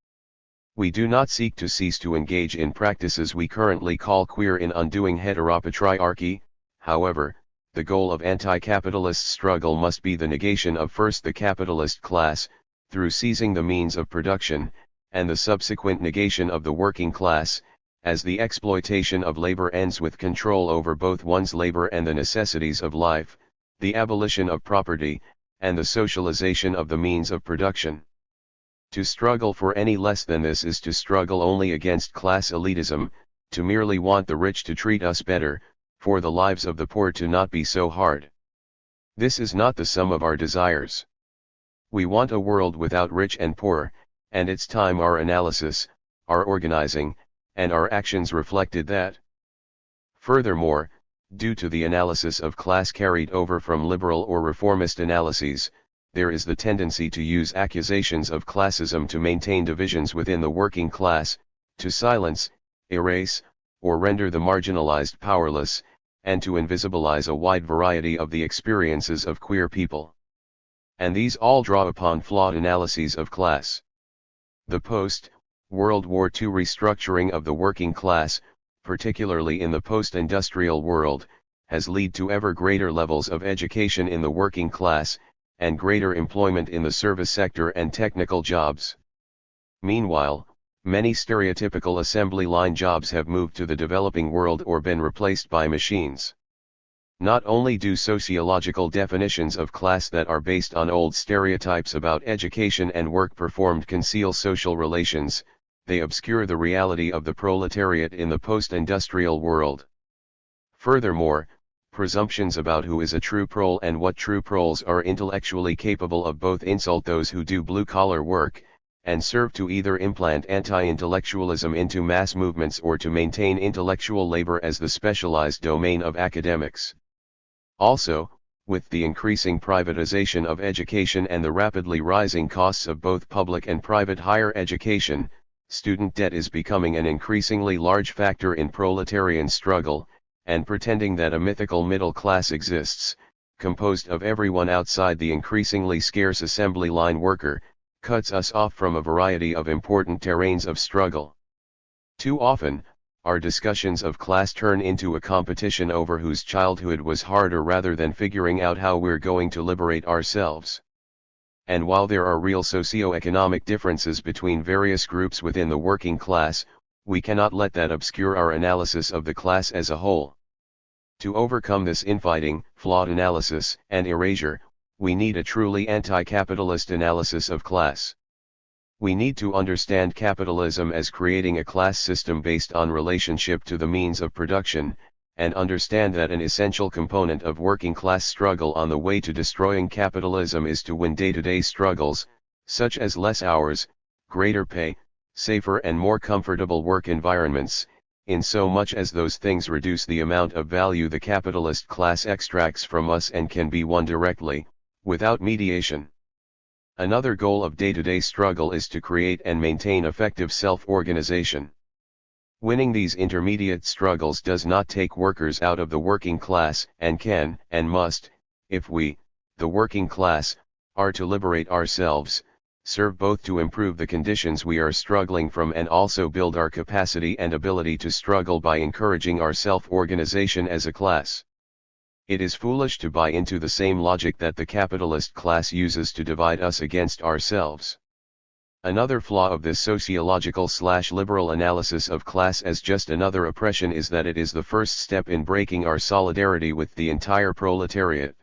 We do not seek to cease to engage in practices we currently call queer in undoing heteropatriarchy. However, the goal of anti-capitalist struggle must be the negation of first the capitalist class, through seizing the means of production, and the subsequent negation of the working class, as the exploitation of labor ends with control over both one's labor and the necessities of life, the abolition of property, and the socialization of the means of production. To struggle for any less than this is to struggle only against class elitism, to merely want the rich to treat us better, for the lives of the poor to not be so hard. This is not the sum of our desires. We want a world without rich and poor, and it's time our analysis, our organizing, and our actions reflected that. Furthermore, due to the analysis of class carried over from liberal or reformist analyses, there is the tendency to use accusations of classism to maintain divisions within the working class, to silence, erase, or render the marginalized powerless, and to invisibilize a wide variety of the experiences of queer people. And these all draw upon flawed analyses of class. The post-World War II restructuring of the working class, particularly in the post-industrial world, has led to ever greater levels of education in the working class, and greater employment in the service sector and technical jobs. Meanwhile, many stereotypical assembly line jobs have moved to the developing world or been replaced by machines. Not only do sociological definitions of class that are based on old stereotypes about education and work performed conceal social relations, they obscure the reality of the proletariat in the post-industrial world. Furthermore, presumptions about who is a true prole and what true proles are intellectually capable of both insult those who do blue-collar work, and serve to either implant anti-intellectualism into mass movements or to maintain intellectual labor as the specialized domain of academics. Also, with the increasing privatization of education and the rapidly rising costs of both public and private higher education, student debt is becoming an increasingly large factor in proletarian struggle, and pretending that a mythical middle class exists, composed of everyone outside the increasingly scarce assembly line worker, cuts us off from a variety of important terrains of struggle. Too often, our discussions of class turn into a competition over whose childhood was harder rather than figuring out how we're going to liberate ourselves. And while there are real socio-economic differences between various groups within the working class, we cannot let that obscure our analysis of the class as a whole. To overcome this infighting, flawed analysis, and erasure, we need a truly anti-capitalist analysis of class. We need to understand capitalism as creating a class system based on relationship to the means of production, and understand that an essential component of working class struggle on the way to destroying capitalism is to win day-to-day struggles, such as less hours, greater pay, safer and more comfortable work environments, in so much as those things reduce the amount of value the capitalist class extracts from us and can be won directly, without mediation. Another goal of day-to-day struggle is to create and maintain effective self-organization. Winning these intermediate struggles does not take workers out of the working class, and can, and must, if we, the working class, are to liberate ourselves, serve both to improve the conditions we are struggling from and also build our capacity and ability to struggle by encouraging our self-organization as a class. It is foolish to buy into the same logic that the capitalist class uses to divide us against ourselves. Another flaw of this sociological/liberal analysis of class as just another oppression is that it is the first step in breaking our solidarity with the entire proletariat.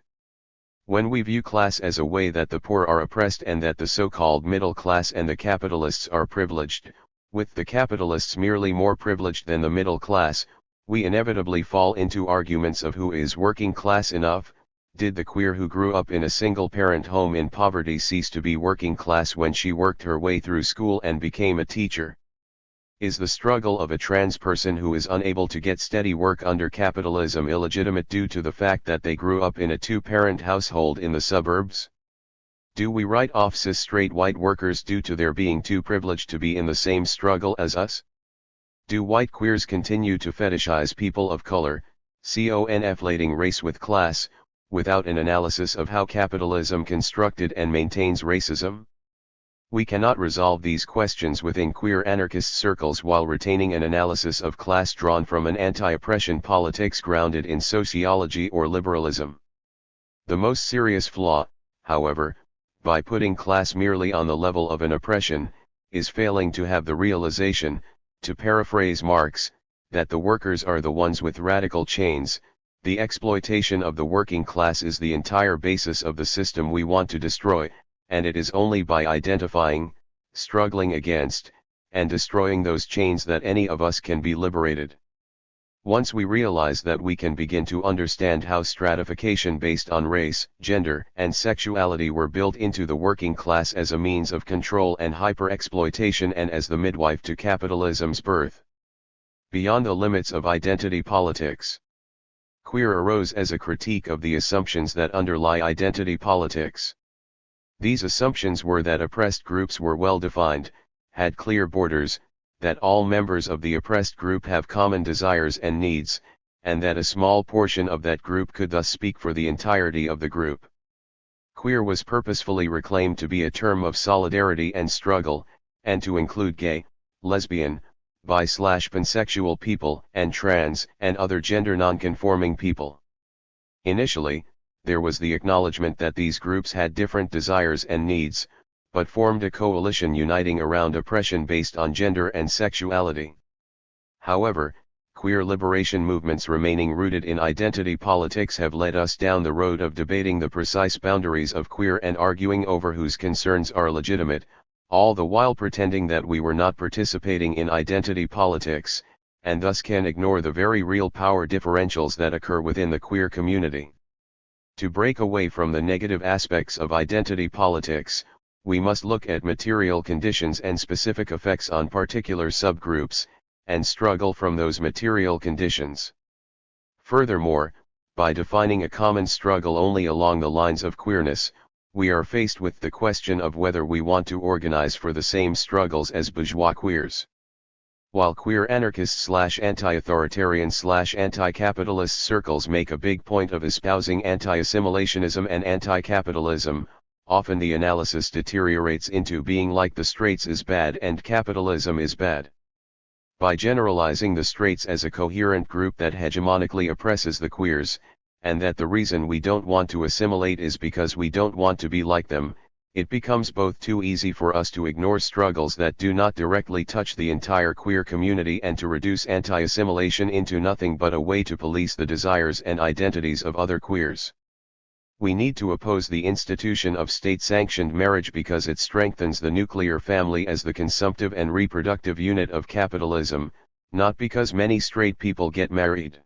When we view class as a way that the poor are oppressed and that the so-called middle class and the capitalists are privileged, with the capitalists merely more privileged than the middle class, we inevitably fall into arguments of who is working class enough. Did the queer who grew up in a single-parent home in poverty cease to be working class when she worked her way through school and became a teacher? Is the struggle of a trans person who is unable to get steady work under capitalism illegitimate due to the fact that they grew up in a two-parent household in the suburbs? Do we write off cis straight white workers due to their being too privileged to be in the same struggle as us? Do white queers continue to fetishize people of color, conflating race with class, without an analysis of how capitalism constructed and maintains racism? We cannot resolve these questions within queer anarchist circles while retaining an analysis of class drawn from an anti-oppression politics grounded in sociology or liberalism. The most serious flaw, however, by putting class merely on the level of an oppression, is failing to have the realization, to paraphrase Marx, that the workers are the ones with radical chains. The exploitation of the working class is the entire basis of the system we want to destroy, and it is only by identifying, struggling against, and destroying those chains that any of us can be liberated. Once we realize that, we can begin to understand how stratification based on race, gender, and sexuality were built into the working class as a means of control and hyper-exploitation and as the midwife to capitalism's birth. Beyond the limits of identity politics. Queer arose as a critique of the assumptions that underlie identity politics. These assumptions were that oppressed groups were well defined, had clear borders, that all members of the oppressed group have common desires and needs, and that a small portion of that group could thus speak for the entirety of the group. Queer was purposefully reclaimed to be a term of solidarity and struggle, and to include gay, lesbian, bi/pansexual people, and trans, and other gender non-conforming people. Initially, there was the acknowledgement that these groups had different desires and needs, but formed a coalition uniting around oppression based on gender and sexuality. However, queer liberation movements remaining rooted in identity politics have led us down the road of debating the precise boundaries of queer and arguing over whose concerns are legitimate, all the while pretending that we were not participating in identity politics, and thus can ignore the very real power differentials that occur within the queer community. To break away from the negative aspects of identity politics, we must look at material conditions and specific effects on particular subgroups, and struggle from those material conditions. Furthermore, by defining a common struggle only along the lines of queerness, we are faced with the question of whether we want to organize for the same struggles as bourgeois queers. While queer anarchist/anti-authoritarian/anti-capitalist circles make a big point of espousing anti-assimilationism and anti-capitalism, often the analysis deteriorates into being like the straights is bad and capitalism is bad. By generalizing the straights as a coherent group that hegemonically oppresses the queers, and that the reason we don't want to assimilate is because we don't want to be like them, it becomes both too easy for us to ignore struggles that do not directly touch the entire queer community and to reduce anti-assimilation into nothing but a way to police the desires and identities of other queers. We need to oppose the institution of state-sanctioned marriage because it strengthens the nuclear family as the consumptive and reproductive unit of capitalism, not because many straight people get married.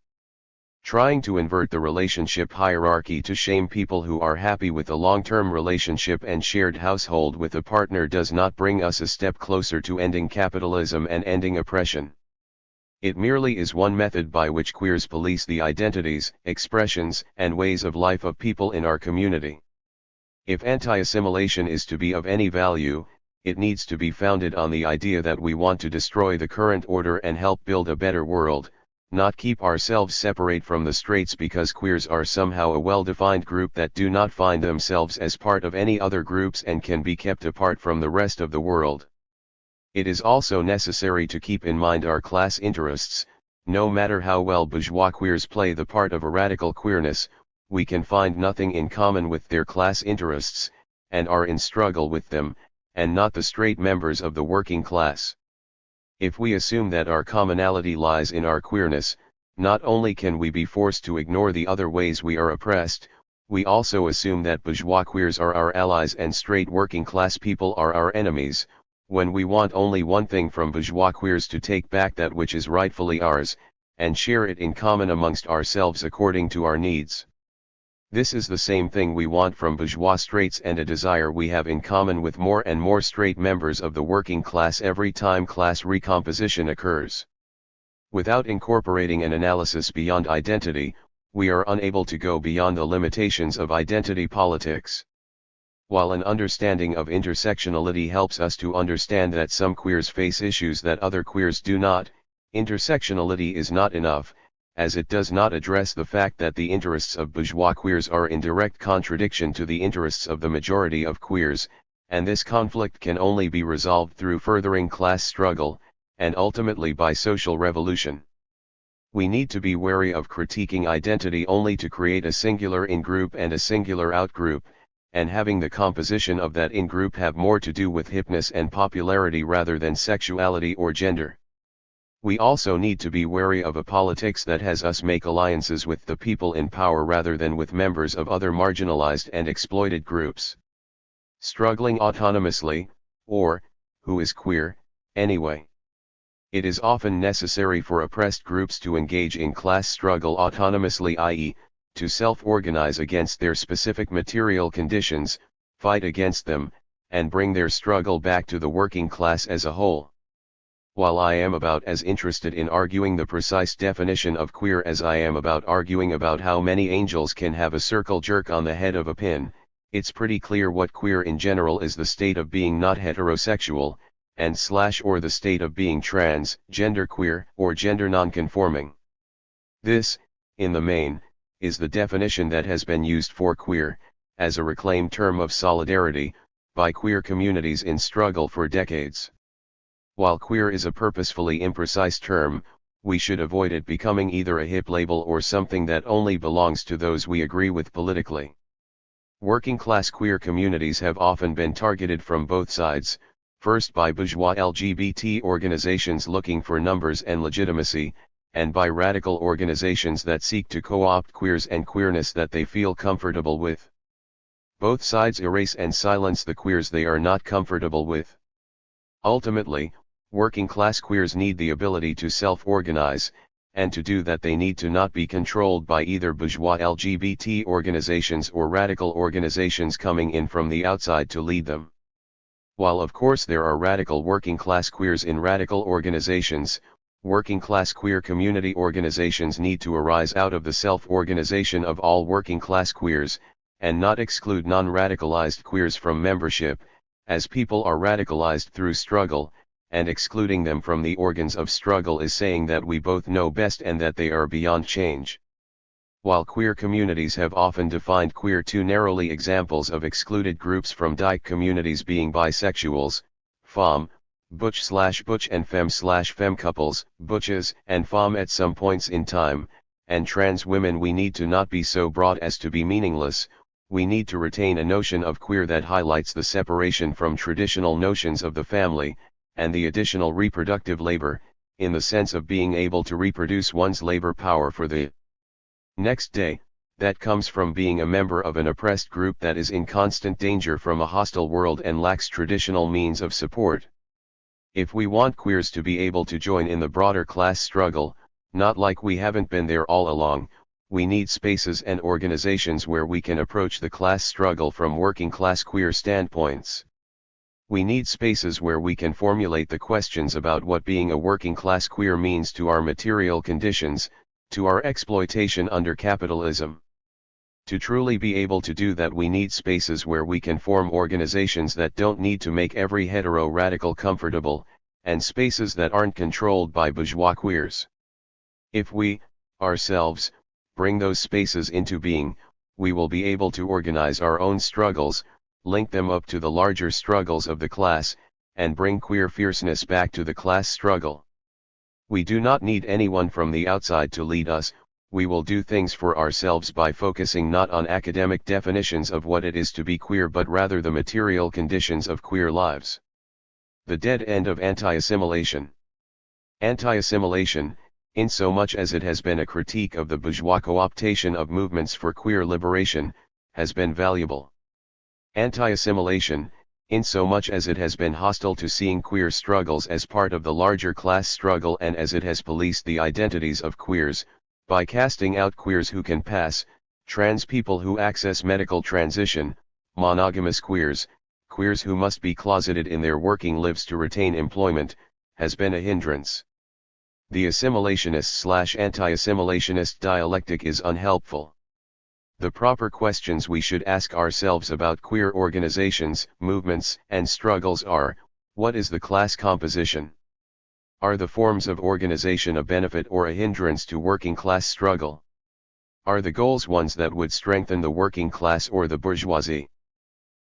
Trying to invert the relationship hierarchy to shame people who are happy with a long-term relationship and shared household with a partner does not bring us a step closer to ending capitalism and ending oppression. It merely is one method by which queers police the identities, expressions, and ways of life of people in our community. If anti-assimilation is to be of any value, it needs to be founded on the idea that we want to destroy the current order and help build a better world, not keep ourselves separate from the straights because queers are somehow a well-defined group that do not find themselves as part of any other groups and can be kept apart from the rest of the world. It is also necessary to keep in mind our class interests. No matter how well bourgeois queers play the part of a radical queerness, we can find nothing in common with their class interests, and are in struggle with them, and not the straight members of the working class. If we assume that our commonality lies in our queerness, not only can we be forced to ignore the other ways we are oppressed, we also assume that bourgeois queers are our allies and straight working class people are our enemies, when we want only one thing from bourgeois queers: to take back that which is rightfully ours, and share it in common amongst ourselves according to our needs. This is the same thing we want from bourgeois straights and a desire we have in common with more and more straight members of the working class every time class recomposition occurs. Without incorporating an analysis beyond identity, we are unable to go beyond the limitations of identity politics. While an understanding of intersectionality helps us to understand that some queers face issues that other queers do not, intersectionality is not enough, as it does not address the fact that the interests of bourgeois queers are in direct contradiction to the interests of the majority of queers, and this conflict can only be resolved through furthering class struggle, and ultimately by social revolution. We need to be wary of critiquing identity only to create a singular in-group and a singular out-group, and having the composition of that in-group have more to do with hipness and popularity rather than sexuality or gender. We also need to be wary of a politics that has us make alliances with the people in power rather than with members of other marginalized and exploited groups. Struggling autonomously, or, who is queer, anyway? It is often necessary for oppressed groups to engage in class struggle autonomously, i.e., to self-organize against their specific material conditions, fight against them, and bring their struggle back to the working class as a whole. While I am about as interested in arguing the precise definition of queer as I am about arguing about how many angels can have a circle jerk on the head of a pin, it's pretty clear what queer in general is: the state of being not heterosexual, or the state of being trans, genderqueer, or gender nonconforming. This, in the main, is the definition that has been used for queer, as a reclaimed term of solidarity, by queer communities in struggle for decades. While queer is a purposefully imprecise term, we should avoid it becoming either a hip label or something that only belongs to those we agree with politically. Working class queer communities have often been targeted from both sides, first by bourgeois LGBT organizations looking for numbers and legitimacy, and by radical organizations that seek to co-opt queers and queerness that they feel comfortable with. Both sides erase and silence the queers they are not comfortable with. Ultimately, working class queers need the ability to self-organize, and to do that they need to not be controlled by either bourgeois LGBT organizations or radical organizations coming in from the outside to lead them. While of course there are radical working class queers in radical organizations, working class queer community organizations need to arise out of the self-organization of all working class queers, and not exclude non-radicalized queers from membership, as people are radicalized through struggle, and excluding them from the organs of struggle is saying that we both know best and that they are beyond change. While queer communities have often defined queer too narrowly, examples of excluded groups from dyke communities being bisexuals, femme, butch/butch and femme/femme couples, butches and femme at some points in time, and trans women, we need to not be so broad as to be meaningless. We need to retain a notion of queer that highlights the separation from traditional notions of the family, and the additional reproductive labor, in the sense of being able to reproduce one's labor power for the next day, that comes from being a member of an oppressed group that is in constant danger from a hostile world and lacks traditional means of support. If we want queers to be able to join in the broader class struggle, not like we haven't been there all along, we need spaces and organizations where we can approach the class struggle from working class queer standpoints. We need spaces where we can formulate the questions about what being a working class queer means to our material conditions, to our exploitation under capitalism. To truly be able to do that, we need spaces where we can form organizations that don't need to make every hetero radical comfortable, and spaces that aren't controlled by bourgeois queers. If we, ourselves, bring those spaces into being, we will be able to organize our own struggles, link them up to the larger struggles of the class, and bring queer fierceness back to the class struggle. We do not need anyone from the outside to lead us. We will do things for ourselves by focusing not on academic definitions of what it is to be queer, but rather the material conditions of queer lives. The dead end of anti-assimilation. Anti-assimilation, in so much as it has been a critique of the bourgeois co-optation of movements for queer liberation, has been valuable. Anti-assimilation, in so much as it has been hostile to seeing queer struggles as part of the larger class struggle, and as it has policed the identities of queers, by casting out queers who can pass, trans people who access medical transition, monogamous queers, queers who must be closeted in their working lives to retain employment, has been a hindrance. The assimilationist/anti-assimilationist dialectic is unhelpful. The proper questions we should ask ourselves about queer organizations, movements, and struggles are: what is the class composition? Are the forms of organization a benefit or a hindrance to working class struggle? Are the goals ones that would strengthen the working class or the bourgeoisie?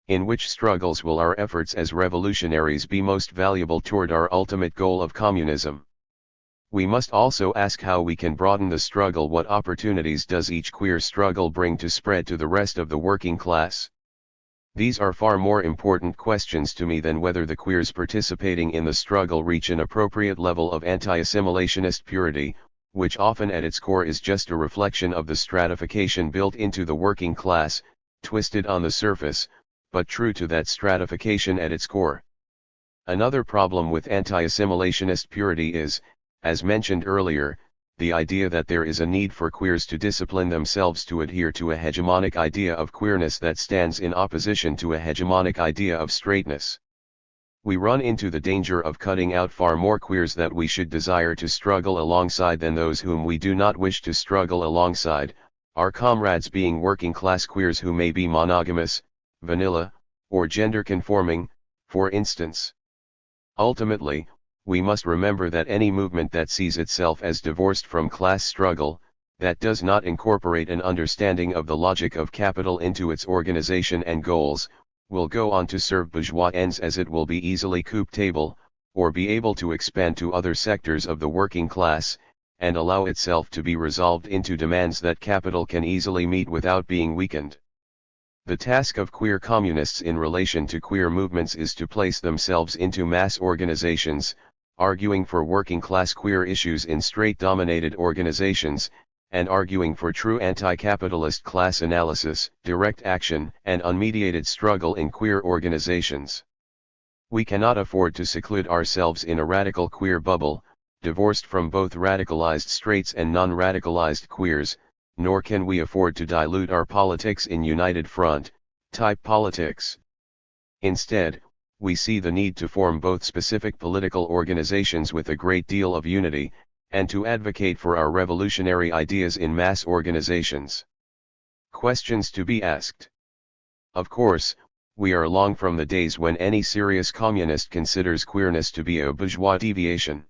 In which struggles will our efforts as revolutionaries be most valuable toward our ultimate goal of communism? We must also ask how we can broaden the struggle. What opportunities does each queer struggle bring to spread to the rest of the working class? These are far more important questions to me than whether the queers participating in the struggle reach an appropriate level of anti-assimilationist purity, which often at its core is just a reflection of the stratification built into the working class, twisted on the surface, but true to that stratification at its core. Another problem with anti-assimilationist purity is, as mentioned earlier, the idea that there is a need for queers to discipline themselves to adhere to a hegemonic idea of queerness that stands in opposition to a hegemonic idea of straightness. We run into the danger of cutting out far more queers that we should desire to struggle alongside than those whom we do not wish to struggle alongside, our comrades being working class queers who may be monogamous, vanilla, or gender conforming, for instance. Ultimately, we must remember that any movement that sees itself as divorced from class struggle, that does not incorporate an understanding of the logic of capital into its organization and goals, will go on to serve bourgeois ends, as it will be easily coup table, or be able to expand to other sectors of the working class, and allow itself to be resolved into demands that capital can easily meet without being weakened. The task of queer communists in relation to queer movements is to place themselves into mass organizations, arguing for working class queer issues in straight-dominated organizations, and arguing for true anti-capitalist class analysis, direct action, and unmediated struggle in queer organizations. We cannot afford to seclude ourselves in a radical queer bubble, divorced from both radicalized straights and non-radicalized queers, nor can we afford to dilute our politics in united front type politics. Instead, we see the need to form both specific political organizations with a great deal of unity, and to advocate for our revolutionary ideas in mass organizations. Questions to be asked. Of course, we are long from the days when any serious communist considers queerness to be a bourgeois deviation.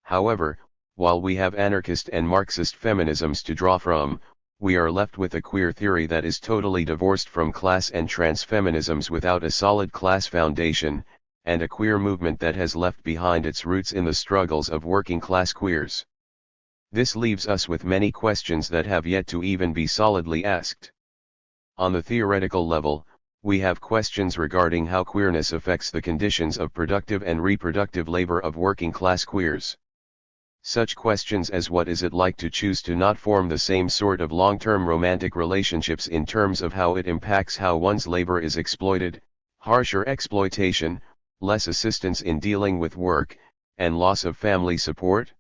However, while we have anarchist and Marxist feminisms to draw from, we are left with a queer theory that is totally divorced from class and trans feminisms without a solid class foundation, and a queer movement that has left behind its roots in the struggles of working class queers. This leaves us with many questions that have yet to even be solidly asked. On the theoretical level, we have questions regarding how queerness affects the conditions of productive and reproductive labor of working class queers. Such questions as what is it like to choose to not form the same sort of long-term romantic relationships in terms of how it impacts how one's labor is exploited, harsher exploitation, less assistance in dealing with work, and loss of family support?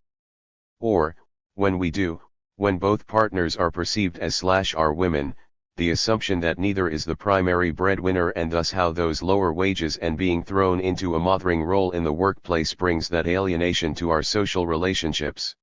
Or, when both partners are perceived as /are women, the assumption that neither is the primary breadwinner and thus how those lower wages and being thrown into a mothering role in the workplace brings that alienation to our social relationships.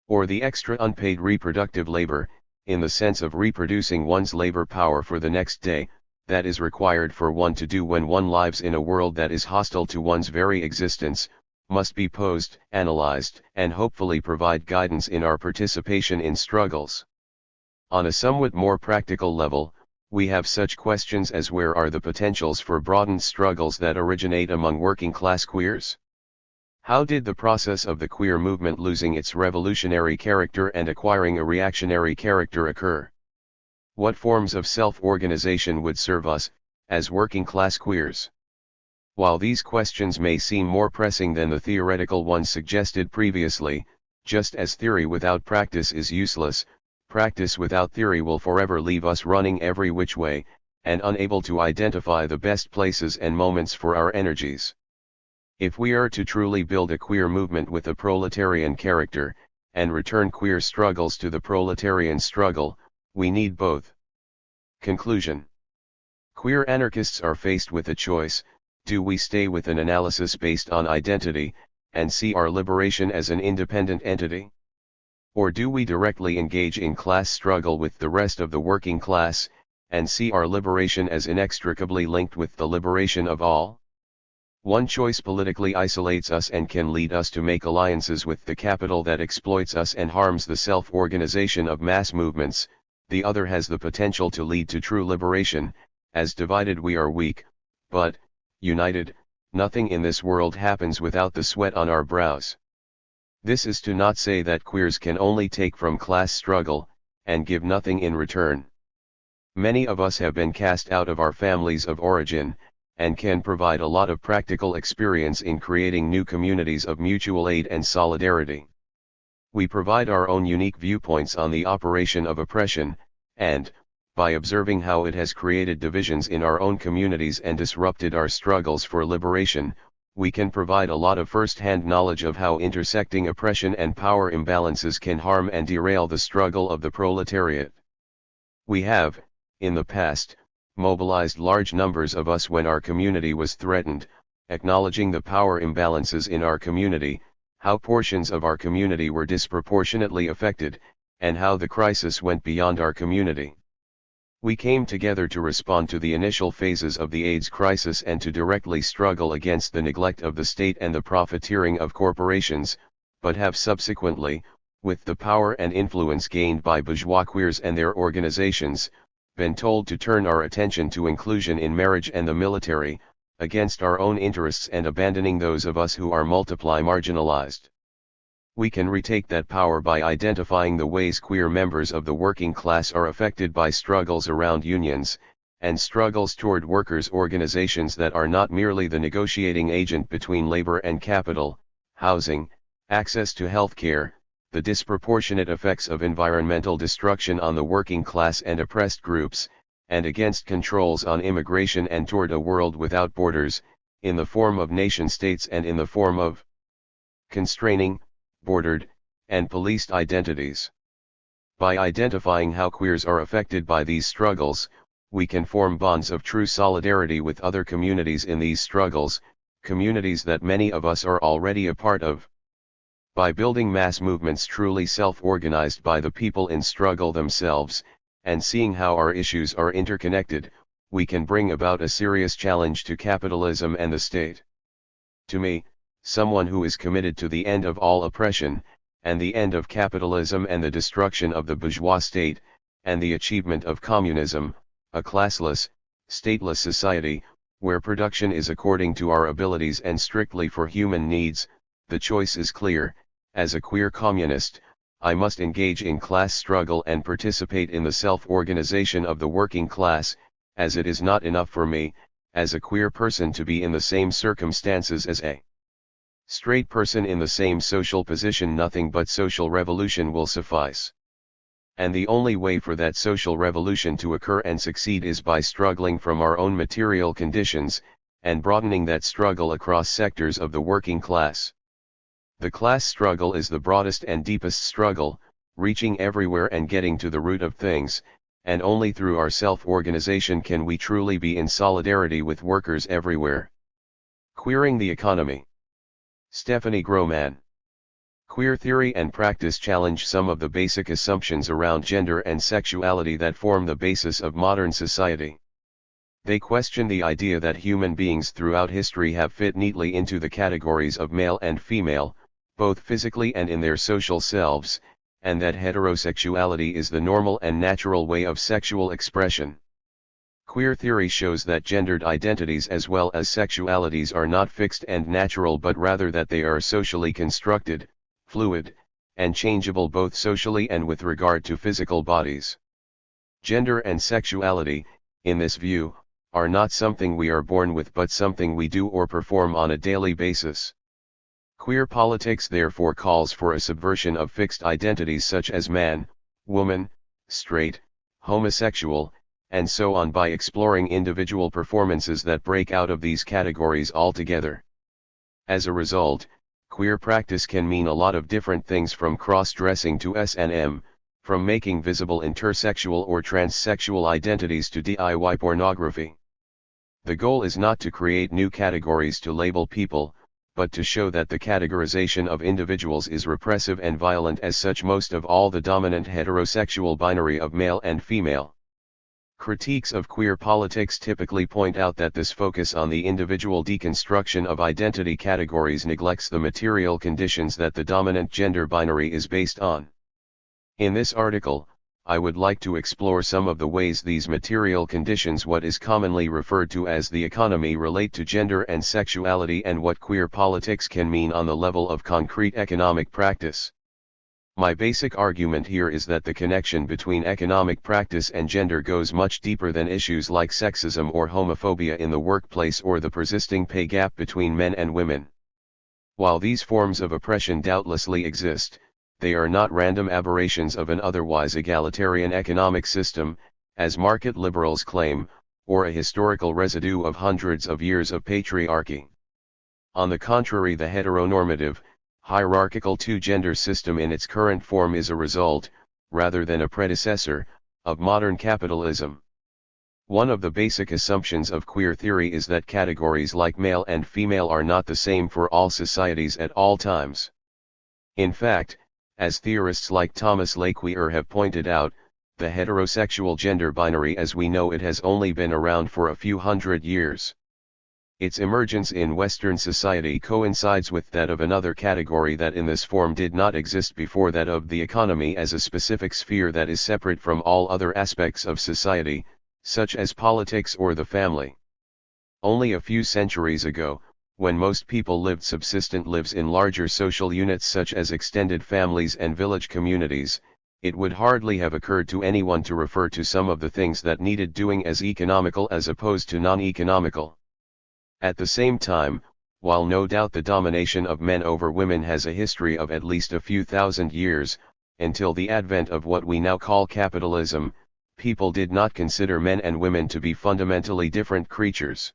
Or the extra unpaid reproductive labor, in the sense of reproducing one's labor power for the next day, that is required for one to do when one lives in a world that is hostile to one's very existence, must be posed, analyzed, and hopefully provide guidance in our participation in struggles. On a somewhat more practical level, we have such questions as where are the potentials for broadened struggles that originate among working class queers? How did the process of the queer movement losing its revolutionary character and acquiring a reactionary character occur? What forms of self-organization would serve us, as working class queers? While these questions may seem more pressing than the theoretical ones suggested previously, just as theory without practice is useless, practice without theory will forever leave us running every which way, and unable to identify the best places and moments for our energies. If we are to truly build a queer movement with a proletarian character, and return queer struggles to the proletarian struggle, we need both. Conclusion. Queer anarchists are faced with a choice: do we stay with an analysis based on identity, and see our liberation as an independent entity? Or do we directly engage in class struggle with the rest of the working class, and see our liberation as inextricably linked with the liberation of all? One choice politically isolates us and can lead us to make alliances with the capital that exploits us and harms the self-organization of mass movements. The other has the potential to lead to true liberation. As divided we are weak, but, united, nothing in this world happens without the sweat on our brows. This is to not say that queers can only take from class struggle, and give nothing in return. Many of us have been cast out of our families of origin, and can provide a lot of practical experience in creating new communities of mutual aid and solidarity. We provide our own unique viewpoints on the operation of oppression, and, by observing how it has created divisions in our own communities and disrupted our struggles for liberation, we can provide a lot of first-hand knowledge of how intersecting oppression and power imbalances can harm and derail the struggle of the proletariat. We have, in the past, mobilized large numbers of us when our community was threatened, acknowledging the power imbalances in our community, how portions of our community were disproportionately affected, and how the crisis went beyond our community. We came together to respond to the initial phases of the AIDS crisis and to directly struggle against the neglect of the state and the profiteering of corporations, but have subsequently, with the power and influence gained by bourgeois queers and their organizations, been told to turn our attention to inclusion in marriage and the military, against our own interests and abandoning those of us who are marginalized. We can retake that power by identifying the ways queer members of the working class are affected by struggles around unions, and struggles toward workers' organizations that are not merely the negotiating agent between labor and capital, housing, access to health care, the disproportionate effects of environmental destruction on the working class and oppressed groups, and against controls on immigration and toward a world without borders, in the form of nation-states and in the form of constraining, bordered, and policed identities. By identifying how queers are affected by these struggles, we can form bonds of true solidarity with other communities in these struggles, communities that many of us are already a part of. By building mass movements truly self-organized by the people in struggle themselves, and seeing how our issues are interconnected, we can bring about a serious challenge to capitalism and the state. To me, someone who is committed to the end of all oppression, and the end of capitalism and the destruction of the bourgeois state, and the achievement of communism, a classless, stateless society, where production is according to our abilities and strictly for human needs, the choice is clear. As a queer communist, I must engage in class struggle and participate in the self-organization of the working class, as it is not enough for me, as a queer person, to be in the same circumstances as a straight person in the same social position. Nothing but social revolution will suffice. And the only way for that social revolution to occur and succeed is by struggling from our own material conditions, and broadening that struggle across sectors of the working class. The class struggle is the broadest and deepest struggle, reaching everywhere and getting to the root of things, and only through our self-organization can we truly be in solidarity with workers everywhere. Queering the economy. Stephanie Groman. Queer theory and practice challenge some of the basic assumptions around gender and sexuality that form the basis of modern society. They question the idea that human beings throughout history have fit neatly into the categories of male and female, both physically and in their social selves, and that heterosexuality is the normal and natural way of sexual expression. Queer theory shows that gendered identities as well as sexualities are not fixed and natural, but rather that they are socially constructed, fluid, and changeable both socially and with regard to physical bodies. Gender and sexuality, in this view, are not something we are born with but something we do or perform on a daily basis. Queer politics therefore calls for a subversion of fixed identities such as man, woman, straight, homosexual, and so on by exploring individual performances that break out of these categories altogether. As a result, queer practice can mean a lot of different things, from cross-dressing to S&M, from making visible intersexual or transsexual identities to DIY pornography. The goal is not to create new categories to label people, but to show that the categorization of individuals is repressive and violent, as such most of all the dominant heterosexual binary of male and female. Critiques of queer politics typically point out that this focus on the individual deconstruction of identity categories neglects the material conditions that the dominant gender binary is based on. In this article, I would like to explore some of the ways these material conditions, what is commonly referred to as the economy, relate to gender and sexuality, and what queer politics can mean on the level of concrete economic practice. My basic argument here is that the connection between economic practice and gender goes much deeper than issues like sexism or homophobia in the workplace or the persisting pay gap between men and women. While these forms of oppression doubtlessly exist, they are not random aberrations of an otherwise egalitarian economic system, as market liberals claim, or a historical residue of hundreds of years of patriarchy. On the contrary, the heteronormative, hierarchical two-gender system in its current form is a result, rather than a predecessor, of modern capitalism. One of the basic assumptions of queer theory is that categories like male and female are not the same for all societies at all times. In fact, as theorists like Thomas Laqueur have pointed out, the heterosexual gender binary as we know it has only been around for a few hundred years. Its emergence in Western society coincides with that of another category that in this form did not exist before, that of the economy as a specific sphere that is separate from all other aspects of society, such as politics or the family. Only a few centuries ago, when most people lived subsistent lives in larger social units such as extended families and village communities, it would hardly have occurred to anyone to refer to some of the things that needed doing as economical as opposed to non-economical. At the same time, while no doubt the domination of men over women has a history of at least a few thousand years, until the advent of what we now call capitalism, people did not consider men and women to be fundamentally different creatures.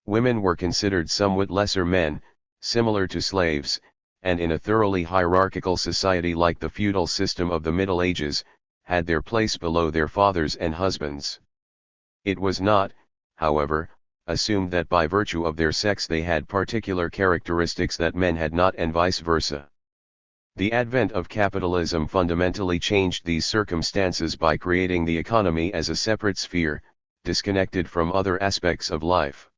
Women were considered somewhat lesser men, similar to slaves, and in a thoroughly hierarchical society like the feudal system of the Middle Ages, had their place below their fathers and husbands. It was not, however, assumed that by virtue of their sex they had particular characteristics that men had not and vice versa. The advent of capitalism fundamentally changed these circumstances by creating the economy as a separate sphere, disconnected from other aspects of life.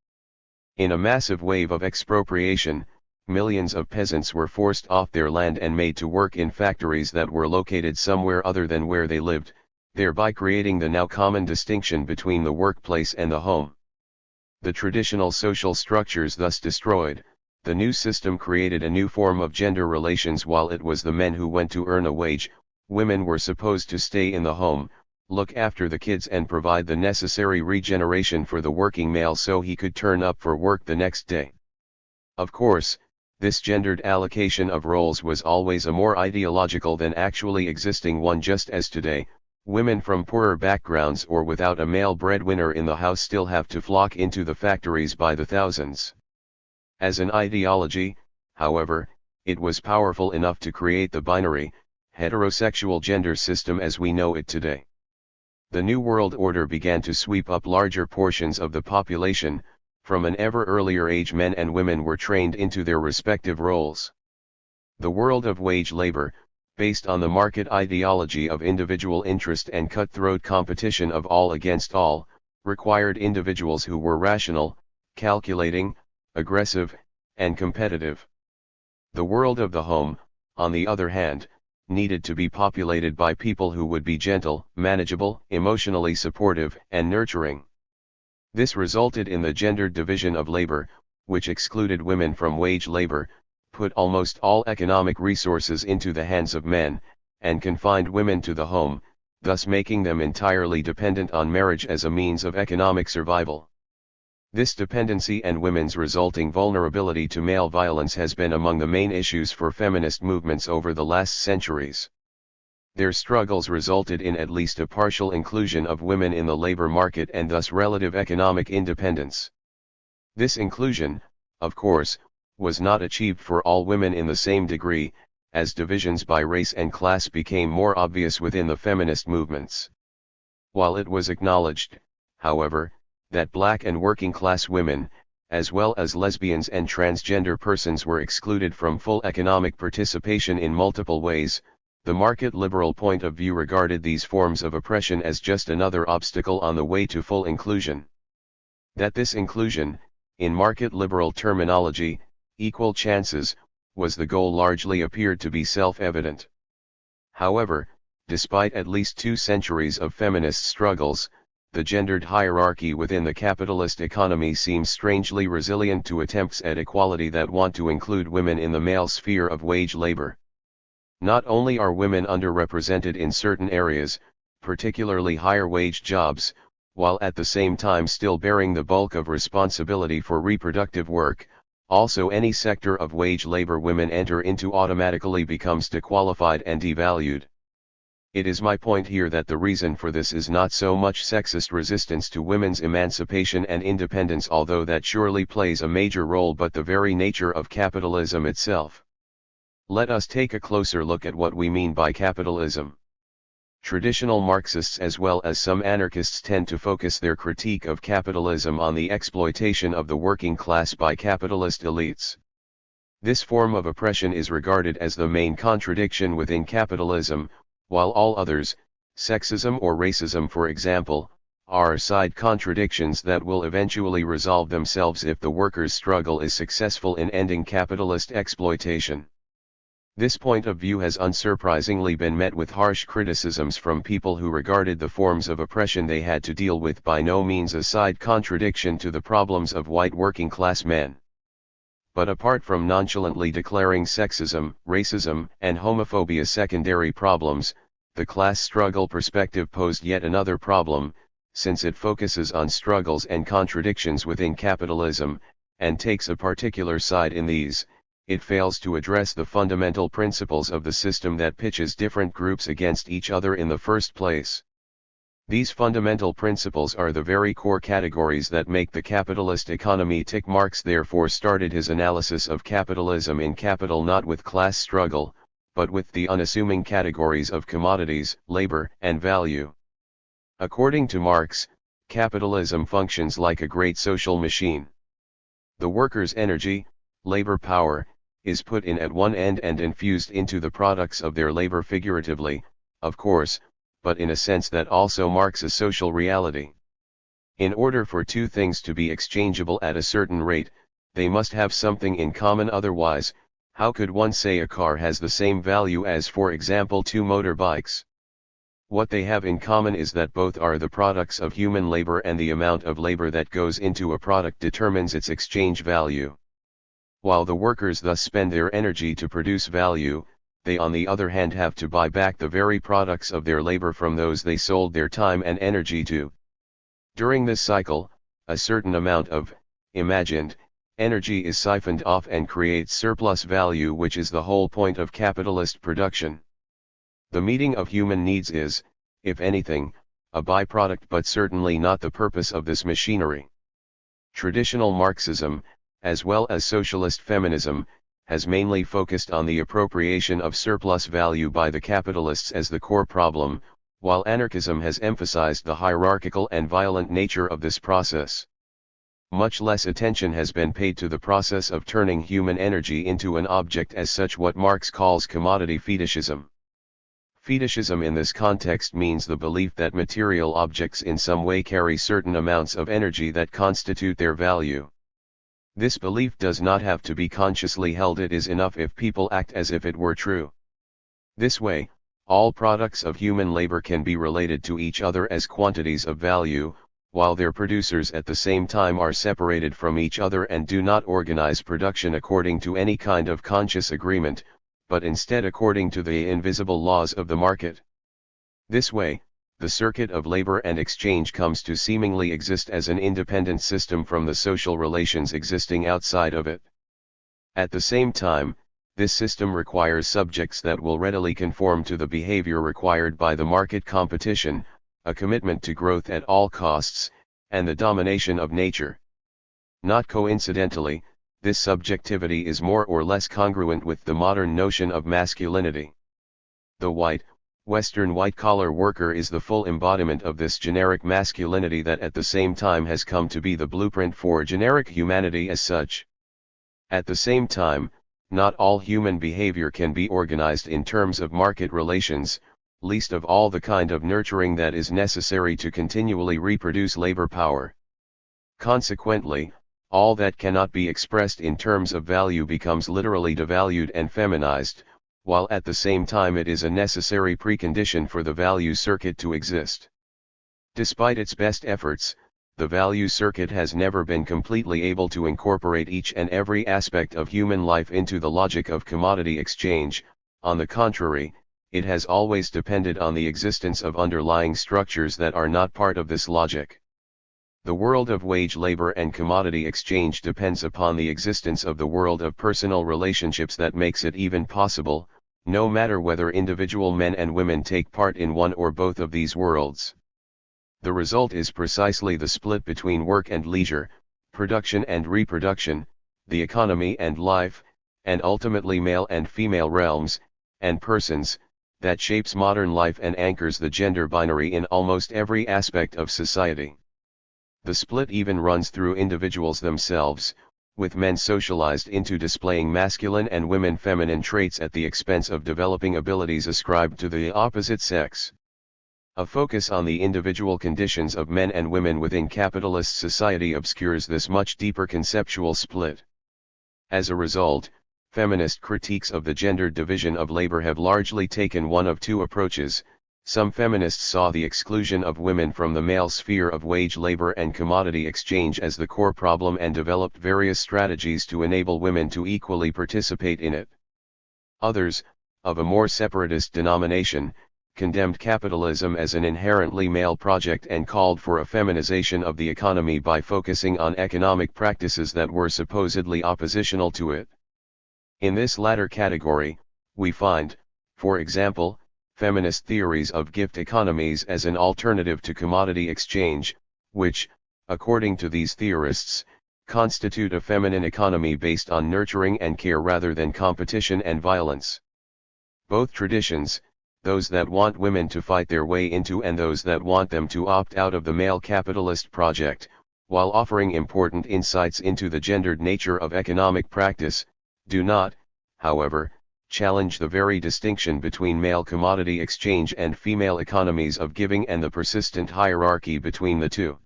In a massive wave of expropriation, millions of peasants were forced off their land and made to work in factories that were located somewhere other than where they lived, thereby creating the now common distinction between the workplace and the home. The traditional social structures thus destroyed, the new system created a new form of gender relations. While it was the men who went to earn a wage, women were supposed to stay in the home, look after the kids and provide the necessary regeneration for the working male so he could turn up for work the next day. Of course, this gendered allocation of roles was always a more ideological than actually existing one, just as today, women from poorer backgrounds or without a male breadwinner in the house still have to flock into the factories by the thousands. As an ideology, however, it was powerful enough to create the binary, heterosexual gender system as we know it today. The New World Order began to sweep up larger portions of the population. From an ever earlier age, men and women were trained into their respective roles. The world of wage labor, based on the market ideology of individual interest and cutthroat competition of all against all, required individuals who were rational, calculating, aggressive, and competitive. The world of the home, on the other hand, needed to be populated by people who would be gentle, manageable, emotionally supportive, and nurturing. This resulted in the gendered division of labor, which excluded women from wage labor, put almost all economic resources into the hands of men, and confined women to the home, thus making them entirely dependent on marriage as a means of economic survival. This dependency and women's resulting vulnerability to male violence has been among the main issues for feminist movements over the last centuries. Their struggles resulted in at least a partial inclusion of women in the labor market and thus relative economic independence. This inclusion, of course, was not achieved for all women in the same degree, as divisions by race and class became more obvious within the feminist movements. While it was acknowledged, however, that black and working-class women, as well as lesbians and transgender persons were excluded from full economic participation in multiple ways, the market liberal point of view regarded these forms of oppression as just another obstacle on the way to full inclusion. That this inclusion, in market liberal terminology, equal chances, was the goal largely appeared to be self-evident. However, despite at least 2 centuries of feminist struggles, the gendered hierarchy within the capitalist economy seems strangely resilient to attempts at equality that want to include women in the male sphere of wage labor. Not only are women underrepresented in certain areas, particularly higher wage jobs, while at the same time still bearing the bulk of responsibility for reproductive work, also any sector of wage labor women enter into automatically becomes dequalified and devalued. It is my point here that the reason for this is not so much sexist resistance to women's emancipation and independence, although that surely plays a major role, but the very nature of capitalism itself. Let us take a closer look at what we mean by capitalism. Traditional Marxists as well as some anarchists tend to focus their critique of capitalism on the exploitation of the working class by capitalist elites. This form of oppression is regarded as the main contradiction within capitalism, while all others, sexism or racism for example, are side contradictions that will eventually resolve themselves if the workers' struggle is successful in ending capitalist exploitation. This point of view has unsurprisingly been met with harsh criticisms from people who regarded the forms of oppression they had to deal with by no means a side contradiction to the problems of white working-class men. But apart from nonchalantly declaring sexism, racism, and homophobia secondary problems, the class struggle perspective posed yet another problem, since it focuses on struggles and contradictions within capitalism, and takes a particular side in these. It fails to address the fundamental principles of the system that pitches different groups against each other in the first place. These fundamental principles are the very core categories that make the capitalist economy tick. Marx therefore started his analysis of capitalism in capital not with class struggle, but with the unassuming categories of commodities, labor, and value. According to Marx, capitalism functions like a great social machine. The worker's energy, labor power, is put in at one end and infused into the products of their labor figuratively, of course, but in a sense that also marks a social reality. In order for two things to be exchangeable at a certain rate, they must have something in common, otherwise, how could one say a car has the same value as, for example, two motorbikes? What they have in common is that both are the products of human labor, and the amount of labor that goes into a product determines its exchange value. While the workers thus spend their energy to produce value, they on the other hand have to buy back the very products of their labor from those they sold their time and energy to. During this cycle, a certain amount of imagined energy is siphoned off and creates surplus value, which is the whole point of capitalist production. The meeting of human needs is, if anything, a byproduct, but certainly not the purpose of this machinery. Traditional Marxism, as well as socialist feminism, has mainly focused on the appropriation of surplus value by the capitalists as the core problem, while anarchism has emphasized the hierarchical and violent nature of this process. Much less attention has been paid to the process of turning human energy into an object as such, what Marx calls commodity fetishism. Fetishism in this context means the belief that material objects in some way carry certain amounts of energy that constitute their value. This belief does not have to be consciously held, it is enough if people act as if it were true. This way, all products of human labor can be related to each other as quantities of value, while their producers at the same time are separated from each other and do not organize production according to any kind of conscious agreement, but instead according to the invisible laws of the market. This way, the circuit of labor and exchange comes to seemingly exist as an independent system from the social relations existing outside of it. At the same time, this system requires subjects that will readily conform to the behavior required by the market competition, a commitment to growth at all costs, and the domination of nature. Not coincidentally, this subjectivity is more or less congruent with the modern notion of masculinity. The white, Western white-collar worker is the full embodiment of this generic masculinity that at the same time has come to be the blueprint for generic humanity as such. At the same time, not all human behavior can be organized in terms of market relations, least of all the kind of nurturing that is necessary to continually reproduce labor power. Consequently, all that cannot be expressed in terms of value becomes literally devalued and feminized, while at the same time it is a necessary precondition for the value circuit to exist. Despite its best efforts, the value circuit has never been completely able to incorporate each and every aspect of human life into the logic of commodity exchange. On the contrary, it has always depended on the existence of underlying structures that are not part of this logic. The world of wage labor and commodity exchange depends upon the existence of the world of personal relationships that makes it even possible, no matter whether individual men and women take part in one or both of these worlds. The result is precisely the split between work and leisure, production and reproduction, the economy and life, and ultimately male and female realms, and persons, that shapes modern life and anchors the gender binary in almost every aspect of society. The split even runs through individuals themselves, with men socialized into displaying masculine and women feminine traits at the expense of developing abilities ascribed to the opposite sex. A focus on the individual conditions of men and women within capitalist society obscures this much deeper conceptual split. As a result, feminist critiques of the gendered division of labor have largely taken one of two approaches. Some feminists saw the exclusion of women from the male sphere of wage labor and commodity exchange as the core problem and developed various strategies to enable women to equally participate in it. Others, of a more separatist denomination, condemned capitalism as an inherently male project and called for a feminization of the economy by focusing on economic practices that were supposedly oppositional to it. In this latter category, we find, for example, feminist theories of gift economies as an alternative to commodity exchange, which, according to these theorists, constitute a feminine economy based on nurturing and care rather than competition and violence. Both traditions, those that want women to fight their way into and those that want them to opt out of the male capitalist project, while offering important insights into the gendered nature of economic practice, do not, however, challenge the very distinction between male commodity exchange and female economies of giving and the persistent hierarchy between the two.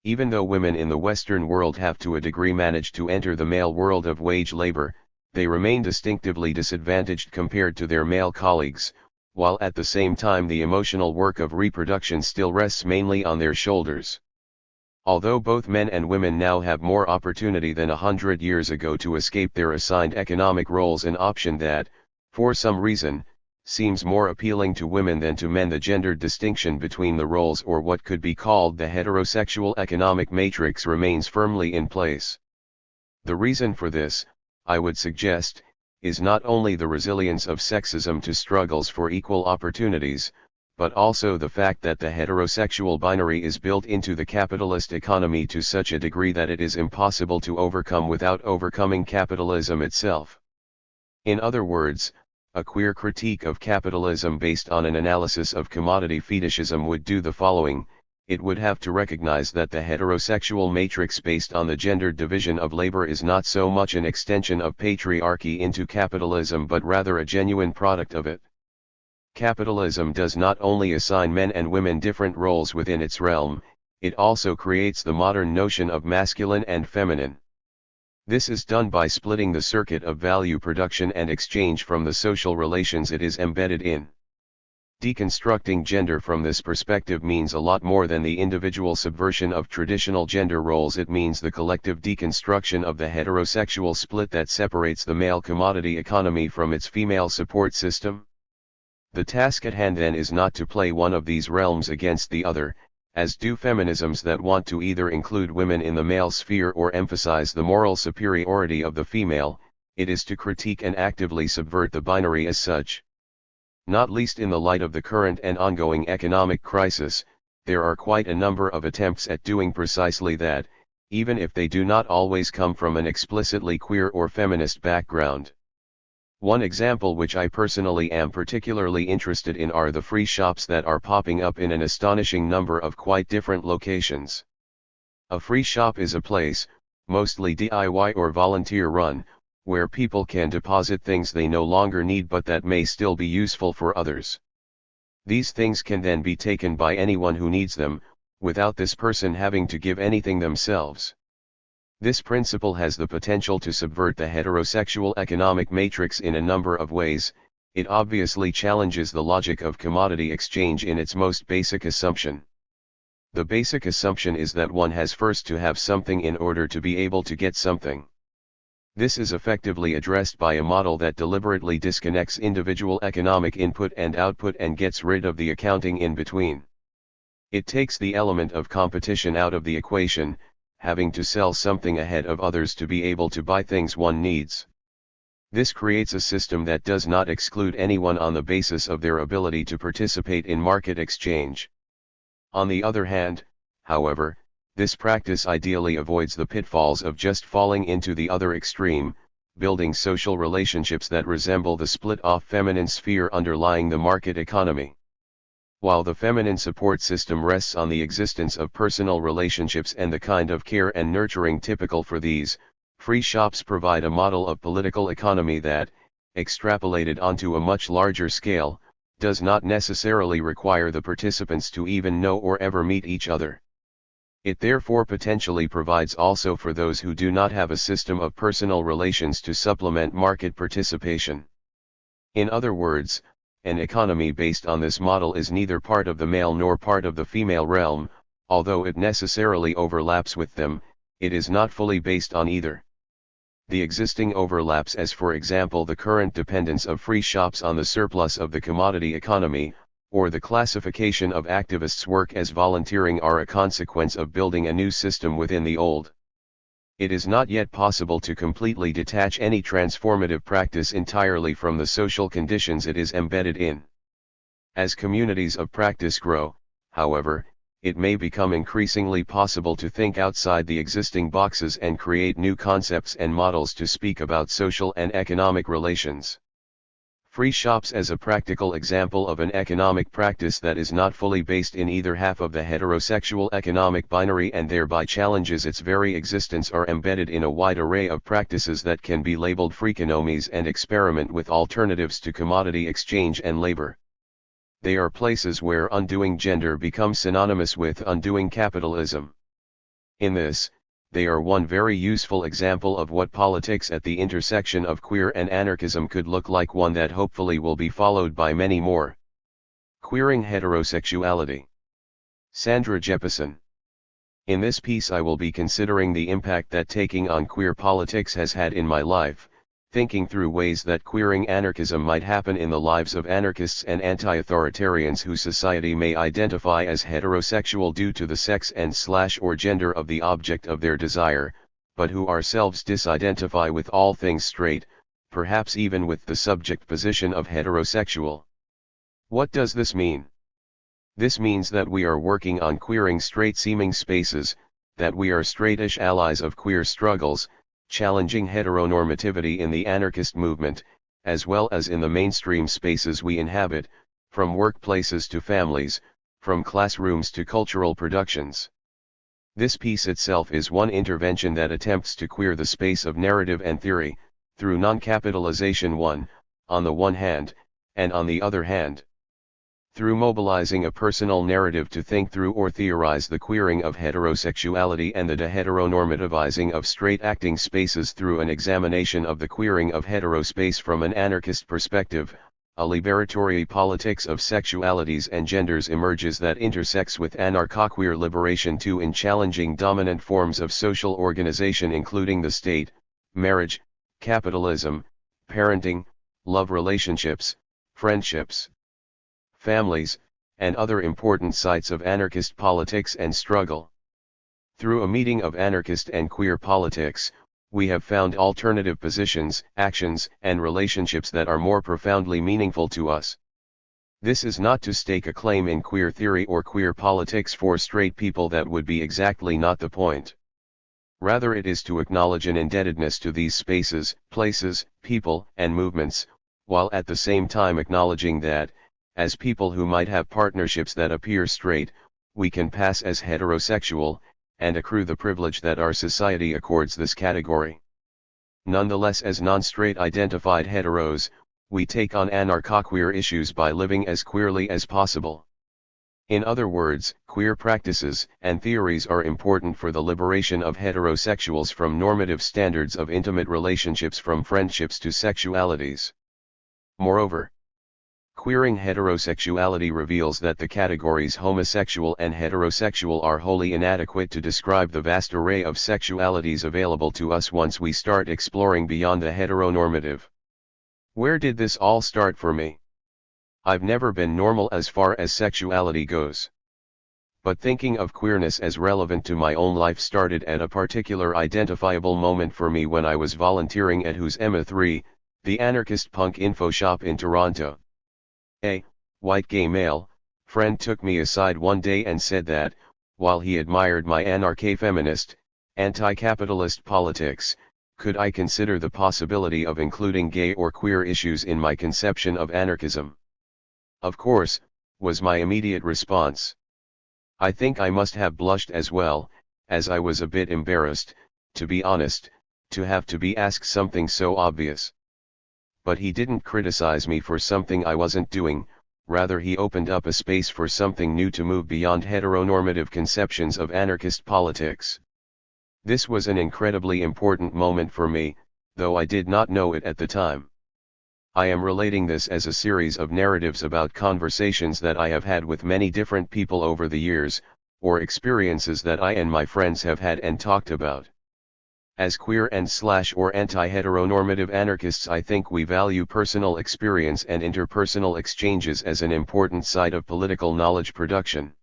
Even though women in the Western world have to a degree managed to enter the male world of wage labor, they remain distinctively disadvantaged compared to their male colleagues, while at the same time the emotional work of reproduction still rests mainly on their shoulders. Although both men and women now have more opportunity than 100 years ago to escape their assigned economic roles, an option that, for some reason, seems more appealing to women than to men, the gendered distinction between the roles, or what could be called the heterosexual economic matrix, remains firmly in place. The reason for this, I would suggest, is not only the resilience of sexism to struggles for equal opportunities, but also the fact that the heterosexual binary is built into the capitalist economy to such a degree that it is impossible to overcome without overcoming capitalism itself. In other words, a queer critique of capitalism based on an analysis of commodity fetishism would do the following: it would have to recognize that the heterosexual matrix based on the gendered division of labor is not so much an extension of patriarchy into capitalism but rather a genuine product of it. Capitalism does not only assign men and women different roles within its realm, it also creates the modern notion of masculine and feminine. This is done by splitting the circuit of value production and exchange from the social relations it is embedded in. Deconstructing gender from this perspective means a lot more than the individual subversion of traditional gender roles. It means the collective deconstruction of the heterosexual split that separates the male commodity economy from its female support system. The task at hand then is not to play one of these realms against the other, as do feminisms that want to either include women in the male sphere or emphasize the moral superiority of the female. It is to critique and actively subvert the binary as such. Not least in the light of the current and ongoing economic crisis, there are quite a number of attempts at doing precisely that, even if they do not always come from an explicitly queer or feminist background. One example which I personally am particularly interested in are the free shops that are popping up in an astonishing number of quite different locations. A free shop is a place, mostly DIY or volunteer run, where people can deposit things they no longer need but that may still be useful for others. These things can then be taken by anyone who needs them, without this person having to give anything themselves. This principle has the potential to subvert the heterosexual economic matrix in a number of ways. It obviously challenges the logic of commodity exchange in its most basic assumption. The basic assumption is that one has first to have something in order to be able to get something. This is effectively addressed by a model that deliberately disconnects individual economic input and output and gets rid of the accounting in between. It takes the element of competition out of the equation, having to sell something ahead of others to be able to buy things one needs. This creates a system that does not exclude anyone on the basis of their ability to participate in market exchange. On the other hand, however, this practice ideally avoids the pitfalls of just falling into the other extreme, building social relationships that resemble the split-off feminine sphere underlying the market economy. While the feminine support system rests on the existence of personal relationships and the kind of care and nurturing typical for these, free shops provide a model of political economy that, extrapolated onto a much larger scale, does not necessarily require the participants to even know or ever meet each other. It therefore potentially provides also for those who do not have a system of personal relations to supplement market participation. In other words, an economy based on this model is neither part of the male nor part of the female realm. Although it necessarily overlaps with them, it is not fully based on either. The existing overlaps, as for example the current dependence of free shops on the surplus of the commodity economy, or the classification of activists' work as volunteering, are a consequence of building a new system within the old. It is not yet possible to completely detach any transformative practice entirely from the social conditions it is embedded in. As communities of practice grow, however, it may become increasingly possible to think outside the existing boxes and create new concepts and models to speak about social and economic relations. Free shops as a practical example of an economic practice that is not fully based in either half of the heterosexual economic binary and thereby challenges its very existence are embedded in a wide array of practices that can be labeled freakonomies and experiment with alternatives to commodity exchange and labor. They are places where undoing gender becomes synonymous with undoing capitalism. In this, they are one very useful example of what politics at the intersection of queer and anarchism could look like, one that hopefully will be followed by many more. Queering heterosexuality. Sandra Jeppesen. In this piece I will be considering the impact that taking on queer politics has had in my life, thinking through ways that queering anarchism might happen in the lives of anarchists and anti-authoritarians whose society may identify as heterosexual due to the sex and/or gender of the object of their desire, but who ourselves disidentify with all things straight, perhaps even with the subject position of heterosexual. What does this mean? This means that we are working on queering straight-seeming spaces, that we are straightish allies of queer struggles, challenging heteronormativity in the anarchist movement, as well as in the mainstream spaces we inhabit, from workplaces to families, from classrooms to cultural productions. This piece itself is one intervention that attempts to queer the space of narrative and theory, through non-capitalization on the one hand, and on the other hand, through mobilizing a personal narrative to think through or theorize the queering of heterosexuality and the deheteronormativizing of straight-acting spaces through an examination of the queering of heterospace from an anarchist perspective. A liberatory politics of sexualities and genders emerges that intersects with anarcho-queer liberation too in challenging dominant forms of social organization including the state, marriage, capitalism, parenting, love relationships, friendships, families, and other important sites of anarchist politics and struggle. Through a meeting of anarchist and queer politics, we have found alternative positions, actions, and relationships that are more profoundly meaningful to us. This is not to stake a claim in queer theory or queer politics for straight people, that would be exactly not the point. Rather, it is to acknowledge an indebtedness to these spaces, places, people, and movements, while at the same time acknowledging that, as people who might have partnerships that appear straight, we can pass as heterosexual, and accrue the privilege that our society accords this category. Nonetheless, as non-straight identified heteros, we take on anarcho-queer issues by living as queerly as possible. In other words, queer practices and theories are important for the liberation of heterosexuals from normative standards of intimate relationships, from friendships to sexualities. Moreover, queering heterosexuality reveals that the categories homosexual and heterosexual are wholly inadequate to describe the vast array of sexualities available to us once we start exploring beyond the heteronormative. Where did this all start for me? I've never been normal as far as sexuality goes. But thinking of queerness as relevant to my own life started at a particular identifiable moment for me when I was volunteering at Who's Emma 3, the anarchist punk info shop in Toronto. A white gay male friend took me aside one day and said that, while he admired my anarcho-feminist, anti-capitalist politics, could I consider the possibility of including gay or queer issues in my conception of anarchism? Of course, was my immediate response. I think I must have blushed as well, as I was a bit embarrassed, to be honest, to have to be asked something so obvious. But he didn't criticize me for something I wasn't doing, rather he opened up a space for something new to move beyond heteronormative conceptions of anarchist politics. This was an incredibly important moment for me, though I did not know it at the time. I am relating this as a series of narratives about conversations that I have had with many different people over the years, or experiences that I and my friends have had and talked about. As queer and/or anti-heteronormative anarchists, I think we value personal experience and interpersonal exchanges as an important side of political knowledge production.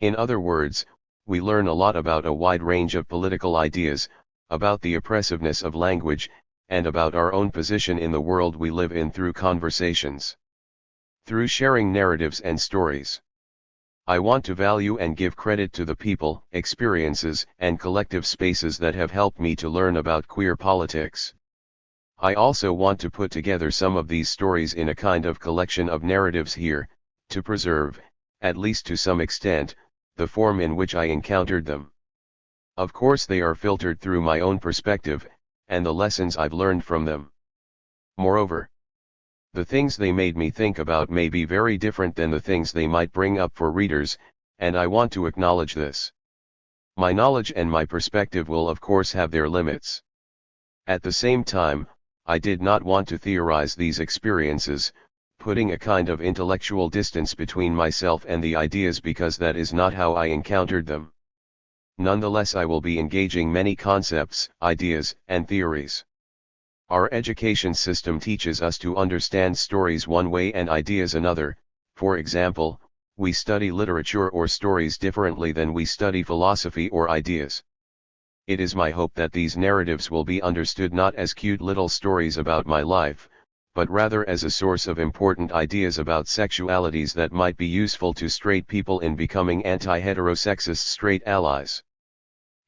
In other words, we learn a lot about a wide range of political ideas, about the oppressiveness of language, and about our own position in the world we live in through conversations. through sharing narratives and stories. I want to value and give credit to the people, experiences, and collective spaces that have helped me to learn about queer politics. I also want to put together some of these stories in a kind of collection of narratives here, to preserve, at least to some extent, the form in which I encountered them. Of course they are filtered through my own perspective, and the lessons I've learned from them. Moreover, the things they made me think about may be very different than the things they might bring up for readers, and I want to acknowledge this. My knowledge and my perspective will of course have their limits. At the same time, I did not want to theorize these experiences, putting a kind of intellectual distance between myself and the ideas, because that is not how I encountered them. Nonetheless, I will be engaging many concepts, ideas, and theories. Our education system teaches us to understand stories one way and ideas another. For example, we study literature or stories differently than we study philosophy or ideas. It is my hope that these narratives will be understood not as cute little stories about my life, but rather as a source of important ideas about sexualities that might be useful to straight people in becoming anti-heterosexist straight allies.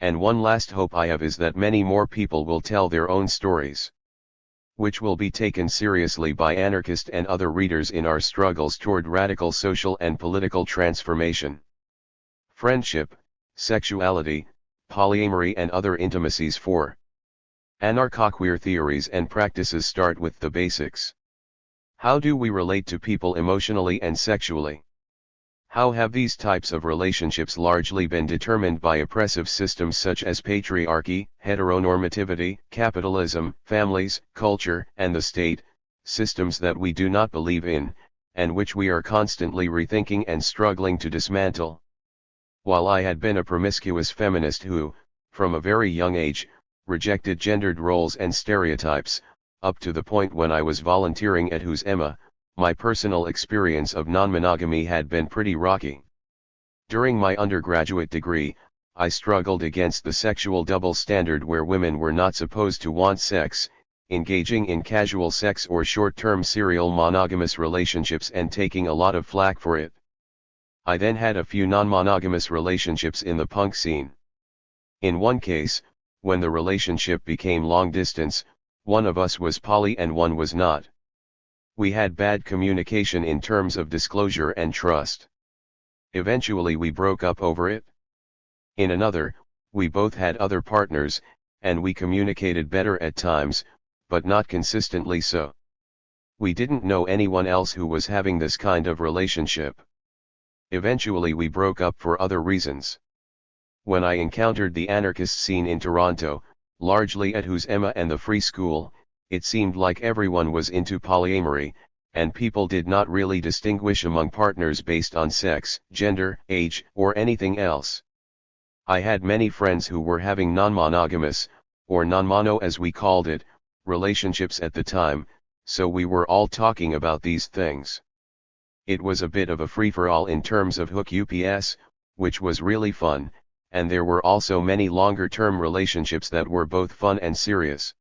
And one last hope I have is that many more people will tell their own stories, which will be taken seriously by anarchist and other readers in our struggles toward radical social and political transformation. Friendship, sexuality, polyamory and other intimacies. 4. Anarcho-queer theories and practices start with the basics. How do we relate to people emotionally and sexually? How have these types of relationships largely been determined by oppressive systems such as patriarchy, heteronormativity, capitalism, families, culture, and the state, systems that we do not believe in, and which we are constantly rethinking and struggling to dismantle? While I had been a promiscuous feminist who, from a very young age, rejected gendered roles and stereotypes, up to the point when I was volunteering at Who's Emma, my personal experience of non-monogamy had been pretty rocky. During my undergraduate degree, I struggled against the sexual double standard where women were not supposed to want sex, engaging in casual sex or short-term serial monogamous relationships and taking a lot of flack for it. I then had a few non-monogamous relationships in the punk scene. In one case, when the relationship became long distance, one of us was poly and one was not. We had bad communication in terms of disclosure and trust. Eventually we broke up over it. In another, we both had other partners, and we communicated better at times, but not consistently so. We didn't know anyone else who was having this kind of relationship. Eventually we broke up for other reasons. When I encountered the anarchist scene in Toronto, largely at Who's Emma and the Free School, it seemed like everyone was into polyamory, and people did not really distinguish among partners based on sex, gender, age, or anything else. I had many friends who were having non-monogamous, or non-mono as we called it, relationships at the time, so we were all talking about these things. It was a bit of a free-for-all in terms of hook ups, which was really fun, and there were also many longer-term relationships that were both fun and serious.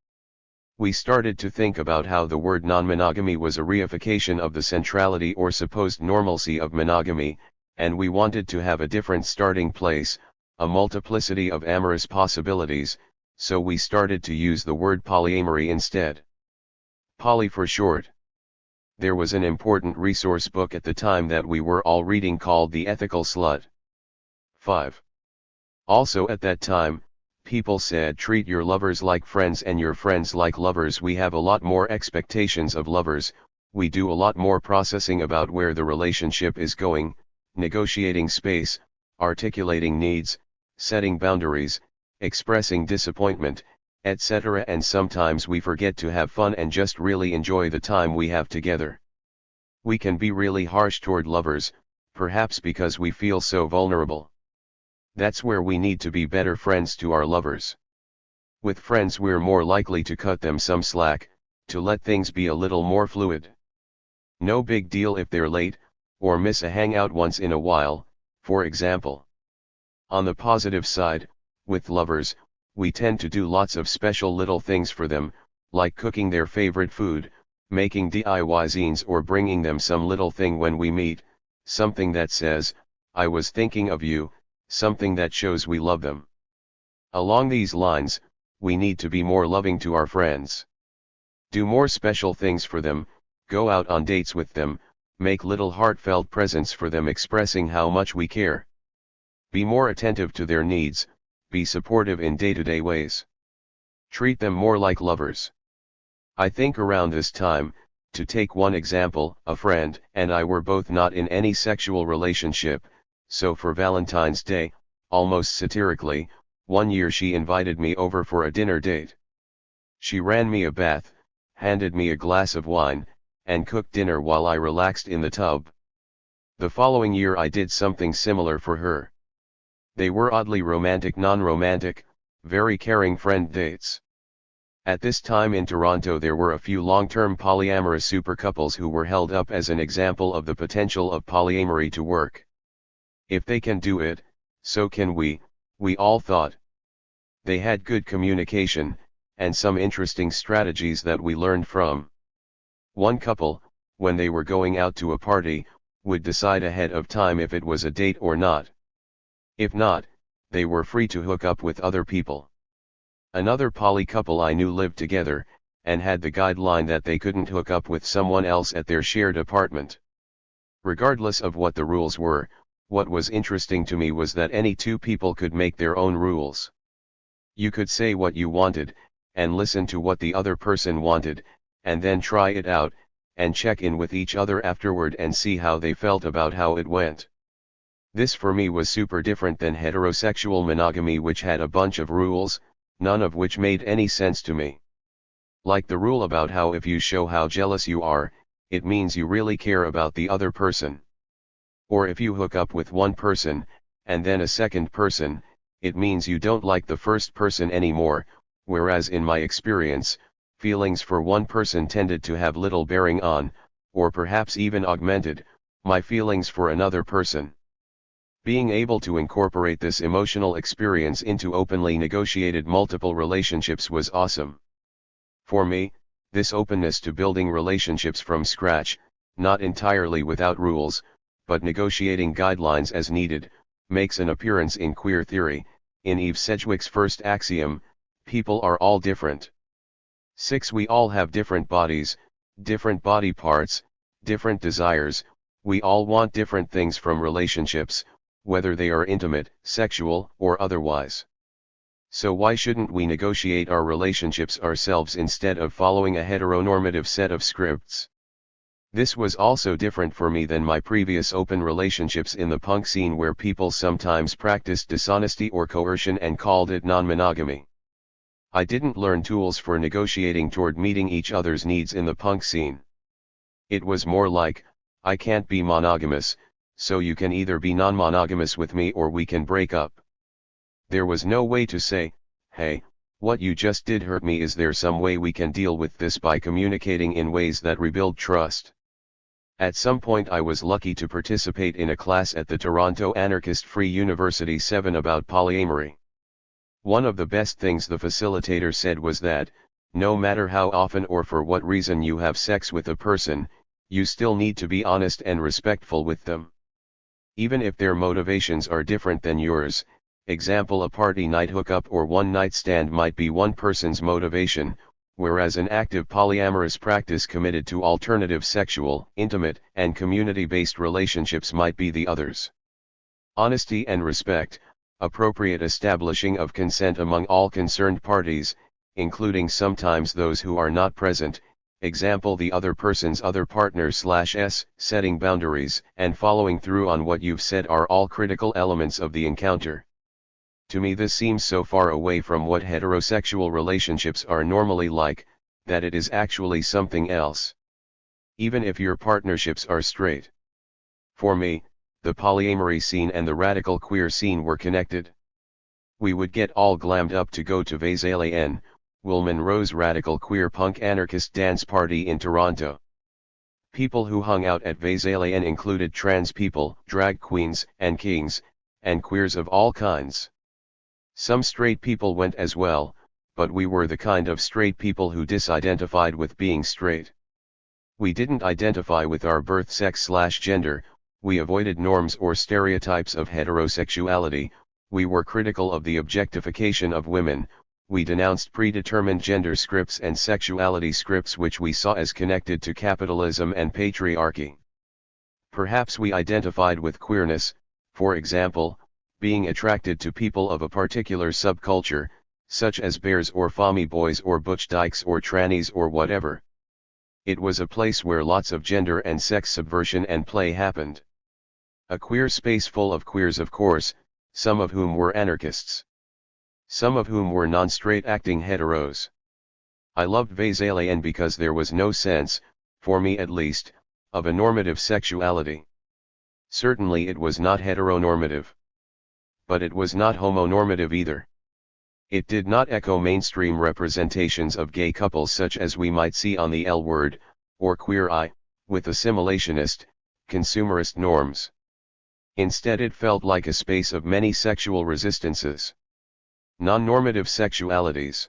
We started to think about how the word non-monogamy was a reification of the centrality or supposed normalcy of monogamy, and we wanted to have a different starting place, a multiplicity of amorous possibilities, so we started to use the word polyamory instead. Poly for short. There was an important resource book at the time that we were all reading called The Ethical Slut. 5. Also at that time, people said treat your lovers like friends and your friends like lovers. We have a lot more expectations of lovers, we do a lot more processing about where the relationship is going, negotiating space, articulating needs, setting boundaries, expressing disappointment, etc. And sometimes we forget to have fun and just really enjoy the time we have together. We can be really harsh toward lovers, perhaps because we feel so vulnerable. That's where we need to be better friends to our lovers. With friends we're more likely to cut them some slack, to let things be a little more fluid. No big deal if they're late, or miss a hangout once in a while, for example. On the positive side, with lovers, we tend to do lots of special little things for them, like cooking their favorite food, making DIY zines or bringing them some little thing when we meet, something that says, "I was thinking of you," something that shows we love them. Along these lines, we need to be more loving to our friends. Do more special things for them, go out on dates with them, make little heartfelt presents for them expressing how much we care. Be more attentive to their needs, be supportive in day-to-day ways. Treat them more like lovers. I think around this time, to take one example, a friend and I were both not in any sexual relationship, so for Valentine's Day, almost satirically, one year she invited me over for a dinner date. She ran me a bath, handed me a glass of wine, and cooked dinner while I relaxed in the tub. The following year I did something similar for her. They were oddly romantic, non-romantic, very caring friend dates. At this time in Toronto there were a few long-term polyamorous super couples who were held up as an example of the potential of polyamory to work. If they can do it, so can we all thought. They had good communication, and some interesting strategies that we learned from. One couple, when they were going out to a party, would decide ahead of time if it was a date or not. If not, they were free to hook up with other people. Another poly couple I knew lived together, and had the guideline that they couldn't hook up with someone else at their shared apartment. Regardless of what the rules were, what was interesting to me was that any two people could make their own rules. You could say what you wanted, and listen to what the other person wanted, and then try it out, and check in with each other afterward and see how they felt about how it went. This for me was super different than heterosexual monogamy, which had a bunch of rules, none of which made any sense to me. Like the rule about how if you show how jealous you are, it means you really care about the other person. Or if you hook up with one person, and then a second person, it means you don't like the first person anymore, whereas in my experience, feelings for one person tended to have little bearing on, or perhaps even augmented, my feelings for another person. Being able to incorporate this emotional experience into openly negotiated multiple relationships was awesome. For me, this openness to building relationships from scratch, not entirely without rules, but negotiating guidelines as needed, makes an appearance in queer theory, in Eve Sedgwick's first axiom, people are all different. 6. We all have different bodies, different body parts, different desires, we all want different things from relationships, whether they are intimate, sexual, or otherwise. So why shouldn't we negotiate our relationships ourselves instead of following a heteronormative set of scripts? This was also different for me than my previous open relationships in the punk scene, where people sometimes practiced dishonesty or coercion and called it non-monogamy. I didn't learn tools for negotiating toward meeting each other's needs in the punk scene. It was more like, I can't be monogamous, so you can either be non-monogamous with me or we can break up. There was no way to say, hey, what you just did hurt me, is there some way we can deal with this by communicating in ways that rebuild trust? At some point I was lucky to participate in a class at the Toronto Anarchist Free University 7 about polyamory. One of the best things the facilitator said was that, no matter how often or for what reason you have sex with a person, you still need to be honest and respectful with them. Even if their motivations are different than yours, example, a party night hookup or one night stand might be one person's motivation, whereas an active polyamorous practice committed to alternative sexual, intimate, and community-based relationships might be the other's. Honesty and respect, appropriate establishing of consent among all concerned parties, including sometimes those who are not present, example the other person's other partner/s, setting boundaries and following through on what you've said are all critical elements of the encounter. To me this seems so far away from what heterosexual relationships are normally like, that it is actually something else. Even if your partnerships are straight. For me, the polyamory scene and the radical queer scene were connected. We would get all glammed up to go to Vasalien, Will Monroe's radical queer punk anarchist dance party in Toronto. People who hung out at Vasalien included trans people, drag queens and kings, and queers of all kinds. Some straight people went as well, but we were the kind of straight people who disidentified with being straight. We didn't identify with our birth sex/gender, we avoided norms or stereotypes of heterosexuality, we were critical of the objectification of women, we denounced predetermined gender scripts and sexuality scripts which we saw as connected to capitalism and patriarchy. Perhaps we identified with queerness, for example, being attracted to people of a particular subculture, such as bears or femmy boys or butch dykes or trannies or whatever. It was a place where lots of gender and sex subversion and play happened. A queer space full of queers, of course, some of whom were anarchists. Some of whom were non-straight acting heteros. I loved Vasalien because there was no sense, for me at least, of a normative sexuality. Certainly it was not heteronormative. But it was not homonormative either. It did not echo mainstream representations of gay couples such as we might see on the L Word, or Queer Eye, with assimilationist, consumerist norms. Instead it felt like a space of many sexual resistances. Non-normative sexualities.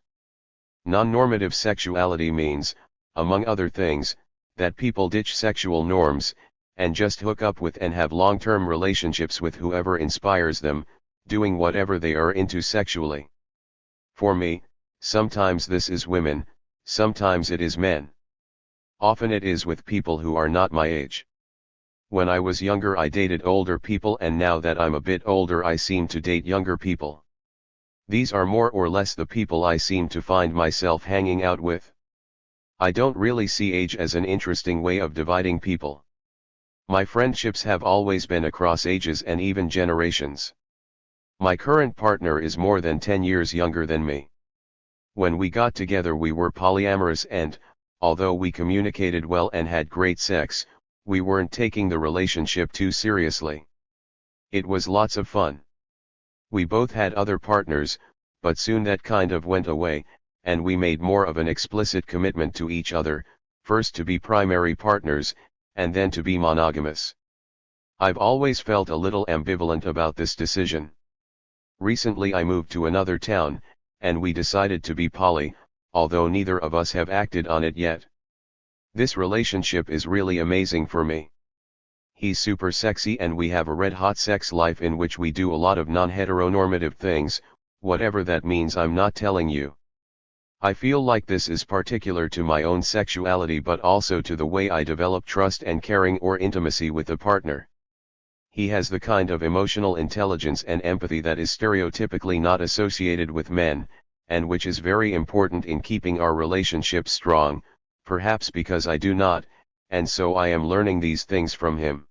Non-normative sexuality means, among other things, that people ditch sexual norms, and just hook up with and have long-term relationships with whoever inspires them, doing whatever they are into sexually. For me, sometimes this is women, sometimes it is men. Often it is with people who are not my age. When I was younger I dated older people, and now that I'm a bit older I seem to date younger people. These are more or less the people I seem to find myself hanging out with. I don't really see age as an interesting way of dividing people. My friendships have always been across ages and even generations. My current partner is more than 10 years younger than me. When we got together we were polyamorous and, although we communicated well and had great sex, we weren't taking the relationship too seriously. It was lots of fun. We both had other partners, but soon that kind of went away, and we made more of an explicit commitment to each other, first to be primary partners, and then to be monogamous. I've always felt a little ambivalent about this decision. Recently I moved to another town, and we decided to be poly, although neither of us have acted on it yet. This relationship is really amazing for me. He's super sexy and we have a red-hot sex life in which we do a lot of non-heteronormative things, whatever that means I'm not telling you. I feel like this is particular to my own sexuality but also to the way I develop trust and caring or intimacy with a partner. He has the kind of emotional intelligence and empathy that is stereotypically not associated with men, and which is very important in keeping our relationship strong, perhaps because I do not, and so I am learning these things from him.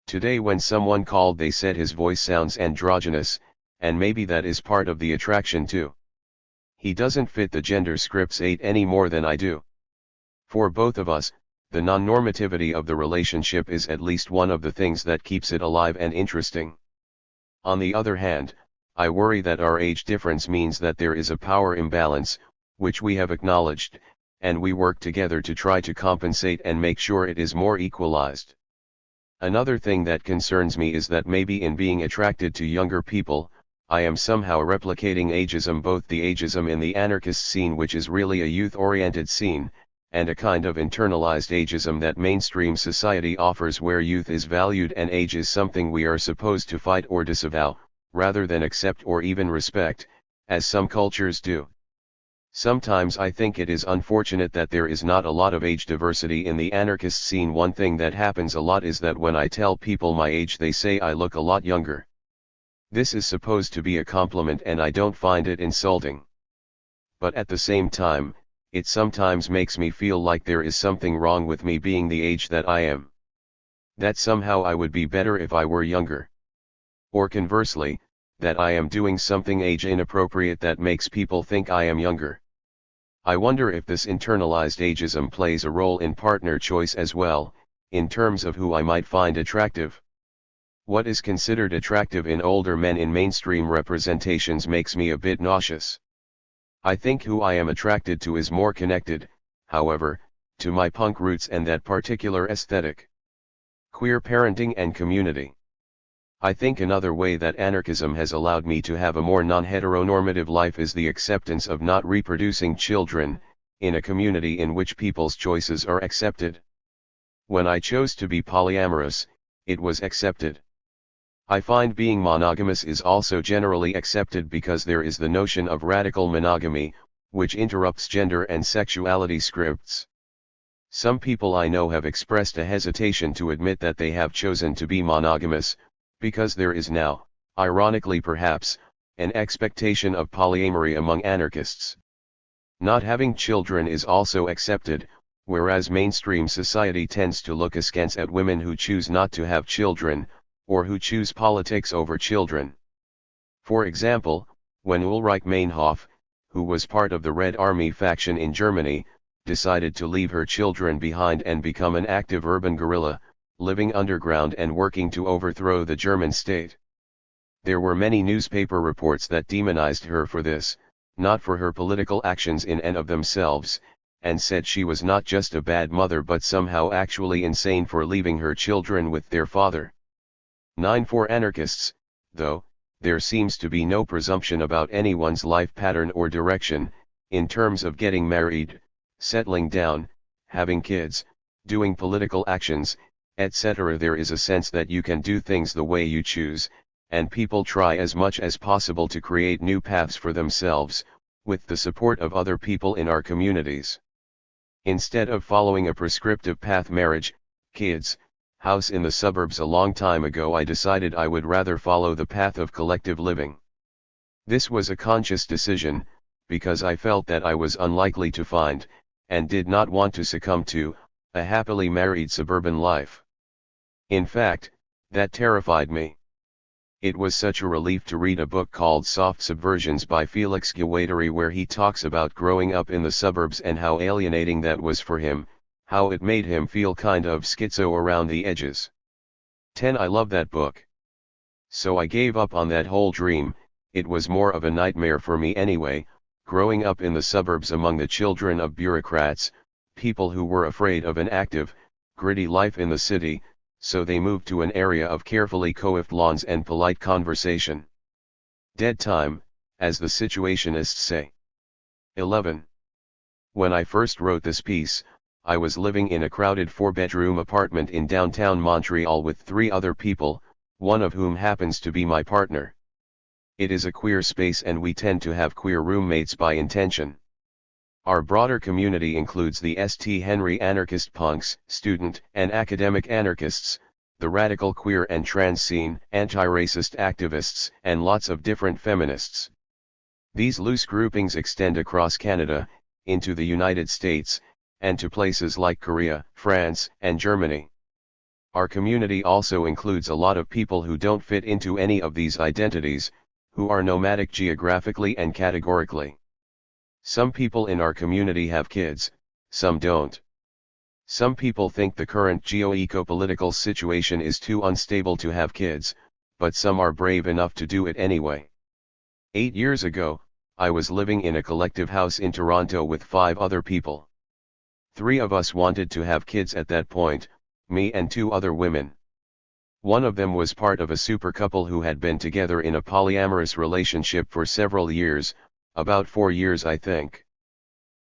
Today when someone called they said his voice sounds androgynous, and maybe that is part of the attraction too. He doesn't fit the gender scripts 8 any more than I do. For both of us, the non-normativity of the relationship is at least one of the things that keeps it alive and interesting. On the other hand, I worry that our age difference means that there is a power imbalance, which we have acknowledged, and we work together to try to compensate and make sure it is more equalized. Another thing that concerns me is that maybe in being attracted to younger people, I am somehow replicating ageism, both the ageism in the anarchist scene, which is really a youth-oriented scene, and a kind of internalized ageism that mainstream society offers, where youth is valued and age is something we are supposed to fight or disavow, rather than accept or even respect, as some cultures do. Sometimes I think it is unfortunate that there is not a lot of age diversity in the anarchist scene. One thing that happens a lot is that when I tell people my age they say I look a lot younger. This is supposed to be a compliment and I don't find it insulting. But at the same time, it sometimes makes me feel like there is something wrong with me being the age that I am. That somehow I would be better if I were younger. Or conversely, that I am doing something age inappropriate that makes people think I am younger. I wonder if this internalized ageism plays a role in partner choice as well, in terms of who I might find attractive. What is considered attractive in older men in mainstream representations makes me a bit nauseous. I think who I am attracted to is more connected, however, to my punk roots and that particular aesthetic. Queer parenting and community. I think another way that anarchism has allowed me to have a more non-heteronormative life is the acceptance of not reproducing children, in a community in which people's choices are accepted. When I chose to be polyamorous, it was accepted. I find being monogamous is also generally accepted because there is the notion of radical monogamy, which interrupts gender and sexuality scripts. Some people I know have expressed a hesitation to admit that they have chosen to be monogamous, because there is now, ironically perhaps, an expectation of polyamory among anarchists. Not having children is also accepted, whereas mainstream society tends to look askance at women who choose not to have children, or who choose politics over children. For example, when Ulrike Meinhof, who was part of the Red Army faction in Germany, decided to leave her children behind and become an active urban guerrilla, living underground and working to overthrow the German state. There were many newspaper reports that demonized her for this, not for her political actions in and of themselves, and said she was not just a bad mother but somehow actually insane for leaving her children with their father. 9. For anarchists, though, there seems to be no presumption about anyone's life pattern or direction, in terms of getting married, settling down, having kids, doing political actions, etc. There is a sense that you can do things the way you choose, and people try as much as possible to create new paths for themselves, with the support of other people in our communities. Instead of following a prescriptive path, marriage, kids, house in the suburbs, a long time ago I decided I would rather follow the path of collective living. This was a conscious decision, because I felt that I was unlikely to find, and did not want to succumb to, a happily married suburban life. In fact, that terrified me. It was such a relief to read a book called Soft Subversions by Felix Guattari, where he talks about growing up in the suburbs and how alienating that was for him, how it made him feel kind of schizo around the edges. 10. I love that book. So I gave up on that whole dream. It was more of a nightmare for me anyway, growing up in the suburbs among the children of bureaucrats, people who were afraid of an active, gritty life in the city, so they moved to an area of carefully coiffed lawns and polite conversation. Dead time, as the situationists say. 11. When I first wrote this piece, I was living in a crowded 4-bedroom apartment in downtown Montreal with 3 other people, one of whom happens to be my partner. It is a queer space and we tend to have queer roommates by intention. Our broader community includes the St. Henry anarchist punks, student and academic anarchists, the radical queer and trans scene, anti-racist activists, and lots of different feminists. These loose groupings extend across Canada, into the United States, and to places like Korea, France, and Germany. Our community also includes a lot of people who don't fit into any of these identities, who are nomadic geographically and categorically. Some people in our community have kids, some don't. Some people think the current geo-eco-political situation is too unstable to have kids, but some are brave enough to do it anyway. 8 years ago, I was living in a collective house in Toronto with 5 other people. 3 of us wanted to have kids at that point, me and 2 other women. One of them was part of a super couple who had been together in a polyamorous relationship for several years, about 4 years I think.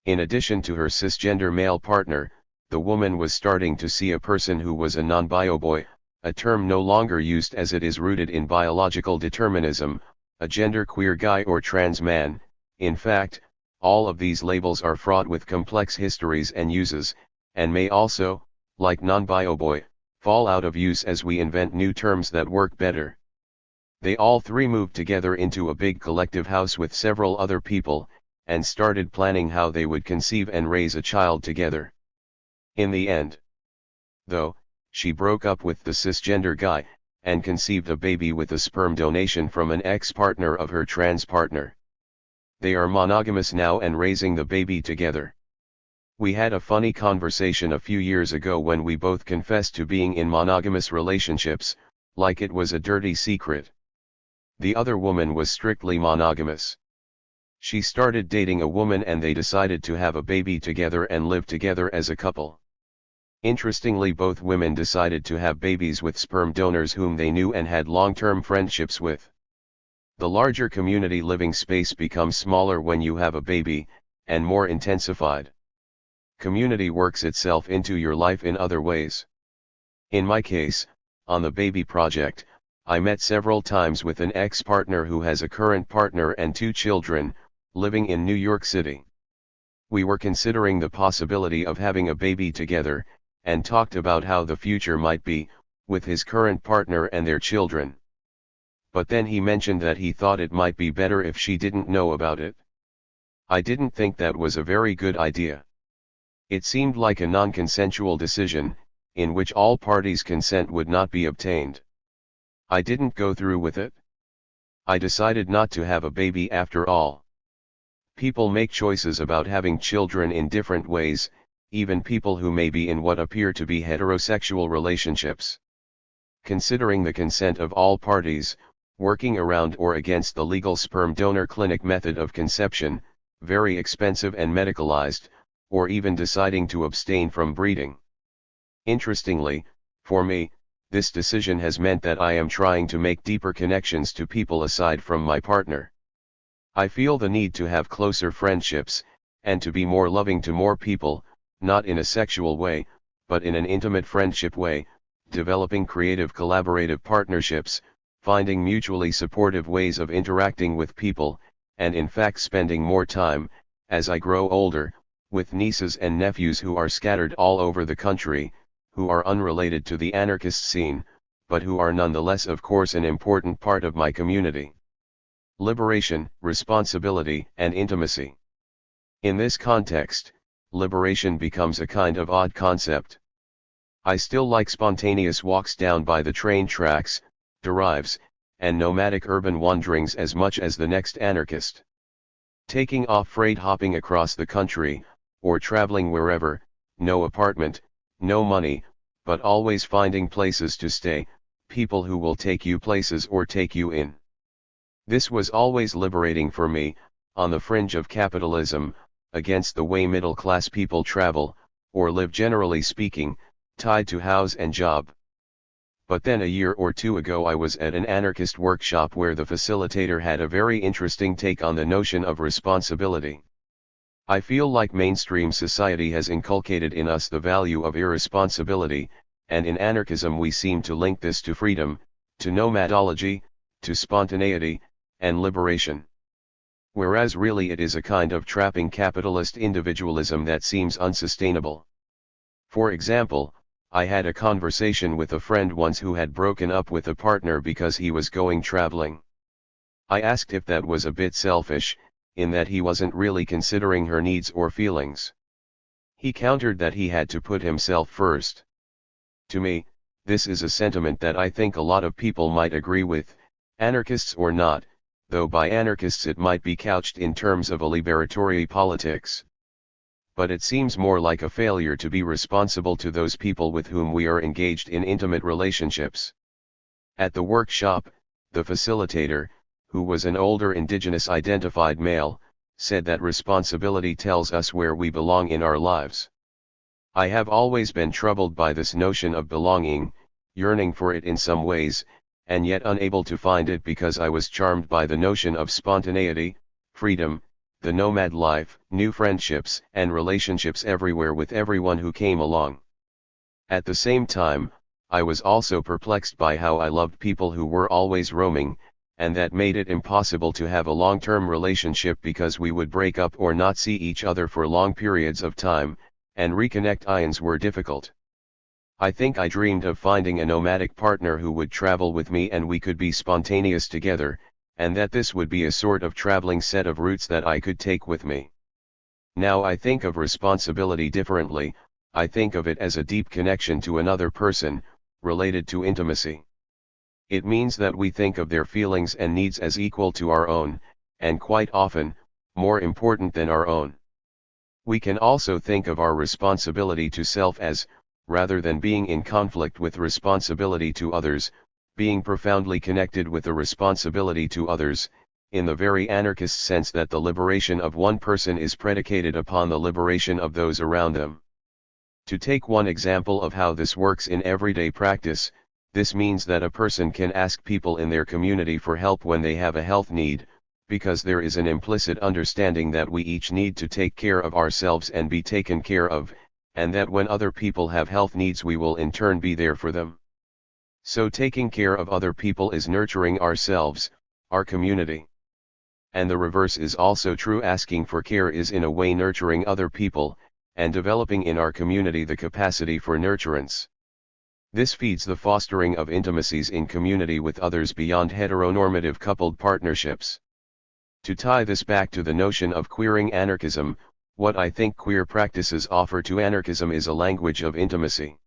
In addition to her cisgender male partner, the woman was starting to see a person who was a non-bio boy, a term no longer used as it is rooted in biological determinism, a genderqueer guy or trans man. In fact, all of these labels are fraught with complex histories and uses, and may also, like non-bio boy, fall out of use as we invent new terms that work better. They all 3 moved together into a big collective house with several other people, and started planning how they would conceive and raise a child together. In the end, though, she broke up with the cisgender guy, and conceived a baby with a sperm donation from an ex-partner of her trans partner. They are monogamous now and raising the baby together. We had a funny conversation a few years ago when we both confessed to being in monogamous relationships, like it was a dirty secret. The other woman was strictly monogamous. She started dating a woman and they decided to have a baby together and live together as a couple. Interestingly, both women decided to have babies with sperm donors whom they knew and had long-term friendships with. The larger community living space becomes smaller when you have a baby, and more intensified. Community works itself into your life in other ways. In my case, on the baby project, I met several times with an ex-partner who has a current partner and 2 children, living in New York City. We were considering the possibility of having a baby together, and talked about how the future might be, with his current partner and their children. But then he mentioned that he thought it might be better if she didn't know about it. I didn't think that was a very good idea. It seemed like a non-consensual decision, in which all parties' consent would not be obtained. I didn't go through with it. I decided not to have a baby after all. People make choices about having children in different ways, even people who may be in what appear to be heterosexual relationships. Considering the consent of all parties, working around or against the legal sperm donor clinic method of conception, very expensive and medicalized, or even deciding to abstain from breeding. Interestingly, for me, this decision has meant that I am trying to make deeper connections to people aside from my partner. I feel the need to have closer friendships, and to be more loving to more people, not in a sexual way, but in an intimate friendship way, developing creative collaborative partnerships, finding mutually supportive ways of interacting with people, and in fact spending more time, as I grow older, with nieces and nephews who are scattered all over the country, who are unrelated to the anarchist scene, but who are nonetheless of course an important part of my community. Liberation, responsibility, and intimacy. In this context, liberation becomes a kind of odd concept. I still like spontaneous walks down by the train tracks, drives, and nomadic urban wanderings as much as the next anarchist. Taking off freight hopping across the country, or traveling wherever, no apartment, no money, but always finding places to stay, people who will take you places or take you in. This was always liberating for me, on the fringe of capitalism, against the way middle-class people travel, or live generally speaking, tied to house and job. But then a year or 2 ago I was at an anarchist workshop where the facilitator had a very interesting take on the notion of responsibility. I feel like mainstream society has inculcated in us the value of irresponsibility, and in anarchism we seem to link this to freedom, to nomadology, to spontaneity, and liberation. Whereas really it is a kind of trapping capitalist individualism that seems unsustainable. For example, I had a conversation with a friend once who had broken up with a partner because he was going traveling. I asked if that was a bit selfish, in that he wasn't really considering her needs or feelings. He countered that he had to put himself first. To me, this is a sentiment that I think a lot of people might agree with, anarchists or not, though by anarchists it might be couched in terms of a liberatory politics. But it seems more like a failure to be responsible to those people with whom we are engaged in intimate relationships. At the workshop, the facilitator, who was an older indigenous-identified male, said that responsibility tells us where we belong in our lives. I have always been troubled by this notion of belonging, yearning for it in some ways, and yet unable to find it because I was charmed by the notion of spontaneity, freedom, the nomad life, new friendships and relationships everywhere with everyone who came along. At the same time, I was also perplexed by how I loved people who were always roaming, and that made it impossible to have a long-term relationship because we would break up or not see each other for long periods of time, and reconnect were difficult. I think I dreamed of finding a nomadic partner who would travel with me and we could be spontaneous together, and that this would be a sort of traveling set of routes that I could take with me. Now I think of responsibility differently. I think of it as a deep connection to another person, related to intimacy. It means that we think of their feelings and needs as equal to our own, and quite often, more important than our own. We can also think of our responsibility to self as, rather than being in conflict with responsibility to others, being profoundly connected with the responsibility to others, in the very anarchist sense that the liberation of one person is predicated upon the liberation of those around them. To take one example of how this works in everyday practice, this means that a person can ask people in their community for help when they have a health need, because there is an implicit understanding that we each need to take care of ourselves and be taken care of, and that when other people have health needs we will in turn be there for them. So taking care of other people is nurturing ourselves, our community. And the reverse is also true. Asking for care is in a way nurturing other people, and developing in our community the capacity for nurturance. This feeds the fostering of intimacies in community with others beyond heteronormative coupled partnerships. To tie this back to the notion of queering anarchism, what I think queer practices offer to anarchism is a language of intimacy.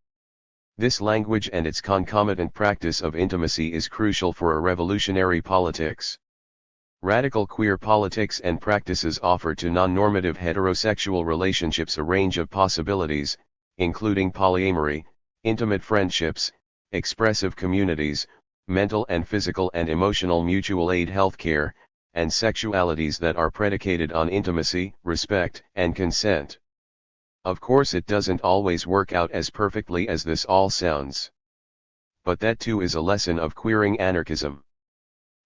This language and its concomitant practice of intimacy is crucial for a revolutionary politics. Radical queer politics and practices offer to non-normative heterosexual relationships a range of possibilities, including polyamory, intimate friendships, expressive communities, mental and physical and emotional mutual aid healthcare, and sexualities that are predicated on intimacy, respect, and consent. Of course, it doesn't always work out as perfectly as this all sounds. But that too is a lesson of queering anarchism.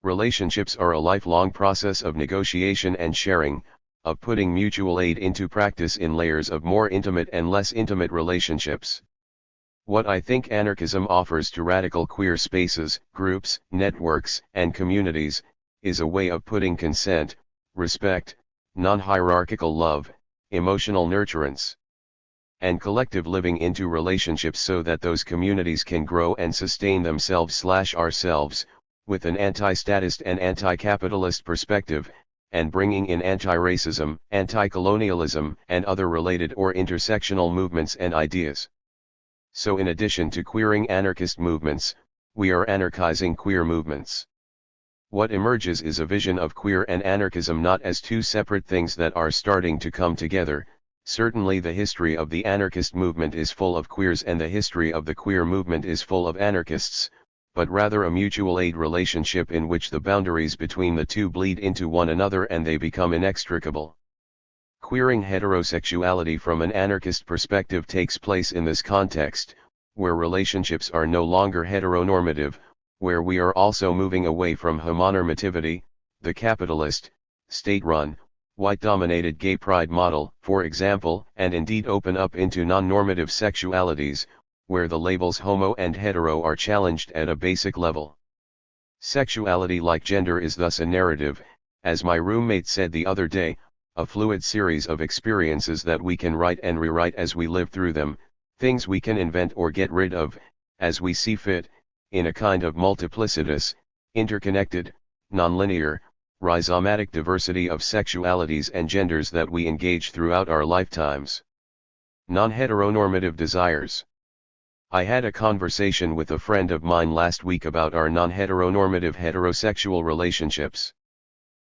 Relationships are a lifelong process of negotiation and sharing, of putting mutual aid into practice in layers of more intimate and less intimate relationships. What I think anarchism offers to radical queer spaces, groups, networks, and communities, is a way of putting consent, respect, non-hierarchical love, emotional nurturance, and collective living into relationships so that those communities can grow and sustain themselves/ourselves, with an anti-statist and anti-capitalist perspective, and bringing in anti-racism, anti-colonialism, and other related or intersectional movements and ideas. So in addition to queering anarchist movements, we are anarchizing queer movements. What emerges is a vision of queer and anarchism not as two separate things that are starting to come together. Certainly the history of the anarchist movement is full of queers and the history of the queer movement is full of anarchists, but rather a mutual aid relationship in which the boundaries between the two bleed into one another and they become inextricable. Queering heterosexuality from an anarchist perspective takes place in this context, where relationships are no longer heteronormative, where we are also moving away from homonormativity, the capitalist, state-run, white-dominated gay pride model, for example, and indeed open up into non-normative sexualities, where the labels homo and hetero are challenged at a basic level. Sexuality like gender is thus a narrative, as my roommate said the other day, a fluid series of experiences that we can write and rewrite as we live through them, things we can invent or get rid of, as we see fit, in a kind of multiplicitous, interconnected, nonlinear, rhizomatic diversity of sexualities and genders that we engage throughout our lifetimes. Non-heteronormative desires. I had a conversation with a friend of mine last week about our non-heteronormative heterosexual relationships.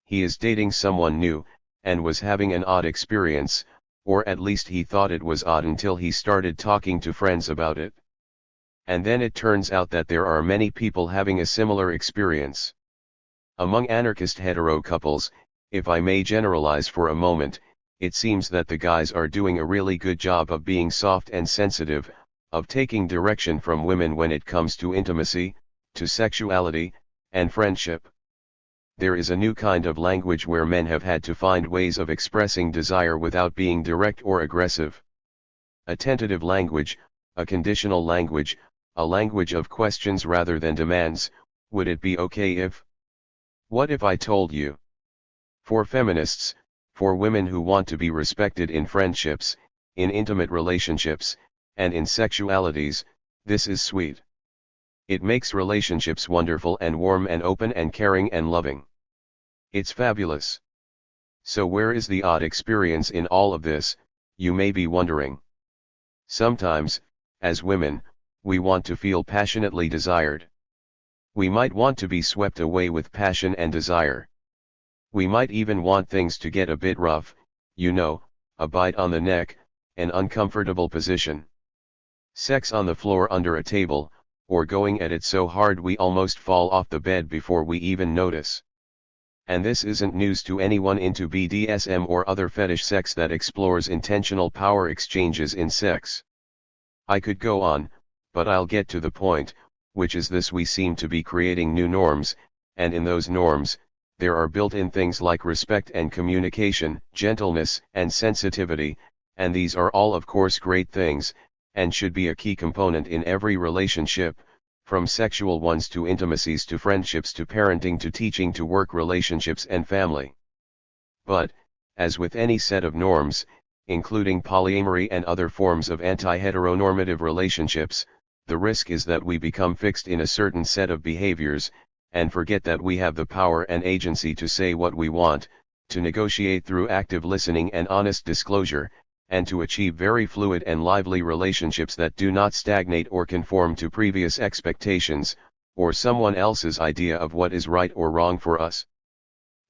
He is dating someone new, and was having an odd experience, or at least he thought it was odd until he started talking to friends about it. And then it turns out that there are many people having a similar experience. Among anarchist hetero couples, if I may generalize for a moment, it seems that the guys are doing a really good job of being soft and sensitive, of taking direction from women when it comes to intimacy, to sexuality, and friendship. There is a new kind of language where men have had to find ways of expressing desire without being direct or aggressive. A tentative language, a conditional language, a language of questions rather than demands. Would it be okay if? What if I told you? For feminists, for women who want to be respected in friendships, in intimate relationships, and in sexualities, this is sweet. It makes relationships wonderful and warm and open and caring and loving. It's fabulous. So where is the odd experience in all of this, you may be wondering? Sometimes, as women, we want to feel passionately desired. We might want to be swept away with passion and desire. We might even want things to get a bit rough, you know, a bite on the neck, an uncomfortable position. Sex on the floor under a table, or going at it so hard we almost fall off the bed before we even notice. And this isn't news to anyone into BDSM or other fetish sex that explores intentional power exchanges in sex. I could go on, but I'll get to the point, which is this: we seem to be creating new norms, and in those norms, there are built-in things like respect and communication, gentleness and sensitivity, and these are all of course great things, and should be a key component in every relationship, from sexual ones to intimacies to friendships to parenting to teaching to work relationships and family. But, as with any set of norms, including polyamory and other forms of anti-heteronormative relationships, the risk is that we become fixed in a certain set of behaviors, and forget that we have the power and agency to say what we want, to negotiate through active listening and honest disclosure, and to achieve very fluid and lively relationships that do not stagnate or conform to previous expectations, or someone else's idea of what is right or wrong for us.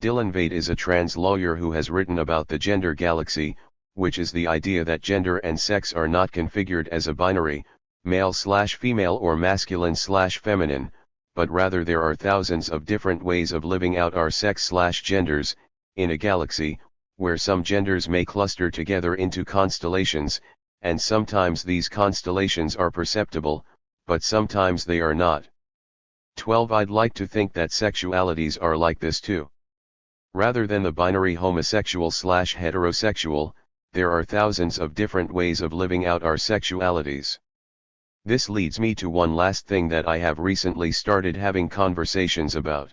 Dylan Vade is a trans lawyer who has written about the gender galaxy, which is the idea that gender and sex are not configured as a binary, male/female or masculine/feminine, but rather there are thousands of different ways of living out our sex/genders, in a galaxy, where some genders may cluster together into constellations, and sometimes these constellations are perceptible, but sometimes they are not. 12. I'd like to think that sexualities are like this too. Rather than the binary homosexual/heterosexual, there are thousands of different ways of living out our sexualities. This leads me to one last thing that I have recently started having conversations about.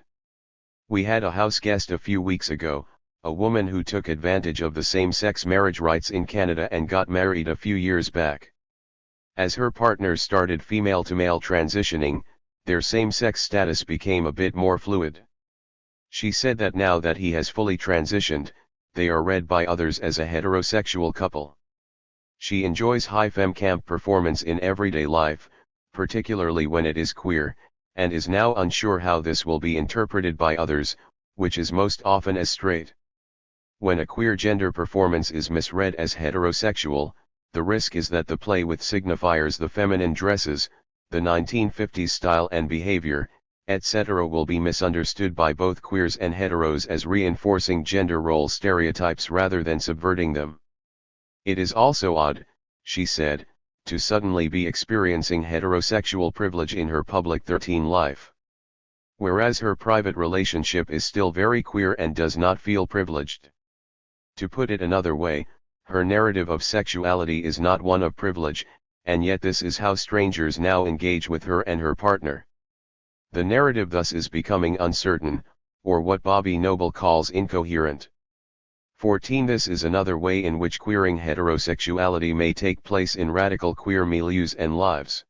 We had a house guest a few weeks ago, a woman who took advantage of the same-sex marriage rights in Canada and got married a few years back. As her partners started female-to-male transitioning, their same-sex status became a bit more fluid. She said that now that he has fully transitioned, they are read by others as a heterosexual couple. She enjoys high femcamp performance in everyday life, particularly when it is queer, and is now unsure how this will be interpreted by others, which is most often as straight. When a queer gender performance is misread as heterosexual, the risk is that the play with signifiers, the feminine dresses, the 1950s style and behavior, etc. will be misunderstood by both queers and heteros as reinforcing gender role stereotypes rather than subverting them. It is also odd, she said, to suddenly be experiencing heterosexual privilege in her public 13 life. Whereas her private relationship is still very queer and does not feel privileged. To put it another way, her narrative of sexuality is not one of privilege, and yet this is how strangers now engage with her and her partner. The narrative thus is becoming uncertain, or what Bobby Noble calls incoherent. 14. This is another way in which queering heterosexuality may take place in radical queer milieus and lives.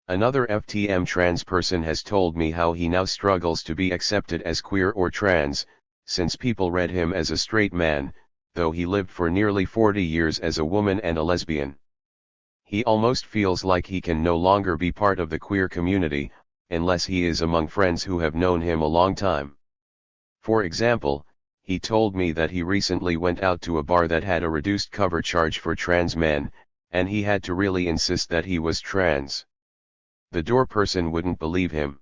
Another FTM trans person has told me how he now struggles to be accepted as queer or trans, since people read him as a straight man, though he lived for nearly 40 years as a woman and a lesbian. He almost feels like he can no longer be part of the queer community, unless he is among friends who have known him a long time. For example, he told me that he recently went out to a bar that had a reduced cover charge for trans men, and he had to really insist that he was trans. The door person wouldn't believe him.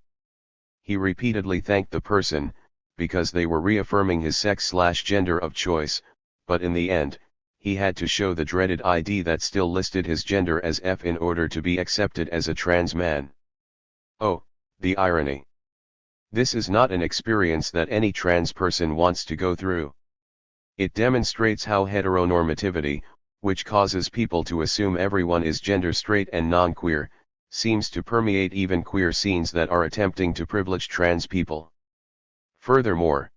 He repeatedly thanked the person, because they were reaffirming his sex/gender of choice, but in the end, he had to show the dreaded ID that still listed his gender as F in order to be accepted as a trans man. Oh, the irony. This is not an experience that any trans person wants to go through. It demonstrates how heteronormativity, which causes people to assume everyone is gender straight and non-queer, seems to permeate even queer scenes that are attempting to privilege trans people. Furthermore,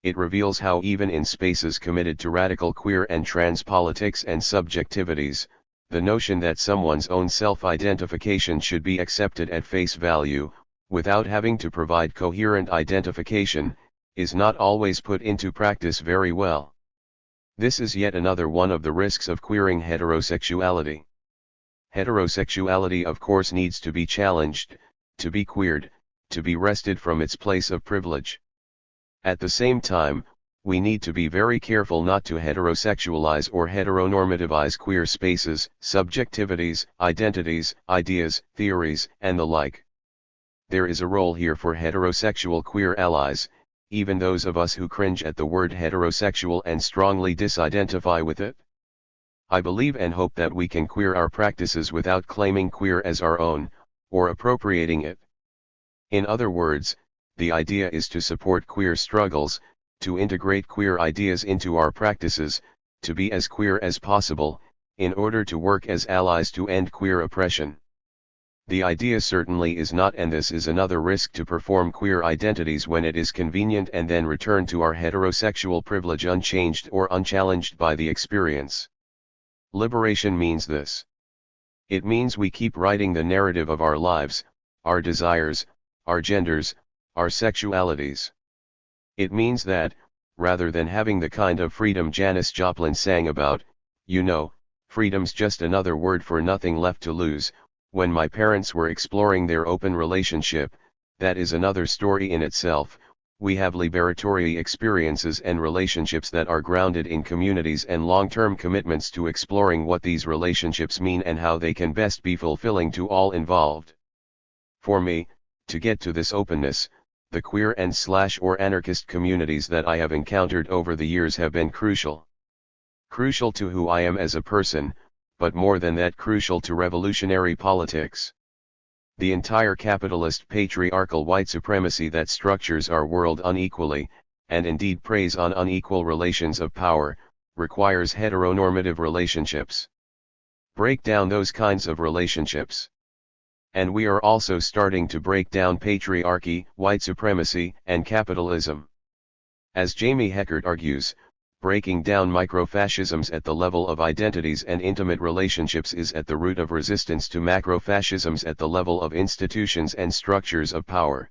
it reveals how even in spaces committed to radical queer and trans politics and subjectivities, the notion that someone's own self-identification should be accepted at face value, without having to provide coherent identification, is not always put into practice very well. This is yet another one of the risks of queering heterosexuality. Heterosexuality of course needs to be challenged, to be queered, to be wrested from its place of privilege. At the same time, we need to be very careful not to heterosexualize or heteronormativize queer spaces, subjectivities, identities, ideas, theories, and the like. There is a role here for heterosexual queer allies, even those of us who cringe at the word heterosexual and strongly disidentify with it. I believe and hope that we can queer our practices without claiming queer as our own, or appropriating it. In other words, the idea is to support queer struggles, to integrate queer ideas into our practices, to be as queer as possible, in order to work as allies to end queer oppression. The idea certainly is not, and this is another risk, to perform queer identities when it is convenient and then return to our heterosexual privilege unchanged or unchallenged by the experience. Liberation means this. It means we keep writing the narrative of our lives, our desires, our genders, our sexualities. It means that, rather than having the kind of freedom Janis Joplin sang about, you know, freedom's just another word for nothing left to lose, when my parents were exploring their open relationship, that is another story in itself. We have liberatory experiences and relationships that are grounded in communities and long-term commitments to exploring what these relationships mean and how they can best be fulfilling to all involved. For me, to get to this openness, the queer and/or anarchist communities that I have encountered over the years have been crucial. Crucial to who I am as a person, but more than that, crucial to revolutionary politics. The entire capitalist patriarchal white supremacy that structures our world unequally, and indeed preys on unequal relations of power, requires heteronormative relationships. Break down those kinds of relationships. And we are also starting to break down patriarchy, white supremacy, and capitalism. As Jamie Heckert argues, breaking down microfascisms at the level of identities and intimate relationships is at the root of resistance to macrofascisms at the level of institutions and structures of power.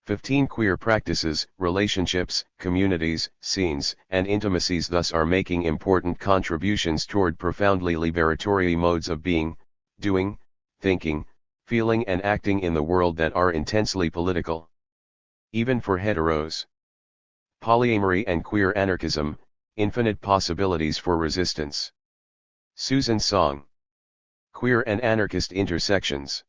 15 queer practices, relationships, communities, scenes, and intimacies thus are making important contributions toward profoundly liberatory modes of being, doing, thinking, feeling and acting in the world that are intensely political. Even for heteros. Polyamory and queer anarchism, infinite possibilities for resistance. Susan Song. Queer and anarchist intersections.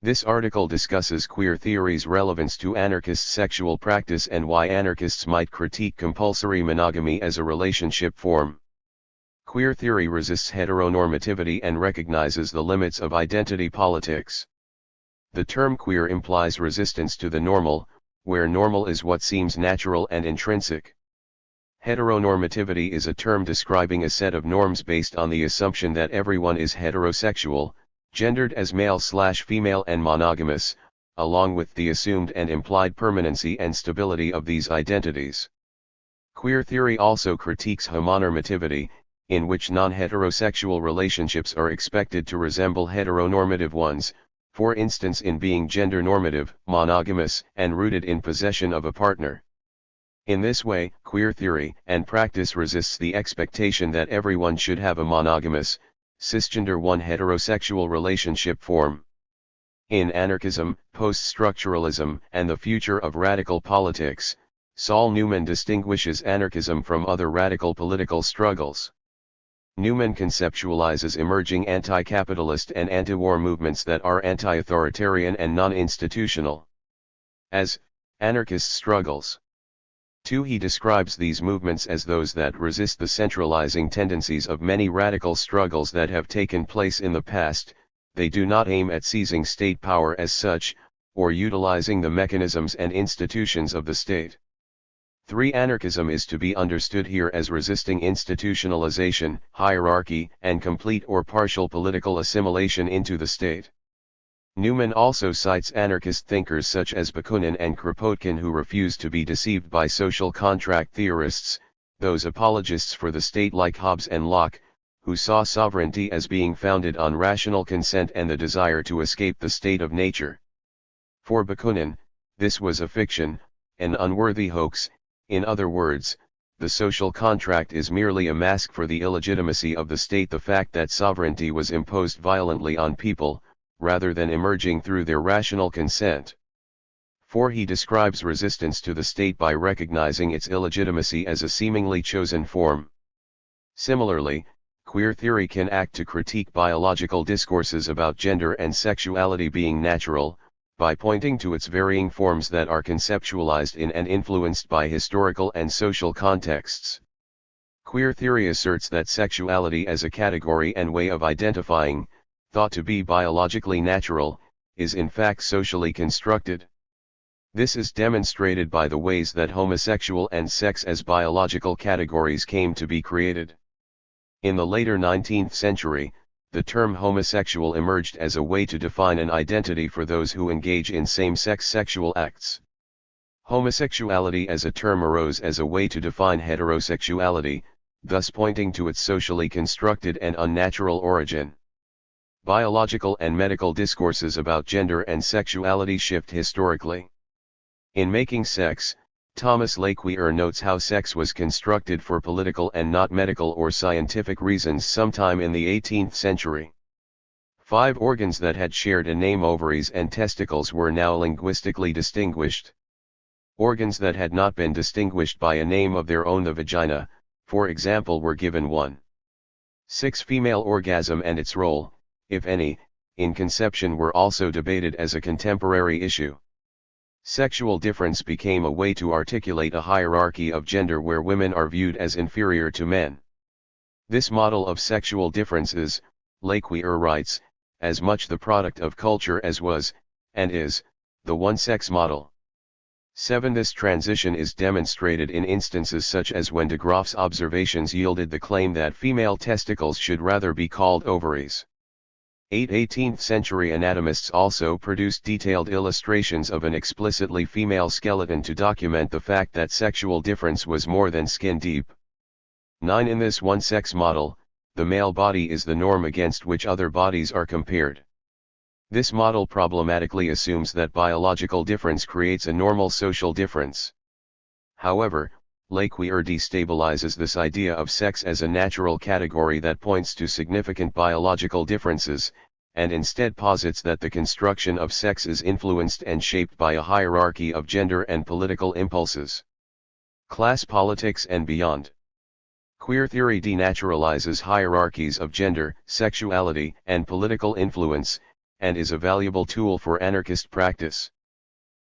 This article discusses queer theory's relevance to anarchist sexual practice and why anarchists might critique compulsory monogamy as a relationship form. Queer theory resists heteronormativity and recognizes the limits of identity politics. The term queer implies resistance to the normal, where normal is what seems natural and intrinsic. Heteronormativity is a term describing a set of norms based on the assumption that everyone is heterosexual, gendered as male/female and monogamous, along with the assumed and implied permanency and stability of these identities. Queer theory also critiques homonormativity, in which non-heterosexual relationships are expected to resemble heteronormative ones, for instance in being gender-normative, monogamous, and rooted in possession of a partner. In this way, queer theory and practice resists the expectation that everyone should have a monogamous, cisgender one heterosexual relationship form. In Anarchism, Post-Structuralism, and the Future of Radical Politics, Saul Newman distinguishes anarchism from other radical political struggles. Newman conceptualizes emerging anti-capitalist and anti-war movements that are anti-authoritarian and non-institutional as anarchist struggles. 2. He describes these movements as those that resist the centralizing tendencies of many radical struggles that have taken place in the past. They do not aim at seizing state power as such, or utilizing the mechanisms and institutions of the state. 3. Anarchism is to be understood here as resisting institutionalization, hierarchy, and complete or partial political assimilation into the state. Newman also cites anarchist thinkers such as Bakunin and Kropotkin who refuse to be deceived by social contract theorists, those apologists for the state like Hobbes and Locke, who saw sovereignty as being founded on rational consent and the desire to escape the state of nature. For Bakunin, this was a fiction, an unworthy hoax. In other words, the social contract is merely a mask for the illegitimacy of the state, the fact that sovereignty was imposed violently on people, rather than emerging through their rational consent. 4. He describes resistance to the state by recognizing its illegitimacy as a seemingly chosen form. Similarly, queer theory can act to critique biological discourses about gender and sexuality being natural, by pointing to its varying forms that are conceptualized in and influenced by historical and social contexts. Queer theory asserts that sexuality as a category and way of identifying, thought to be biologically natural, is in fact socially constructed. This is demonstrated by the ways that homosexual and sex as biological categories came to be created. In the later 19th century, the term homosexual emerged as a way to define an identity for those who engage in same-sex sexual acts. Homosexuality as a term arose as a way to define heterosexuality, thus pointing to its socially constructed and unnatural origin. Biological and medical discourses about gender and sexuality shift historically. In Making Sex, Thomas Laqueur notes how sex was constructed for political and not medical or scientific reasons sometime in the 18th century. 5 organs that had shared a name, ovaries and testicles, were now linguistically distinguished. Organs that had not been distinguished by a name of their own, the vagina, for example, were given one. 6 Female orgasm and its role, if any, in conception were also debated as a contemporary issue. Sexual difference became a way to articulate a hierarchy of gender where women are viewed as inferior to men. This model of sexual differences, Laqueur writes, as much the product of culture as was, and is, the one-sex model. 7 This transition is demonstrated in instances such as when de Graaff's observations yielded the claim that female testicles should rather be called ovaries. 8 18th century anatomists also produced detailed illustrations of an explicitly female skeleton to document the fact that sexual difference was more than skin deep. 9 In this one-sex model, the male body is the norm against which other bodies are compared. This model problematically assumes that biological difference creates a normal social difference. However, Laqueur destabilizes this idea of sex as a natural category that points to significant biological differences, and instead posits that the construction of sex is influenced and shaped by a hierarchy of gender and political impulses. Class politics and beyond. Queer theory denaturalizes hierarchies of gender, sexuality, and political influence, and is a valuable tool for anarchist practice.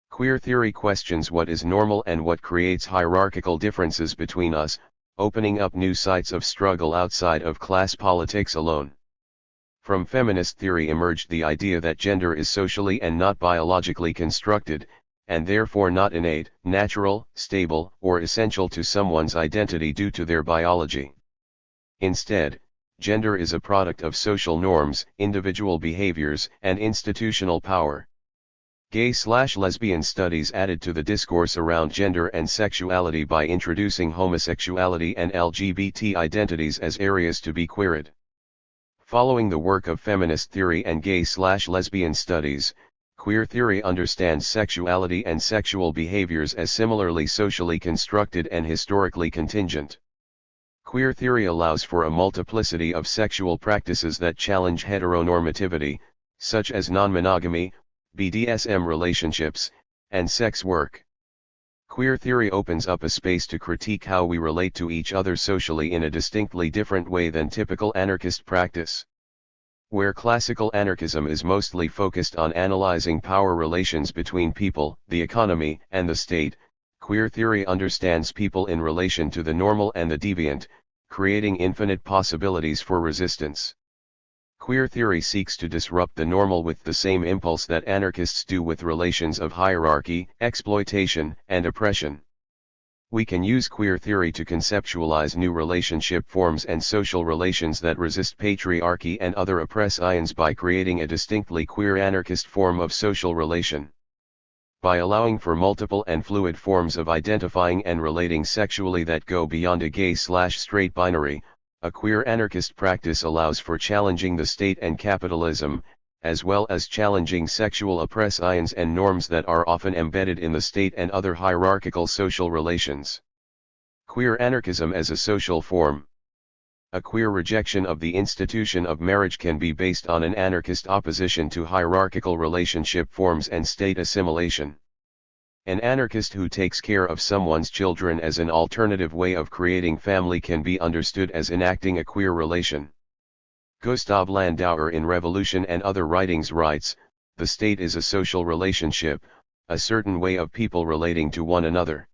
Queer theory questions what is normal and what creates hierarchical differences between us, opening up new sites of struggle outside of class politics alone. From feminist theory emerged the idea that gender is socially and not biologically constructed, and therefore not innate, natural, stable, or essential to someone's identity due to their biology. Instead, gender is a product of social norms, individual behaviors, and institutional power. Gay/lesbian studies added to the discourse around gender and sexuality by introducing homosexuality and LGBT identities as areas to be queered. Following the work of feminist theory and gay/lesbian studies, queer theory understands sexuality and sexual behaviors as similarly socially constructed and historically contingent. Queer theory allows for a multiplicity of sexual practices that challenge heteronormativity, such as non-monogamy, BDSM relationships, and sex work. Queer theory opens up a space to critique how we relate to each other socially in a distinctly different way than typical anarchist practice. Where classical anarchism is mostly focused on analyzing power relations between people, the economy, and the state, queer theory understands people in relation to the normal and the deviant, creating infinite possibilities for resistance. Queer theory seeks to disrupt the normal with the same impulse that anarchists do with relations of hierarchy, exploitation, and oppression. We can use queer theory to conceptualize new relationship forms and social relations that resist patriarchy and other oppressions by creating a distinctly queer anarchist form of social relation. By allowing for multiple and fluid forms of identifying and relating sexually that go beyond a gay/straight binary, a queer anarchist practice allows for challenging the state and capitalism, as well as challenging sexual oppressions and norms that are often embedded in the state and other hierarchical social relations. Queer anarchism as a social form. A queer rejection of the institution of marriage can be based on an anarchist opposition to hierarchical relationship forms and state assimilation. An anarchist who takes care of someone's children as an alternative way of creating family can be understood as enacting a queer relation. Gustav Landauer in Revolution and Other Writings writes, "The state is a social relationship, a certain way of people relating to one another.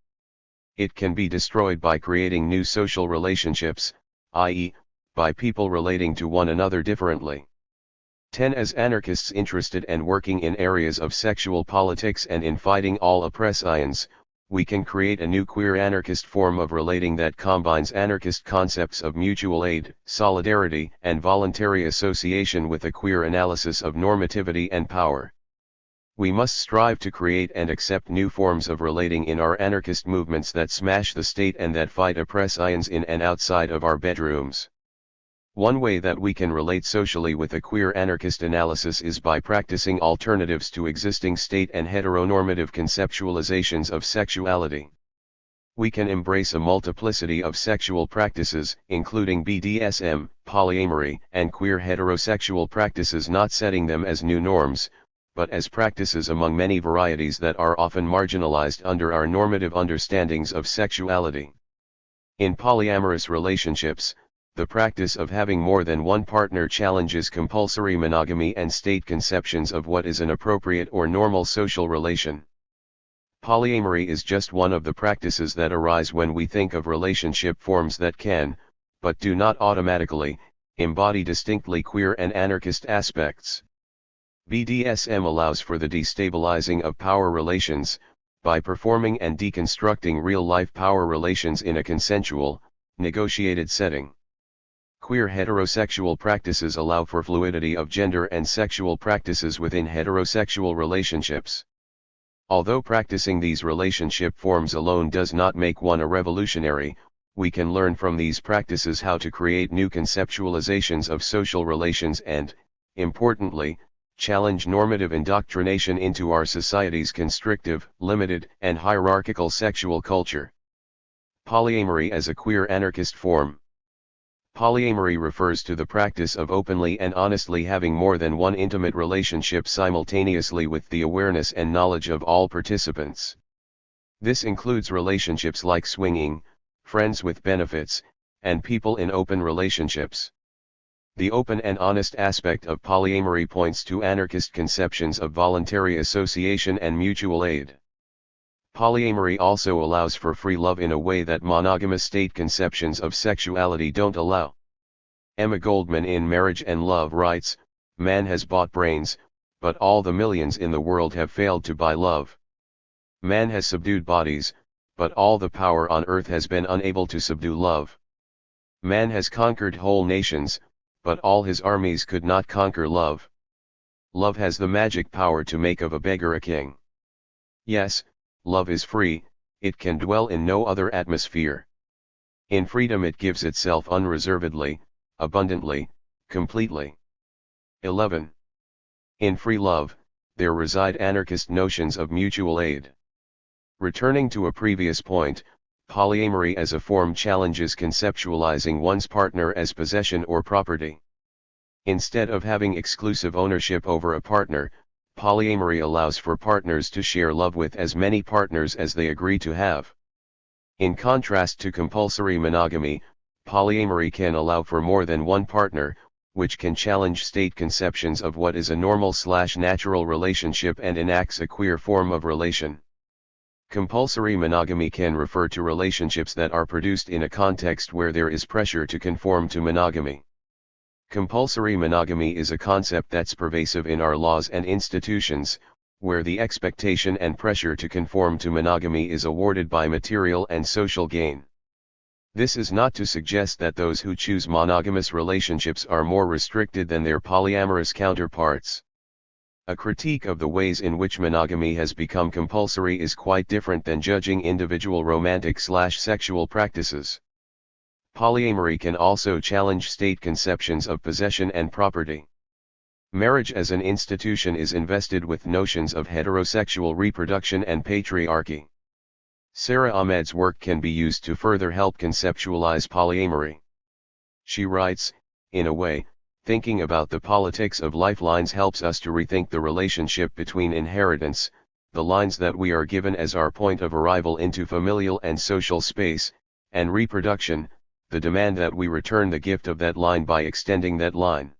It can be destroyed by creating new social relationships, i.e., by people relating to one another differently. 10. As anarchists interested and working in areas of sexual politics and in fighting all oppressions, we can create a new queer anarchist form of relating that combines anarchist concepts of mutual aid, solidarity, and voluntary association with a queer analysis of normativity and power. We must strive to create and accept new forms of relating in our anarchist movements that smash the state and that fight oppressions in and outside of our bedrooms. One way that we can relate socially with a queer anarchist analysis is by practicing alternatives to existing state and heteronormative conceptualizations of sexuality. We can embrace a multiplicity of sexual practices, including BDSM, polyamory, and queer heterosexual practices, not setting them as new norms, but as practices among many varieties that are often marginalized under our normative understandings of sexuality. In polyamorous relationships, the practice of having more than one partner challenges compulsory monogamy and state conceptions of what is an appropriate or normal social relation. Polyamory is just one of the practices that arise when we think of relationship forms that can, but do not automatically, embody distinctly queer and anarchist aspects. BDSM allows for the destabilizing of power relations, by performing and deconstructing real-life power relations in a consensual, negotiated setting. Queer heterosexual practices allow for fluidity of gender and sexual practices within heterosexual relationships. Although practicing these relationship forms alone does not make one a revolutionary, we can learn from these practices how to create new conceptualizations of social relations and, importantly, challenge normative indoctrination into our society's constrictive, limited, and hierarchical sexual culture. Polyamory as a queer anarchist form. Polyamory refers to the practice of openly and honestly having more than one intimate relationship simultaneously with the awareness and knowledge of all participants. This includes relationships like swinging, friends with benefits, and people in open relationships. The open and honest aspect of polyamory points to anarchist conceptions of voluntary association and mutual aid. Polyamory also allows for free love in a way that monogamous state conceptions of sexuality don't allow. Emma Goldman in Marriage and Love writes, "Man has bought brains, but all the millions in the world have failed to buy love. Man has subdued bodies, but all the power on earth has been unable to subdue love. Man has conquered whole nations, but all his armies could not conquer love. Love has the magic power to make of a beggar a king. Yes, love is free, it can dwell in no other atmosphere. In freedom it gives itself unreservedly, abundantly, completely." 11. In free love, there reside anarchist notions of mutual aid. Returning to a previous point, polyamory as a form challenges conceptualizing one's partner as possession or property. Instead of having exclusive ownership over a partner, polyamory allows for partners to share love with as many partners as they agree to have. In contrast to compulsory monogamy, polyamory can allow for more than one partner, which can challenge state conceptions of what is a normal/natural relationship and enacts a queer form of relation. Compulsory monogamy can refer to relationships that are produced in a context where there is pressure to conform to monogamy. Compulsory monogamy is a concept that's pervasive in our laws and institutions, where the expectation and pressure to conform to monogamy is awarded by material and social gain. This is not to suggest that those who choose monogamous relationships are more restricted than their polyamorous counterparts. A critique of the ways in which monogamy has become compulsory is quite different than judging individual romantic/sexual practices. Polyamory can also challenge state conceptions of possession and property. Marriage as an institution is invested with notions of heterosexual reproduction and patriarchy. Sarah Ahmed's work can be used to further help conceptualize polyamory. She writes, "In a way, thinking about the politics of lifelines helps us to rethink the relationship between inheritance, the lines that we are given as our point of arrival into familial and social space, and reproduction, the demand that we return the gift of that line by extending that line.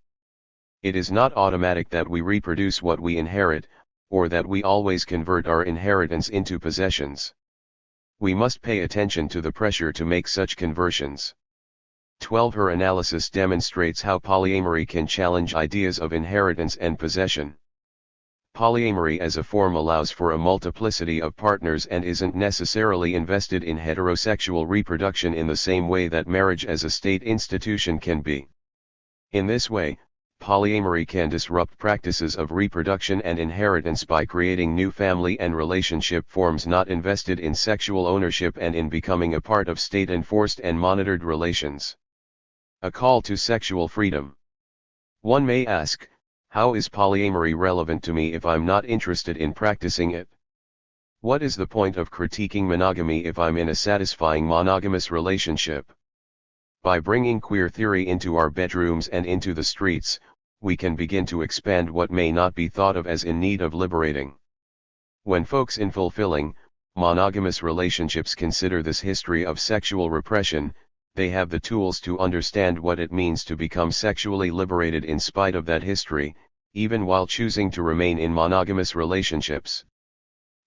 It is not automatic that we reproduce what we inherit, or that we always convert our inheritance into possessions. We must pay attention to the pressure to make such conversions." 12. Her analysis demonstrates how polyamory can challenge ideas of inheritance and possession. Polyamory as a form allows for a multiplicity of partners and isn't necessarily invested in heterosexual reproduction in the same way that marriage as a state institution can be. In this way, polyamory can disrupt practices of reproduction and inheritance by creating new family and relationship forms not invested in sexual ownership and in becoming a part of state-enforced and monitored relations. A call to sexual freedom. One may ask, how is polyamory relevant to me if I'm not interested in practicing it? What is the point of critiquing monogamy if I'm in a satisfying monogamous relationship? By bringing queer theory into our bedrooms and into the streets, we can begin to expand what may not be thought of as in need of liberating. When folks in fulfilling, monogamous relationships consider this history of sexual repression, they have the tools to understand what it means to become sexually liberated in spite of that history, even while choosing to remain in monogamous relationships.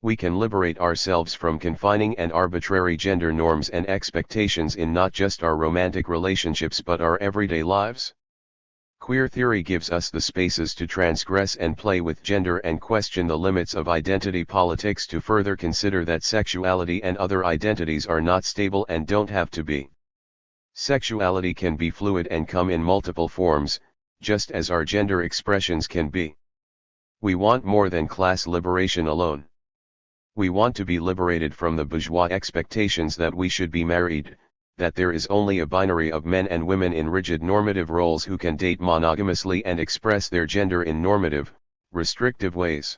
We can liberate ourselves from confining and arbitrary gender norms and expectations in not just our romantic relationships but our everyday lives. Queer theory gives us the spaces to transgress and play with gender and question the limits of identity politics to further consider that sexuality and other identities are not stable and don't have to be. Sexuality can be fluid and come in multiple forms, just as our gender expressions can be. We want more than class liberation alone. We want to be liberated from the bourgeois expectations that we should be married, that there is only a binary of men and women in rigid normative roles who can date monogamously and express their gender in normative, restrictive ways.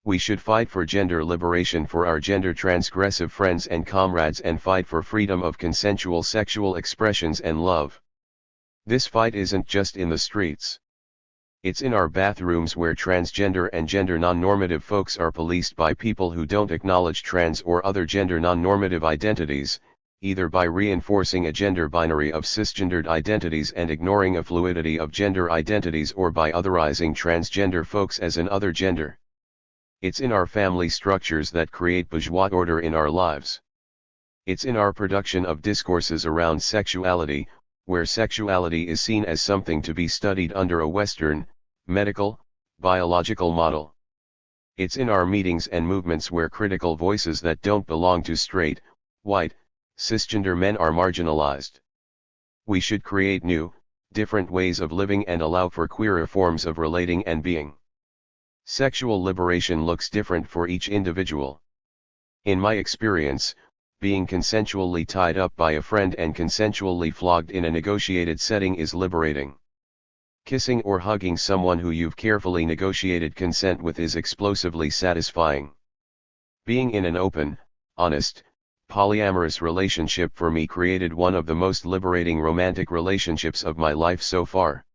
We should fight for gender liberation for our gender transgressive friends and comrades and fight for freedom of consensual sexual expressions and love. This fight isn't just in the streets. It's in our bathrooms where transgender and gender non-normative folks are policed by people who don't acknowledge trans or other gender non-normative identities, either by reinforcing a gender binary of cisgendered identities and ignoring a fluidity of gender identities or by otherizing transgender folks as an other gender. It's in our family structures that create bourgeois order in our lives. It's in our production of discourses around sexuality, where sexuality is seen as something to be studied under a Western, medical, biological model. It's in our meetings and movements where critical voices that don't belong to straight, white, cisgender men are marginalized. We should create new, different ways of living and allow for queerer forms of relating and being. Sexual liberation looks different for each individual. In my experience, being consensually tied up by a friend and consensually flogged in a negotiated setting is liberating. Kissing or hugging someone who you've carefully negotiated consent with is explosively satisfying. Being in an open, honest, polyamorous relationship for me created one of the most liberating romantic relationships of my life so far.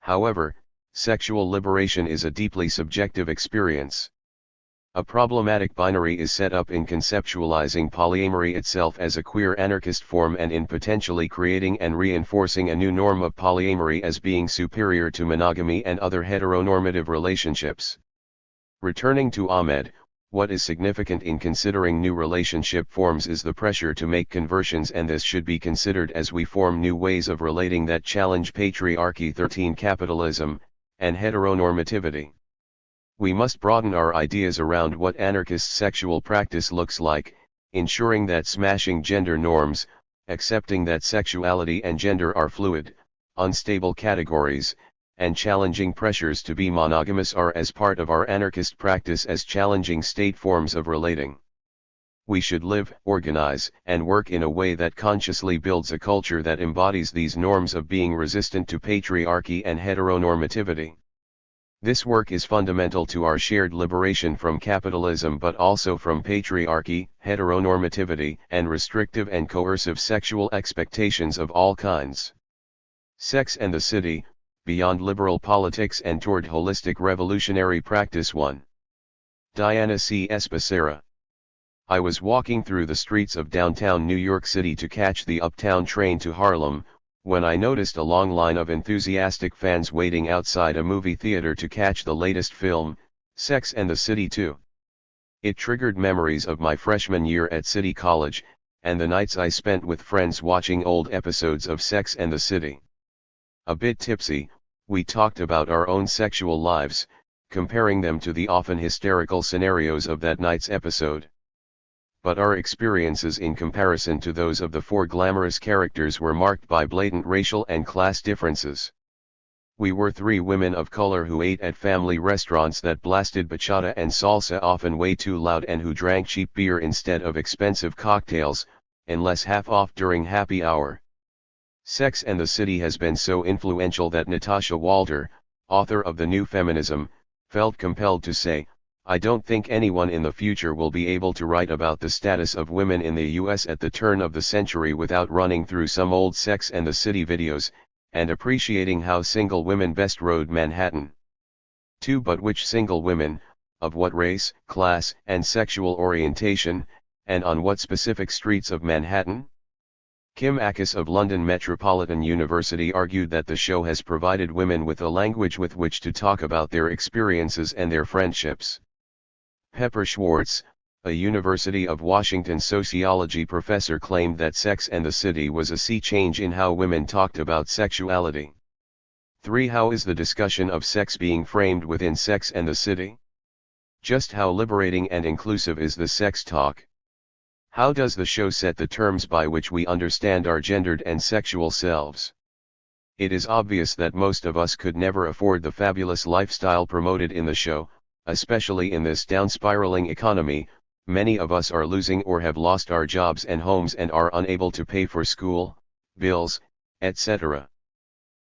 However, sexual liberation is a deeply subjective experience. A problematic binary is set up in conceptualizing polyamory itself as a queer anarchist form and in potentially creating and reinforcing a new norm of polyamory as being superior to monogamy and other heteronormative relationships. Returning to Ahmed, what is significant in considering new relationship forms is the pressure to make conversions, and this should be considered as we form new ways of relating that challenge patriarchy, 13 capitalism, and heteronormativity. We must broaden our ideas around what anarchist sexual practice looks like, ensuring that smashing gender norms, accepting that sexuality and gender are fluid, unstable categories, and challenging pressures to be monogamous are as part of our anarchist practice as challenging state forms of relating. We should live, organize, and work in a way that consciously builds a culture that embodies these norms of being resistant to patriarchy and heteronormativity. This work is fundamental to our shared liberation from capitalism but also from patriarchy, heteronormativity, and restrictive and coercive sexual expectations of all kinds. Sex and the City, Beyond Liberal Politics and Toward Holistic Revolutionary Practice 1. Diana C. Espacera. I was walking through the streets of downtown New York City to catch the Uptown train to Harlem, when I noticed a long line of enthusiastic fans waiting outside a movie theater to catch the latest film, Sex and the City 2. It triggered memories of my freshman year at City College, and the nights I spent with friends watching old episodes of Sex and the City. A bit tipsy, we talked about our own sexual lives, comparing them to the often hysterical scenarios of that night's episode. But our experiences in comparison to those of the four glamorous characters were marked by blatant racial and class differences. We were three women of color who ate at family restaurants that blasted bachata and salsa often way too loud and who drank cheap beer instead of expensive cocktails, unless half off during happy hour. Sex and the City has been so influential that Natasha Walter, author of The New Feminism, felt compelled to say, "I don't think anyone in the future will be able to write about the status of women in the US at the turn of the century without running through some old Sex and the City videos, and appreciating how single women best rode Manhattan." 2. But which single women, of what race, class, and sexual orientation, and on what specific streets of Manhattan? Kim Akis of London Metropolitan University argued that the show has provided women with a language with which to talk about their experiences and their friendships. Pepper Schwartz, a University of Washington sociology professor, claimed that Sex and the City was a sea change in how women talked about sexuality. 3. How is the discussion of sex being framed within Sex and the City? Just how liberating and inclusive is the sex talk? How does the show set the terms by which we understand our gendered and sexual selves? It is obvious that most of us could never afford the fabulous lifestyle promoted in the show, especially in this down-spiraling economy. Many of us are losing or have lost our jobs and homes and are unable to pay for school, bills, etc.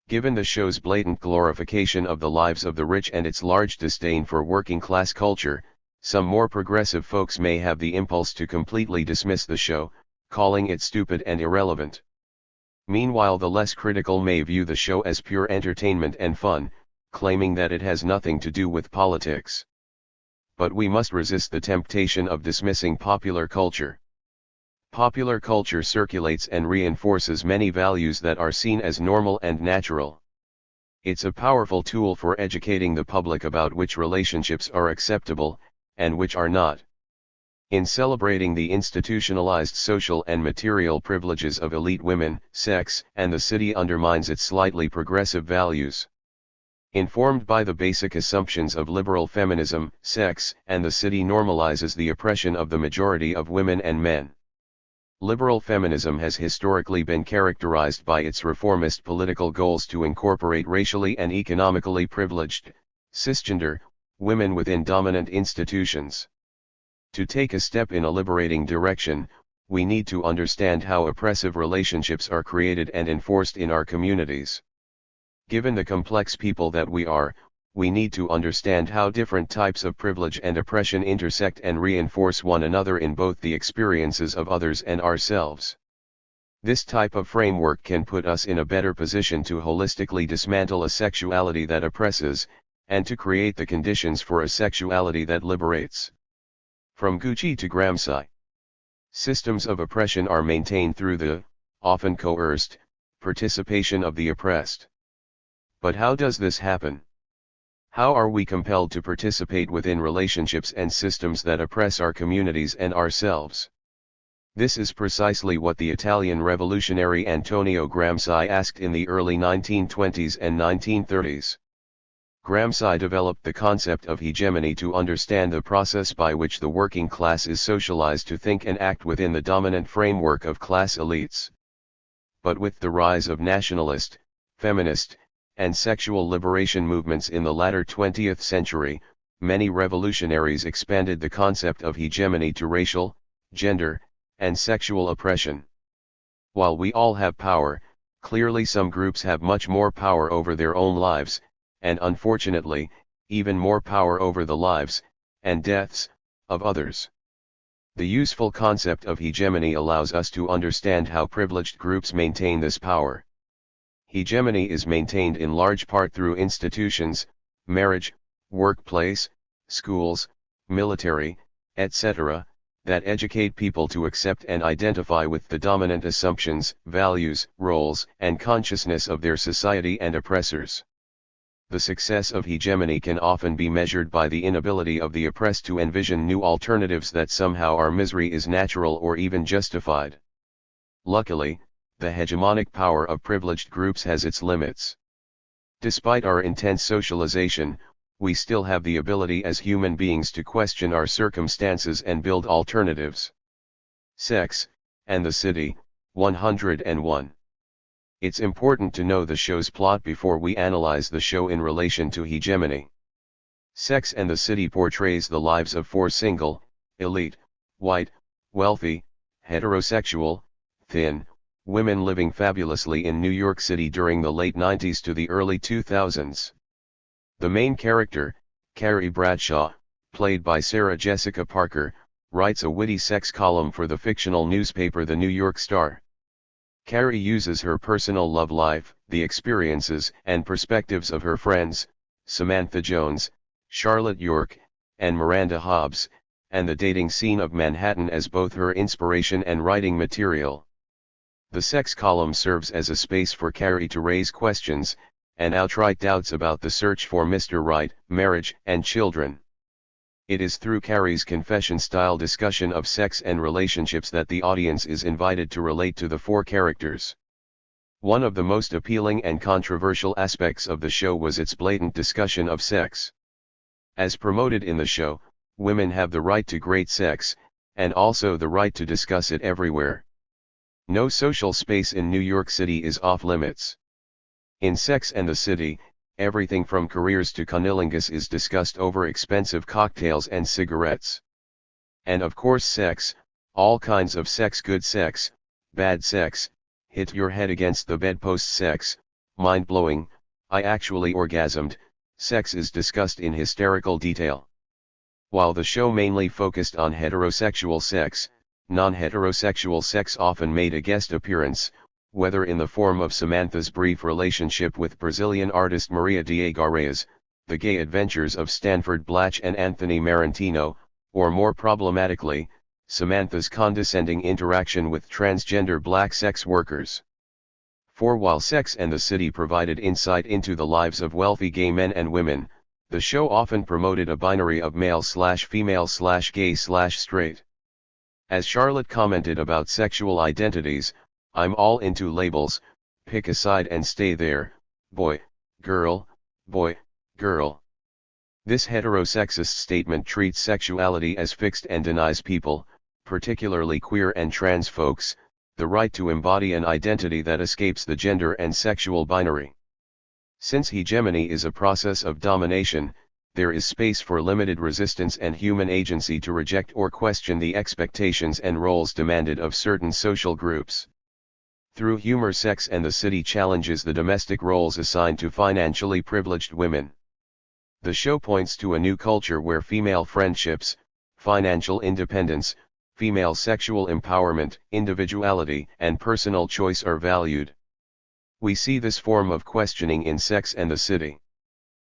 Given the show's blatant glorification of the lives of the rich and its large disdain for working-class culture, some more progressive folks may have the impulse to completely dismiss the show, calling it stupid and irrelevant. Meanwhile, the less critical may view the show as pure entertainment and fun, claiming that it has nothing to do with politics. But we must resist the temptation of dismissing popular culture. Popular culture circulates and reinforces many values that are seen as normal and natural. It's a powerful tool for educating the public about which relationships are acceptable, and which are not. In celebrating the institutionalized social and material privileges of elite women, Sex and the City undermines its slightly progressive values. Informed by the basic assumptions of liberal feminism, Sex and the City normalizes the oppression of the majority of women and men. Liberal feminism has historically been characterized by its reformist political goals to incorporate racially and economically privileged, cisgender, women within dominant institutions. To take a step in a liberating direction, we need to understand how oppressive relationships are created and enforced in our communities. Given the complex people that we are, we need to understand how different types of privilege and oppression intersect and reinforce one another in both the experiences of others and ourselves. This type of framework can put us in a better position to holistically dismantle a sexuality that oppresses, and to create the conditions for a sexuality that liberates. From Gucci to Gramsci. Systems of oppression are maintained through the, often coerced, participation of the oppressed. But how does this happen? How are we compelled to participate within relationships and systems that oppress our communities and ourselves? This is precisely what the Italian revolutionary Antonio Gramsci asked in the early 1920s and 1930s. Gramsci developed the concept of hegemony to understand the process by which the working class is socialized to think and act within the dominant framework of class elites. But with the rise of nationalist, feminist, and sexual liberation movements in the latter 20th century, many revolutionaries expanded the concept of hegemony to racial, gender, and sexual oppression. While we all have power, clearly some groups have much more power over their own lives, and unfortunately, even more power over the lives, and deaths, of others. The useful concept of hegemony allows us to understand how privileged groups maintain this power. Hegemony is maintained in large part through institutions, marriage, workplace, schools, military, etc., that educate people to accept and identify with the dominant assumptions, values, roles, and consciousness of their society and oppressors. The success of hegemony can often be measured by the inability of the oppressed to envision new alternatives that somehow our misery is natural or even justified. Luckily, the hegemonic power of privileged groups has its limits. Despite our intense socialization, we still have the ability as human beings to question our circumstances and build alternatives. Sex and the City, 101. It's important to know the show's plot before we analyze the show in relation to hegemony. Sex and the City portrays the lives of four single, elite, white, wealthy, heterosexual, thin, women living fabulously in New York City during the late 90s to the early 2000s. The main character, Carrie Bradshaw, played by Sarah Jessica Parker, writes a witty sex column for the fictional newspaper The New York Star. Carrie uses her personal love life, the experiences and perspectives of her friends, Samantha Jones, Charlotte York, and Miranda Hobbs, and the dating scene of Manhattan as both her inspiration and writing material. The sex column serves as a space for Carrie to raise questions and outright doubts about the search for Mr. Right, marriage, and children. It is through Carrie's confession-style discussion of sex and relationships that the audience is invited to relate to the four characters. One of the most appealing and controversial aspects of the show was its blatant discussion of sex. As promoted in the show, women have the right to great sex, and also the right to discuss it everywhere. No social space in New York City is off limits. In Sex and the City, everything from careers to cunnilingus is discussed over expensive cocktails and cigarettes. And of course sex, all kinds of sex, good sex, bad sex, hit your head against the bedpost sex, mind-blowing, I actually orgasmed, sex is discussed in hysterical detail. While the show mainly focused on heterosexual sex, non-heterosexual sex often made a guest appearance, whether in the form of Samantha's brief relationship with Brazilian artist Maria Diego Reyes, the gay adventures of Stanford Blatch and Anthony Marantino, or more problematically, Samantha's condescending interaction with transgender black sex workers. For while Sex and the City provided insight into the lives of wealthy gay men and women, the show often promoted a binary of male/female/gay/straight. As Charlotte commented about sexual identities, "I'm all into labels, pick a side and stay there, boy, girl, girl." This heterosexist statement treats sexuality as fixed and denies people, particularly queer and trans folks, the right to embody an identity that escapes the gender and sexual binary. Since hegemony is a process of domination, there is space for limited resistance and human agency to reject or question the expectations and roles demanded of certain social groups. Through humor, Sex and the City challenges the domestic roles assigned to financially privileged women. The show points to a new culture where female friendships, financial independence, female sexual empowerment, individuality, and personal choice are valued. We see this form of questioning in Sex and the City.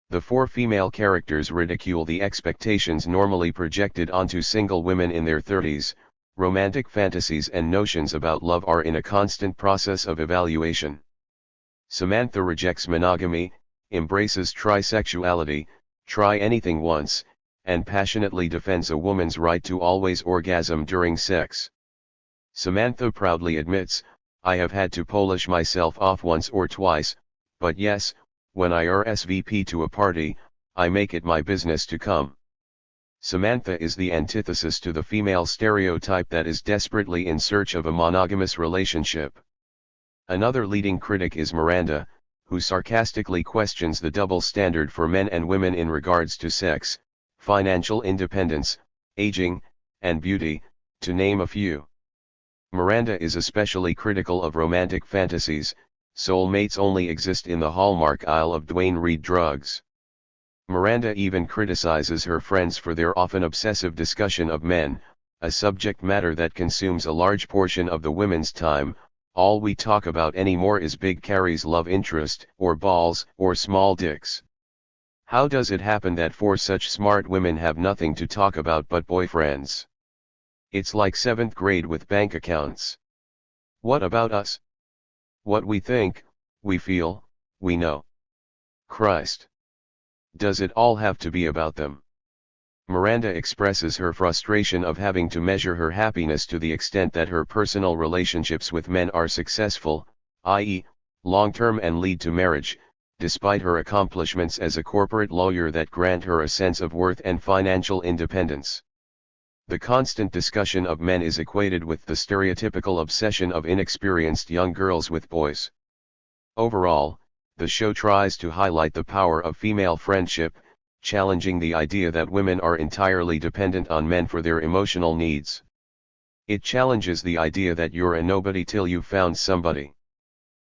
The four female characters ridicule the expectations normally projected onto single women in their 30s. Romantic fantasies and notions about love are in a constant process of evaluation. Samantha rejects monogamy, embraces trisexuality, try anything once, and passionately defends a woman's right to always orgasm during sex. Samantha proudly admits, "I have had to polish myself off once or twice, but yes, when I RSVP to a party, I make it my business to come." Samantha is the antithesis to the female stereotype that is desperately in search of a monogamous relationship. Another leading critic is Miranda, who sarcastically questions the double standard for men and women in regards to sex, financial independence, aging, and beauty, to name a few. Miranda is especially critical of romantic fantasies. Soulmates only exist in the Hallmark aisle of Duane Reade drugs. Miranda even criticizes her friends for their often obsessive discussion of men, a subject matter that consumes a large portion of the women's time. All we talk about anymore is Big Carrie's love interest, or balls, or small dicks. How does it happen that four such smart women have nothing to talk about but boyfriends? It's like 7th grade with bank accounts. What about us? What we think, we feel, we know. Christ. Does it all have to be about them? Miranda expresses her frustration of having to measure her happiness to the extent that her personal relationships with men are successful, i.e., long-term and lead to marriage, despite her accomplishments as a corporate lawyer that grant her a sense of worth and financial independence. The constant discussion of men is equated with the stereotypical obsession of inexperienced young girls with boys. Overall, the show tries to highlight the power of female friendship, challenging the idea that women are entirely dependent on men for their emotional needs. It challenges the idea that you're a nobody till you've found somebody.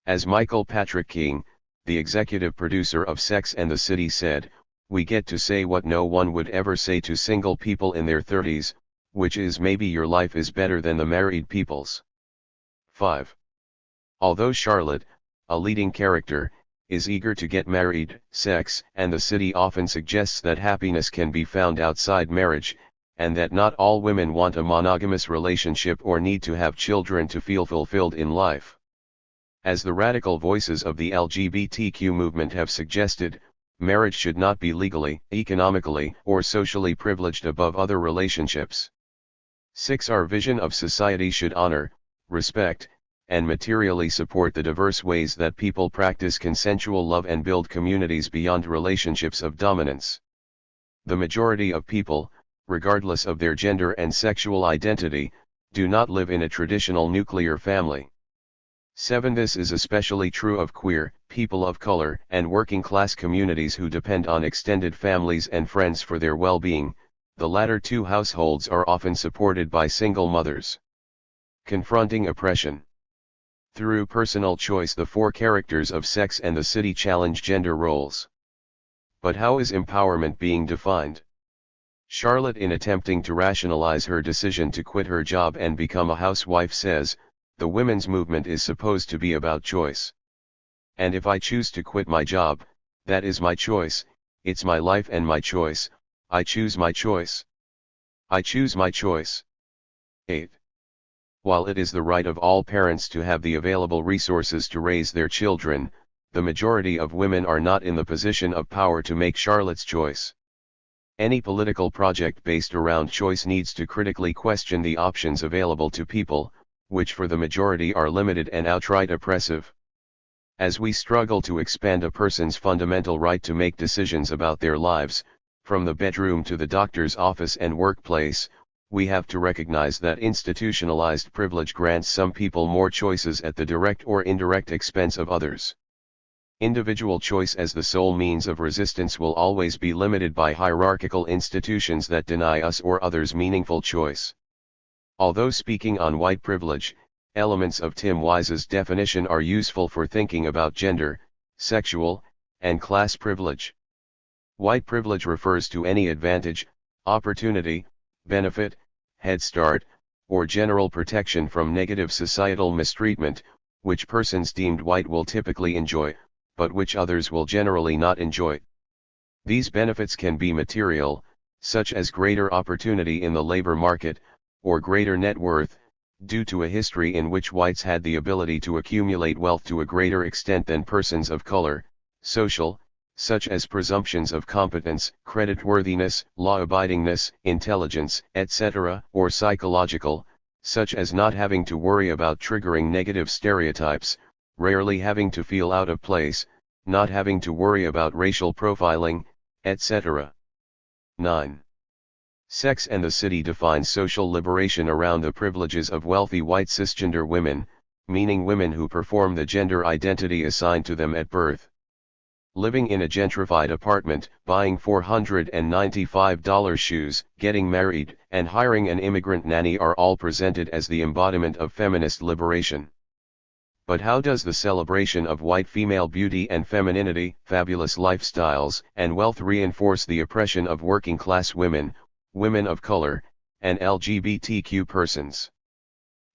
As Michael Patrick King, the executive producer of Sex and the City said, "We get to say what no one would ever say to single people in their 30s, which is maybe your life is better than the married people's." 5. Although Charlotte, a leading character, is eager to get married, Sex and the City often suggests that happiness can be found outside marriage, and that not all women want a monogamous relationship or need to have children to feel fulfilled in life. As the radical voices of the LGBTQ movement have suggested, marriage should not be legally, economically, or socially privileged above other relationships. 6. Our vision of society should honor, respect, and materially support the diverse ways that people practice consensual love and build communities beyond relationships of dominance. The majority of people, regardless of their gender and sexual identity, do not live in a traditional nuclear family. 7. This is especially true of queer, people of color, and working-class communities who depend on extended families and friends for their well-being. The latter two households are often supported by single mothers. Confronting oppression. Through personal choice, the four characters of Sex and the City challenge gender roles. But how is empowerment being defined? Charlotte, in attempting to rationalize her decision to quit her job and become a housewife, says, "The women's movement is supposed to be about choice. And if I choose to quit my job, that is my choice, it's my life and my choice, I choose my choice. I choose my choice." 8. While it is the right of all parents to have the available resources to raise their children, the majority of women are not in the position of power to make Charlotte's choice. Any political project based around choice needs to critically question the options available to people, which for the majority are limited and outright oppressive. As we struggle to expand a person's fundamental right to make decisions about their lives, from the bedroom to the doctor's office and workplace, we have to recognize that institutionalized privilege grants some people more choices at the direct or indirect expense of others. Individual choice as the sole means of resistance will always be limited by hierarchical institutions that deny us or others meaningful choice. Although speaking on white privilege, elements of Tim Wise's definition are useful for thinking about gender, sexual, and class privilege. White privilege refers to any advantage, opportunity, benefit, head start, or general protection from negative societal mistreatment, which persons deemed white will typically enjoy, but which others will generally not enjoy. These benefits can be material, such as greater opportunity in the labor market, or greater net worth, due to a history in which whites had the ability to accumulate wealth to a greater extent than persons of color; social, such as presumptions of competence, creditworthiness, law-abidingness, intelligence, etc., or psychological, such as not having to worry about triggering negative stereotypes, rarely having to feel out of place, not having to worry about racial profiling, etc. 9. Sex and the City defines social liberation around the privileges of wealthy white cisgender women, meaning women who perform the gender identity assigned to them at birth. Living in a gentrified apartment, buying $495 shoes, getting married, and hiring an immigrant nanny are all presented as the embodiment of feminist liberation. But how does the celebration of white female beauty and femininity, fabulous lifestyles, and wealth reinforce the oppression of working-class women, women of color, and LGBTQ persons?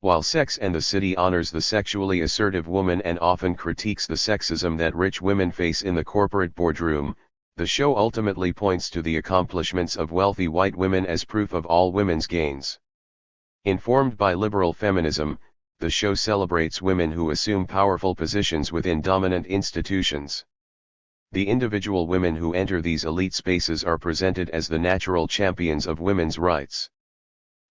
While Sex and the City honors the sexually assertive woman and often critiques the sexism that rich women face in the corporate boardroom, the show ultimately points to the accomplishments of wealthy white women as proof of all women's gains. Informed by liberal feminism, the show celebrates women who assume powerful positions within dominant institutions. The individual women who enter these elite spaces are presented as the natural champions of women's rights.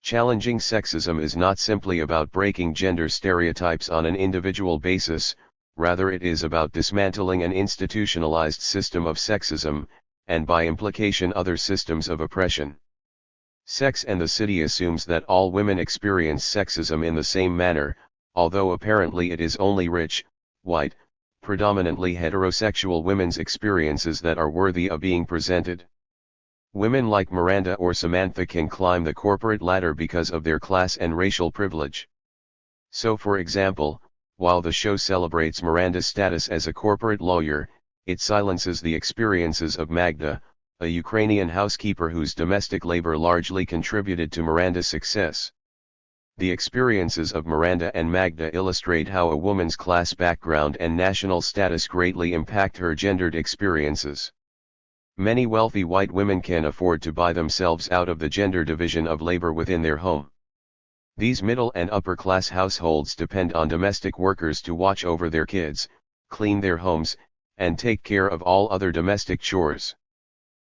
Challenging sexism is not simply about breaking gender stereotypes on an individual basis, rather it is about dismantling an institutionalized system of sexism, and by implication other systems of oppression. Sex and the City assumes that all women experience sexism in the same manner, although apparently it is only rich, white, predominantly heterosexual women's experiences that are worthy of being presented. Women like Miranda or Samantha can climb the corporate ladder because of their class and racial privilege. So for example, while the show celebrates Miranda's status as a corporate lawyer, it silences the experiences of Magda, a Ukrainian housekeeper whose domestic labor largely contributed to Miranda's success. The experiences of Miranda and Magda illustrate how a woman's class background and national status greatly impact her gendered experiences. Many wealthy white women can afford to buy themselves out of the gender division of labor within their home. These middle and upper class households depend on domestic workers to watch over their kids, clean their homes, and take care of all other domestic chores.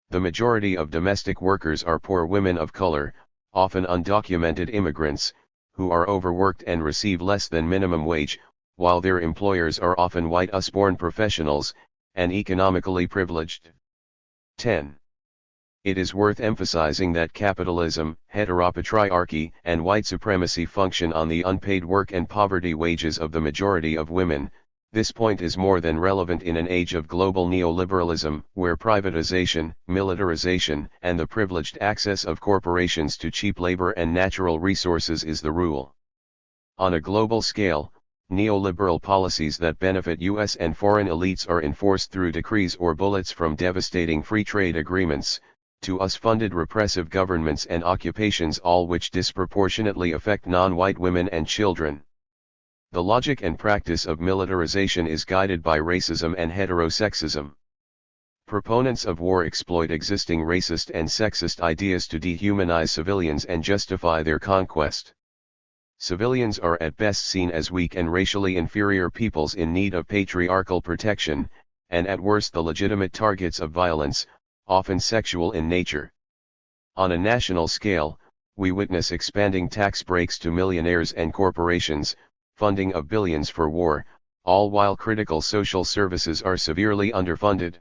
The majority of domestic workers are poor women of color, often undocumented immigrants, who are overworked and receive less than minimum wage, while their employers are often white US-born professionals, and economically privileged. 10. It is worth emphasizing that capitalism, heteropatriarchy, and white supremacy function on the unpaid work and poverty wages of the majority of women. This point is more than relevant in an age of global neoliberalism, where privatization, militarization, and the privileged access of corporations to cheap labor and natural resources is the rule. On a global scale, neoliberal policies that benefit U.S. and foreign elites are enforced through decrees or bullets from devastating free trade agreements, to US-funded repressive governments and occupations, all which disproportionately affect non-white women and children. The logic and practice of militarization is guided by racism and heterosexism. Proponents of war exploit existing racist and sexist ideas to dehumanize civilians and justify their conquest. Civilians are at best seen as weak and racially inferior peoples in need of patriarchal protection, and at worst the legitimate targets of violence, often sexual in nature. On a national scale, we witness expanding tax breaks to millionaires and corporations, funding of billions for war, all while critical social services are severely underfunded.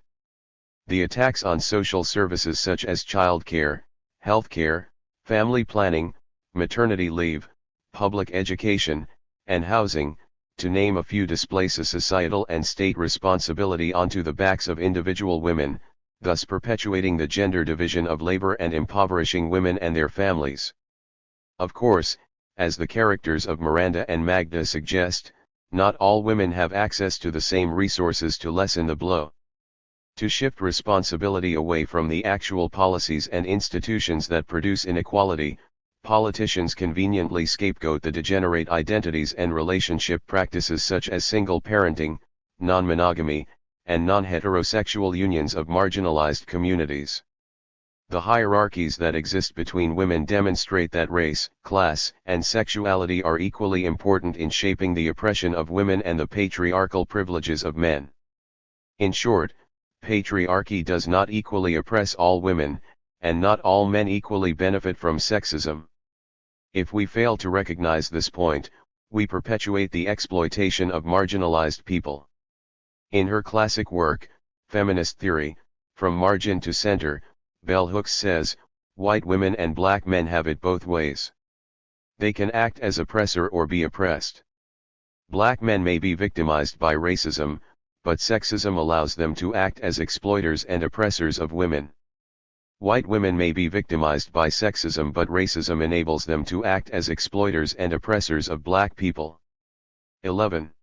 The attacks on social services such as childcare, healthcare, family planning, maternity leave, public education, and housing, to name a few, displace a societal and state responsibility onto the backs of individual women, thus perpetuating the gender division of labor and impoverishing women and their families. Of course, as the characters of Miranda and Magda suggest, not all women have access to the same resources to lessen the blow. To shift responsibility away from the actual policies and institutions that produce inequality, politicians conveniently scapegoat the degenerate identities and relationship practices such as single parenting, non-monogamy, and non-heterosexual unions of marginalized communities. The hierarchies that exist between women demonstrate that race, class, and sexuality are equally important in shaping the oppression of women and the patriarchal privileges of men. In short, patriarchy does not equally oppress all women, and not all men equally benefit from sexism. If we fail to recognize this point, we perpetuate the exploitation of marginalized people. In her classic work, Feminist Theory, From Margin to Center, Bell Hooks says, white women and black men have it both ways. They can act as oppressor or be oppressed. Black men may be victimized by racism, but sexism allows them to act as exploiters and oppressors of women. White women may be victimized by sexism, but racism enables them to act as exploiters and oppressors of black people. 11.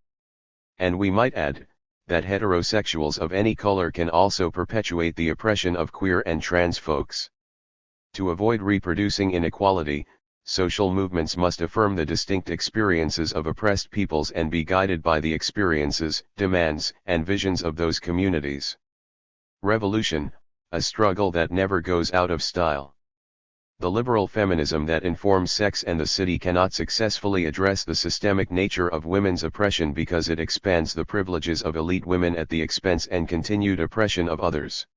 And we might add, that heterosexuals of any color can also perpetuate the oppression of queer and trans folks. To avoid reproducing inequality, social movements must affirm the distinct experiences of oppressed peoples and be guided by the experiences, demands, and visions of those communities. Revolution, a struggle that never goes out of style. The liberal feminism that informs sex and the city cannot successfully address the systemic nature of women's oppression because it expands the privileges of elite women at the expense and continued oppression of others.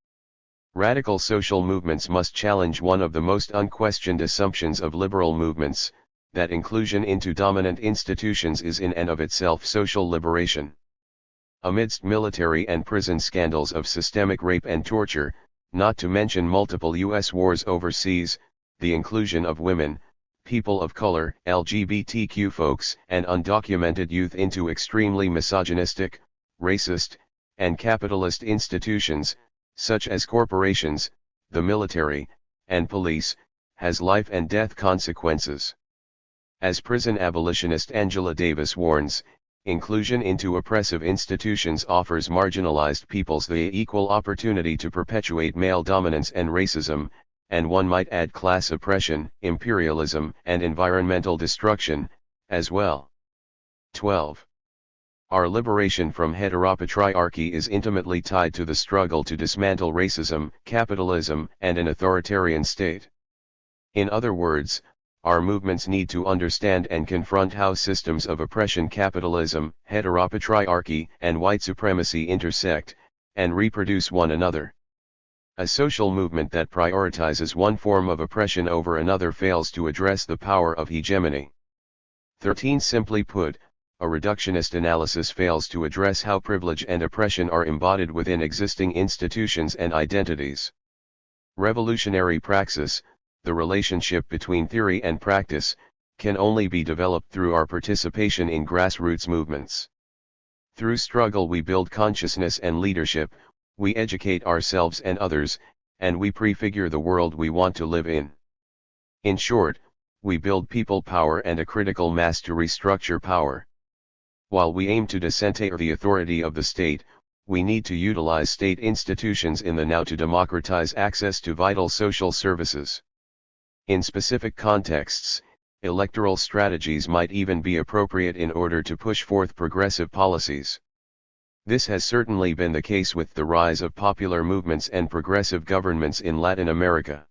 Radical social movements must challenge one of the most unquestioned assumptions of liberal movements, that inclusion into dominant institutions is in and of itself social liberation. Amidst military and prison scandals of systemic rape and torture, not to mention multiple U.S. wars overseas, the inclusion of women, people of color, LGBTQ folks, and undocumented youth into extremely misogynistic, racist, and capitalist institutions, such as corporations, the military, and police, has life and death consequences. As prison abolitionist Angela Davis warns, inclusion into oppressive institutions offers marginalized peoples the equal opportunity to perpetuate male dominance and racism, and one might add class oppression, imperialism, and environmental destruction, as well. 12. Our liberation from heteropatriarchy is intimately tied to the struggle to dismantle racism, capitalism, and an authoritarian state. In other words, our movements need to understand and confront how systems of oppression, capitalism, heteropatriarchy, and white supremacy intersect, and reproduce one another. A social movement that prioritizes one form of oppression over another fails to address the power of hegemony. 13. Simply put, a reductionist analysis fails to address how privilege and oppression are embodied within existing institutions and identities. Revolutionary praxis, the relationship between theory and practice, can only be developed through our participation in grassroots movements. Through struggle we build consciousness and leadership, we educate ourselves and others, and we prefigure the world we want to live in. In short, we build people power and a critical mass to restructure power. While we aim to disentangle the authority of the state, we need to utilize state institutions in the now to democratize access to vital social services. In specific contexts, electoral strategies might even be appropriate in order to push forth progressive policies. This has certainly been the case with the rise of popular movements and progressive governments in Latin America.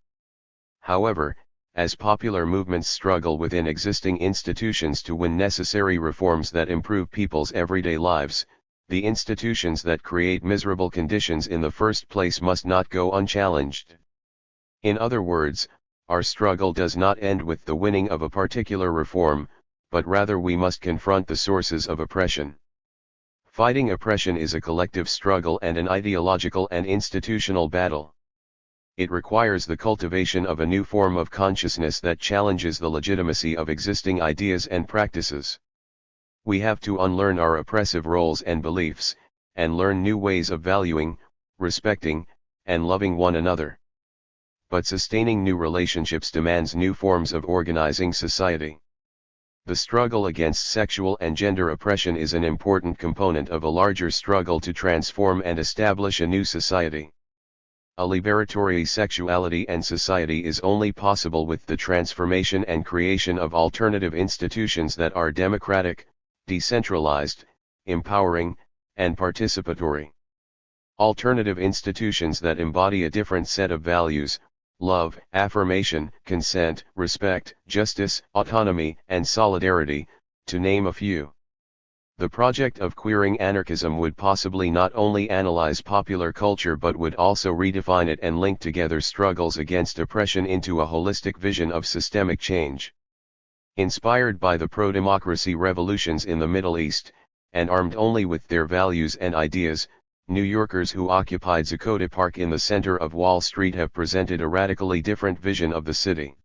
However, as popular movements struggle within existing institutions to win necessary reforms that improve people's everyday lives, the institutions that create miserable conditions in the first place must not go unchallenged. In other words, our struggle does not end with the winning of a particular reform, but rather we must confront the sources of oppression. Fighting oppression is a collective struggle and an ideological and institutional battle. It requires the cultivation of a new form of consciousness that challenges the legitimacy of existing ideas and practices. We have to unlearn our oppressive roles and beliefs, and learn new ways of valuing, respecting, and loving one another. But sustaining new relationships demands new forms of organizing society. The struggle against sexual and gender oppression is an important component of a larger struggle to transform and establish a new society. A liberatory sexuality and society is only possible with the transformation and creation of alternative institutions that are democratic, decentralized, empowering, and participatory. Alternative institutions that embody a different set of values: love, affirmation, consent, respect, justice, autonomy, and solidarity, to name a few. The project of queering anarchism would possibly not only analyze popular culture but would also redefine it and link together struggles against oppression into a holistic vision of systemic change. Inspired by the pro-democracy revolutions in the Middle East, and armed only with their values and ideas, New Yorkers who occupied Zuccotti Park in the center of Wall Street have presented a radically different vision of the city.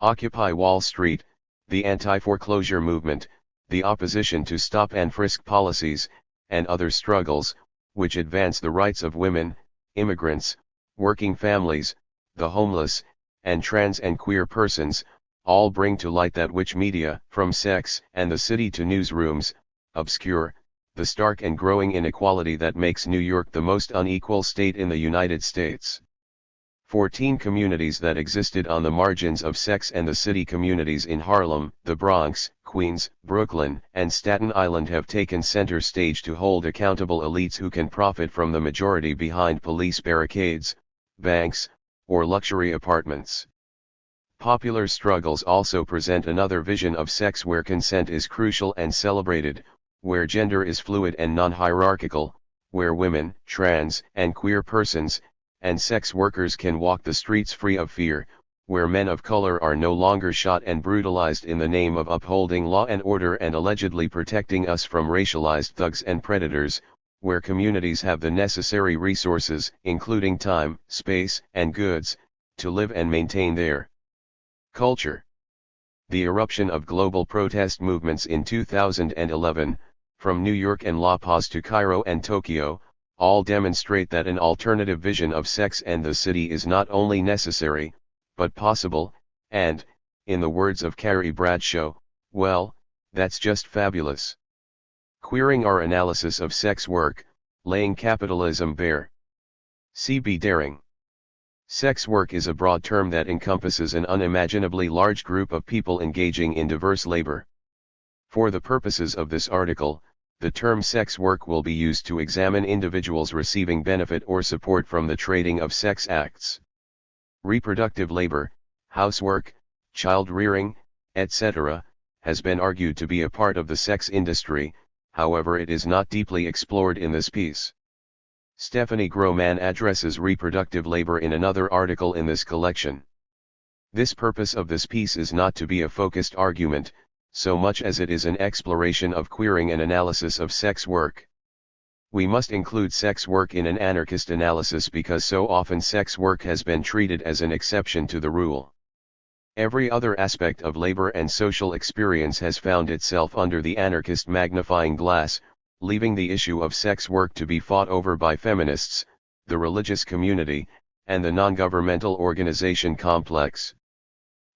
Occupy Wall Street, the anti-foreclosure movement, the opposition to stop and frisk policies, and other struggles, which advance the rights of women, immigrants, working families, the homeless, and trans and queer persons, all bring to light that which media, from sex and the city to newsrooms, obscure, the stark and growing inequality that makes New York the most unequal state in the United States. 14 communities that existed on the margins of sex and the city communities in Harlem, the Bronx, Queens, Brooklyn, and Staten Island have taken center stage to hold accountable elites who can profit from the majority behind police barricades, banks, or luxury apartments. Popular struggles also present another vision of sex where consent is crucial and celebrated, where gender is fluid and non-hierarchical, where women, trans and queer persons, and sex workers can walk the streets free of fear, where men of color are no longer shot and brutalized in the name of upholding law and order and allegedly protecting us from racialized thugs and predators, where communities have the necessary resources, including time, space, and goods, to live and maintain their culture. The eruption of global protest movements in 2011, from New York and La Paz to Cairo and Tokyo, all demonstrate that an alternative vision of sex and the city is not only necessary, but possible, and, in the words of Carrie Bradshaw, well, that's just fabulous. Queering our analysis of sex work, laying capitalism bare. C.B. Daring. Sex work is a broad term that encompasses an unimaginably large group of people engaging in diverse labor. For the purposes of this article, the term sex work will be used to examine individuals receiving benefit or support from the trading of sex acts. Reproductive labor, housework, child rearing, etc., has been argued to be a part of the sex industry, however it is not deeply explored in this piece. Stephanie Groman addresses reproductive labor in another article in this collection. This purpose of this piece is not to be a focused argument, so much as it is an exploration of queering and analysis of sex work. We must include sex work in an anarchist analysis because so often sex work has been treated as an exception to the rule. Every other aspect of labor and social experience has found itself under the anarchist magnifying glass, leaving the issue of sex work to be fought over by feminists, the religious community, and the non-governmental organization complex.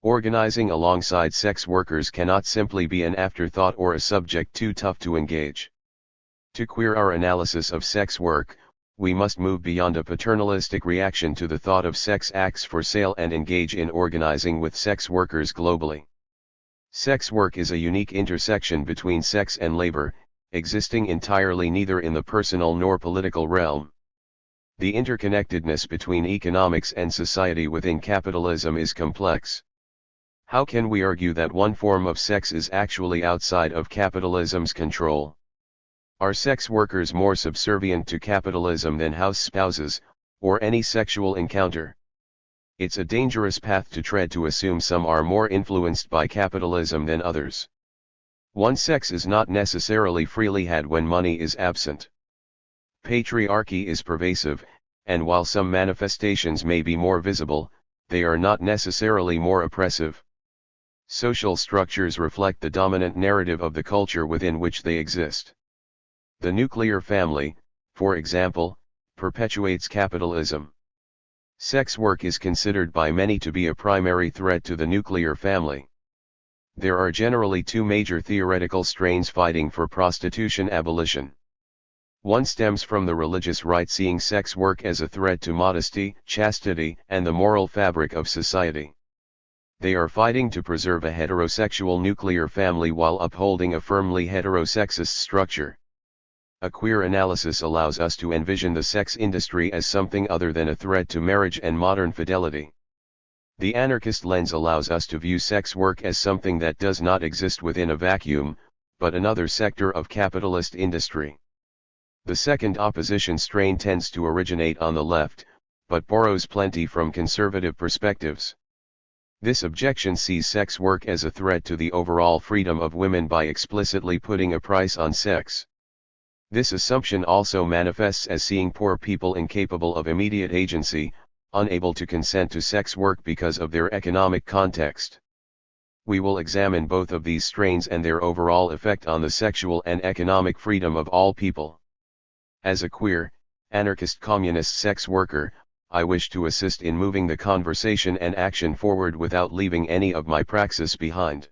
Organizing alongside sex workers cannot simply be an afterthought or a subject too tough to engage. To queer our analysis of sex work, we must move beyond a paternalistic reaction to the thought of sex acts for sale and engage in organizing with sex workers globally. Sex work is a unique intersection between sex and labor, existing entirely neither in the personal nor political realm. The interconnectedness between economics and society within capitalism is complex. How can we argue that one form of sex is actually outside of capitalism's control? Are sex workers more subservient to capitalism than house spouses, or any sexual encounter? It's a dangerous path to tread to assume some are more influenced by capitalism than others. One sex is not necessarily freely had when money is absent. Patriarchy is pervasive, and while some manifestations may be more visible, they are not necessarily more oppressive. Social structures reflect the dominant narrative of the culture within which they exist. The nuclear family, for example, perpetuates capitalism. Sex work is considered by many to be a primary threat to the nuclear family. There are generally two major theoretical strains fighting for prostitution abolition. One stems from the religious right seeing sex work as a threat to modesty, chastity, and the moral fabric of society. They are fighting to preserve a heterosexual nuclear family while upholding a firmly heterosexist structure. A queer analysis allows us to envision the sex industry as something other than a threat to marriage and modern fidelity. The anarchist lens allows us to view sex work as something that does not exist within a vacuum, but another sector of capitalist industry. The second opposition strain tends to originate on the left, but borrows plenty from conservative perspectives. This objection sees sex work as a threat to the overall freedom of women by explicitly putting a price on sex. This assumption also manifests as seeing poor people incapable of immediate agency, unable to consent to sex work because of their economic context. We will examine both of these strains and their overall effect on the sexual and economic freedom of all people. As a queer, anarchist communist sex worker, I wish to assist in moving the conversation and action forward without leaving any of my praxis behind.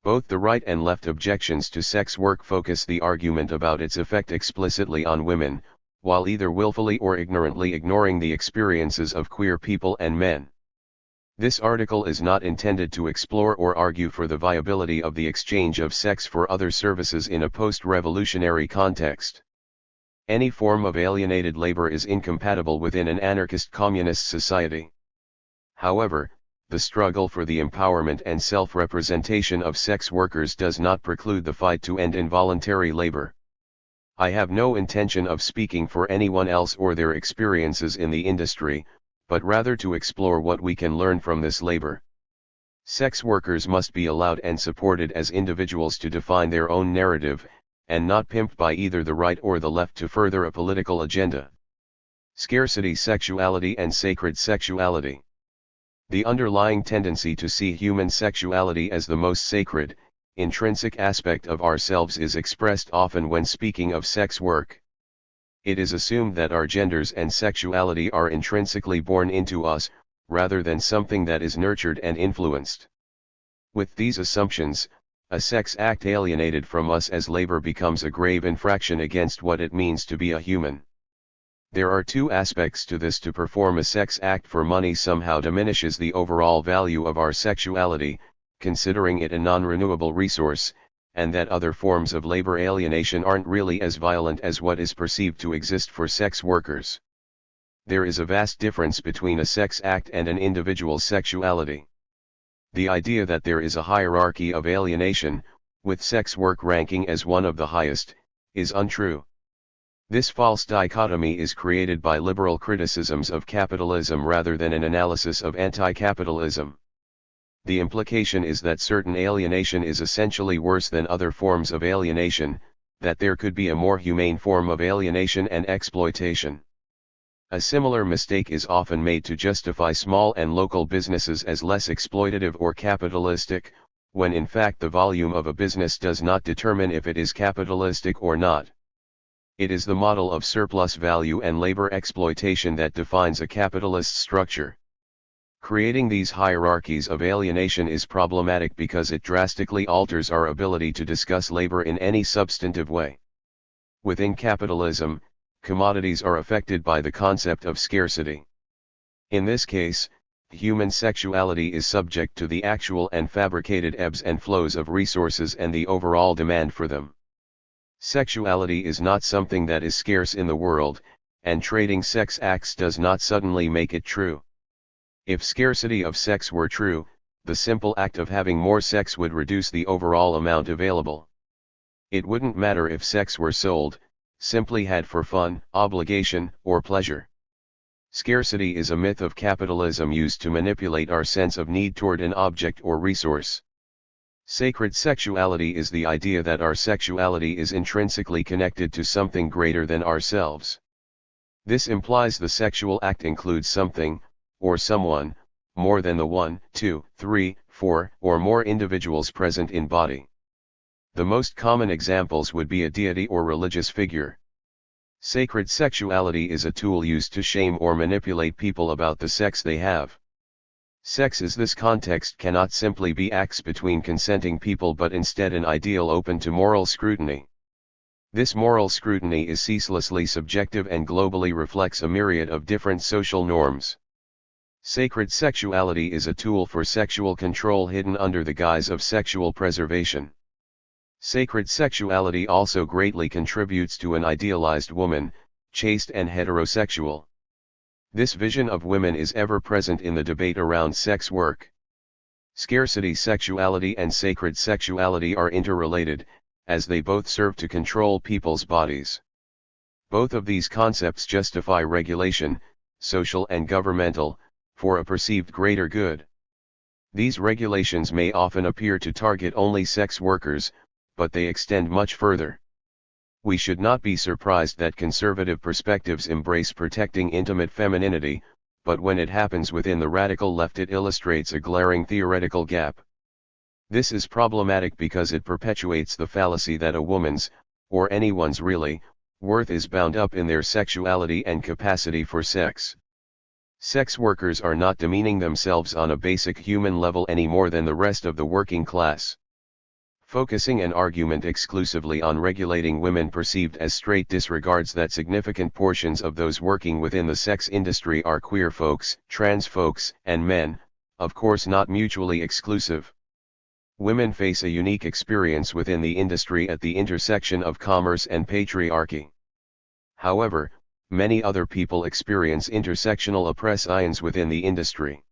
Both the right and left objections to sex work focus the argument about its effect explicitly on women, while either willfully or ignorantly ignoring the experiences of queer people and men. This article is not intended to explore or argue for the viability of the exchange of sex for other services in a post-revolutionary context. Any form of alienated labor is incompatible within an anarchist communist society. However, the struggle for the empowerment and self-representation of sex workers does not preclude the fight to end involuntary labor. I have no intention of speaking for anyone else or their experiences in the industry, but rather to explore what we can learn from this labor. Sex workers must be allowed and supported as individuals to define their own narrative, and not pimped by either the right or the left to further a political agenda. Scarcity sexuality and sacred sexuality. The underlying tendency to see human sexuality as the most sacred, intrinsic aspect of ourselves is expressed often when speaking of sex work. It is assumed that our genders and sexuality are intrinsically born into us, rather than something that is nurtured and influenced. With these assumptions, a sex act alienated from us as labor becomes a grave infraction against what it means to be a human. There are two aspects to this. To perform a sex act for money somehow diminishes the overall value of our sexuality, considering it a non-renewable resource, and that other forms of labor alienation aren't really as violent as what is perceived to exist for sex workers. There is a vast difference between a sex act and an individual's sexuality. The idea that there is a hierarchy of alienation, with sex work ranking as one of the highest, is untrue. This false dichotomy is created by liberal criticisms of capitalism rather than an analysis of anti-capitalism. The implication is that certain alienation is essentially worse than other forms of alienation, that there could be a more humane form of alienation and exploitation. A similar mistake is often made to justify small and local businesses as less exploitative or capitalistic, when in fact the volume of a business does not determine if it is capitalistic or not. It is the model of surplus value and labor exploitation that defines a capitalist structure. Creating these hierarchies of alienation is problematic because it drastically alters our ability to discuss labor in any substantive way. Within capitalism, commodities are affected by the concept of scarcity. In this case, human sexuality is subject to the actual and fabricated ebbs and flows of resources and the overall demand for them. Sexuality is not something that is scarce in the world, and trading sex acts does not suddenly make it true. If scarcity of sex were true, the simple act of having more sex would reduce the overall amount available. It wouldn't matter if sex were sold, simply had for fun, obligation, or pleasure. Scarcity is a myth of capitalism used to manipulate our sense of need toward an object or resource. Sacred sexuality is the idea that our sexuality is intrinsically connected to something greater than ourselves. This implies the sexual act includes something, or someone, more than the 1, 2, 3, 4, or more individuals present in body. The most common examples would be a deity or religious figure. Sacred sexuality is a tool used to shame or manipulate people about the sex they have. Sex in this context cannot simply be acts between consenting people but instead an ideal open to moral scrutiny. This moral scrutiny is ceaselessly subjective and globally reflects a myriad of different social norms. Sacred sexuality is a tool for sexual control hidden under the guise of sexual preservation. Sacred sexuality also greatly contributes to an idealized woman, chaste and heterosexual. This vision of women is ever present in the debate around sex work. Scarcity sexuality and sacred sexuality are interrelated, as they both serve to control people's bodies. Both of these concepts justify regulation, social and governmental, for a perceived greater good. These regulations may often appear to target only sex workers, but they extend much further. We should not be surprised that conservative perspectives embrace protecting intimate femininity, but when it happens within the radical left it illustrates a glaring theoretical gap. This is problematic because it perpetuates the fallacy that a woman's, or anyone's really, worth is bound up in their sexuality and capacity for sex. Sex workers are not demeaning themselves on a basic human level any more than the rest of the working class. Focusing an argument exclusively on regulating women perceived as straight disregards that significant portions of those working within the sex industry are queer folks, trans folks, and men, of course not mutually exclusive. Women face a unique experience within the industry at the intersection of commerce and patriarchy. However, many other people experience intersectional oppressions within the industry.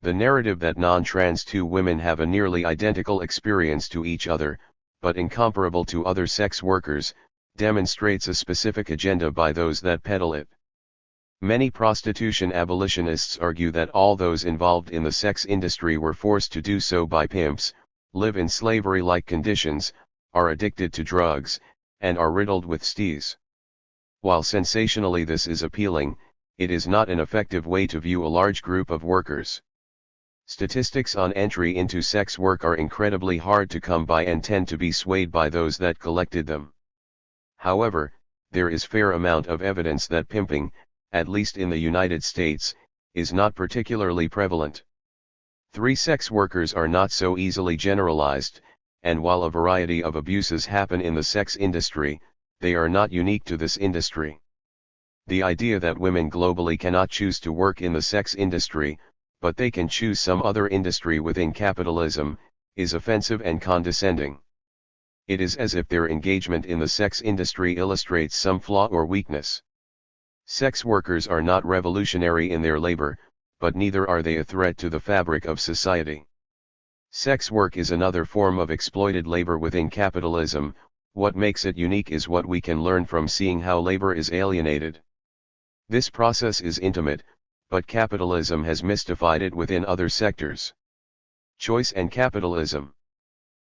The narrative that non-trans 2 women have a nearly identical experience to each other, but incomparable to other sex workers, demonstrates a specific agenda by those that peddle it. Many prostitution abolitionists argue that all those involved in the sex industry were forced to do so by pimps, live in slavery-like conditions, are addicted to drugs, and are riddled with stees. While sensationally this is appealing, it is not an effective way to view a large group of workers. Statistics on entry into sex work are incredibly hard to come by and tend to be swayed by those that collected them. However, there is fair amount of evidence that pimping, at least in the United States, is not particularly prevalent. 3 sex workers are not so easily generalized, and while a variety of abuses happen in the sex industry, they are not unique to this industry. The idea that women globally cannot choose to work in the sex industry, but they can choose some other industry within capitalism, is offensive and condescending. It is as if their engagement in the sex industry illustrates some flaw or weakness. Sex workers are not revolutionary in their labor, but neither are they a threat to the fabric of society. Sex work is another form of exploited labor within capitalism. What makes it unique is what we can learn from seeing how labor is alienated. This process is intimate, but capitalism has mystified it within other sectors. Choice and capitalism.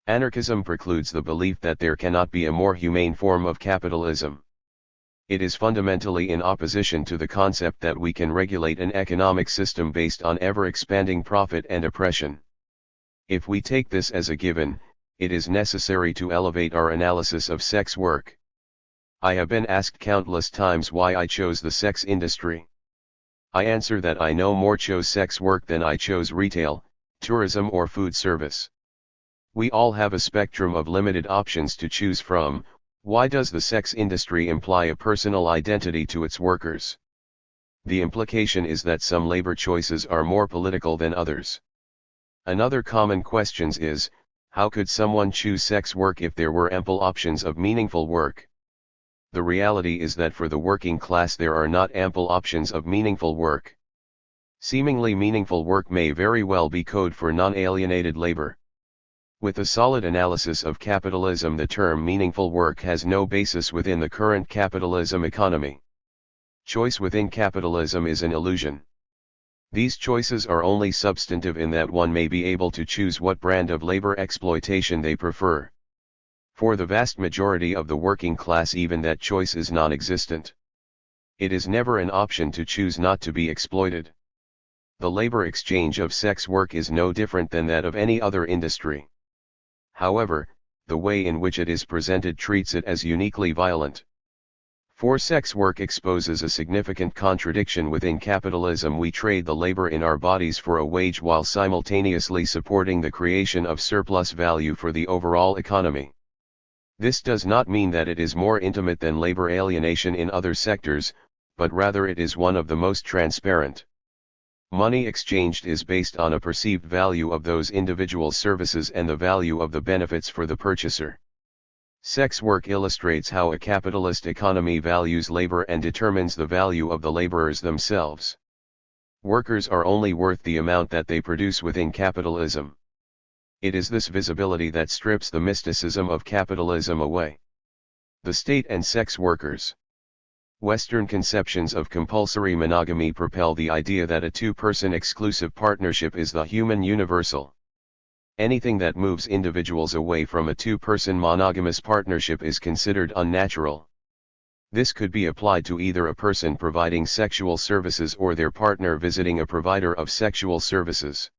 Anarchism precludes the belief that there cannot be a more humane form of capitalism. It is fundamentally in opposition to the concept that we can regulate an economic system based on ever-expanding profit and oppression. If we take this as a given, it is necessary to elevate our analysis of sex work. I have been asked countless times why I chose the sex industry. I answer that I no more chose sex work than I chose retail, tourism or food service. We all have a spectrum of limited options to choose from. Why does the sex industry imply a personal identity to its workers? The implication is that some labor choices are more political than others. Another common question is, how could someone choose sex work if there were ample options of meaningful work? The reality is that for the working class there are not ample options of meaningful work. Seemingly meaningful work may very well be code for non-alienated labor. With a solid analysis of capitalism, the term meaningful work has no basis within the current capitalism economy. Choice within capitalism is an illusion. These choices are only substantive in that one may be able to choose what brand of labor exploitation they prefer. For the vast majority of the working class, even that choice is non-existent. It is never an option to choose not to be exploited. The labor exchange of sex work is no different than that of any other industry. However, the way in which it is presented treats it as uniquely violent. For sex work exposes a significant contradiction within capitalism. We trade the labor in our bodies for a wage while simultaneously supporting the creation of surplus value for the overall economy. This does not mean that it is more intimate than labor alienation in other sectors, but rather it is one of the most transparent. Money exchanged is based on a perceived value of those individual services and the value of the benefits for the purchaser. Sex work illustrates how a capitalist economy values labor and determines the value of the laborers themselves. Workers are only worth the amount that they produce within capitalism. It is this visibility that strips the mysticism of capitalism away. The state and sex workers. Western conceptions of compulsory monogamy propel the idea that a two-person exclusive partnership is the human universal. Anything that moves individuals away from a two-person monogamous partnership is considered unnatural. This could be applied to either a person providing sexual services or their partner visiting a provider of sexual services.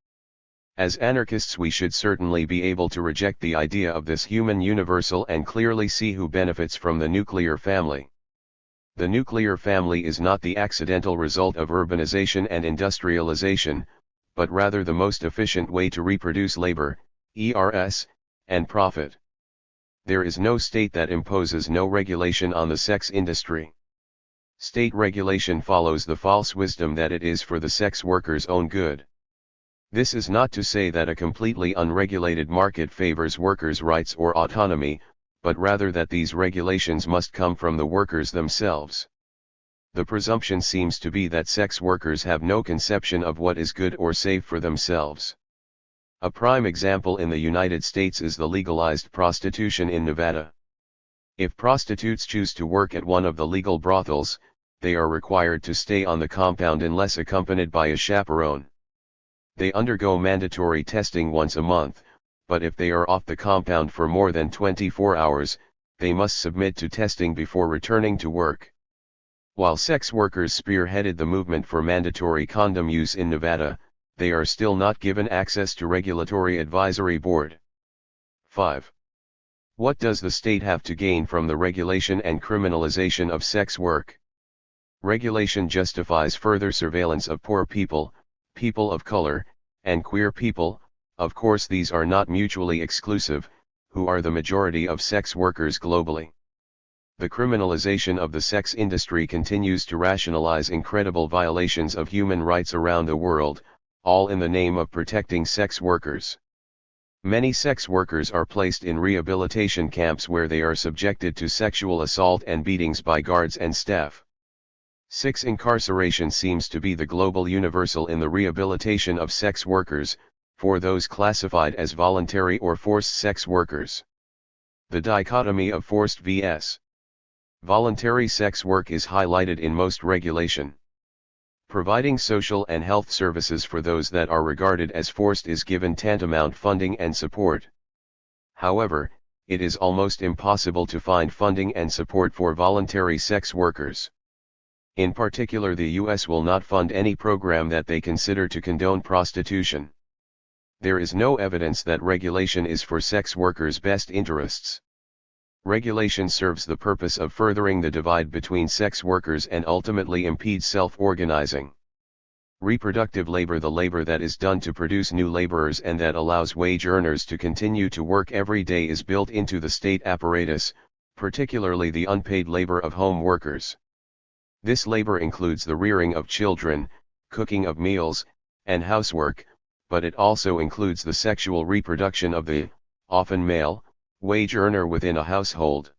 As anarchists, we should certainly be able to reject the idea of this human universal and clearly see who benefits from the nuclear family. The nuclear family is not the accidental result of urbanization and industrialization, but rather the most efficient way to reproduce labor, ERS, and profit. There is no state that imposes no regulation on the sex industry. State regulation follows the false wisdom that it is for the sex workers' own good. This is not to say that a completely unregulated market favors workers' rights or autonomy, but rather that these regulations must come from the workers themselves. The presumption seems to be that sex workers have no conception of what is good or safe for themselves. A prime example in the United States is the legalized prostitution in Nevada. If prostitutes choose to work at one of the legal brothels, they are required to stay on the compound unless accompanied by a chaperone. They undergo mandatory testing once a month, but if they are off the compound for more than 24 hours, they must submit to testing before returning to work. While sex workers spearheaded the movement for mandatory condom use in Nevada, they are still not given access to Regulatory Advisory Board. 5. What does the state have to gain from the regulation and criminalization of sex work? Regulation justifies further surveillance of poor people, people of color, and queer people. Of course, these are not mutually exclusive, who are the majority of sex workers globally. The criminalization of the sex industry continues to rationalize incredible violations of human rights around the world, all in the name of protecting sex workers. Many sex workers are placed in rehabilitation camps where they are subjected to sexual assault and beatings by guards and staff. 6. Incarceration seems to be the global universal in the rehabilitation of sex workers, for those classified as voluntary or forced sex workers. The dichotomy of forced vs. voluntary sex work is highlighted in most regulation. Providing social and health services for those that are regarded as forced is given tantamount funding and support. However, it is almost impossible to find funding and support for voluntary sex workers. In particular, the U.S. will not fund any program that they consider to condone prostitution. There is no evidence that regulation is for sex workers' best interests. Regulation serves the purpose of furthering the divide between sex workers and ultimately impedes self-organizing. Reproductive labor, the labor that is done to produce new laborers and that allows wage earners to continue to work every day, is built into the state apparatus, particularly the unpaid labor of home workers. This labor includes the rearing of children, cooking of meals, and housework, but it also includes the sexual reproduction of the, often male, wage earner within a household.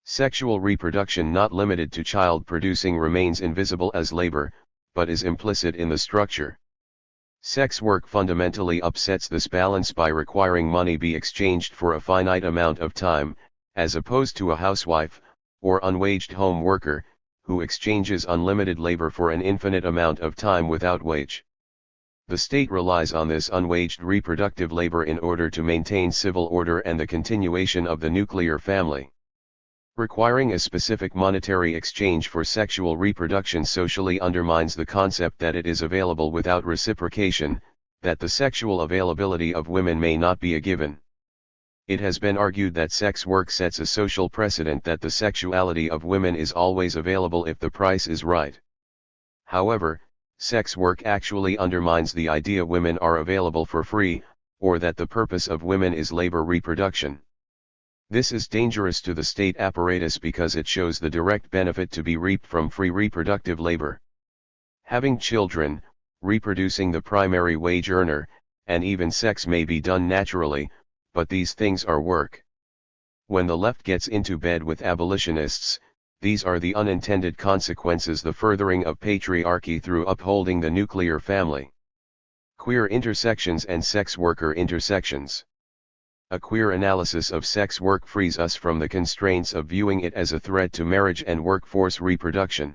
Sexual reproduction, not limited to child producing, remains invisible as labor, but is implicit in the structure. Sex work fundamentally upsets this balance by requiring money be exchanged for a finite amount of time, as opposed to a housewife, or unwaged home worker, who exchanges unlimited labor for an infinite amount of time without wage. The state relies on this unwaged reproductive labor in order to maintain civil order and the continuation of the nuclear family. Requiring a specific monetary exchange for sexual reproduction socially undermines the concept that it is available without reciprocation, that the sexual availability of women may not be a given. It has been argued that sex work sets a social precedent that the sexuality of women is always available if the price is right. However, sex work actually undermines the idea women are available for free, or that the purpose of women is labor reproduction. This is dangerous to the state apparatus because it shows the direct benefit to be reaped from free reproductive labor. Having children, reproducing the primary wage earner, and even sex may be done naturally, but these things are work. When the left gets into bed with abolitionists, these are the unintended consequences: the furthering of patriarchy through upholding the nuclear family. Queer intersections and sex worker intersections. A queer analysis of sex work frees us from the constraints of viewing it as a threat to marriage and workforce reproduction.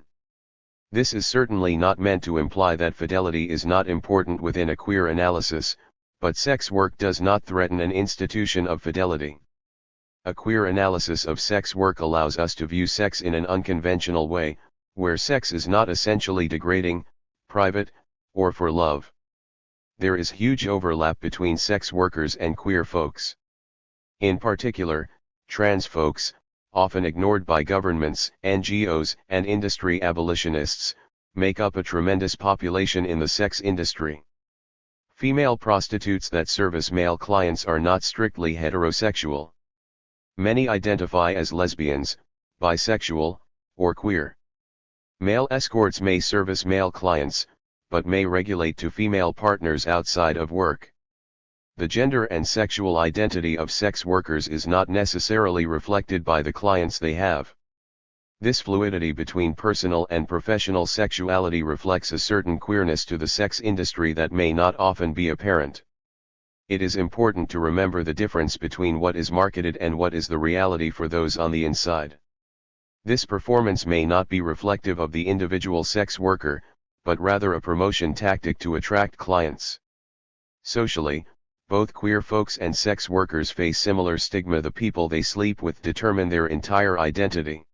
This is certainly not meant to imply that fidelity is not important within a queer analysis, but sex work does not threaten an institution of fidelity. A queer analysis of sex work allows us to view sex in an unconventional way, where sex is not essentially degrading, private, or for love. There is huge overlap between sex workers and queer folks. In particular, trans folks, often ignored by governments, NGOs, and industry abolitionists, make up a tremendous population in the sex industry. Female prostitutes that service male clients are not strictly heterosexual. Many identify as lesbians, bisexual, or queer. Male escorts may service male clients, but may regulate to female partners outside of work. The gender and sexual identity of sex workers is not necessarily reflected by the clients they have. This fluidity between personal and professional sexuality reflects a certain queerness to the sex industry that may not often be apparent. It is important to remember the difference between what is marketed and what is the reality for those on the inside. This performance may not be reflective of the individual sex worker, but rather a promotion tactic to attract clients. Socially, both queer folks and sex workers face similar stigma. The people they sleep with determine their entire identity.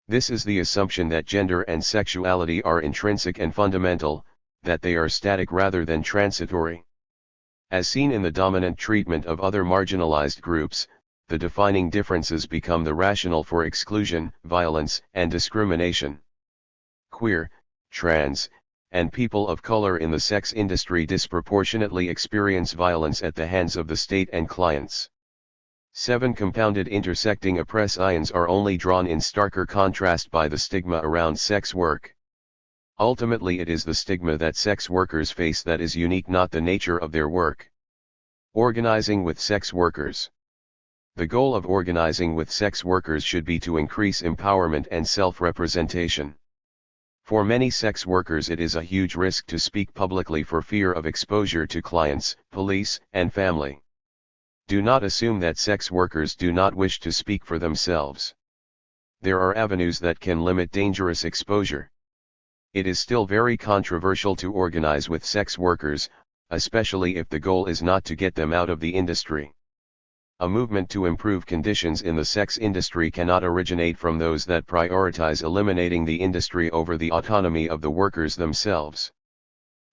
This is the assumption that gender and sexuality are intrinsic and fundamental, that they are static rather than transitory. As seen in the dominant treatment of other marginalized groups, the defining differences become the rationale for exclusion, violence, and discrimination. Queer, trans, and people of color in the sex industry disproportionately experience violence at the hands of the state and clients. 7 compounded intersecting oppressions are only drawn in starker contrast by the stigma around sex work. Ultimately, it is the stigma that sex workers face that is unique, not the nature of their work. Organizing with sex workers. The goal of organizing with sex workers should be to increase empowerment and self-representation. For many sex workers, it is a huge risk to speak publicly for fear of exposure to clients, police, and family. Do not assume that sex workers do not wish to speak for themselves. There are avenues that can limit dangerous exposure. It is still very controversial to organize with sex workers, especially if the goal is not to get them out of the industry. A movement to improve conditions in the sex industry cannot originate from those that prioritize eliminating the industry over the autonomy of the workers themselves.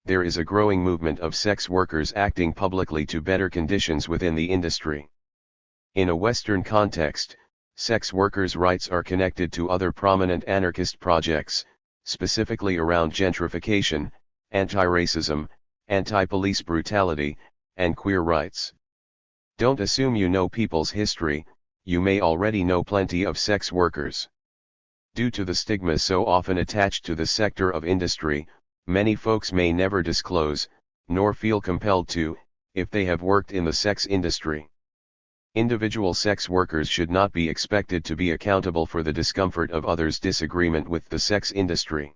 There is a growing movement of sex workers acting publicly to better conditions within the industry. In a Western context, sex workers' rights are connected to other prominent anarchist projects, specifically around gentrification, anti-racism, anti-police brutality, and queer rights. Don't assume you know people's history. You may already know plenty of sex workers. Due to the stigma so often attached to the sector of industry, many folks may never disclose, nor feel compelled to, if they have worked in the sex industry. Individual sex workers should not be expected to be accountable for the discomfort of others' disagreement with the sex industry.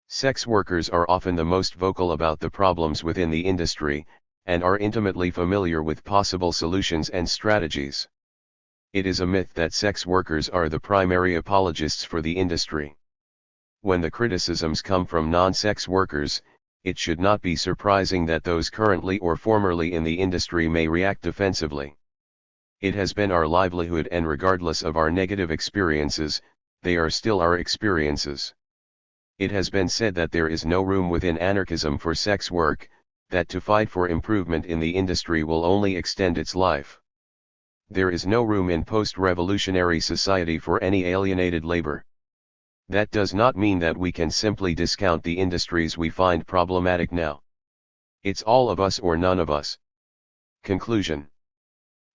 Sex workers are often the most vocal about the problems within the industry, and are intimately familiar with possible solutions and strategies. It is a myth that sex workers are the primary apologists for the industry. When the criticisms come from non-sex workers, it should not be surprising that those currently or formerly in the industry may react defensively. It has been our livelihood, and regardless of our negative experiences, they are still our experiences. It has been said that there is no room within anarchism for sex work, that to fight for improvement in the industry will only extend its life. There is no room in post-revolutionary society for any alienated labor. That does not mean that we can simply discount the industries we find problematic now. It's all of us or none of us. Conclusion.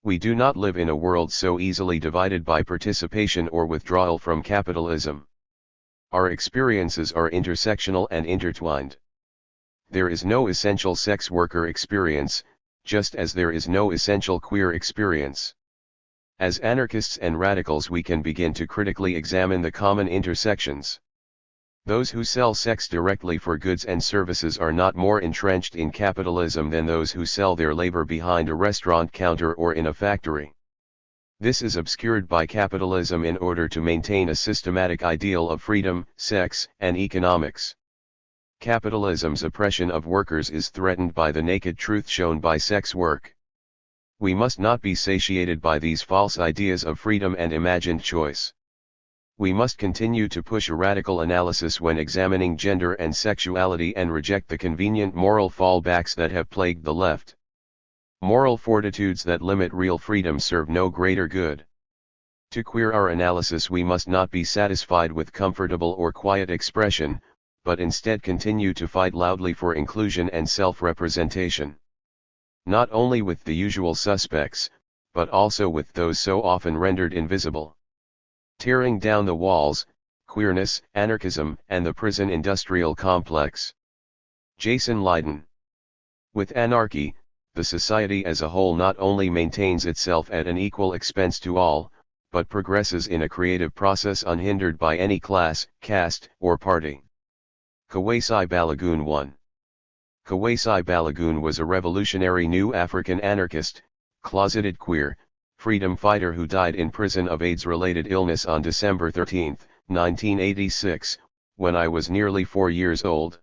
We do not live in a world so easily divided by participation or withdrawal from capitalism. Our experiences are intersectional and intertwined. There is no essential sex worker experience, just as there is no essential queer experience. As anarchists and radicals, we can begin to critically examine the common intersections. Those who sell sex directly for goods and services are not more entrenched in capitalism than those who sell their labor behind a restaurant counter or in a factory. This is obscured by capitalism in order to maintain a systematic ideal of freedom, sex, and economics. Capitalism's oppression of workers is threatened by the naked truth shown by sex work. We must not be satiated by these false ideas of freedom and imagined choice. We must continue to push a radical analysis when examining gender and sexuality and reject the convenient moral fallbacks that have plagued the left. Moral fortitudes that limit real freedom serve no greater good. To queer our analysis, we must not be satisfied with comfortable or quiet expression, but instead continue to fight loudly for inclusion and self-representation. Not only with the usual suspects, but also with those so often rendered invisible. Tearing down the walls, queerness, anarchism, and the prison industrial complex. Jason Lydon. With anarchy, the society as a whole not only maintains itself at an equal expense to all, but progresses in a creative process unhindered by any class, caste, or party. Kawesi Balagoon 1. Kawesi Balagoon was a revolutionary New African anarchist, closeted queer, freedom fighter who died in prison of AIDS-related illness on December 13, 1986, when I was nearly 4 years old.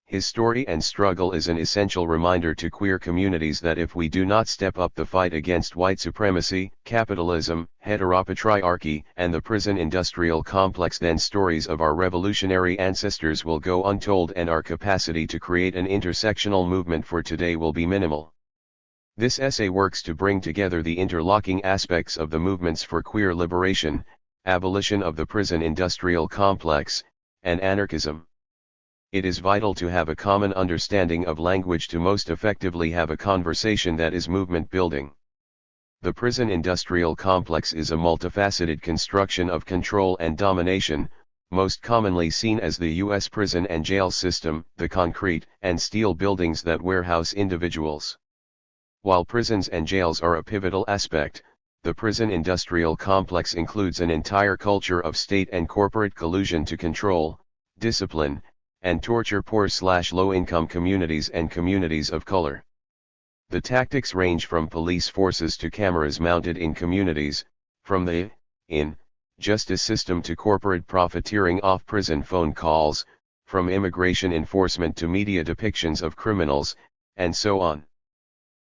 His story and struggle is an essential reminder to queer communities that if we do not step up the fight against white supremacy, capitalism, heteropatriarchy, and the prison industrial complex, then stories of our revolutionary ancestors will go untold and our capacity to create an intersectional movement for today will be minimal. This essay works to bring together the interlocking aspects of the movements for queer liberation, abolition of the prison industrial complex, and anarchism. It is vital to have a common understanding of language to most effectively have a conversation that is movement building. The prison industrial complex is a multifaceted construction of control and domination, most commonly seen as the U.S. prison and jail system, the concrete and steel buildings that warehouse individuals. While prisons and jails are a pivotal aspect, the prison industrial complex includes an entire culture of state and corporate collusion to control, discipline, and torture poor/low-income communities and communities of color. The tactics range from police forces to cameras mounted in communities, from the justice system to corporate profiteering off prison phone calls, from immigration enforcement to media depictions of criminals, and so on.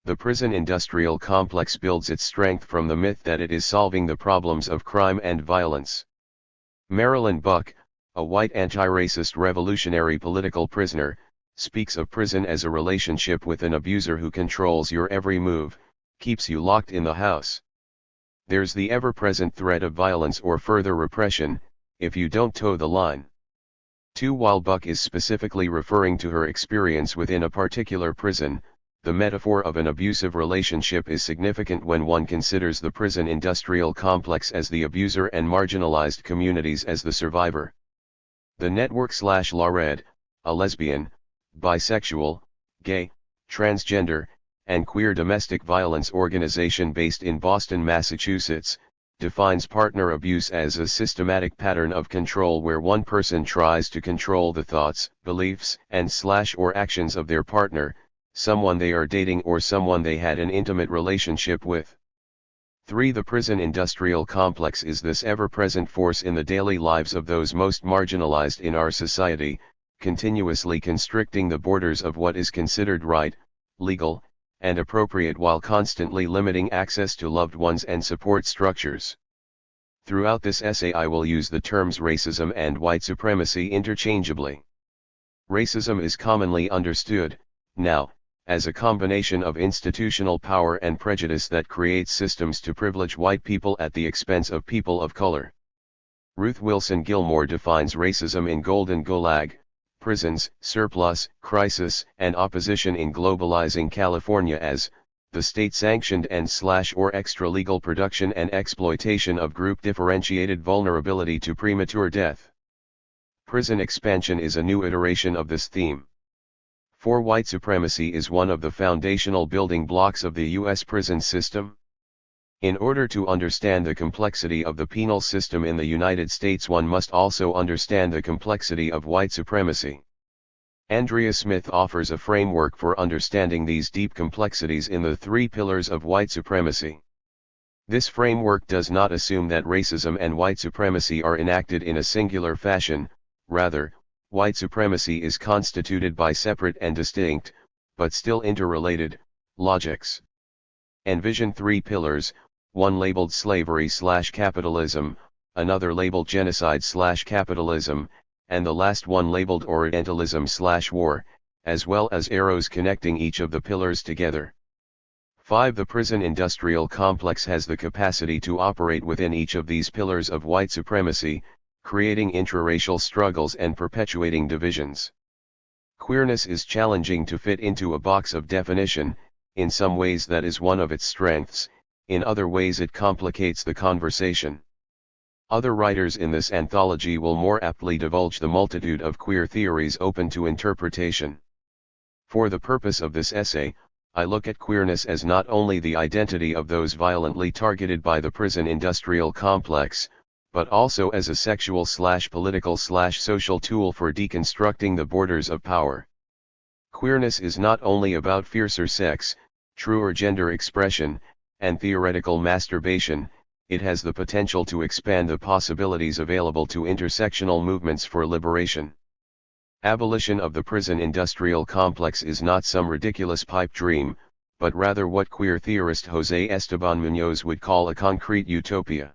The prison industrial complex builds its strength from the myth that it is solving the problems of crime and violence. Marilyn Buck, a white anti-racist revolutionary political prisoner, speaks of prison as a relationship with an abuser who controls your every move, keeps you locked in the house. There's the ever-present threat of violence or further repression, if you don't toe the line. While Buck is specifically referring to her experience within a particular prison, the metaphor of an abusive relationship is significant when one considers the prison industrial complex as the abuser and marginalized communities as the survivor. The Network/Lared, a lesbian, bisexual, gay, transgender, and queer domestic violence organization based in Boston, Massachusetts, defines partner abuse as a systematic pattern of control where one person tries to control the thoughts, beliefs, and/or actions of their partner, someone they are dating or someone they had an intimate relationship with. 3. The prison industrial complex is this ever-present force in the daily lives of those most marginalized in our society, continuously constricting the borders of what is considered right, legal, and appropriate while constantly limiting access to loved ones and support structures. Throughout this essay I will use the terms racism and white supremacy interchangeably. Racism is commonly understood, now, as a combination of institutional power and prejudice that creates systems to privilege white people at the expense of people of color. Ruth Wilson Gilmore defines racism in Golden Gulag, Prisons, Surplus, Crisis, and Opposition in Globalizing California as the state-sanctioned and/or extra-legal production and exploitation of group-differentiated vulnerability to premature death. Prison expansion is a new iteration of this theme. For white supremacy is one of the foundational building blocks of the U.S. prison system. In order to understand the complexity of the penal system in the United States, one must also understand the complexity of white supremacy. Andrea Smith offers a framework for understanding these deep complexities in the 3 pillars of white supremacy. This framework does not assume that racism and white supremacy are enacted in a singular fashion, rather, white supremacy is constituted by separate and distinct, but still interrelated, logics. Envision 3 pillars, one labeled slavery/capitalism, another labeled genocide/capitalism, and the last one labeled Orientalism/war, as well as arrows connecting each of the pillars together. 5. The prison industrial complex has the capacity to operate within each of these pillars of white supremacy, creating intraracial struggles and perpetuating divisions. Queerness is challenging to fit into a box of definition, in some ways that is one of its strengths, in other ways it complicates the conversation. Other writers in this anthology will more aptly divulge the multitude of queer theories open to interpretation. For the purpose of this essay, I look at queerness as not only the identity of those violently targeted by the prison industrial complex, but also as a sexual/political/social tool for deconstructing the borders of power. Queerness is not only about fiercer sex, truer gender expression, and theoretical masturbation, it has the potential to expand the possibilities available to intersectional movements for liberation. Abolition of the prison industrial complex is not some ridiculous pipe dream, but rather what queer theorist José Esteban Muñoz would call a concrete utopia.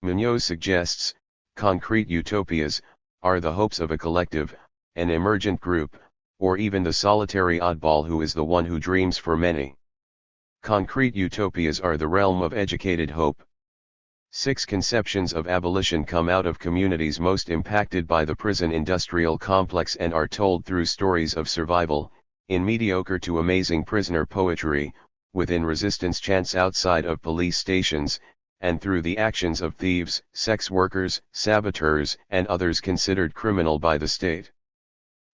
Muñoz suggests, concrete utopias are the hopes of a collective, an emergent group, or even the solitary oddball who is the one who dreams for many. Concrete utopias are the realm of educated hope. 6 conceptions of abolition come out of communities most impacted by the prison industrial complex and are told through stories of survival, in mediocre to amazing prisoner poetry, within resistance chants outside of police stations, and through the actions of thieves, sex workers, saboteurs, and others considered criminal by the state.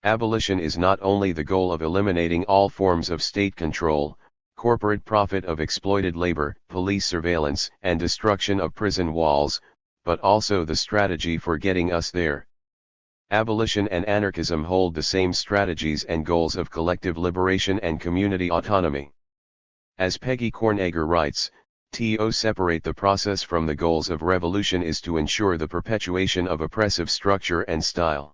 Abolition is not only the goal of eliminating all forms of state control, corporate profit of exploited labor, police surveillance, and destruction of prison walls, but also the strategy for getting us there. Abolition and anarchism hold the same strategies and goals of collective liberation and community autonomy. As Peggy Cornegger writes, to separate the process from the goals of revolution is to ensure the perpetuation of oppressive structure and style.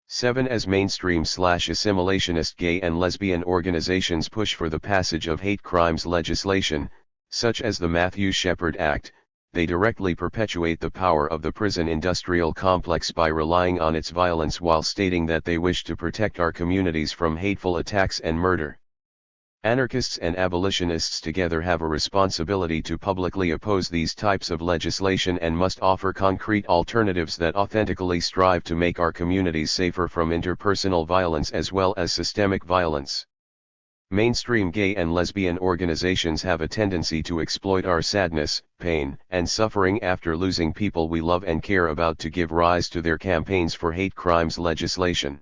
7. As mainstream/assimilationist gay and lesbian organizations push for the passage of hate crimes legislation, such as the Matthew Shepard Act, they directly perpetuate the power of the prison industrial complex by relying on its violence while stating that they wish to protect our communities from hateful attacks and murder. Anarchists and abolitionists together have a responsibility to publicly oppose these types of legislation and must offer concrete alternatives that authentically strive to make our communities safer from interpersonal violence as well as systemic violence. Mainstream gay and lesbian organizations have a tendency to exploit our sadness, pain, and suffering after losing people we love and care about to give rise to their campaigns for hate crimes legislation.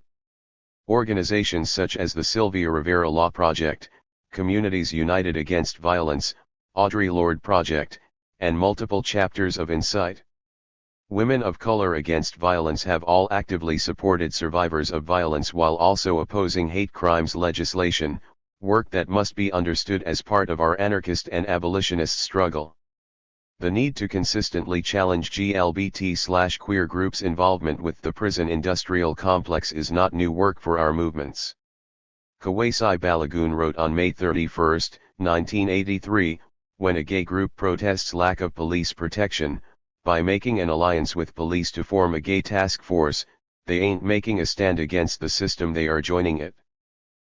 Organizations such as the Sylvia Rivera Law Project, Communities United Against Violence, Audre Lorde Project, and multiple chapters of Insight. Women of Color Against Violence have all actively supported survivors of violence while also opposing hate crimes legislation, work that must be understood as part of our anarchist and abolitionist struggle. The need to consistently challenge GLBT/queer groups' involvement with the prison industrial complex is not new work for our movements. Kawesi Balagoon wrote on May 31, 1983, when a gay group protests lack of police protection, by making an alliance with police to form a gay task force, they ain't making a stand against the system, they are joining it.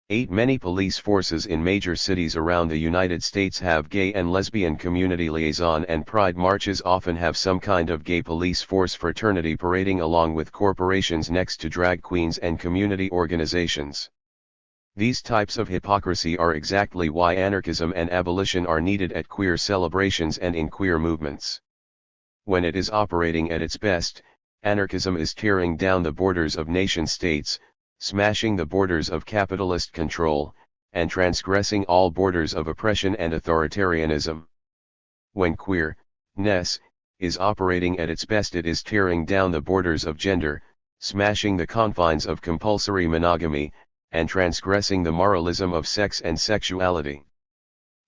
8. Many police forces in major cities around the United States have gay and lesbian community liaison and pride marches often have some kind of gay police force fraternity parading along with corporations next to drag queens and community organizations. These types of hypocrisy are exactly why anarchism and abolition are needed at queer celebrations and in queer movements. When it is operating at its best, anarchism is tearing down the borders of nation-states, smashing the borders of capitalist control, and transgressing all borders of oppression and authoritarianism. When queerness is operating at its best, it is tearing down the borders of gender, smashing the confines of compulsory monogamy, and transgressing the moralism of sex and sexuality.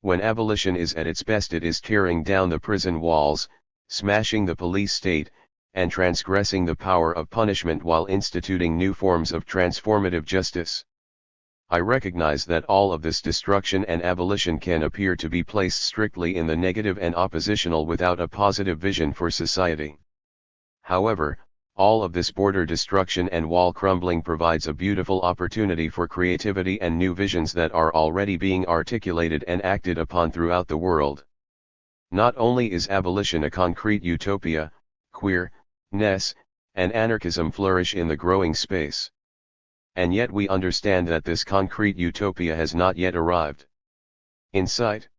When abolition is at its best, it is tearing down the prison walls, smashing the police state, and transgressing the power of punishment while instituting new forms of transformative justice. I recognize that all of this destruction and abolition can appear to be placed strictly in the negative and oppositional without a positive vision for society. However, all of this border destruction and wall crumbling provides a beautiful opportunity for creativity and new visions that are already being articulated and acted upon throughout the world. Not only is abolition a concrete utopia, queerness and anarchism flourish in the growing space. And yet we understand that this concrete utopia has not yet arrived. Insight.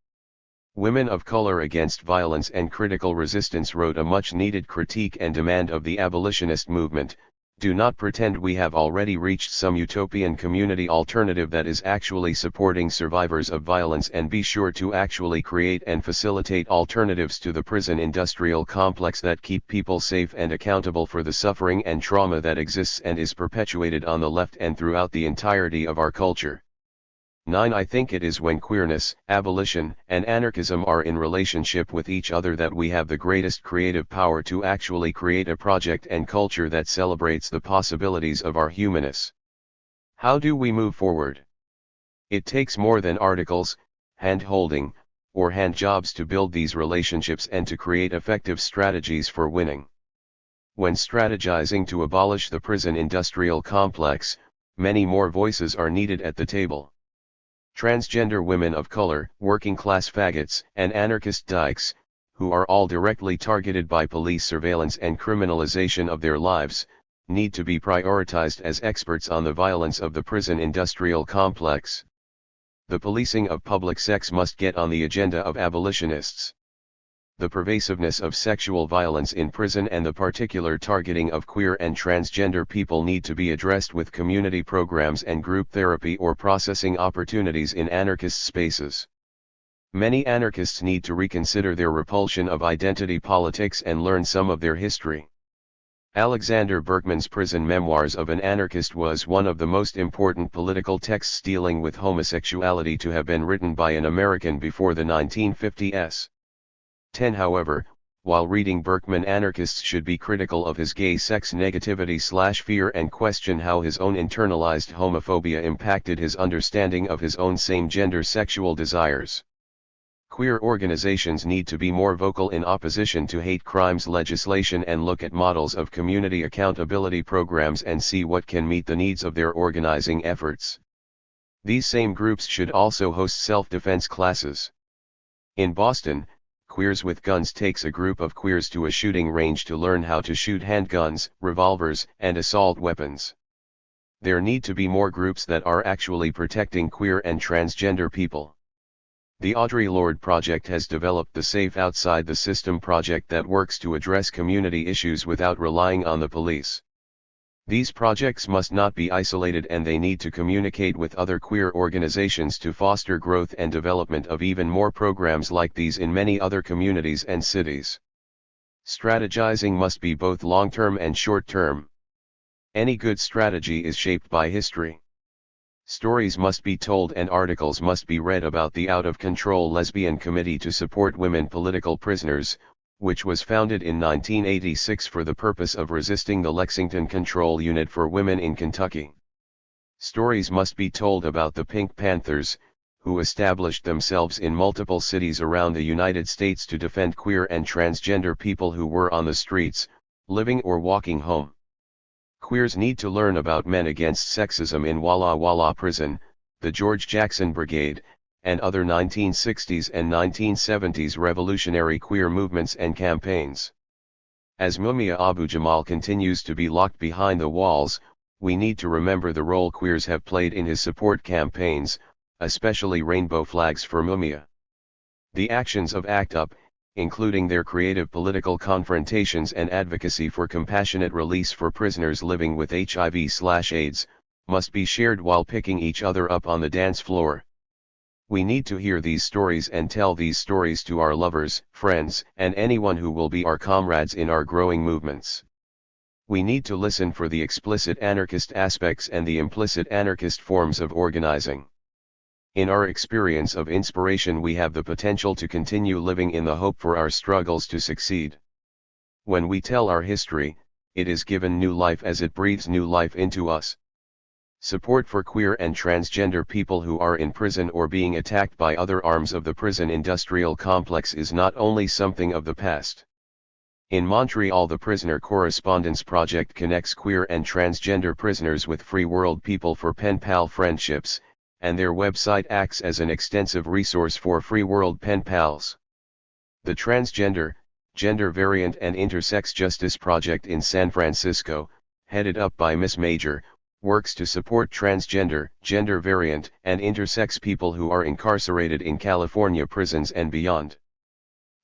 Women of Color Against Violence and Critical Resistance wrote a much-needed critique and demand of the abolitionist movement, Do not pretend we have already reached some utopian community alternative that is actually supporting survivors of violence, and be sure to actually create and facilitate alternatives to the prison industrial complex that keep people safe and accountable for the suffering and trauma that exists and is perpetuated on the left and throughout the entirety of our culture. 9. I think it is when queerness, abolition, and anarchism are in relationship with each other that we have the greatest creative power to actually create a project and culture that celebrates the possibilities of our humanness. How do we move forward? It takes more than articles, hand-holding, or hand-jobs to build these relationships and to create effective strategies for winning. When strategizing to abolish the prison industrial complex, many more voices are needed at the table. Transgender women of color, working-class faggots, and anarchist dykes, who are all directly targeted by police surveillance and criminalization of their lives, need to be prioritized as experts on the violence of the prison industrial complex. The policing of public sex must get on the agenda of abolitionists. The pervasiveness of sexual violence in prison and the particular targeting of queer and transgender people need to be addressed with community programs and group therapy or processing opportunities in anarchist spaces. Many anarchists need to reconsider their repulsion of identity politics and learn some of their history. Alexander Berkman's Prison Memoirs of an Anarchist was one of the most important political texts dealing with homosexuality to have been written by an American before the 1950s. 10. However, while reading Berkman, anarchists should be critical of his gay sex negativity/fear and question how his own internalized homophobia impacted his understanding of his own same-gender sexual desires. Queer organizations need to be more vocal in opposition to hate crimes legislation and look at models of community accountability programs and see what can meet the needs of their organizing efforts. These same groups should also host self-defense classes. In Boston, Queers with Guns takes a group of queers to a shooting range to learn how to shoot handguns, revolvers, and assault weapons. There need to be more groups that are actually protecting queer and transgender people. The Audre Lorde Project has developed the Safe Outside the System project that works to address community issues without relying on the police. These projects must not be isolated and they need to communicate with other queer organizations to foster growth and development of even more programs like these in many other communities and cities. Strategizing must be both long-term and short-term. Any good strategy is shaped by history. Stories must be told and articles must be read about the out-of-control Lesbian Committee to Support Women Political Prisoners, which was founded in 1986 for the purpose of resisting the Lexington Control Unit for Women in Kentucky. Stories must be told about the Pink Panthers, who established themselves in multiple cities around the United States to defend queer and transgender people who were on the streets, living or walking home. Queers need to learn about Men Against Sexism in Walla Walla Prison, the George Jackson Brigade, and other 1960s and 1970s revolutionary queer movements and campaigns. As Mumia Abu-Jamal continues to be locked behind the walls, we need to remember the role queers have played in his support campaigns, especially rainbow flags for Mumia. The actions of ACT UP, including their creative political confrontations and advocacy for compassionate release for prisoners living with HIV/AIDS, must be shared while picking each other up on the dance floor. We need to hear these stories and tell these stories to our lovers, friends, and anyone who will be our comrades in our growing movements. We need to listen for the explicit anarchist aspects and the implicit anarchist forms of organizing. In our experience of inspiration, we have the potential to continue living in the hope for our struggles to succeed. When we tell our history, it is given new life as it breathes new life into us. Support for queer and transgender people who are in prison or being attacked by other arms of the prison industrial complex is not only something of the past. In Montreal, the Prisoner Correspondence Project connects queer and transgender prisoners with free world people for pen pal friendships, and their website acts as an extensive resource for free world pen pals. The Transgender, Gender Variant and Intersex Justice Project in San Francisco, headed up by Miss Major, works to support transgender, gender variant, and intersex people who are incarcerated in California prisons and beyond.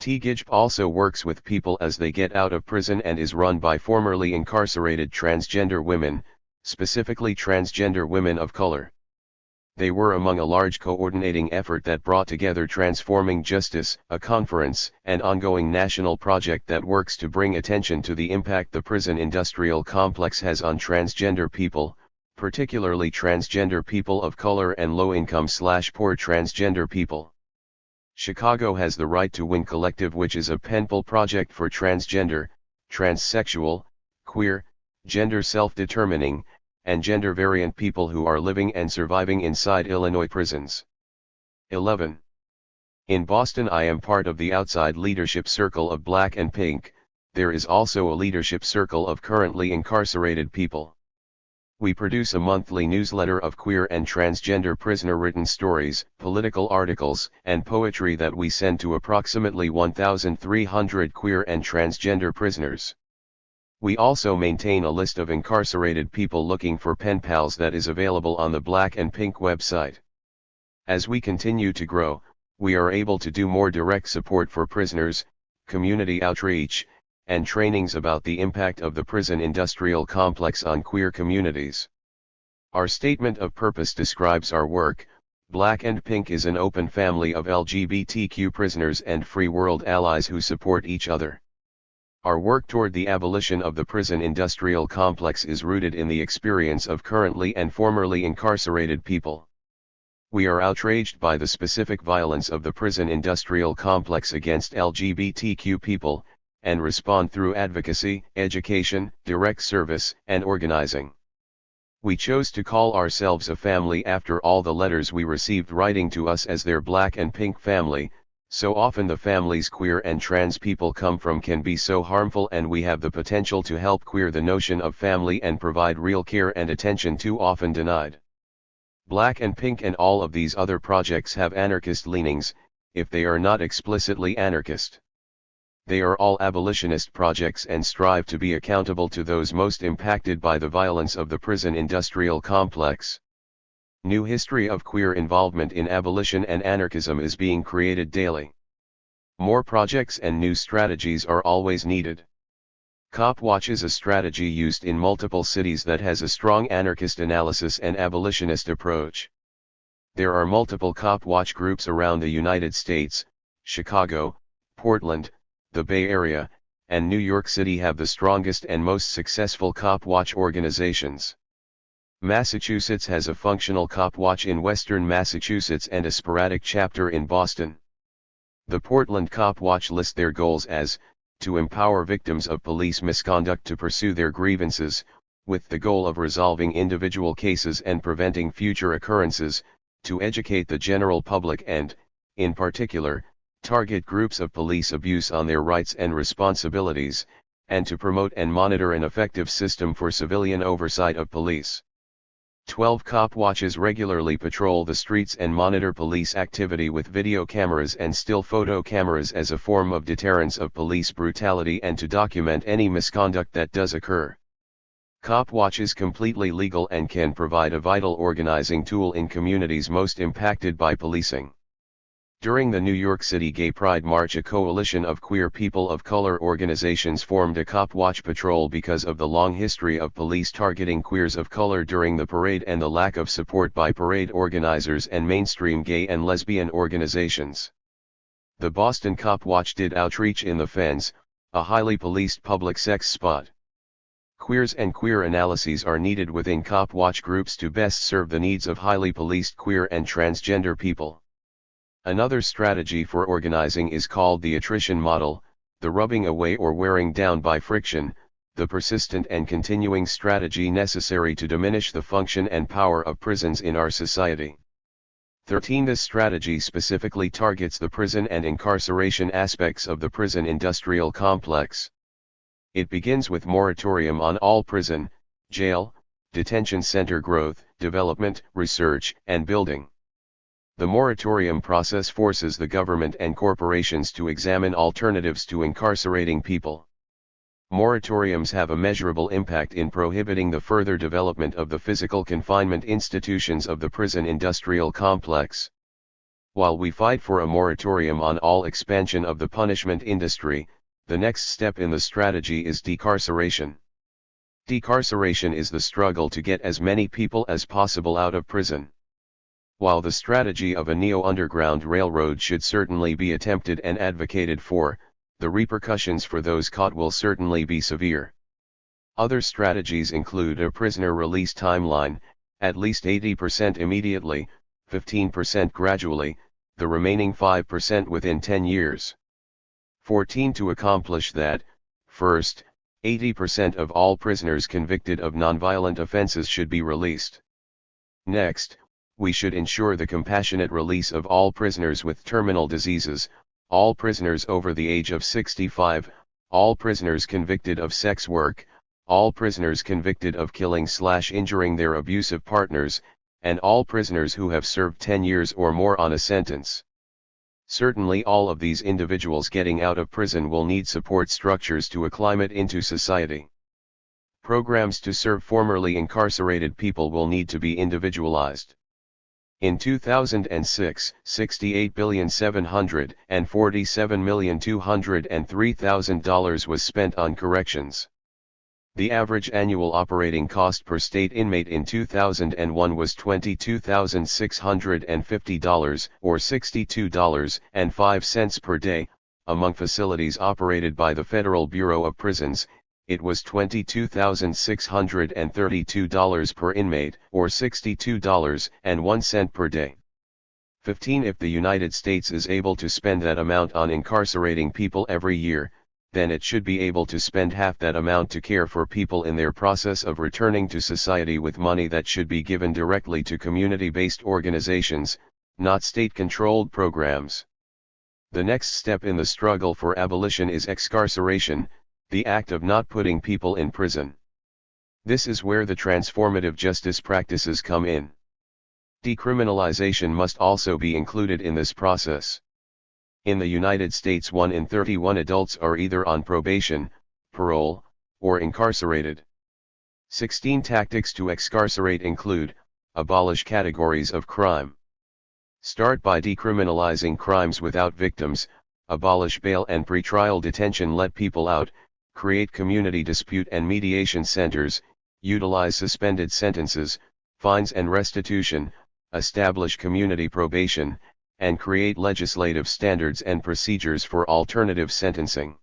TGIJP also works with people as they get out of prison and is run by formerly incarcerated transgender women, specifically transgender women of color. They were among a large coordinating effort that brought together Transforming Justice, a conference and ongoing national project that works to bring attention to the impact the prison industrial complex has on transgender people, particularly transgender people of color and low-income/poor transgender people. Chicago Has the Right to Win Collective, which is a penpal project for transgender, transsexual, queer, gender self-determining, and gender-variant people who are living and surviving inside Illinois prisons. 11. In Boston, I am part of the outside leadership circle of Black and Pink. There is also a leadership circle of currently incarcerated people. We produce a monthly newsletter of queer and transgender prisoner-written stories, political articles, and poetry that we send to approximately 1,300 queer and transgender prisoners. We also maintain a list of incarcerated people looking for pen pals that is available on the Black and Pink website. As we continue to grow, we are able to do more direct support for prisoners, community outreach, and trainings about the impact of the prison industrial complex on queer communities. Our statement of purpose describes our work. Black and Pink is an open family of LGBTQ prisoners and free world allies who support each other. Our work toward the abolition of the prison industrial complex is rooted in the experience of currently and formerly incarcerated people. We are outraged by the specific violence of the prison industrial complex against LGBTQ people, and respond through advocacy, education, direct service, and organizing. We chose to call ourselves a family after all the letters we received writing to us as their Black and Pink family. So often the families queer and trans people come from can be so harmful, and we have the potential to help queer the notion of family and provide real care and attention too often denied. Black and Pink and all of these other projects have anarchist leanings, if they are not explicitly anarchist. They are all abolitionist projects and strive to be accountable to those most impacted by the violence of the prison industrial complex. New history of queer involvement in abolition and anarchism is being created daily. More projects and new strategies are always needed. Cop Watch is a strategy used in multiple cities that has a strong anarchist analysis and abolitionist approach. There are multiple Cop Watch groups around the United States. Chicago, Portland, the Bay Area, and New York City have the strongest and most successful Cop Watch organizations. Massachusetts has a functional Cop Watch in Western Massachusetts and a sporadic chapter in Boston. The Portland Cop Watch lists their goals as, to empower victims of police misconduct to pursue their grievances, with the goal of resolving individual cases and preventing future occurrences, to educate the general public and, in particular, target groups of police abuse on their rights and responsibilities, and to promote and monitor an effective system for civilian oversight of police. 12 Cop Watches regularly patrol the streets and monitor police activity with video cameras and still photo cameras as a form of deterrence of police brutality and to document any misconduct that does occur. Cop Watch is completely legal and can provide a vital organizing tool in communities most impacted by policing. During the New York City Gay Pride March, a coalition of queer people of color organizations formed a Cop Watch patrol because of the long history of police targeting queers of color during the parade and the lack of support by parade organizers and mainstream gay and lesbian organizations. The Boston Cop Watch did outreach in the Fens, a highly policed public sex spot. Queers and queer analyses are needed within Cop Watch groups to best serve the needs of highly policed queer and transgender people. Another strategy for organizing is called the attrition model, the rubbing away or wearing down by friction, the persistent and continuing strategy necessary to diminish the function and power of prisons in our society. 13. This strategy specifically targets the prison and incarceration aspects of the prison industrial complex. It begins with moratorium on all prison, jail, detention center growth, development, research, and building. The moratorium process forces the government and corporations to examine alternatives to incarcerating people. Moratoriums have a measurable impact in prohibiting the further development of the physical confinement institutions of the prison industrial complex. While we fight for a moratorium on all expansion of the punishment industry, the next step in the strategy is decarceration. Decarceration is the struggle to get as many people as possible out of prison. While the strategy of a neo-underground railroad should certainly be attempted and advocated for, the repercussions for those caught will certainly be severe. Other strategies include a prisoner release timeline, at least 80% immediately, 15% gradually, the remaining 5% within 10 years. 14. To accomplish that, first, 80% of all prisoners convicted of nonviolent offenses should be released. Next, we should ensure the compassionate release of all prisoners with terminal diseases, all prisoners over the age of 65, all prisoners convicted of sex work, all prisoners convicted of killing/injuring their abusive partners, and all prisoners who have served 10 years or more on a sentence. Certainly all of these individuals getting out of prison will need support structures to acclimate into society. Programs to serve formerly incarcerated people will need to be individualized. In 2006, $68,747,203,000 was spent on corrections. The average annual operating cost per state inmate in 2001 was $22,650 or $62.05 per day. Among facilities operated by the Federal Bureau of Prisons, it was $22,632 per inmate or $62.01 per day. 15. If the United States is able to spend that amount on incarcerating people every year, then it should be able to spend half that amount to care for people in their process of returning to society with money that should be given directly to community-based organizations, not state-controlled programs. The next step in the struggle for abolition is excarceration, the act of not putting people in prison. This is where the transformative justice practices come in. Decriminalization must also be included in this process. In the United States, 1 in 31 adults are either on probation, parole, or incarcerated. 16 tactics to excarcerate include: abolish categories of crime. Start by decriminalizing crimes without victims, abolish bail and pretrial detention, let people out, create community dispute and mediation centers, utilize suspended sentences, fines and restitution, establish community probation, and create legislative standards and procedures for alternative sentencing.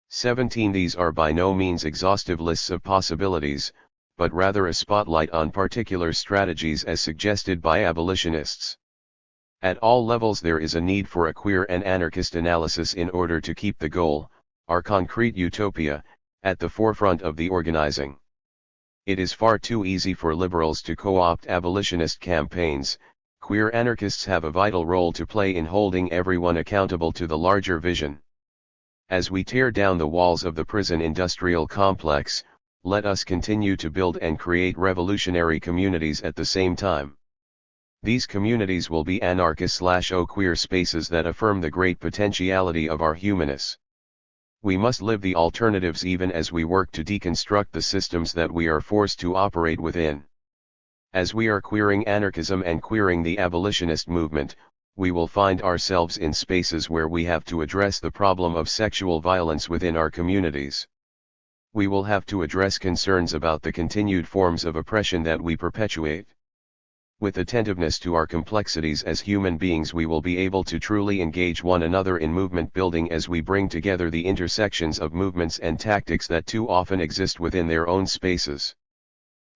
17. These are by no means exhaustive lists of possibilities, but rather a spotlight on particular strategies as suggested by abolitionists. At all levels there is a need for a queer and anarchist analysis in order to keep the goal, our concrete utopia, at the forefront of the organizing. It is far too easy for liberals to co-opt abolitionist campaigns. Queer anarchists have a vital role to play in holding everyone accountable to the larger vision. As we tear down the walls of the prison industrial complex, let us continue to build and create revolutionary communities at the same time. These communities will be anarchist/queer spaces that affirm the great potentiality of our humanness. We must live the alternatives even as we work to deconstruct the systems that we are forced to operate within. As we are queering anarchism and queering the abolitionist movement, we will find ourselves in spaces where we have to address the problem of sexual violence within our communities. We will have to address concerns about the continued forms of oppression that we perpetuate. With attentiveness to our complexities as human beings, we will be able to truly engage one another in movement building as we bring together the intersections of movements and tactics that too often exist within their own spaces.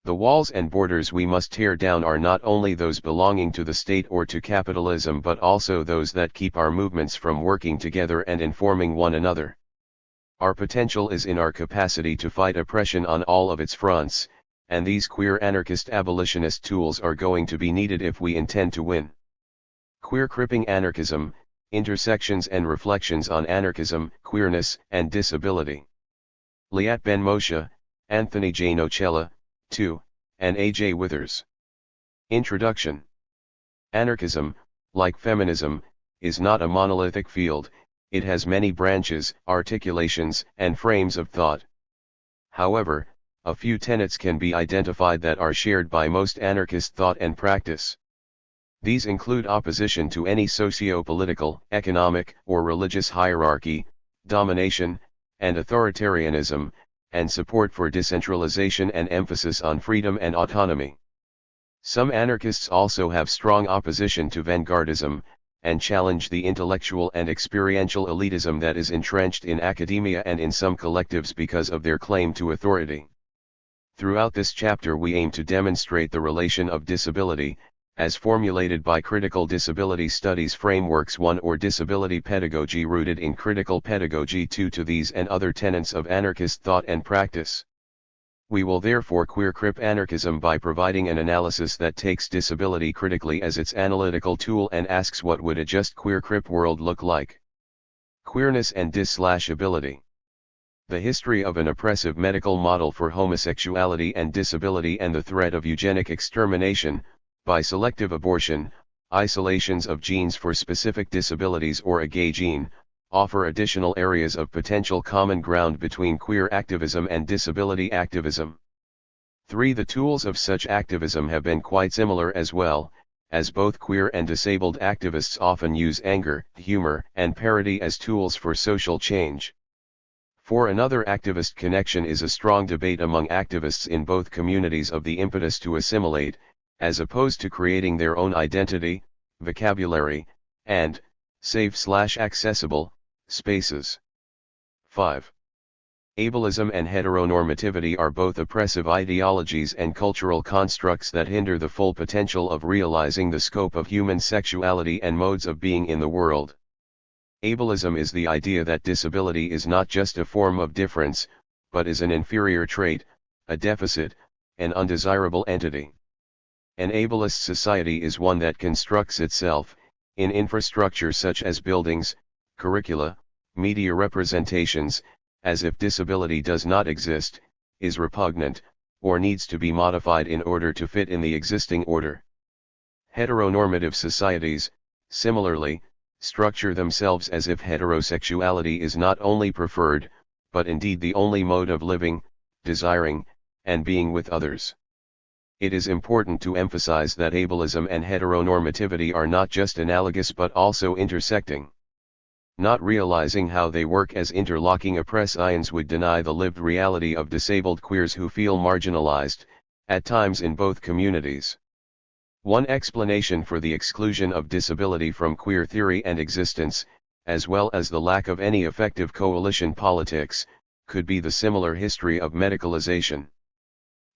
The walls and borders we must tear down are not only those belonging to the state or to capitalism, but also those that keep our movements from working together and informing one another. Our potential is in our capacity to fight oppression on all of its fronts, and these queer anarchist abolitionist tools are going to be needed if we intend to win. Queer Cripping Anarchism, Intersections and Reflections on Anarchism, Queerness, and Disability. Liat Ben Moshe, Anthony J. Nocella, 2, and A. J. Withers. Introduction. Anarchism, like feminism, is not a monolithic field, it has many branches, articulations, and frames of thought. However, a few tenets can be identified that are shared by most anarchist thought and practice. These include opposition to any socio-political, economic, or religious hierarchy, domination, and authoritarianism, and support for decentralization and emphasis on freedom and autonomy. Some anarchists also have strong opposition to vanguardism, and challenge the intellectual and experiential elitism that is entrenched in academia and in some collectives because of their claim to authority. Throughout this chapter we aim to demonstrate the relation of disability, as formulated by Critical Disability Studies Frameworks 1 or Disability Pedagogy rooted in Critical Pedagogy 2 to these and other tenets of anarchist thought and practice. We will therefore queer-crip anarchism by providing an analysis that takes disability critically as its analytical tool and asks what would a just queer-crip world look like. Queerness and dis/ability. The history of an oppressive medical model for homosexuality and disability and the threat of eugenic extermination, by selective abortion, isolations of genes for specific disabilities or a gay gene, offer additional areas of potential common ground between queer activism and disability activism. 3. The tools of such activism have been quite similar as well, as both queer and disabled activists often use anger, humor, and parody as tools for social change. 4. Another activist connection is a strong debate among activists in both communities of the impetus to assimilate, as opposed to creating their own identity, vocabulary, and safe/accessible spaces. 5. Ableism and heteronormativity are both oppressive ideologies and cultural constructs that hinder the full potential of realizing the scope of human sexuality and modes of being in the world. Ableism is the idea that disability is not just a form of difference, but is an inferior trait, a deficit, an undesirable entity. An ableist society is one that constructs itself, in infrastructure such as buildings, curricula, media representations, as if disability does not exist, is repugnant, or needs to be modified in order to fit in the existing order. Heteronormative societies, similarly, structure themselves as if heterosexuality is not only preferred, but indeed the only mode of living, desiring, and being with others. It is important to emphasize that ableism and heteronormativity are not just analogous but also intersecting. Not realizing how they work as interlocking oppressions would deny the lived reality of disabled queers who feel marginalized, at times in both communities. One explanation for the exclusion of disability from queer theory and existence, as well as the lack of any effective coalition politics, could be the similar history of medicalization.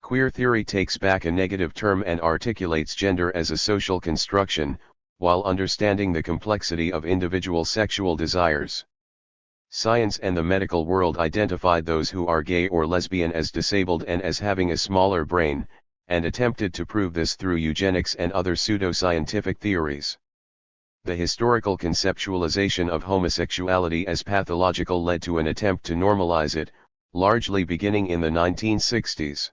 Queer theory takes back a negative term and articulates gender as a social construction, while understanding the complexity of individual sexual desires. Science and the medical world identified those who are gay or lesbian as disabled and as having a smaller brain, and attempted to prove this through eugenics and other pseudoscientific theories. The historical conceptualization of homosexuality as pathological led to an attempt to normalize it, largely beginning in the 1960s.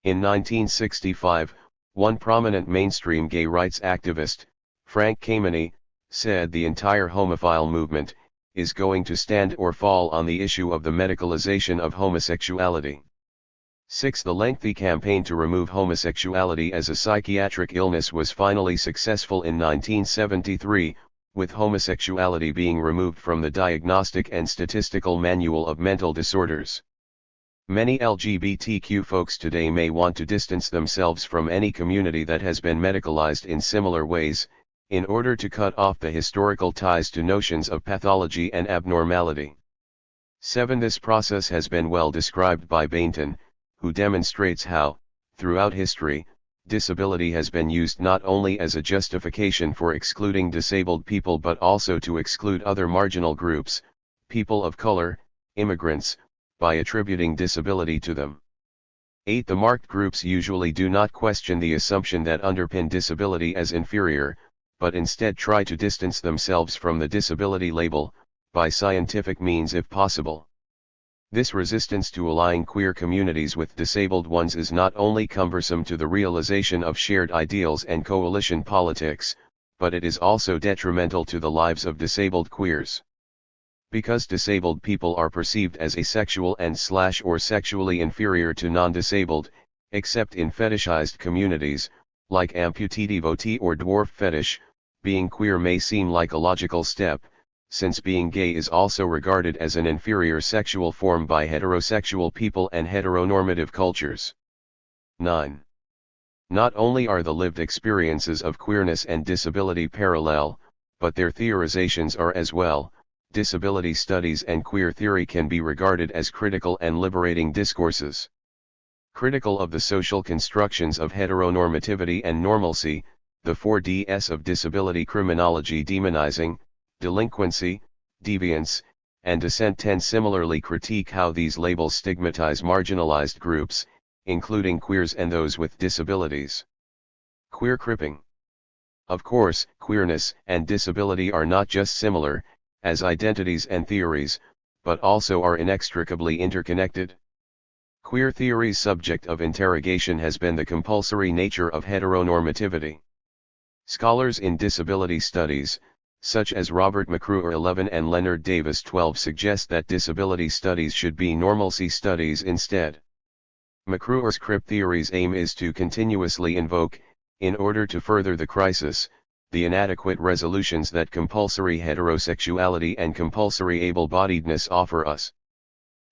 In 1965, one prominent mainstream gay rights activist, Frank Kameny, said the entire homophile movement is going to stand or fall on the issue of the medicalization of homosexuality. 6. The lengthy campaign to remove homosexuality as a psychiatric illness was finally successful in 1973, with homosexuality being removed from the Diagnostic and Statistical Manual of Mental Disorders. Many LGBTQ folks today may want to distance themselves from any community that has been medicalized in similar ways, in order to cut off the historical ties to notions of pathology and abnormality. 7. This process has been well described by Bainton, who demonstrates how, throughout history, disability has been used not only as a justification for excluding disabled people but also to exclude other marginal groups, people of color, immigrants, by attributing disability to them. 8. The marked groups usually do not question the assumption that underpin disability as inferior, but instead try to distance themselves from the disability label, by scientific means if possible. This resistance to aligning queer communities with disabled ones is not only cumbersome to the realization of shared ideals and coalition politics, but it is also detrimental to the lives of disabled queers. Because disabled people are perceived as asexual and/or sexually inferior to non-disabled, except in fetishized communities, Like amputee devotee or dwarf fetish, being queer may seem like a logical step, since being gay is also regarded as an inferior sexual form by heterosexual people and heteronormative cultures. 9. Not only are the lived experiences of queerness and disability parallel, but their theorizations are as well. Disability studies and queer theory can be regarded as critical and liberating discourses. Critical of the social constructions of heteronormativity and normalcy, the 4Ds of disability criminology demonizing, delinquency, deviance, and dissent tend similarly critique how these labels stigmatize marginalized groups, including queers and those with disabilities. Queer cripping. Of course, queerness and disability are not just similar, as identities and theories, but also are inextricably interconnected. Queer theory's subject of interrogation has been the compulsory nature of heteronormativity. Scholars in disability studies, such as Robert McCruer 11 and Leonard Davis 12, suggest that disability studies should be normalcy studies instead. McCruer's crip theory's aim is to continuously invoke, in order to further the crisis, the inadequate resolutions that compulsory heterosexuality and compulsory able-bodiedness offer us.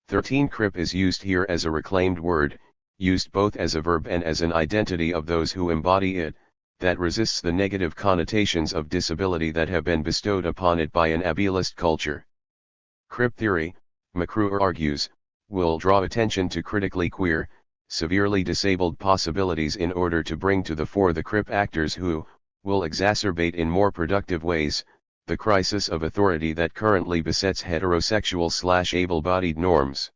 13. Crip is used here as a reclaimed word, used both as a verb and as an identity of those who embody it, that resists the negative connotations of disability that have been bestowed upon it by an ableist culture. Crip theory, McCruer argues, will draw attention to critically queer, severely disabled possibilities in order to bring to the fore the crip actors who will exacerbate in more productive ways the crisis of authority that currently besets heterosexual/able-bodied norms.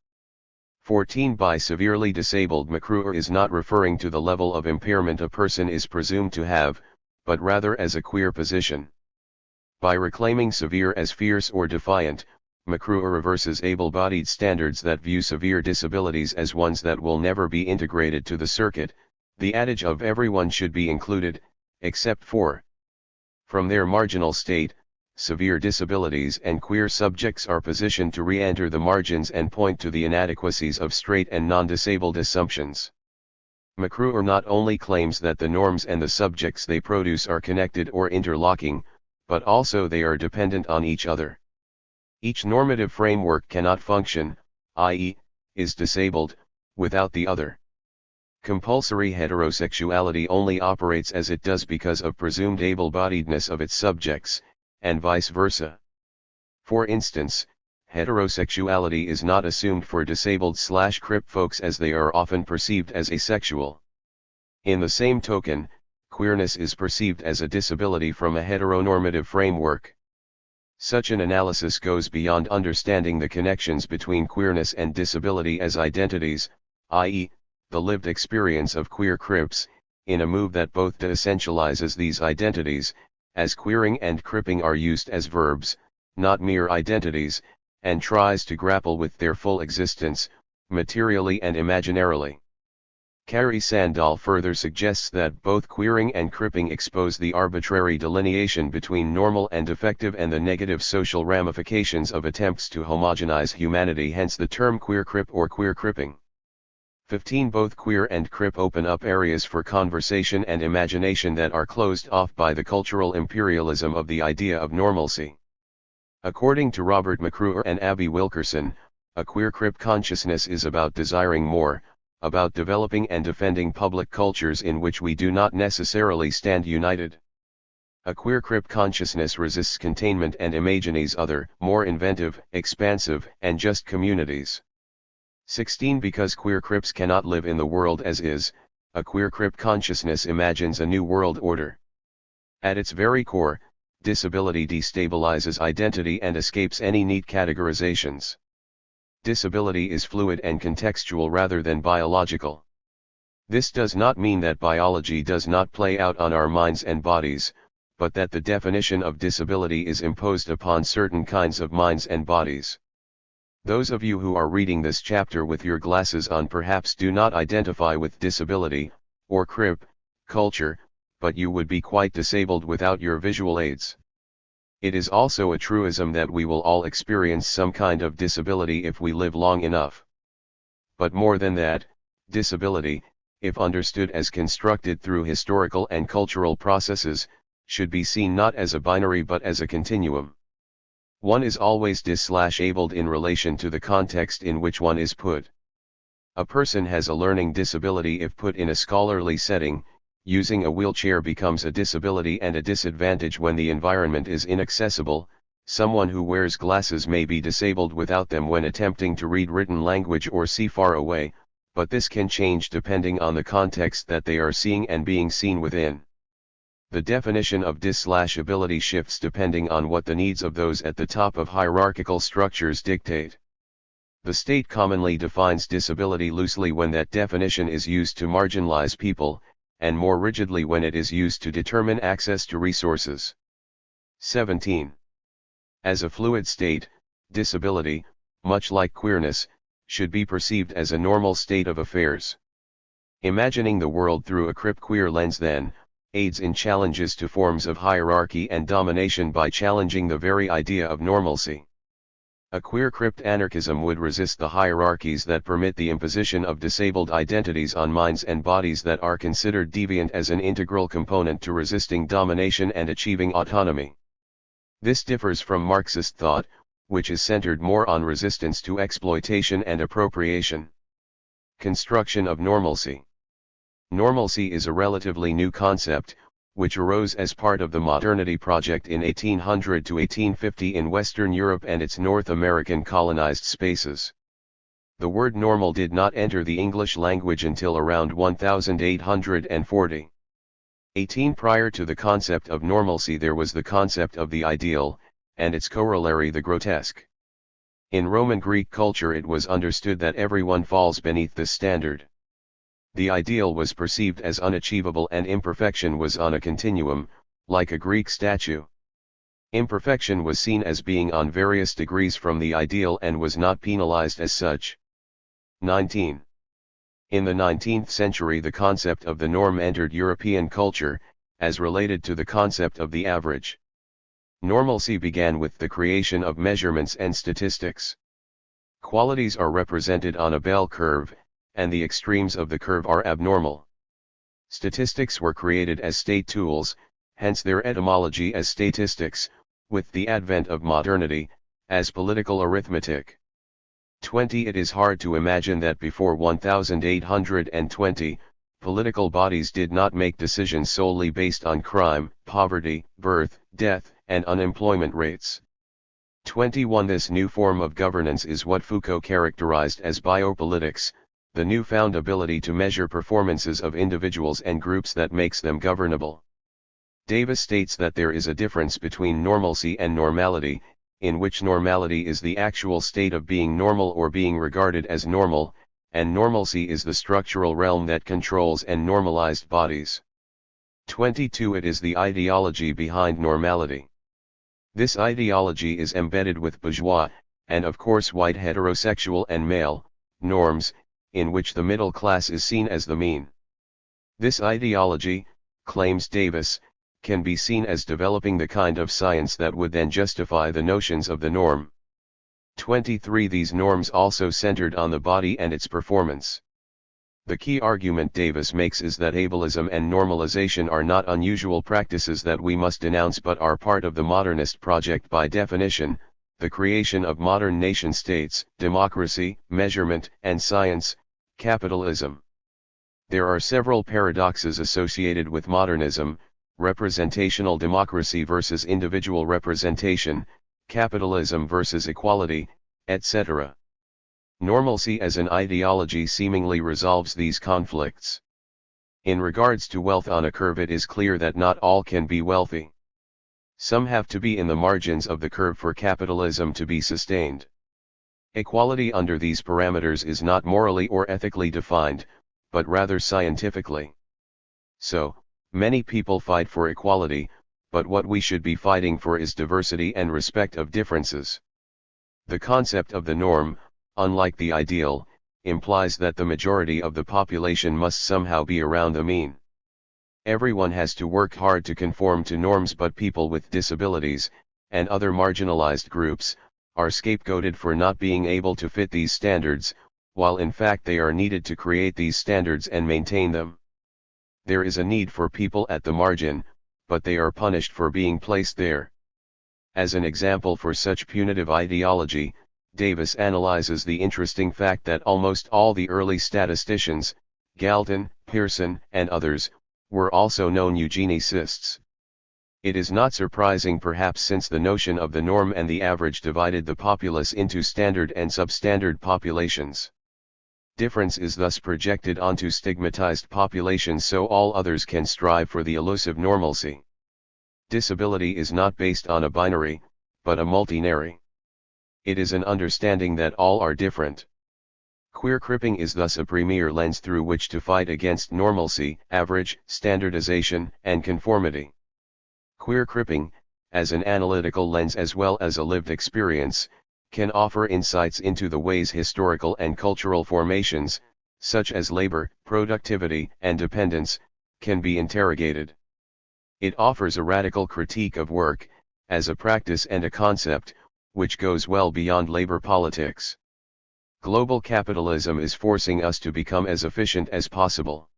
14. By severely disabled, McCruer is not referring to the level of impairment a person is presumed to have, but rather as a queer position. By reclaiming severe as fierce or defiant, McCruer reverses able-bodied standards that view severe disabilities as ones that will never be integrated to the circuit, the adage of everyone should be included, except for. From their marginal state, severe disabilities and queer subjects are positioned to re-enter the margins and point to the inadequacies of straight and non-disabled assumptions. McCruer not only claims that the norms and the subjects they produce are connected or interlocking, but also they are dependent on each other. Each normative framework cannot function, i.e., is disabled, without the other. Compulsory heterosexuality only operates as it does because of presumed able-bodiedness of its subjects, and vice versa. For instance, heterosexuality is not assumed for disabled/crip folks as they are often perceived as asexual. In the same token, queerness is perceived as a disability from a heteronormative framework. Such an analysis goes beyond understanding the connections between queerness and disability as identities, i.e., the lived experience of queer crips, in a move that both de-essentializes these identities, as queering and cripping are used as verbs, not mere identities, and tries to grapple with their full existence, materially and imaginarily. Carrie Sandall further suggests that both queering and cripping expose the arbitrary delineation between normal and defective and the negative social ramifications of attempts to homogenize humanity, hence the term queer crip or queer cripping. 15. Both queer and crip open up areas for conversation and imagination that are closed off by the cultural imperialism of the idea of normalcy. According to Robert McCruer and Abby Wilkerson, a queer crip consciousness is about desiring more, about developing and defending public cultures in which we do not necessarily stand united. A queer crip consciousness resists containment and imagines other, more inventive, expansive, and just communities. 16. Because queer crips cannot live in the world as is, a queer crip consciousness imagines a new world order. At its very core, disability destabilizes identity and escapes any neat categorizations. Disability is fluid and contextual rather than biological. This does not mean that biology does not play out on our minds and bodies, but that the definition of disability is imposed upon certain kinds of minds and bodies. Those of you who are reading this chapter with your glasses on perhaps do not identify with disability, or crip, culture, but you would be quite disabled without your visual aids. It is also a truism that we will all experience some kind of disability if we live long enough. But more than that, disability, if understood as constructed through historical and cultural processes, should be seen not as a binary but as a continuum. One is always dis/abled in relation to the context in which one is put. A person has a learning disability if put in a scholarly setting. Using a wheelchair becomes a disability and a disadvantage when the environment is inaccessible. Someone who wears glasses may be disabled without them when attempting to read written language or see far away, but this can change depending on the context that they are seeing and being seen within. The definition of dis/ability shifts depending on what the needs of those at the top of hierarchical structures dictate. The state commonly defines disability loosely when that definition is used to marginalize people, and more rigidly when it is used to determine access to resources. 17. As a fluid state, disability, much like queerness, should be perceived as a normal state of affairs. Imagining the world through a queer lens then, aids in challenges to forms of hierarchy and domination by challenging the very idea of normalcy. A queer anarchism would resist the hierarchies that permit the imposition of disabled identities on minds and bodies that are considered deviant as an integral component to resisting domination and achieving autonomy. This differs from Marxist thought, which is centered more on resistance to exploitation and appropriation. Construction of normalcy. Normalcy is a relatively new concept, which arose as part of the modernity project in 1800 to 1850 in Western Europe and its North American colonized spaces. The word normal did not enter the English language until around 1840. Prior to the concept of normalcy there was the concept of the ideal, and its corollary the grotesque. In Roman Greek culture it was understood that everyone falls beneath this standard. The ideal was perceived as unachievable and imperfection was on a continuum, like a Greek statue. Imperfection was seen as being on various degrees from the ideal and was not penalized as such. 19. In the 19th century the concept of the norm entered European culture, as related to the concept of the average. Normalcy began with the creation of measurements and statistics. Qualities are represented on a bell curve, and the extremes of the curve are abnormal. Statistics were created as state tools, hence their etymology as statistics, with the advent of modernity, as political arithmetic. 20. It is hard to imagine that before 1820, political bodies did not make decisions solely based on crime, poverty, birth, death, and unemployment rates. 21. This new form of governance is what Foucault characterized as biopolitics, the newfound ability to measure performances of individuals and groups that makes them governable. Davis states that there is a difference between normalcy and normality, in which normality is the actual state of being normal or being regarded as normal, and normalcy is the structural realm that controls and normalized bodies. 22. It is the ideology behind normality. This ideology is embedded with bourgeois, and of course white heterosexual and male, norms, in which the middle class is seen as the mean. This ideology, claims Davis, can be seen as developing the kind of science that would then justify the notions of the norm. 23. These norms also centered on the body and its performance. The key argument Davis makes is that ableism and normalization are not unusual practices that we must denounce but are part of the modernist project by definition, the creation of modern nation-states, democracy, measurement, and science, capitalism. There are several paradoxes associated with modernism: representational democracy versus individual representation, capitalism versus equality, etc. Normalcy as an ideology seemingly resolves these conflicts. In regards to wealth on a curve, it is clear that not all can be wealthy. Some have to be in the margins of the curve for capitalism to be sustained. Equality under these parameters is not morally or ethically defined, but rather scientifically. So, many people fight for equality, but what we should be fighting for is diversity and respect of differences. The concept of the norm, unlike the ideal, implies that the majority of the population must somehow be around the mean. Everyone has to work hard to conform to norms, but people with disabilities, and other marginalized groups, are scapegoated for not being able to fit these standards, while in fact they are needed to create these standards and maintain them. There is a need for people at the margin, but they are punished for being placed there. As an example for such punitive ideology, Davis analyzes the interesting fact that almost all the early statisticians, Galton, Pearson, and others, were also known eugenicists. It is not surprising perhaps, since the notion of the norm and the average divided the populace into standard and substandard populations. Difference is thus projected onto stigmatized populations so all others can strive for the elusive normalcy. Disability is not based on a binary, but a multinary. It is an understanding that all are different. Queer cripping is thus a premier lens through which to fight against normalcy, average, standardization, and conformity. Queer cripping, as an analytical lens as well as a lived experience, can offer insights into the ways historical and cultural formations, such as labor, productivity, and dependence, can be interrogated. It offers a radical critique of work, as a practice and a concept, which goes well beyond labor politics. Global capitalism is forcing us to become as efficient as possible.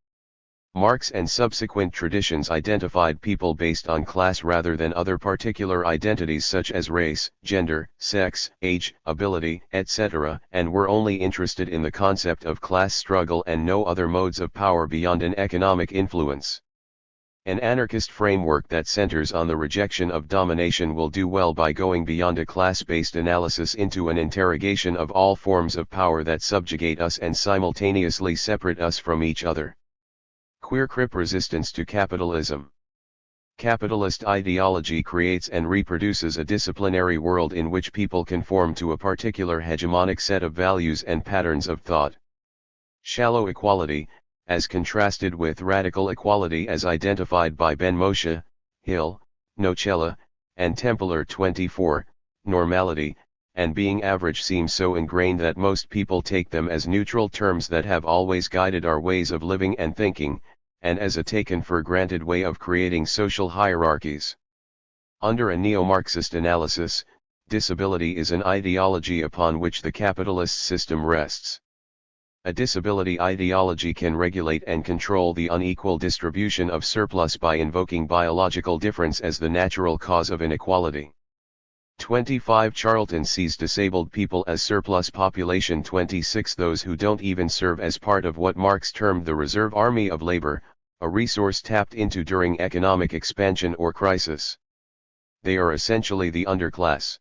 Marx and subsequent traditions identified people based on class rather than other particular identities such as race, gender, sex, age, ability, etc., and were only interested in the concept of class struggle and no other modes of power beyond an economic influence. An anarchist framework that centers on the rejection of domination will do well by going beyond a class-based analysis into an interrogation of all forms of power that subjugate us and simultaneously separate us from each other. Queer crip resistance to capitalism. Capitalist ideology creates and reproduces a disciplinary world in which people conform to a particular hegemonic set of values and patterns of thought. Shallow equality, as contrasted with radical equality as identified by Ben Moshe, Hill, Nocella, and Templar 24, normality, and being average seem so ingrained that most people take them as neutral terms that have always guided our ways of living and thinking, and as a taken-for-granted way of creating social hierarchies. Under a neo-Marxist analysis, disability is an ideology upon which the capitalist system rests. A disability ideology can regulate and control the unequal distribution of surplus by invoking biological difference as the natural cause of inequality. 25 Charlton sees disabled people as surplus population. 26 Those who don't even serve as part of what Marx termed the reserve army of labor, a resource tapped into during economic expansion or crisis. They are essentially the underclass.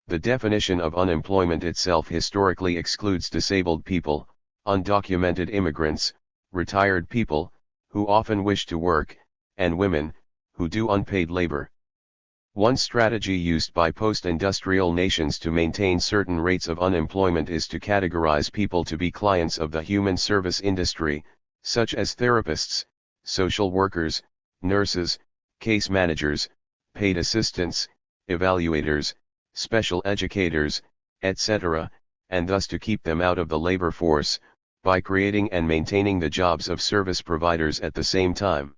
The definition of unemployment itself historically excludes disabled people, undocumented immigrants, retired people, who often wish to work, and women, who do unpaid labor. One strategy used by post-industrial nations to maintain certain rates of unemployment is to categorize people to be clients of the human service industry, such as therapists, social workers, nurses, case managers, paid assistants, evaluators, special educators, etc., and thus to keep them out of the labor force, by creating and maintaining the jobs of service providers at the same time.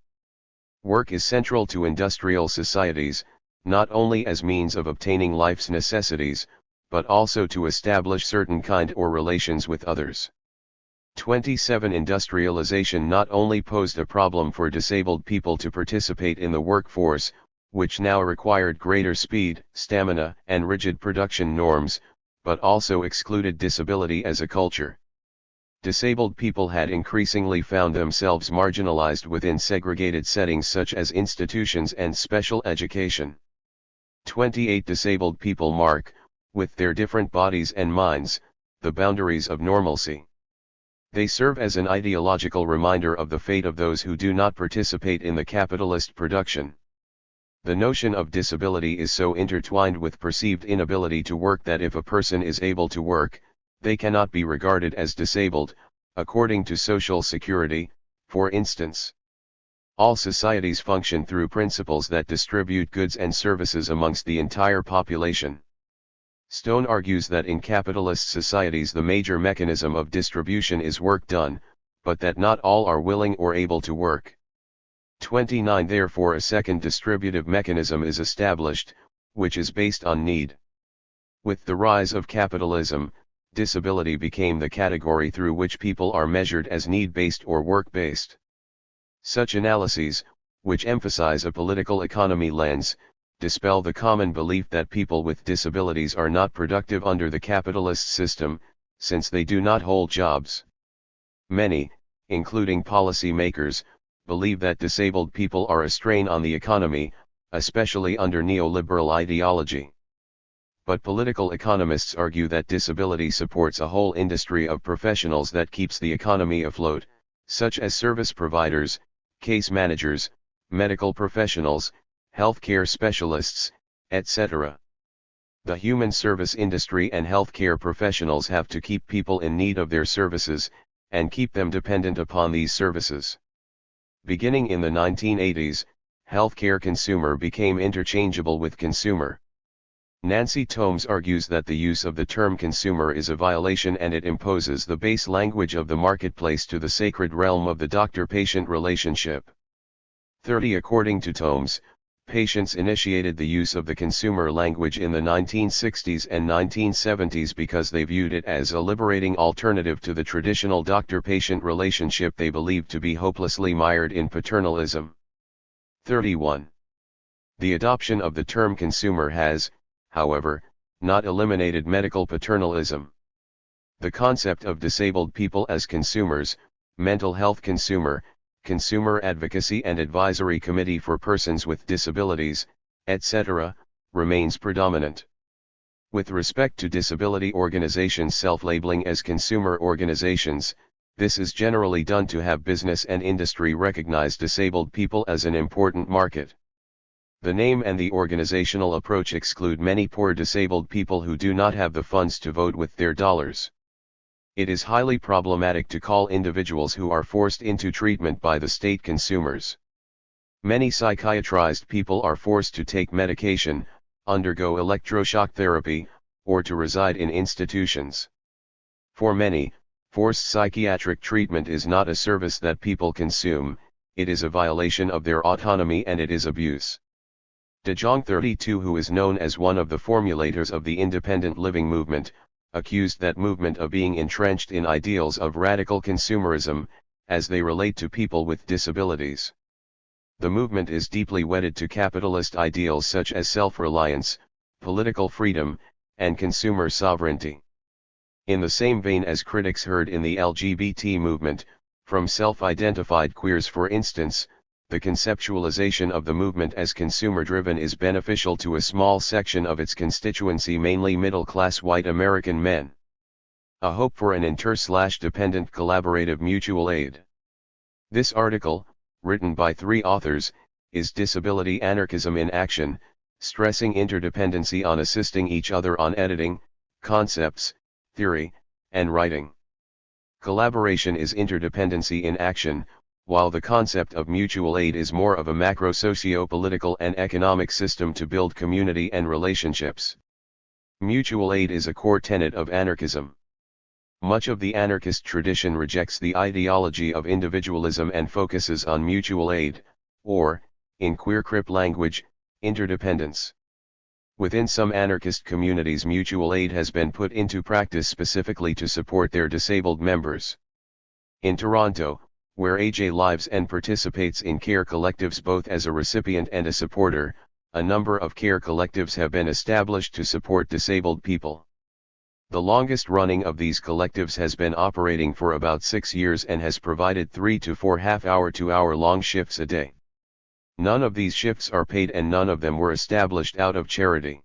Work is central to industrial societies, not only as means of obtaining life's necessities, but also to establish certain kind or relations with others. 27 Industrialization not only posed a problem for disabled people to participate in the workforce, which now required greater speed, stamina, and rigid production norms, but also excluded disability as a culture. Disabled people had increasingly found themselves marginalized within segregated settings such as institutions and special education. 28 Disabled people mark, with their different bodies and minds, the boundaries of normalcy. They serve as an ideological reminder of the fate of those who do not participate in the capitalist production. The notion of disability is so intertwined with perceived inability to work that if a person is able to work, they cannot be regarded as disabled, according to Social Security, for instance. All societies function through principles that distribute goods and services amongst the entire population. Stone argues that in capitalist societies the major mechanism of distribution is work done, but that not all are willing or able to work. 29 Therefore a second distributive mechanism is established, which is based on need. With the rise of capitalism, disability became the category through which people are measured as need-based or work-based. Such analyses, which emphasize a political economy lens, dispel the common belief that people with disabilities are not productive under the capitalist system, since they do not hold jobs. Many, including policy makers, believe that disabled people are a strain on the economy, especially under neoliberal ideology. But political economists argue that disability supports a whole industry of professionals that keeps the economy afloat, such as service providers, case managers, medical professionals, healthcare specialists, etc. The human service industry and healthcare professionals have to keep people in need of their services, and keep them dependent upon these services. Beginning in the 1980s, healthcare consumer became interchangeable with consumer. Nancy Tomes argues that the use of the term consumer is a violation and it imposes the base language of the marketplace to the sacred realm of the doctor-patient relationship. 30 According to Tomes, patients initiated the use of the consumer language in the 1960s and 1970s because they viewed it as a liberating alternative to the traditional doctor-patient relationship they believed to be hopelessly mired in paternalism. 31. The adoption of the term consumer has, however, not eliminated medical paternalism. The concept of disabled people as consumers, mental health consumer, Consumer Advocacy and Advisory Committee for Persons with Disabilities, etc., remains predominant. With respect to disability organizations self-labeling as consumer organizations, this is generally done to have business and industry recognize disabled people as an important market. The name and the organizational approach exclude many poor disabled people who do not have the funds to vote with their dollars. It is highly problematic to call individuals who are forced into treatment by the state consumers. Many psychiatrized people are forced to take medication, undergo electroshock therapy, or to reside in institutions. For many, forced psychiatric treatment is not a service that people consume, it is a violation of their autonomy and it is abuse. De Jong 32, who is known as one of the formulators of the independent living movement, accused that movement of being entrenched in ideals of radical consumerism, as they relate to people with disabilities. The movement is deeply wedded to capitalist ideals such as self-reliance, political freedom, and consumer sovereignty. In the same vein as critics heard in the LGBT movement, from self-identified queers for instance, the conceptualization of the movement as consumer-driven is beneficial to a small section of its constituency, mainly middle-class white American men. A hope for an inter/dependent collaborative mutual aid. This article, written by 3 authors, is Disability Anarchism in Action, stressing interdependency on assisting each other on editing, concepts, theory, and writing. Collaboration is interdependency in action, while the concept of mutual aid is more of a macro socio-political and economic system to build community and relationships. Mutual aid is a core tenet of anarchism. Much of the anarchist tradition rejects the ideology of individualism and focuses on mutual aid, or, in queer crip language, interdependence. Within some anarchist communities, mutual aid has been put into practice specifically to support their disabled members. In Toronto, where AJ lives and participates in care collectives both as a recipient and a supporter, a number of care collectives have been established to support disabled people. The longest running of these collectives has been operating for about 6 years and has provided 3 to 4 half-hour to hour-long shifts a day. None of these shifts are paid and none of them were established out of charity.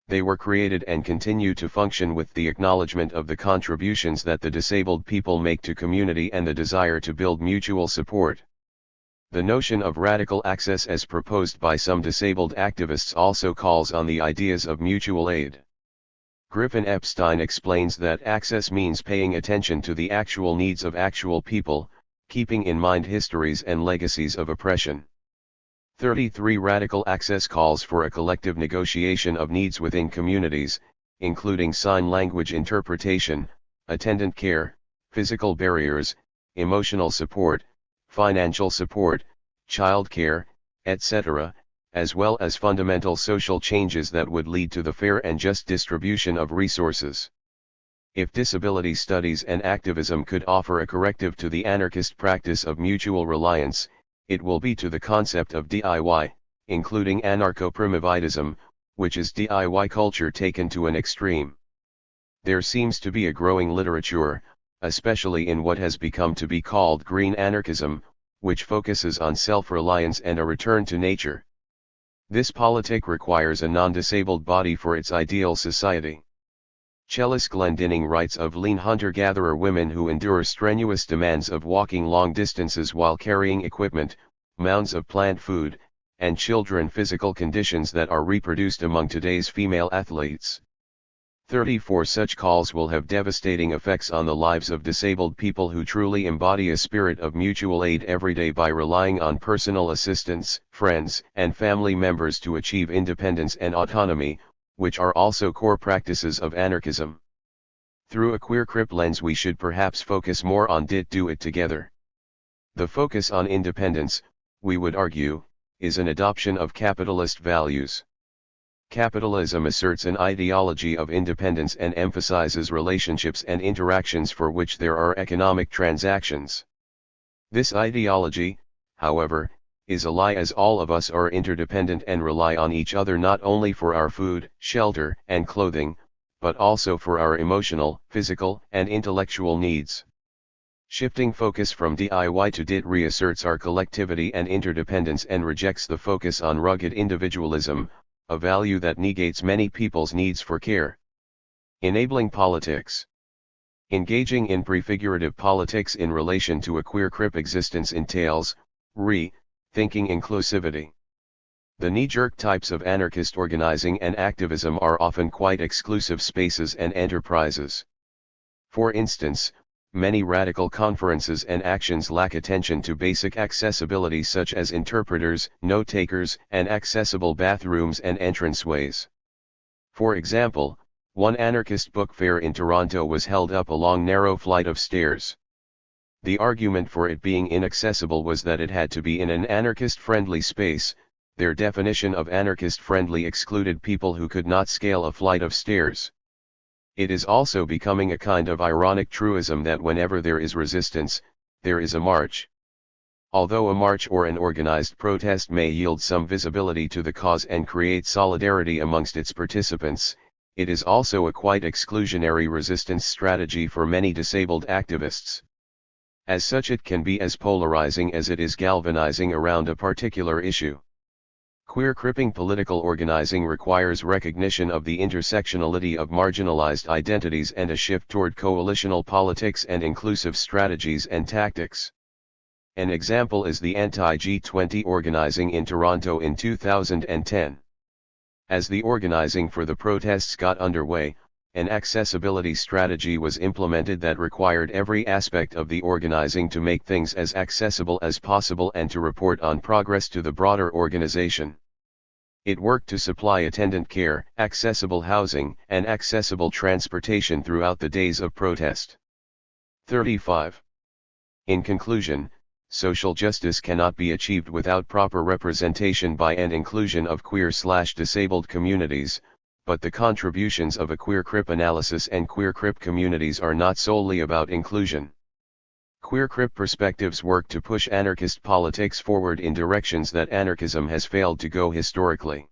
They were created and continue to function with the acknowledgement of the contributions that the disabled people make to community and the desire to build mutual support. The notion of radical access as proposed by some disabled activists also calls on the ideas of mutual aid. Griffin Epstein explains that access means paying attention to the actual needs of actual people, keeping in mind histories and legacies of oppression. 33 Radical access calls for a collective negotiation of needs within communities, including sign language interpretation, attendant care, physical barriers, emotional support, financial support, child care, etc., as well as fundamental social changes that would lead to the fair and just distribution of resources. If disability studies and activism could offer a corrective to the anarchist practice of mutual reliance, it will be to the concept of DIY, including anarcho-primitivism, which is DIY culture taken to an extreme. There seems to be a growing literature, especially in what has become to be called green anarchism, which focuses on self-reliance and a return to nature. This politic requires a non-disabled body for its ideal society. Cellist Glendinning writes of lean hunter-gatherer women who endure strenuous demands of walking long distances while carrying equipment, mounds of plant food, and children, physical conditions that are reproduced among today's female athletes. 34 Such calls will have devastating effects on the lives of disabled people who truly embody a spirit of mutual aid every day by relying on personal assistance, friends, and family members to achieve independence and autonomy, which are also core practices of anarchism. Through a queer crip lens, we should perhaps focus more on do it together. The focus on independence, we would argue, is an adoption of capitalist values. Capitalism asserts an ideology of independence and emphasizes relationships and interactions for which there are economic transactions. This ideology, however, is a lie, as all of us are interdependent and rely on each other not only for our food, shelter, and clothing, but also for our emotional, physical, and intellectual needs. Shifting focus from DIY to DIT reasserts our collectivity and interdependence and rejects the focus on rugged individualism, a value that negates many people's needs for care. Enabling politics. Engaging in prefigurative politics in relation to a queer crip existence entails, thinking inclusivity. The knee-jerk types of anarchist organizing and activism are often quite exclusive spaces and enterprises. For instance, many radical conferences and actions lack attention to basic accessibility such as interpreters, note-takers, and accessible bathrooms and entranceways. For example, one anarchist book fair in Toronto was held up a long narrow flight of stairs. The argument for it being inaccessible was that it had to be in an anarchist-friendly space. Their definition of anarchist-friendly excluded people who could not scale a flight of stairs. It is also becoming a kind of ironic truism that whenever there is resistance, there is a march. Although a march or an organized protest may yield some visibility to the cause and create solidarity amongst its participants, it is also a quite exclusionary resistance strategy for many disabled activists. As such, it can be as polarizing as it is galvanizing around a particular issue. Queer cripping political organizing requires recognition of the intersectionality of marginalized identities and a shift toward coalitional politics and inclusive strategies and tactics. An example is the anti-G20 organizing in Toronto in 2010. As the organizing for the protests got underway, an accessibility strategy was implemented that required every aspect of the organizing to make things as accessible as possible and to report on progress to the broader organization. It worked to supply attendant care, accessible housing, and accessible transportation throughout the days of protest. 35. In conclusion, social justice cannot be achieved without proper representation by and inclusion of queer/disabled communities, but the contributions of a queer crip analysis and queer crip communities are not solely about inclusion. Queer crip perspectives work to push anarchist politics forward in directions that anarchism has failed to go historically.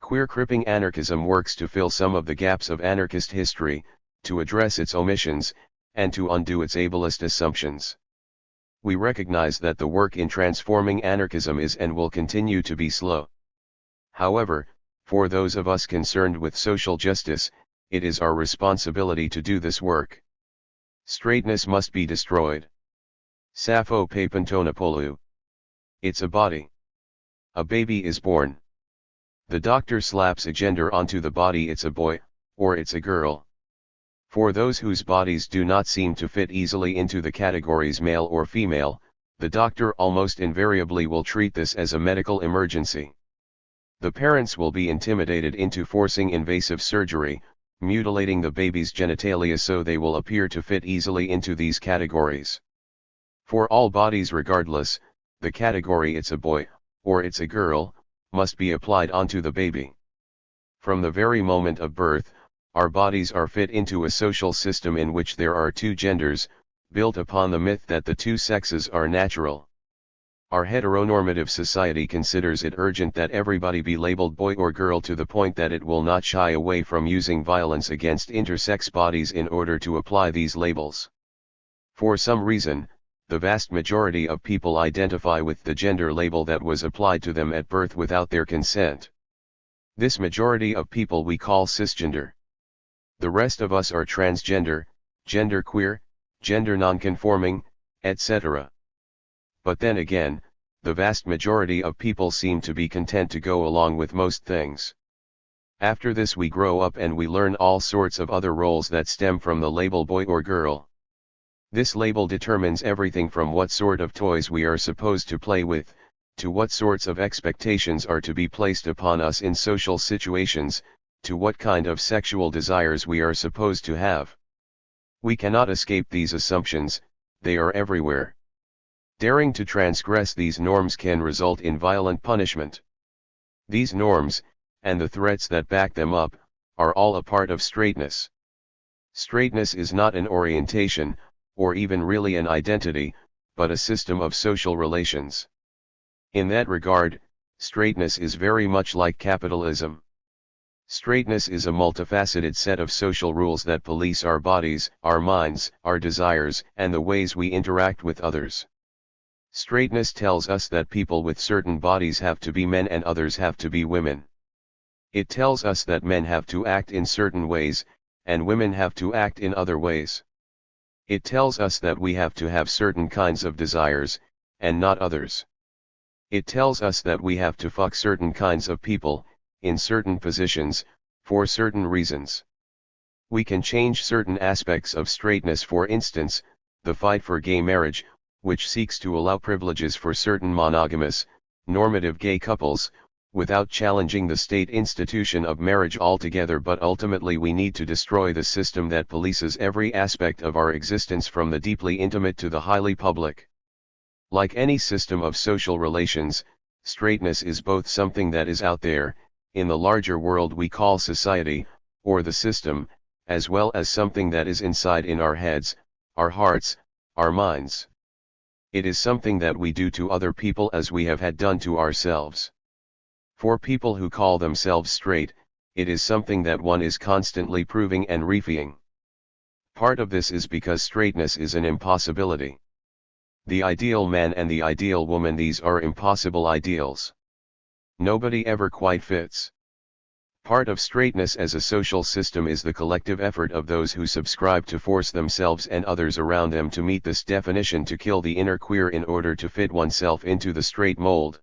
Queer cripping anarchism works to fill some of the gaps of anarchist history, to address its omissions, and to undo its ableist assumptions. We recognize that the work in transforming anarchism is and will continue to be slow. However, for those of us concerned with social justice, it is our responsibility to do this work. Straightness must be destroyed. Sappho Papantonopoulou. It's a body. A baby is born. The doctor slaps a gender onto the body: it's a boy, or it's a girl. For those whose bodies do not seem to fit easily into the categories male or female, the doctor almost invariably will treat this as a medical emergency. The parents will be intimidated into forcing invasive surgery, mutilating the baby's genitalia so they will appear to fit easily into these categories. For all bodies regardless, the category "it's a boy," or "it's a girl," must be applied onto the baby. From the very moment of birth, Our bodies are fit into a social system in which there are two genders, built upon the myth that the two sexes are natural. Our heteronormative society considers it urgent that everybody be labeled boy or girl to the point that it will not shy away from using violence against intersex bodies in order to apply these labels. For some reason, the vast majority of people identify with the gender label that was applied to them at birth without their consent. This majority of people we call cisgender. The rest of us are transgender, genderqueer, gender nonconforming, etc. But then again, the vast majority of people seem to be content to go along with most things. After this we grow up and we learn all sorts of other roles that stem from the label boy or girl. This label determines everything from what sort of toys we are supposed to play with, to what sorts of expectations are to be placed upon us in social situations, to what kind of sexual desires we are supposed to have. We cannot escape these assumptions, they are everywhere. Daring to transgress these norms can result in violent punishment. These norms, and the threats that back them up, are all a part of straightness. Straightness is not an orientation, or even really an identity, but a system of social relations. In that regard, straightness is very much like capitalism. Straightness is a multifaceted set of social rules that police our bodies, our minds, our desires, and the ways we interact with others. Straightness tells us that people with certain bodies have to be men and others have to be women. It tells us that men have to act in certain ways, and women have to act in other ways. It tells us that we have to have certain kinds of desires, and not others. It tells us that we have to fuck certain kinds of people, in certain positions, for certain reasons. We can change certain aspects of straightness, for instance, the fight for gay marriage, which seeks to allow privileges for certain monogamous, normative gay couples, without challenging the state institution of marriage altogether, but ultimately we need to destroy the system that polices every aspect of our existence from the deeply intimate to the highly public. Like any system of social relations, straightness is both something that is out there, in the larger world we call society, or the system, as well as something that is inside in our heads, our hearts, our minds. It is something that we do to other people as we have had done to ourselves. For people who call themselves straight, it is something that one is constantly proving and refying. Part of this is because straightness is an impossibility. The ideal man and the ideal woman, these are impossible ideals. Nobody ever quite fits. Part of straightness as a social system is the collective effort of those who subscribe to force themselves and others around them to meet this definition, to kill the inner queer in order to fit oneself into the straight mold.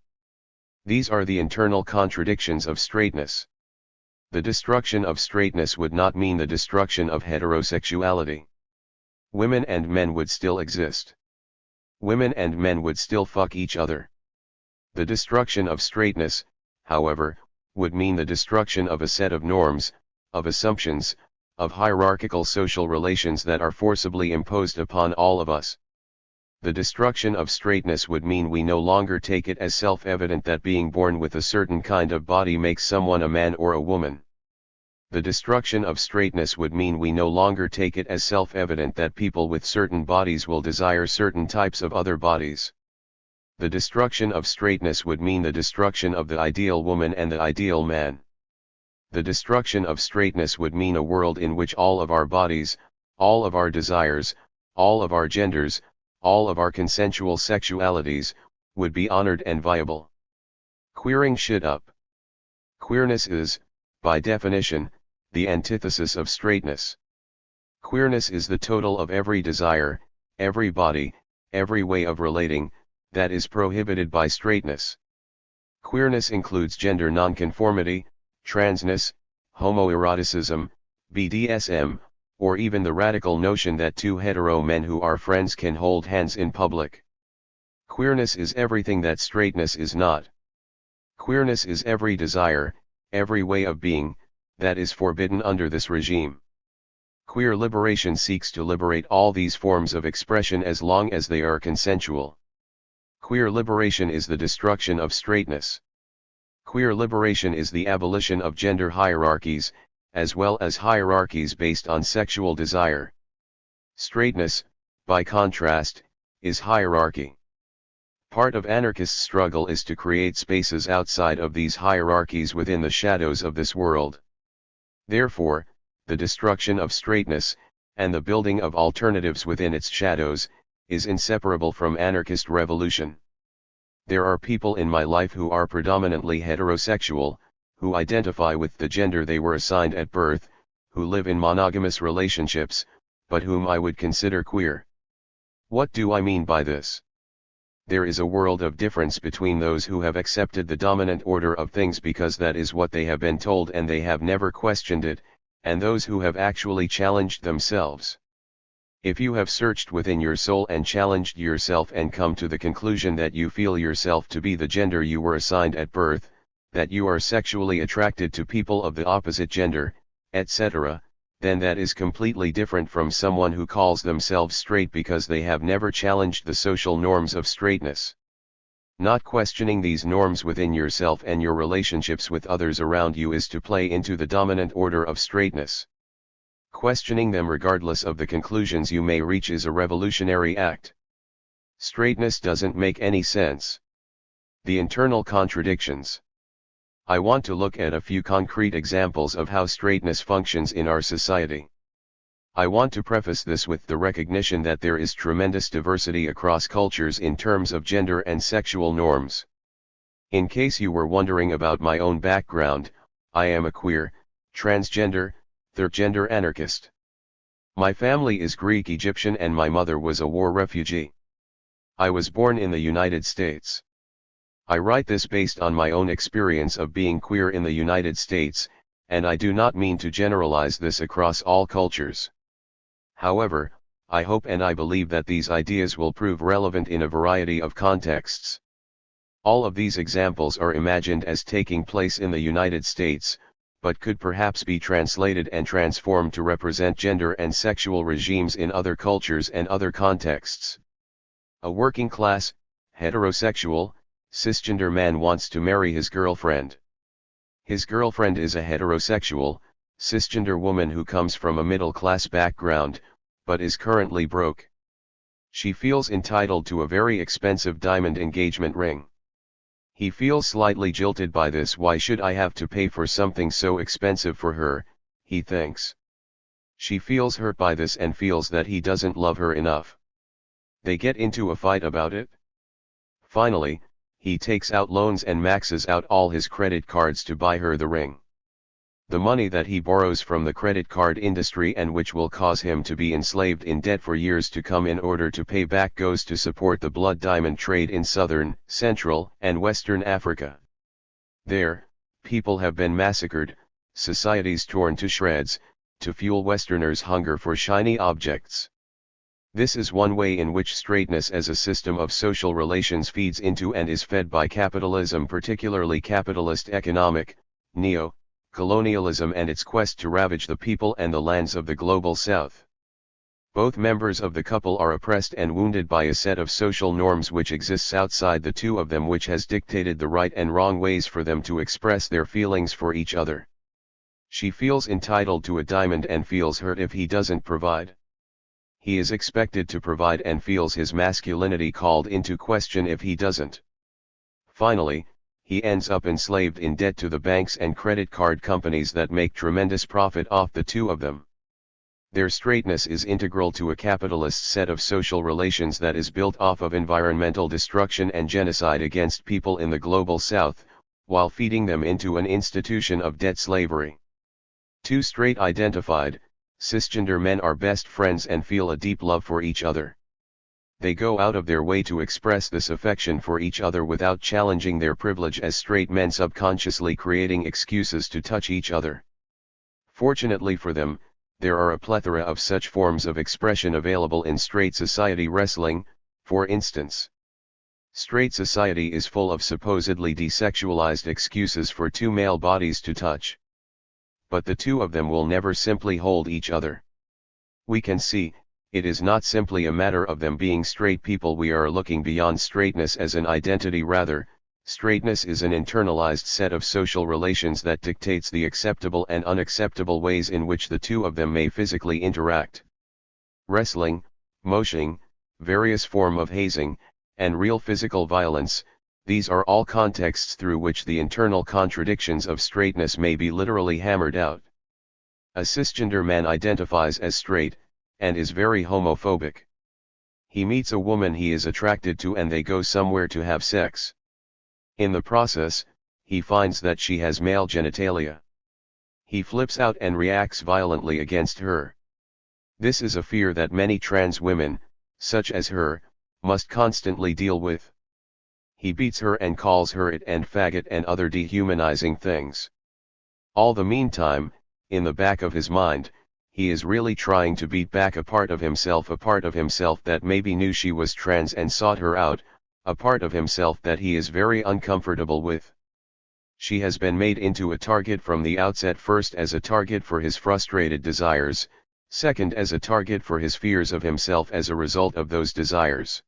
These are the internal contradictions of straightness. The destruction of straightness would not mean the destruction of heterosexuality. Women and men would still exist. Women and men would still fuck each other. The destruction of straightness, however, would mean the destruction of a set of norms, of assumptions, of hierarchical social relations that are forcibly imposed upon all of us. The destruction of straightness would mean we no longer take it as self-evident that being born with a certain kind of body makes someone a man or a woman. The destruction of straightness would mean we no longer take it as self-evident that people with certain bodies will desire certain types of other bodies. The destruction of straightness would mean the destruction of the ideal woman and the ideal man. The destruction of straightness would mean a world in which all of our bodies, all of our desires, all of our genders, all of our consensual sexualities, would be honored and viable. Queering shit up. Queerness is, by definition, the antithesis of straightness. Queerness is the total of every desire, every body, every way of relating, that is prohibited by straightness. Queerness includes gender nonconformity, transness, homoeroticism, BDSM, or even the radical notion that two hetero men who are friends can hold hands in public. Queerness is everything that straightness is not. Queerness is every desire, every way of being, that is forbidden under this regime. Queer liberation seeks to liberate all these forms of expression as long as they are consensual. Queer liberation is the destruction of straightness. Queer liberation is the abolition of gender hierarchies, as well as hierarchies based on sexual desire. Straightness, by contrast, is hierarchy. Part of anarchists' struggle is to create spaces outside of these hierarchies within the shadows of this world. Therefore, the destruction of straightness, and the building of alternatives within its shadows, is inseparable from anarchist revolution. There are people in my life who are predominantly heterosexual, who identify with the gender they were assigned at birth, who live in monogamous relationships, but whom I would consider queer. What do I mean by this? There is a world of difference between those who have accepted the dominant order of things because that is what they have been told and they have never questioned it, and those who have actually challenged themselves. If you have searched within your soul and challenged yourself and come to the conclusion that you feel yourself to be the gender you were assigned at birth, that you are sexually attracted to people of the opposite gender, etc., then that is completely different from someone who calls themselves straight because they have never challenged the social norms of straightness. Not questioning these norms within yourself and your relationships with others around you is to play into the dominant order of straightness. Questioning them regardless of the conclusions you may reach is a revolutionary act. Straightness doesn't make any sense. The internal contradictions. I want to look at a few concrete examples of how straightness functions in our society. I want to preface this with the recognition that there is tremendous diversity across cultures in terms of gender and sexual norms. In case you were wondering about my own background, I am a queer, transgender, third-gender anarchist. My family is Greek Egyptian and my mother was a war refugee. I was born in the United States. I write this based on my own experience of being queer in the United States, and I do not mean to generalize this across all cultures. However, I hope and I believe that these ideas will prove relevant in a variety of contexts. All of these examples are imagined as taking place in the United States, but could perhaps be translated and transformed to represent gender and sexual regimes in other cultures and other contexts. A working class, heterosexual, cisgender man wants to marry his girlfriend. His girlfriend is a heterosexual, cisgender woman who comes from a middle-class background, but is currently broke. She feels entitled to a very expensive diamond engagement ring. He feels slightly jilted by this. Why should I have to pay for something so expensive for her, he thinks. She feels hurt by this and feels that he doesn't love her enough. They get into a fight about it. Finally, he takes out loans and maxes out all his credit cards to buy her the ring. The money that he borrows from the credit card industry and which will cause him to be enslaved in debt for years to come in order to pay back goes to support the blood diamond trade in southern, central, and western Africa. There, people have been massacred, societies torn to shreds, to fuel Westerners' hunger for shiny objects. This is one way in which straightness as a system of social relations feeds into and is fed by capitalism, particularly capitalist economic, neo-colonialism and its quest to ravage the people and the lands of the global south. Both members of the couple are oppressed and wounded by a set of social norms which exists outside the two of them, which has dictated the right and wrong ways for them to express their feelings for each other. She feels entitled to a diamond and feels hurt if he doesn't provide. He is expected to provide and feels his masculinity called into question if he doesn't. Finally, he ends up enslaved in debt to the banks and credit card companies that make tremendous profit off the two of them. Their straightness is integral to a capitalist set of social relations that is built off of environmental destruction and genocide against people in the global south, while feeding them into an institution of debt slavery. Two straight identified, cisgender men are best friends and feel a deep love for each other. They go out of their way to express this affection for each other without challenging their privilege as straight men, subconsciously creating excuses to touch each other. Fortunately for them, there are a plethora of such forms of expression available in straight society. Wrestling, for instance. Straight society is full of supposedly desexualized excuses for two male bodies to touch. But the two of them will never simply hold each other. We can see, it is not simply a matter of them being straight people. We are looking beyond straightness as an identity. Rather, Straightness is an internalized set of social relations that dictates the acceptable and unacceptable ways in which the two of them may physically interact. Wrestling, moshing, various form of hazing, and real physical violence, these are all contexts through which the internal contradictions of straightness may be literally hammered out. A cisgender man identifies as straight, and is very homophobic. He meets a woman he is attracted to and they go somewhere to have sex. In the process, he finds that she has male genitalia. He flips out and reacts violently against her. This is a fear that many trans women, such as her, must constantly deal with. He beats her and calls her it and faggot and other dehumanizing things. All the meantime, in the back of his mind, he is really trying to beat back a part of himself that maybe knew she was trans and sought her out, a part of himself that he is very uncomfortable with. She has been made into a target from the outset, first as a target for his frustrated desires, second as a target for his fears of himself as a result of those desires.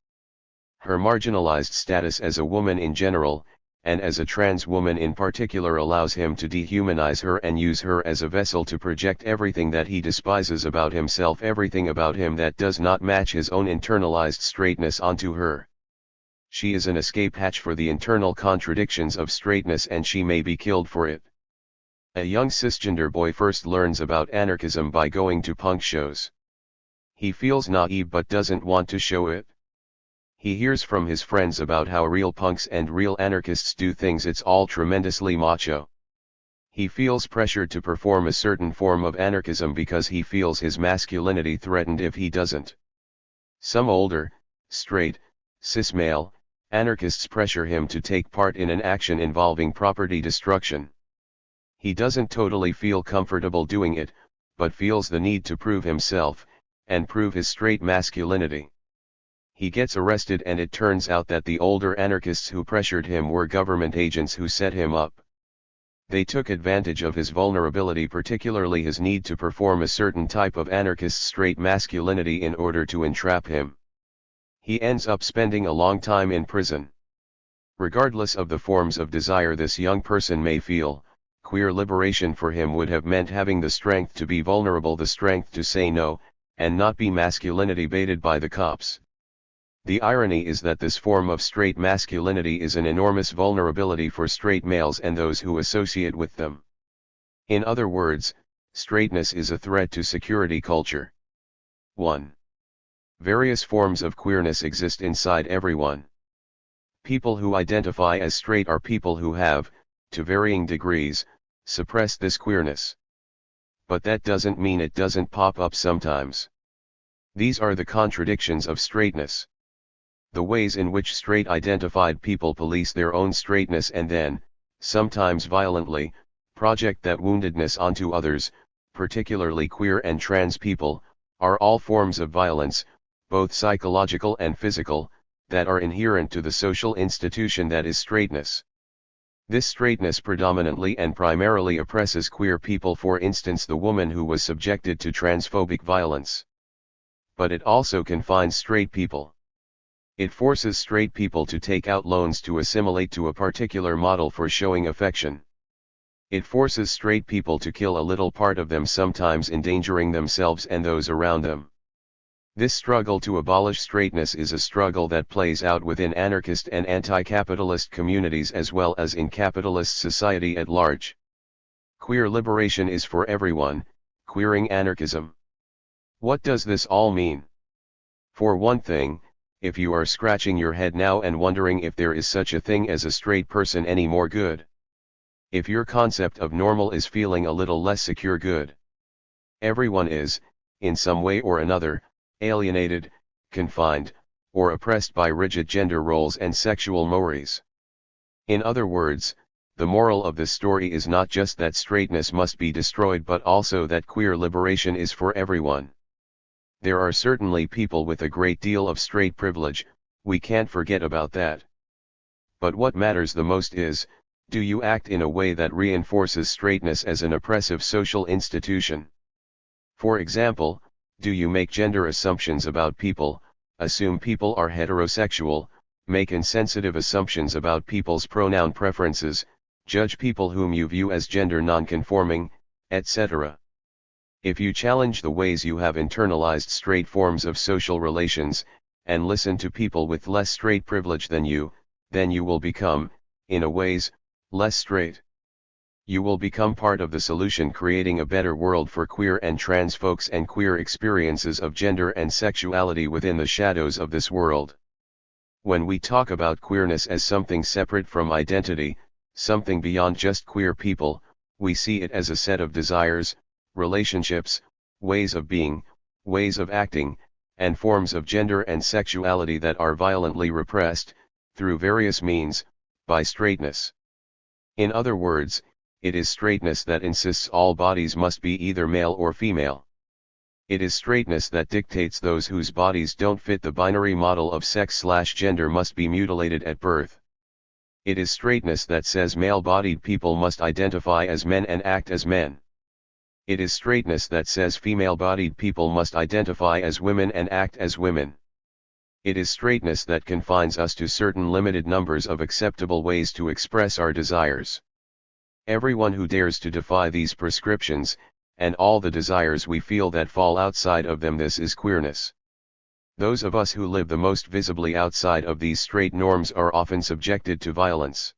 Her marginalized status as a woman in general, and as a trans woman in particular, allows him to dehumanize her and use her as a vessel to project everything that he despises about himself, everything about him that does not match his own internalized straightness, onto her. She is an escape hatch for the internal contradictions of straightness and she may be killed for it. A young cisgender boy first learns about anarchism by going to punk shows. He feels naive but doesn't want to show it. He hears from his friends about how real punks and real anarchists do things, it's all tremendously macho. He feels pressured to perform a certain form of anarchism because he feels his masculinity threatened if he doesn't. Some older, straight, cis male anarchists pressure him to take part in an action involving property destruction. He doesn't totally feel comfortable doing it, but feels the need to prove himself, and prove his straight masculinity. He gets arrested and it turns out that the older anarchists who pressured him were government agents who set him up. They took advantage of his vulnerability, particularly his need to perform a certain type of anarchist straight masculinity, in order to entrap him. He ends up spending a long time in prison. Regardless of the forms of desire this young person may feel, queer liberation for him would have meant having the strength to be vulnerable, the strength to say no, and not be masculinity baited by the cops. The irony is that this form of straight masculinity is an enormous vulnerability for straight males and those who associate with them. In other words, straightness is a threat to security culture. 1. Various forms of queerness exist inside everyone. People who identify as straight are people who have, to varying degrees, suppressed this queerness. But that doesn't mean it doesn't pop up sometimes. These are the contradictions of straightness. The ways in which straight identified people police their own straightness and then, sometimes violently, project that woundedness onto others, particularly queer and trans people, are all forms of violence, both psychological and physical, that are inherent to the social institution that is straightness. This straightness predominantly and primarily oppresses queer people, for instance the woman who was subjected to transphobic violence. But it also confines straight people. It forces straight people to take out loans to assimilate to a particular model for showing affection. It forces straight people to kill a little part of them, sometimes endangering themselves and those around them. This struggle to abolish straightness is a struggle that plays out within anarchist and anti-capitalist communities as well as in capitalist society at large. Queer liberation is for everyone, queering anarchism. What does this all mean? For one thing, if you are scratching your head now and wondering if there is such a thing as a straight person anymore, good. If your concept of normal is feeling a little less secure, good. Everyone is, in some way or another, alienated, confined, or oppressed by rigid gender roles and sexual mores. In other words, the moral of this story is not just that straightness must be destroyed but also that queer liberation is for everyone. There are certainly people with a great deal of straight privilege, we can't forget about that. But what matters the most is, do you act in a way that reinforces straightness as an oppressive social institution? For example, do you make gender assumptions about people, assume people are heterosexual, make insensitive assumptions about people's pronoun preferences, judge people whom you view as gender non-conforming, etc. If you challenge the ways you have internalized straight forms of social relations, and listen to people with less straight privilege than you, then you will become, in a ways, less straight. You will become part of the solution, creating a better world for queer and trans folks and queer experiences of gender and sexuality within the shadows of this world. When we talk about queerness as something separate from identity, something beyond just queer people, we see it as a set of desires, relationships, ways of being, ways of acting, and forms of gender and sexuality that are violently repressed, through various means, by straightness. In other words, it is straightness that insists all bodies must be either male or female. It is straightness that dictates those whose bodies don't fit the binary model of sex/gender must be mutilated at birth. It is straightness that says male-bodied people must identify as men and act as men. It is straightness that says female-bodied people must identify as women and act as women. It is straightness that confines us to certain limited numbers of acceptable ways to express our desires. Everyone who dares to defy these prescriptions, and all the desires we feel that fall outside of them, this is queerness. Those of us who live the most visibly outside of these straight norms are often subjected to violence.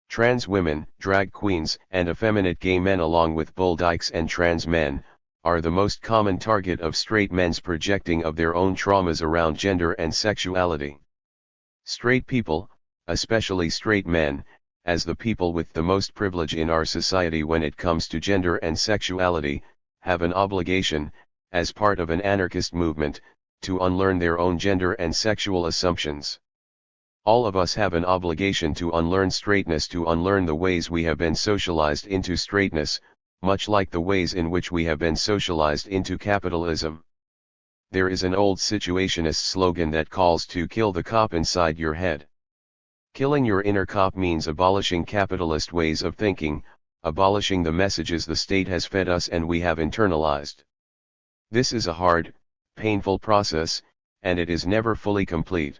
Trans women, drag queens, and effeminate gay men, along with bull dykes and trans men, are the most common target of straight men's projecting of their own traumas around gender and sexuality. Straight people, especially straight men, as the people with the most privilege in our society when it comes to gender and sexuality, have an obligation, as part of an anarchist movement, to unlearn their own gender and sexual assumptions. All of us have an obligation to unlearn straightness, to unlearn the ways we have been socialized into straightness, much like the ways in which we have been socialized into capitalism. There is an old situationist slogan that calls to kill the cop inside your head. Killing your inner cop means abolishing capitalist ways of thinking, abolishing the messages the state has fed us and we have internalized. This is a hard, painful process, and it is never fully complete.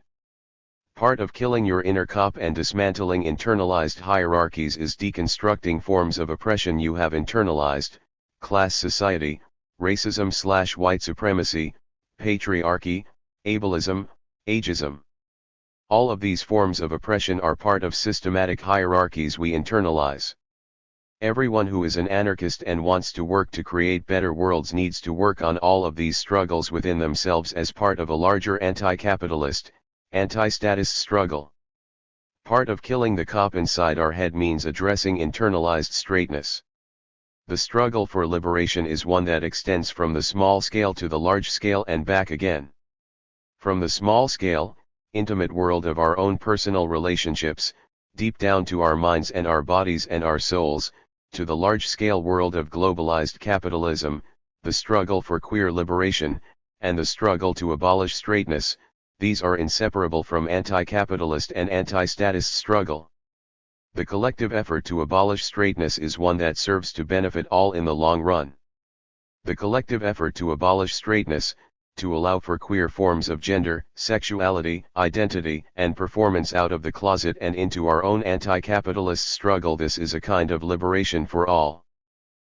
Part of killing your inner cop and dismantling internalized hierarchies is deconstructing forms of oppression you have internalized: class society, racism/white supremacy, patriarchy, ableism, ageism. All of these forms of oppression are part of systematic hierarchies we internalize. Everyone who is an anarchist and wants to work to create better worlds needs to work on all of these struggles within themselves as part of a larger anti-capitalist, anti-status struggle. Part of killing the cop inside our head means addressing internalized straightness. The struggle for liberation is one that extends from the small scale to the large scale and back again. From the small scale, intimate world of our own personal relationships, deep down to our minds and our bodies and our souls, to the large-scale world of globalized capitalism, the struggle for queer liberation, and the struggle to abolish straightness, these are inseparable from anti-capitalist and anti-status struggle. The collective effort to abolish straightness is one that serves to benefit all in the long run. The collective effort to abolish straightness, to allow for queer forms of gender, sexuality, identity, and performance out of the closet and into our own anti-capitalist struggle, this is a kind of liberation for all.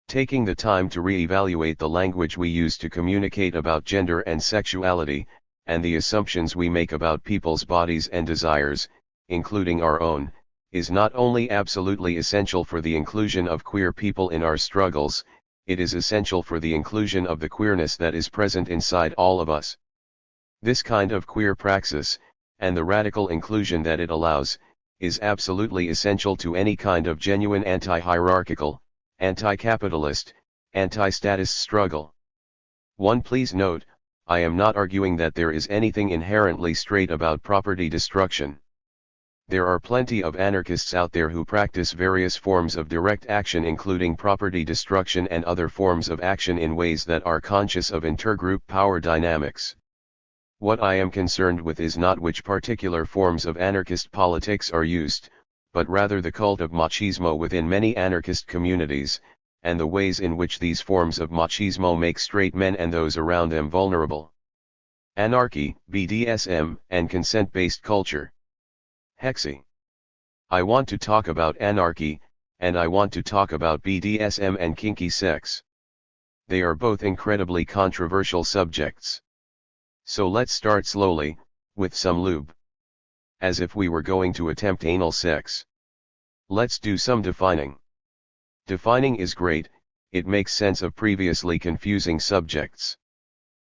Taking the time to re-evaluate the language we use to communicate about gender and sexuality, and the assumptions we make about people's bodies and desires, including our own, is not only absolutely essential for the inclusion of queer people in our struggles, it is essential for the inclusion of the queerness that is present inside all of us. This kind of queer praxis, and the radical inclusion that it allows, is absolutely essential to any kind of genuine anti-hierarchical, anti-capitalist, anti-status struggle. Please note, I am not arguing that there is anything inherently straight about property destruction. There are plenty of anarchists out there who practice various forms of direct action, including property destruction and other forms of action, in ways that are conscious of intergroup power dynamics. What I am concerned with is not which particular forms of anarchist politics are used, but rather the cult of machismo within many anarchist communities, and the ways in which these forms of machismo make straight men and those around them vulnerable. Anarchy, BDSM, and consent-based culture. Hexy. I want to talk about anarchy, and I want to talk about BDSM and kinky sex. They are both incredibly controversial subjects. So let's start slowly, with some lube. As if we were going to attempt anal sex. Let's do some defining. Defining is great, it makes sense of previously confusing subjects.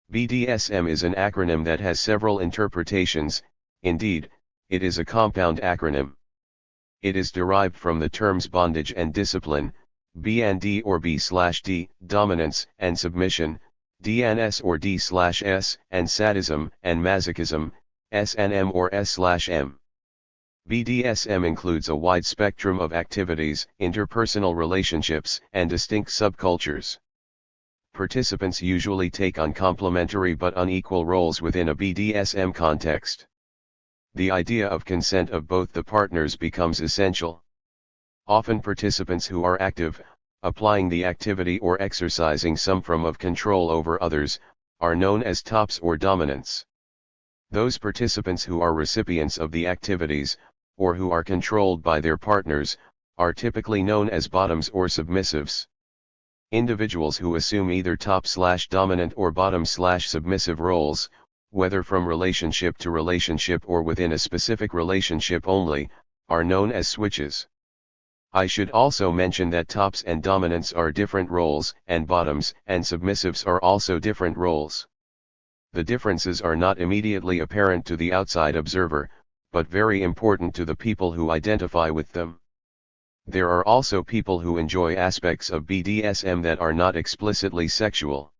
BDSM is an acronym that has several interpretations, indeed, it is a compound acronym. It is derived from the terms bondage and discipline, B&D or B/D, dominance and submission, DNS or D/S, and sadism and masochism, SNM or S/M. BDSM includes a wide spectrum of activities, interpersonal relationships, and distinct subcultures. Participants usually take on complementary but unequal roles within a BDSM context. The idea of consent of both the partners becomes essential. Often participants who are active, applying the activity or exercising some form of control over others, are known as tops or dominants. Those participants who are recipients of the activities, or who are controlled by their partners, are typically known as bottoms or submissives. Individuals who assume either top/dominant or bottom/submissive roles, whether from relationship to relationship or within a specific relationship only, are known as switches. I should also mention that tops and dominants are different roles, and bottoms and submissives are also different roles. The differences are not immediately apparent to the outside observer, but very important to the people who identify with them. There are also people who enjoy aspects of BDSM that are not explicitly sexual.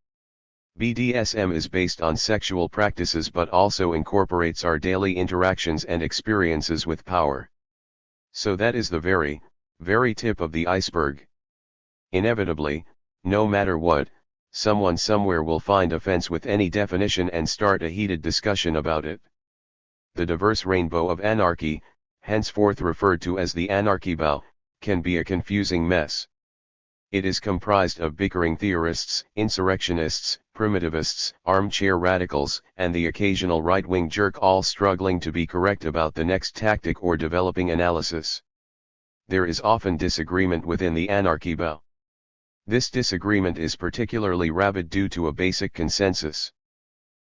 BDSM is based on sexual practices but also incorporates our daily interactions and experiences with power. So that is the very tip of the iceberg. Inevitably, no matter what, someone somewhere will find offense with any definition and start a heated discussion about it. The diverse rainbow of anarchy, henceforth referred to as the anarchy bow, can be a confusing mess. It is comprised of bickering theorists, insurrectionists, primitivists, armchair radicals, and the occasional right-wing jerk, all struggling to be correct about the next tactic or developing analysis. There is often disagreement within the anarchy bow. This disagreement is particularly rabid due to a basic consensus.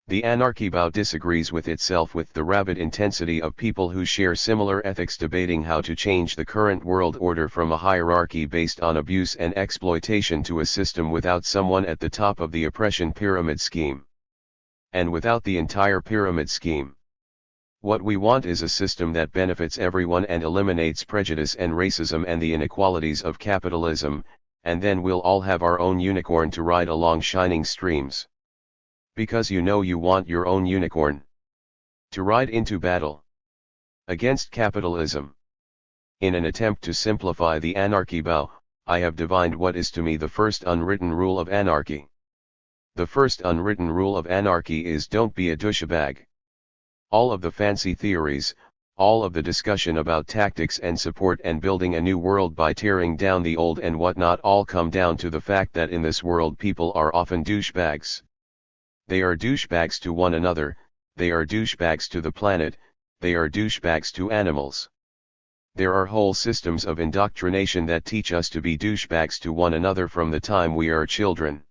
The anarchy bow disagrees with itself with the rabid intensity of people who share similar ethics debating how to change the current world order from a hierarchy based on abuse and exploitation to a system without someone at the top of the oppression pyramid scheme. And without the entire pyramid scheme. What we want is a system that benefits everyone and eliminates prejudice and racism and the inequalities of capitalism, and then we'll all have our own unicorn to ride along shining streams. Because you know you want your own unicorn to ride into battle against capitalism. In an attempt to simplify the anarchy bow, I have divined what is to me the first unwritten rule of anarchy. The first unwritten rule of anarchy is don't be a douchebag. All of the fancy theories, all of the discussion about tactics and support and building a new world by tearing down the old and whatnot all come down to the fact that in this world people are often douchebags. They are douchebags to one another, they are douchebags to the planet, they are douchebags to animals. There are whole systems of indoctrination that teach us to be douchebags to one another from the time we are children.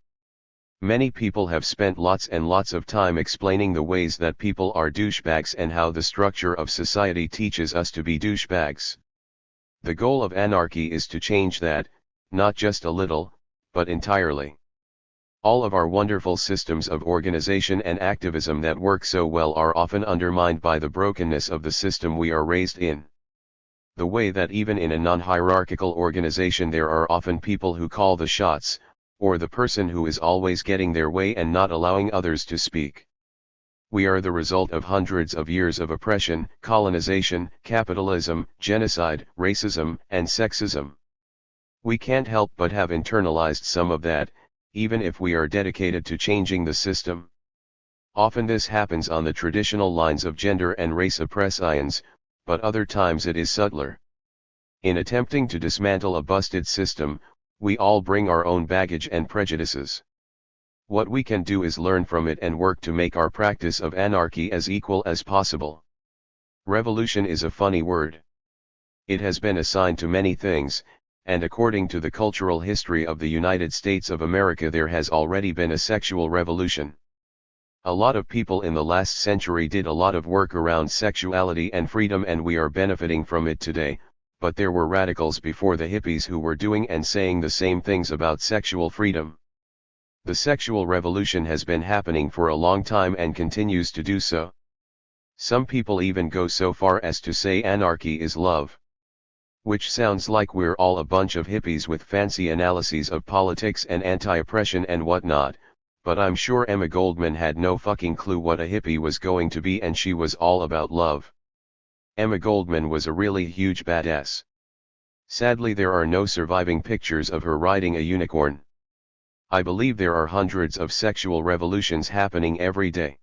Many people have spent lots and lots of time explaining the ways that people are douchebags and how the structure of society teaches us to be douchebags. The goal of anarchy is to change that, not just a little, but entirely. All of our wonderful systems of organization and activism that work so well are often undermined by the brokenness of the system we are raised in. The way that even in a non-hierarchical organization there are often people who call the shots, or the person who is always getting their way and not allowing others to speak. We are the result of hundreds of years of oppression, colonization, capitalism, genocide, racism, and sexism. We can't help but have internalized some of that, even if we are dedicated to changing the system. Often this happens on the traditional lines of gender and race oppressions, but other times it is subtler. In attempting to dismantle a busted system, we all bring our own baggage and prejudices. What we can do is learn from it and work to make our practice of anarchy as equal as possible. Revolution is a funny word. It has been assigned to many things, and according to the cultural history of the United States of America there has already been a sexual revolution. A lot of people in the last century did a lot of work around sexuality and freedom and we are benefiting from it today, but there were radicals before the hippies who were doing and saying the same things about sexual freedom. The sexual revolution has been happening for a long time and continues to do so. Some people even go so far as to say anarchy is love. Which sounds like we're all a bunch of hippies with fancy analyses of politics and anti-oppression and whatnot, but I'm sure Emma Goldman had no fucking clue what a hippie was going to be and she was all about love. Emma Goldman was a really huge badass. Sadly there are no surviving pictures of her riding a unicorn. I believe there are hundreds of sexual revolutions happening every day.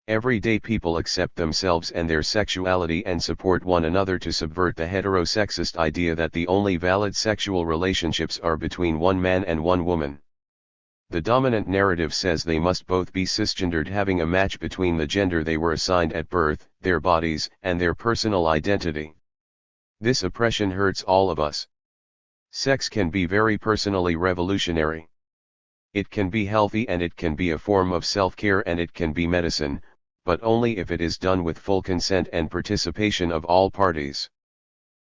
Every day people accept themselves and their sexuality and support one another to subvert the heterosexist idea that the only valid sexual relationships are between one man and one woman. The dominant narrative says they must both be cisgendered, having a match between the gender they were assigned at birth, their bodies, and their personal identity. This oppression hurts all of us. Sex can be very personally revolutionary. It can be healthy and it can be a form of self-care and it can be medicine, but only if it is done with full consent and participation of all parties.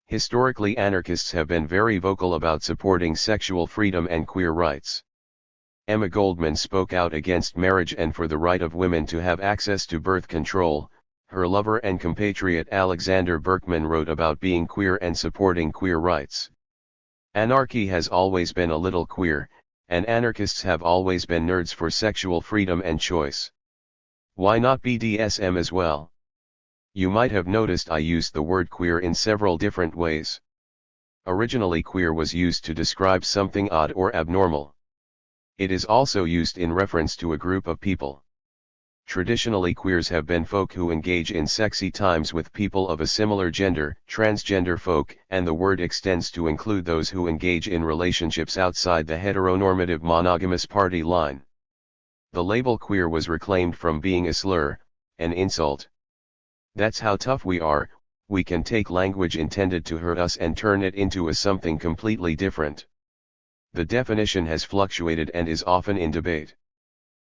Historically, anarchists have been very vocal about supporting sexual freedom and queer rights. Emma Goldman spoke out against marriage and for the right of women to have access to birth control. Her lover and compatriot Alexander Berkman wrote about being queer and supporting queer rights. Anarchy has always been a little queer, and anarchists have always been nerds for sexual freedom and choice. Why not BDSM as well? You might have noticed I used the word queer in several different ways. Originally, queer was used to describe something odd or abnormal. It is also used in reference to a group of people. Traditionally, queers have been folk who engage in sexy times with people of a similar gender, transgender folk, and the word extends to include those who engage in relationships outside the heteronormative monogamous party line. The label queer was reclaimed from being a slur, an insult. That's how tough we are. We can take language intended to hurt us and turn it into a something completely different. The definition has fluctuated and is often in debate.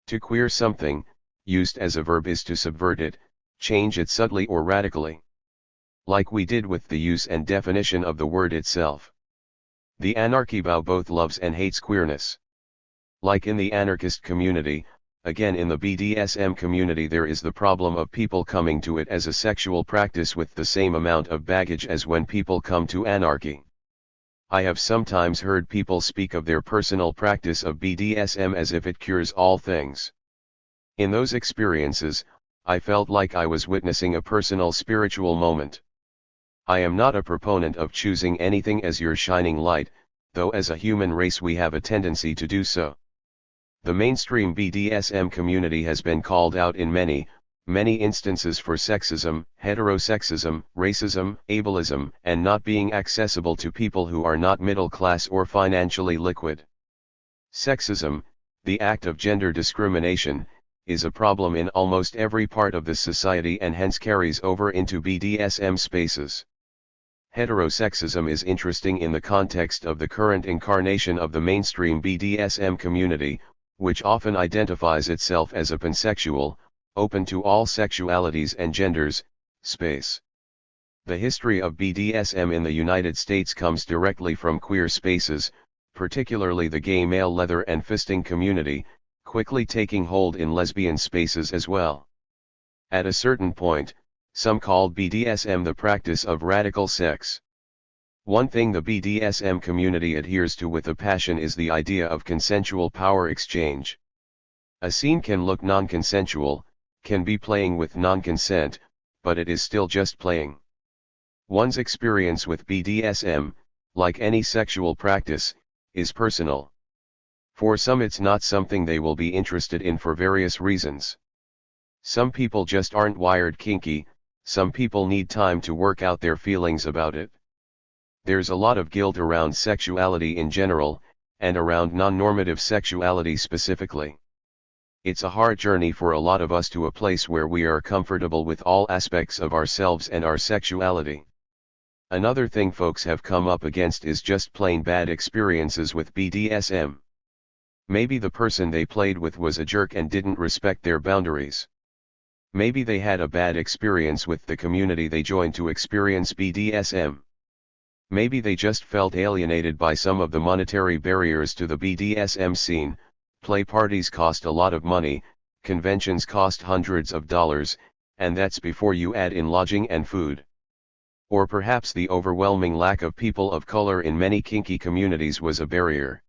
To queer something, used as a verb, is to subvert it, change it subtly or radically. Like we did with the use and definition of the word itself. The anarchy bow both loves and hates queerness. Like in the anarchist community, again in the BDSM community there is the problem of people coming to it as a sexual practice with the same amount of baggage as when people come to anarchy. I have sometimes heard people speak of their personal practice of BDSM as if it cures all things. In those experiences, I felt like I was witnessing a personal spiritual moment. I am not a proponent of choosing anything as your shining light, though as a human race we have a tendency to do so. The mainstream BDSM community has been called out in many instances for sexism, heterosexism, racism, ableism, and not being accessible to people who are not middle class or financially liquid. Sexism, the act of gender discrimination, is a problem in almost every part of the society and hence carries over into BDSM spaces. Heterosexism is interesting in the context of the current incarnation of the mainstream BDSM community, which often identifies itself as a pansexual, open to all sexualities and genders, space. The history of BDSM in the United States comes directly from queer spaces, particularly the gay male leather and fisting community, quickly taking hold in lesbian spaces as well. At a certain point, some called BDSM the practice of radical sex. One thing the BDSM community adheres to with a passion is the idea of consensual power exchange. A scene can look non-consensual, can be playing with non-consent, but it is still just playing. One's experience with BDSM, like any sexual practice, is personal. For some it's not something they will be interested in for various reasons. Some people just aren't wired kinky, some people need time to work out their feelings about it. There's a lot of guilt around sexuality in general, and around non-normative sexuality specifically. It's a hard journey for a lot of us to a place where we are comfortable with all aspects of ourselves and our sexuality. Another thing folks have come up against is just plain bad experiences with BDSM. Maybe the person they played with was a jerk and didn't respect their boundaries. Maybe they had a bad experience with the community they joined to experience BDSM. Maybe they just felt alienated by some of the monetary barriers to the BDSM scene. Play parties cost a lot of money, conventions cost hundreds of dollars, and that's before you add in lodging and food. Or perhaps the overwhelming lack of people of color in many kinky communities was a barrier.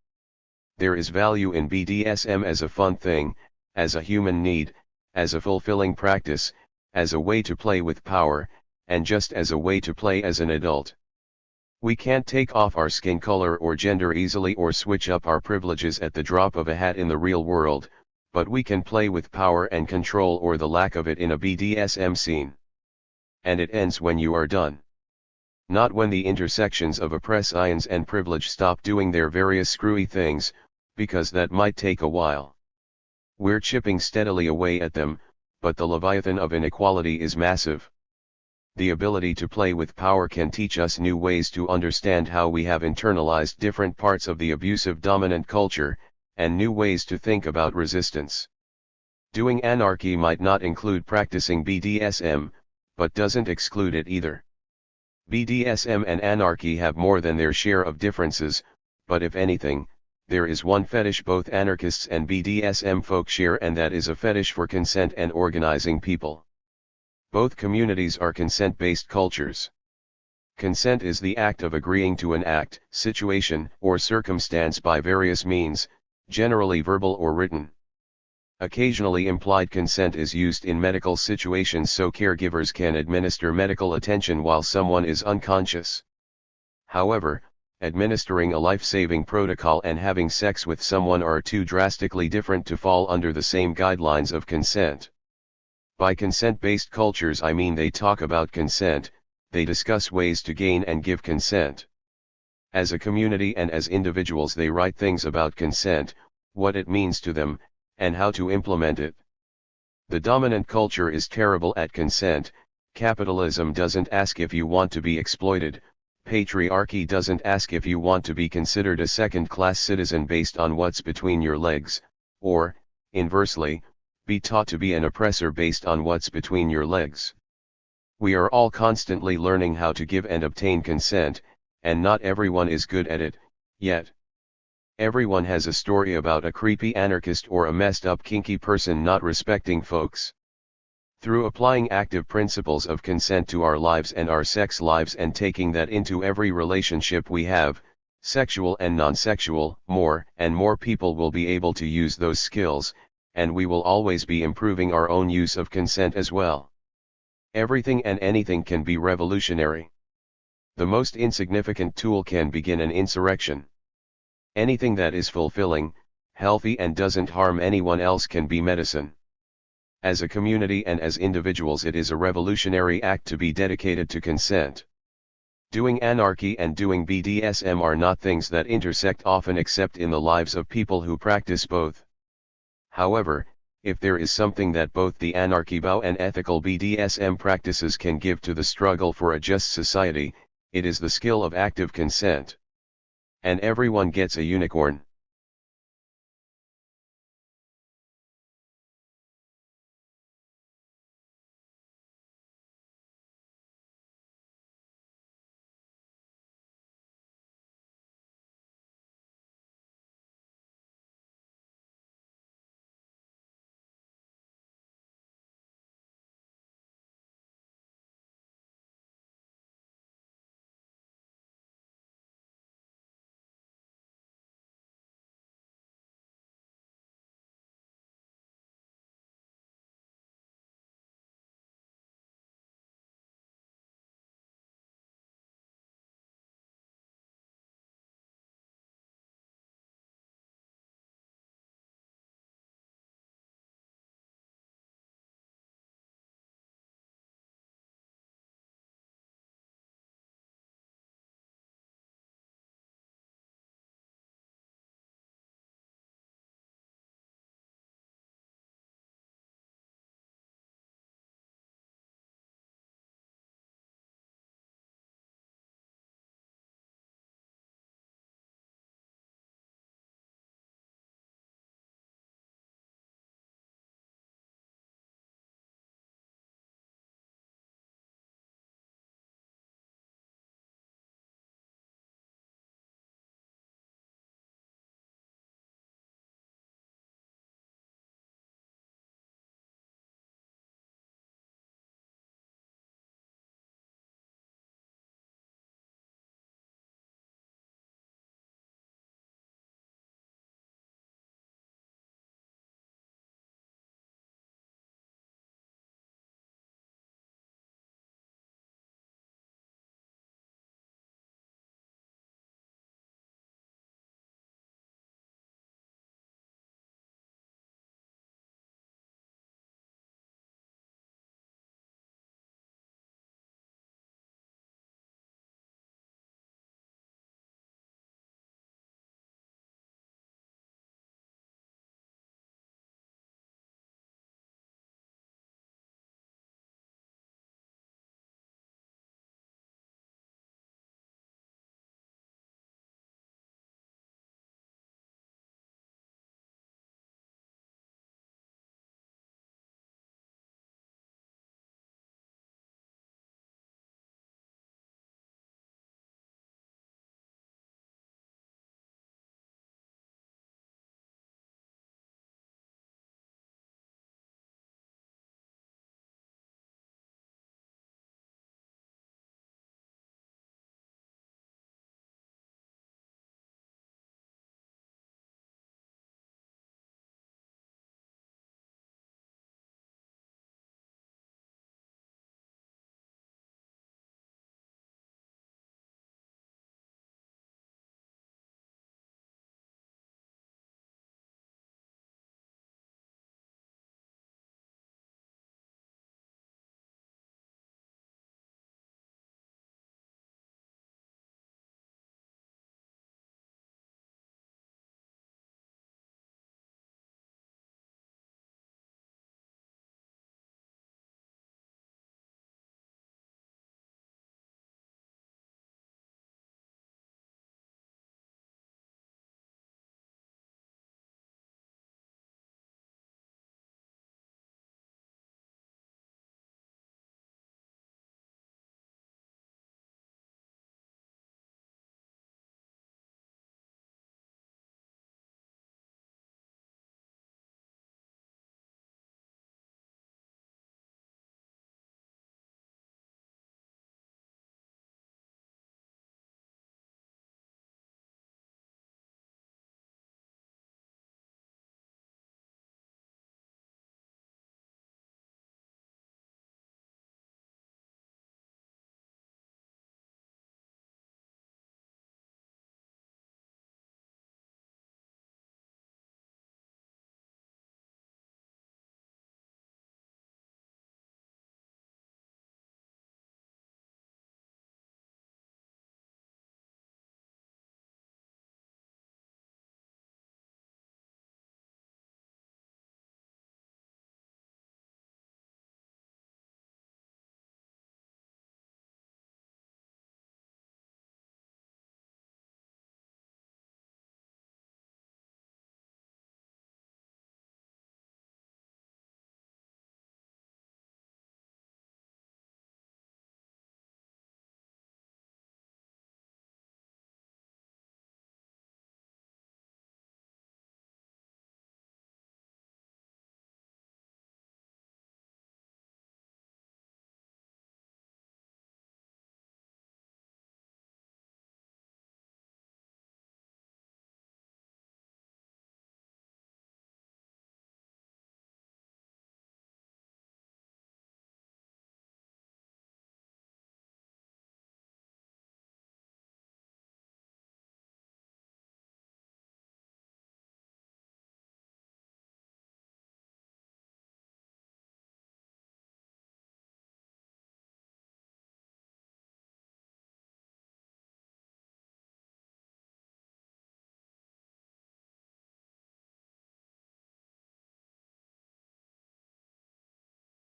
There is value in BDSM as a fun thing, as a human need, as a fulfilling practice, as a way to play with power, and just as a way to play as an adult. We can't take off our skin color or gender easily or switch up our privileges at the drop of a hat in the real world, but we can play with power and control or the lack of it in a BDSM scene. And it ends when you are done. Not when the intersections of oppress ions and privilege stop doing their various screwy things, because that might take a while. We're chipping steadily away at them, but the leviathan of inequality is massive. The ability to play with power can teach us new ways to understand how we have internalized different parts of the abusive dominant culture, and new ways to think about resistance. Doing anarchy might not include practicing BDSM, but doesn't exclude it either. BDSM and anarchy have more than their share of differences, but if anything, there is one fetish both anarchists and BDSM folk share, and that is a fetish for consent and organizing people. Both communities are consent-based cultures. Consent is the act of agreeing to an act, situation, or circumstance by various means, generally verbal or written. Occasionally implied consent is used in medical situations so caregivers can administer medical attention while someone is unconscious. However, administering a life-saving protocol and having sex with someone are too drastically different to fall under the same guidelines of consent. By consent-based cultures I mean they talk about consent, they discuss ways to gain and give consent. As a community and as individuals they write things about consent, what it means to them, and how to implement it. The dominant culture is terrible at consent. Capitalism doesn't ask if you want to be exploited, patriarchy doesn't ask if you want to be considered a second-class citizen based on what's between your legs, or, inversely, be taught to be an oppressor based on what's between your legs. We are all constantly learning how to give and obtain consent, and not everyone is good at it, yet. Everyone has a story about a creepy anarchist or a messed up kinky person not respecting folks. Through applying active principles of consent to our lives and our sex lives and taking that into every relationship we have, sexual and non-sexual, more and more people will be able to use those skills, and we will always be improving our own use of consent as well. Everything and anything can be revolutionary. The most insignificant tool can begin an insurrection. Anything that is fulfilling, healthy and doesn't harm anyone else can be medicine. As a community and as individuals it is a revolutionary act to be dedicated to consent. Doing anarchy and doing BDSM are not things that intersect often except in the lives of people who practice both. However, if there is something that both the anarchy bow and ethical BDSM practices can give to the struggle for a just society, it is the skill of active consent. And everyone gets a unicorn.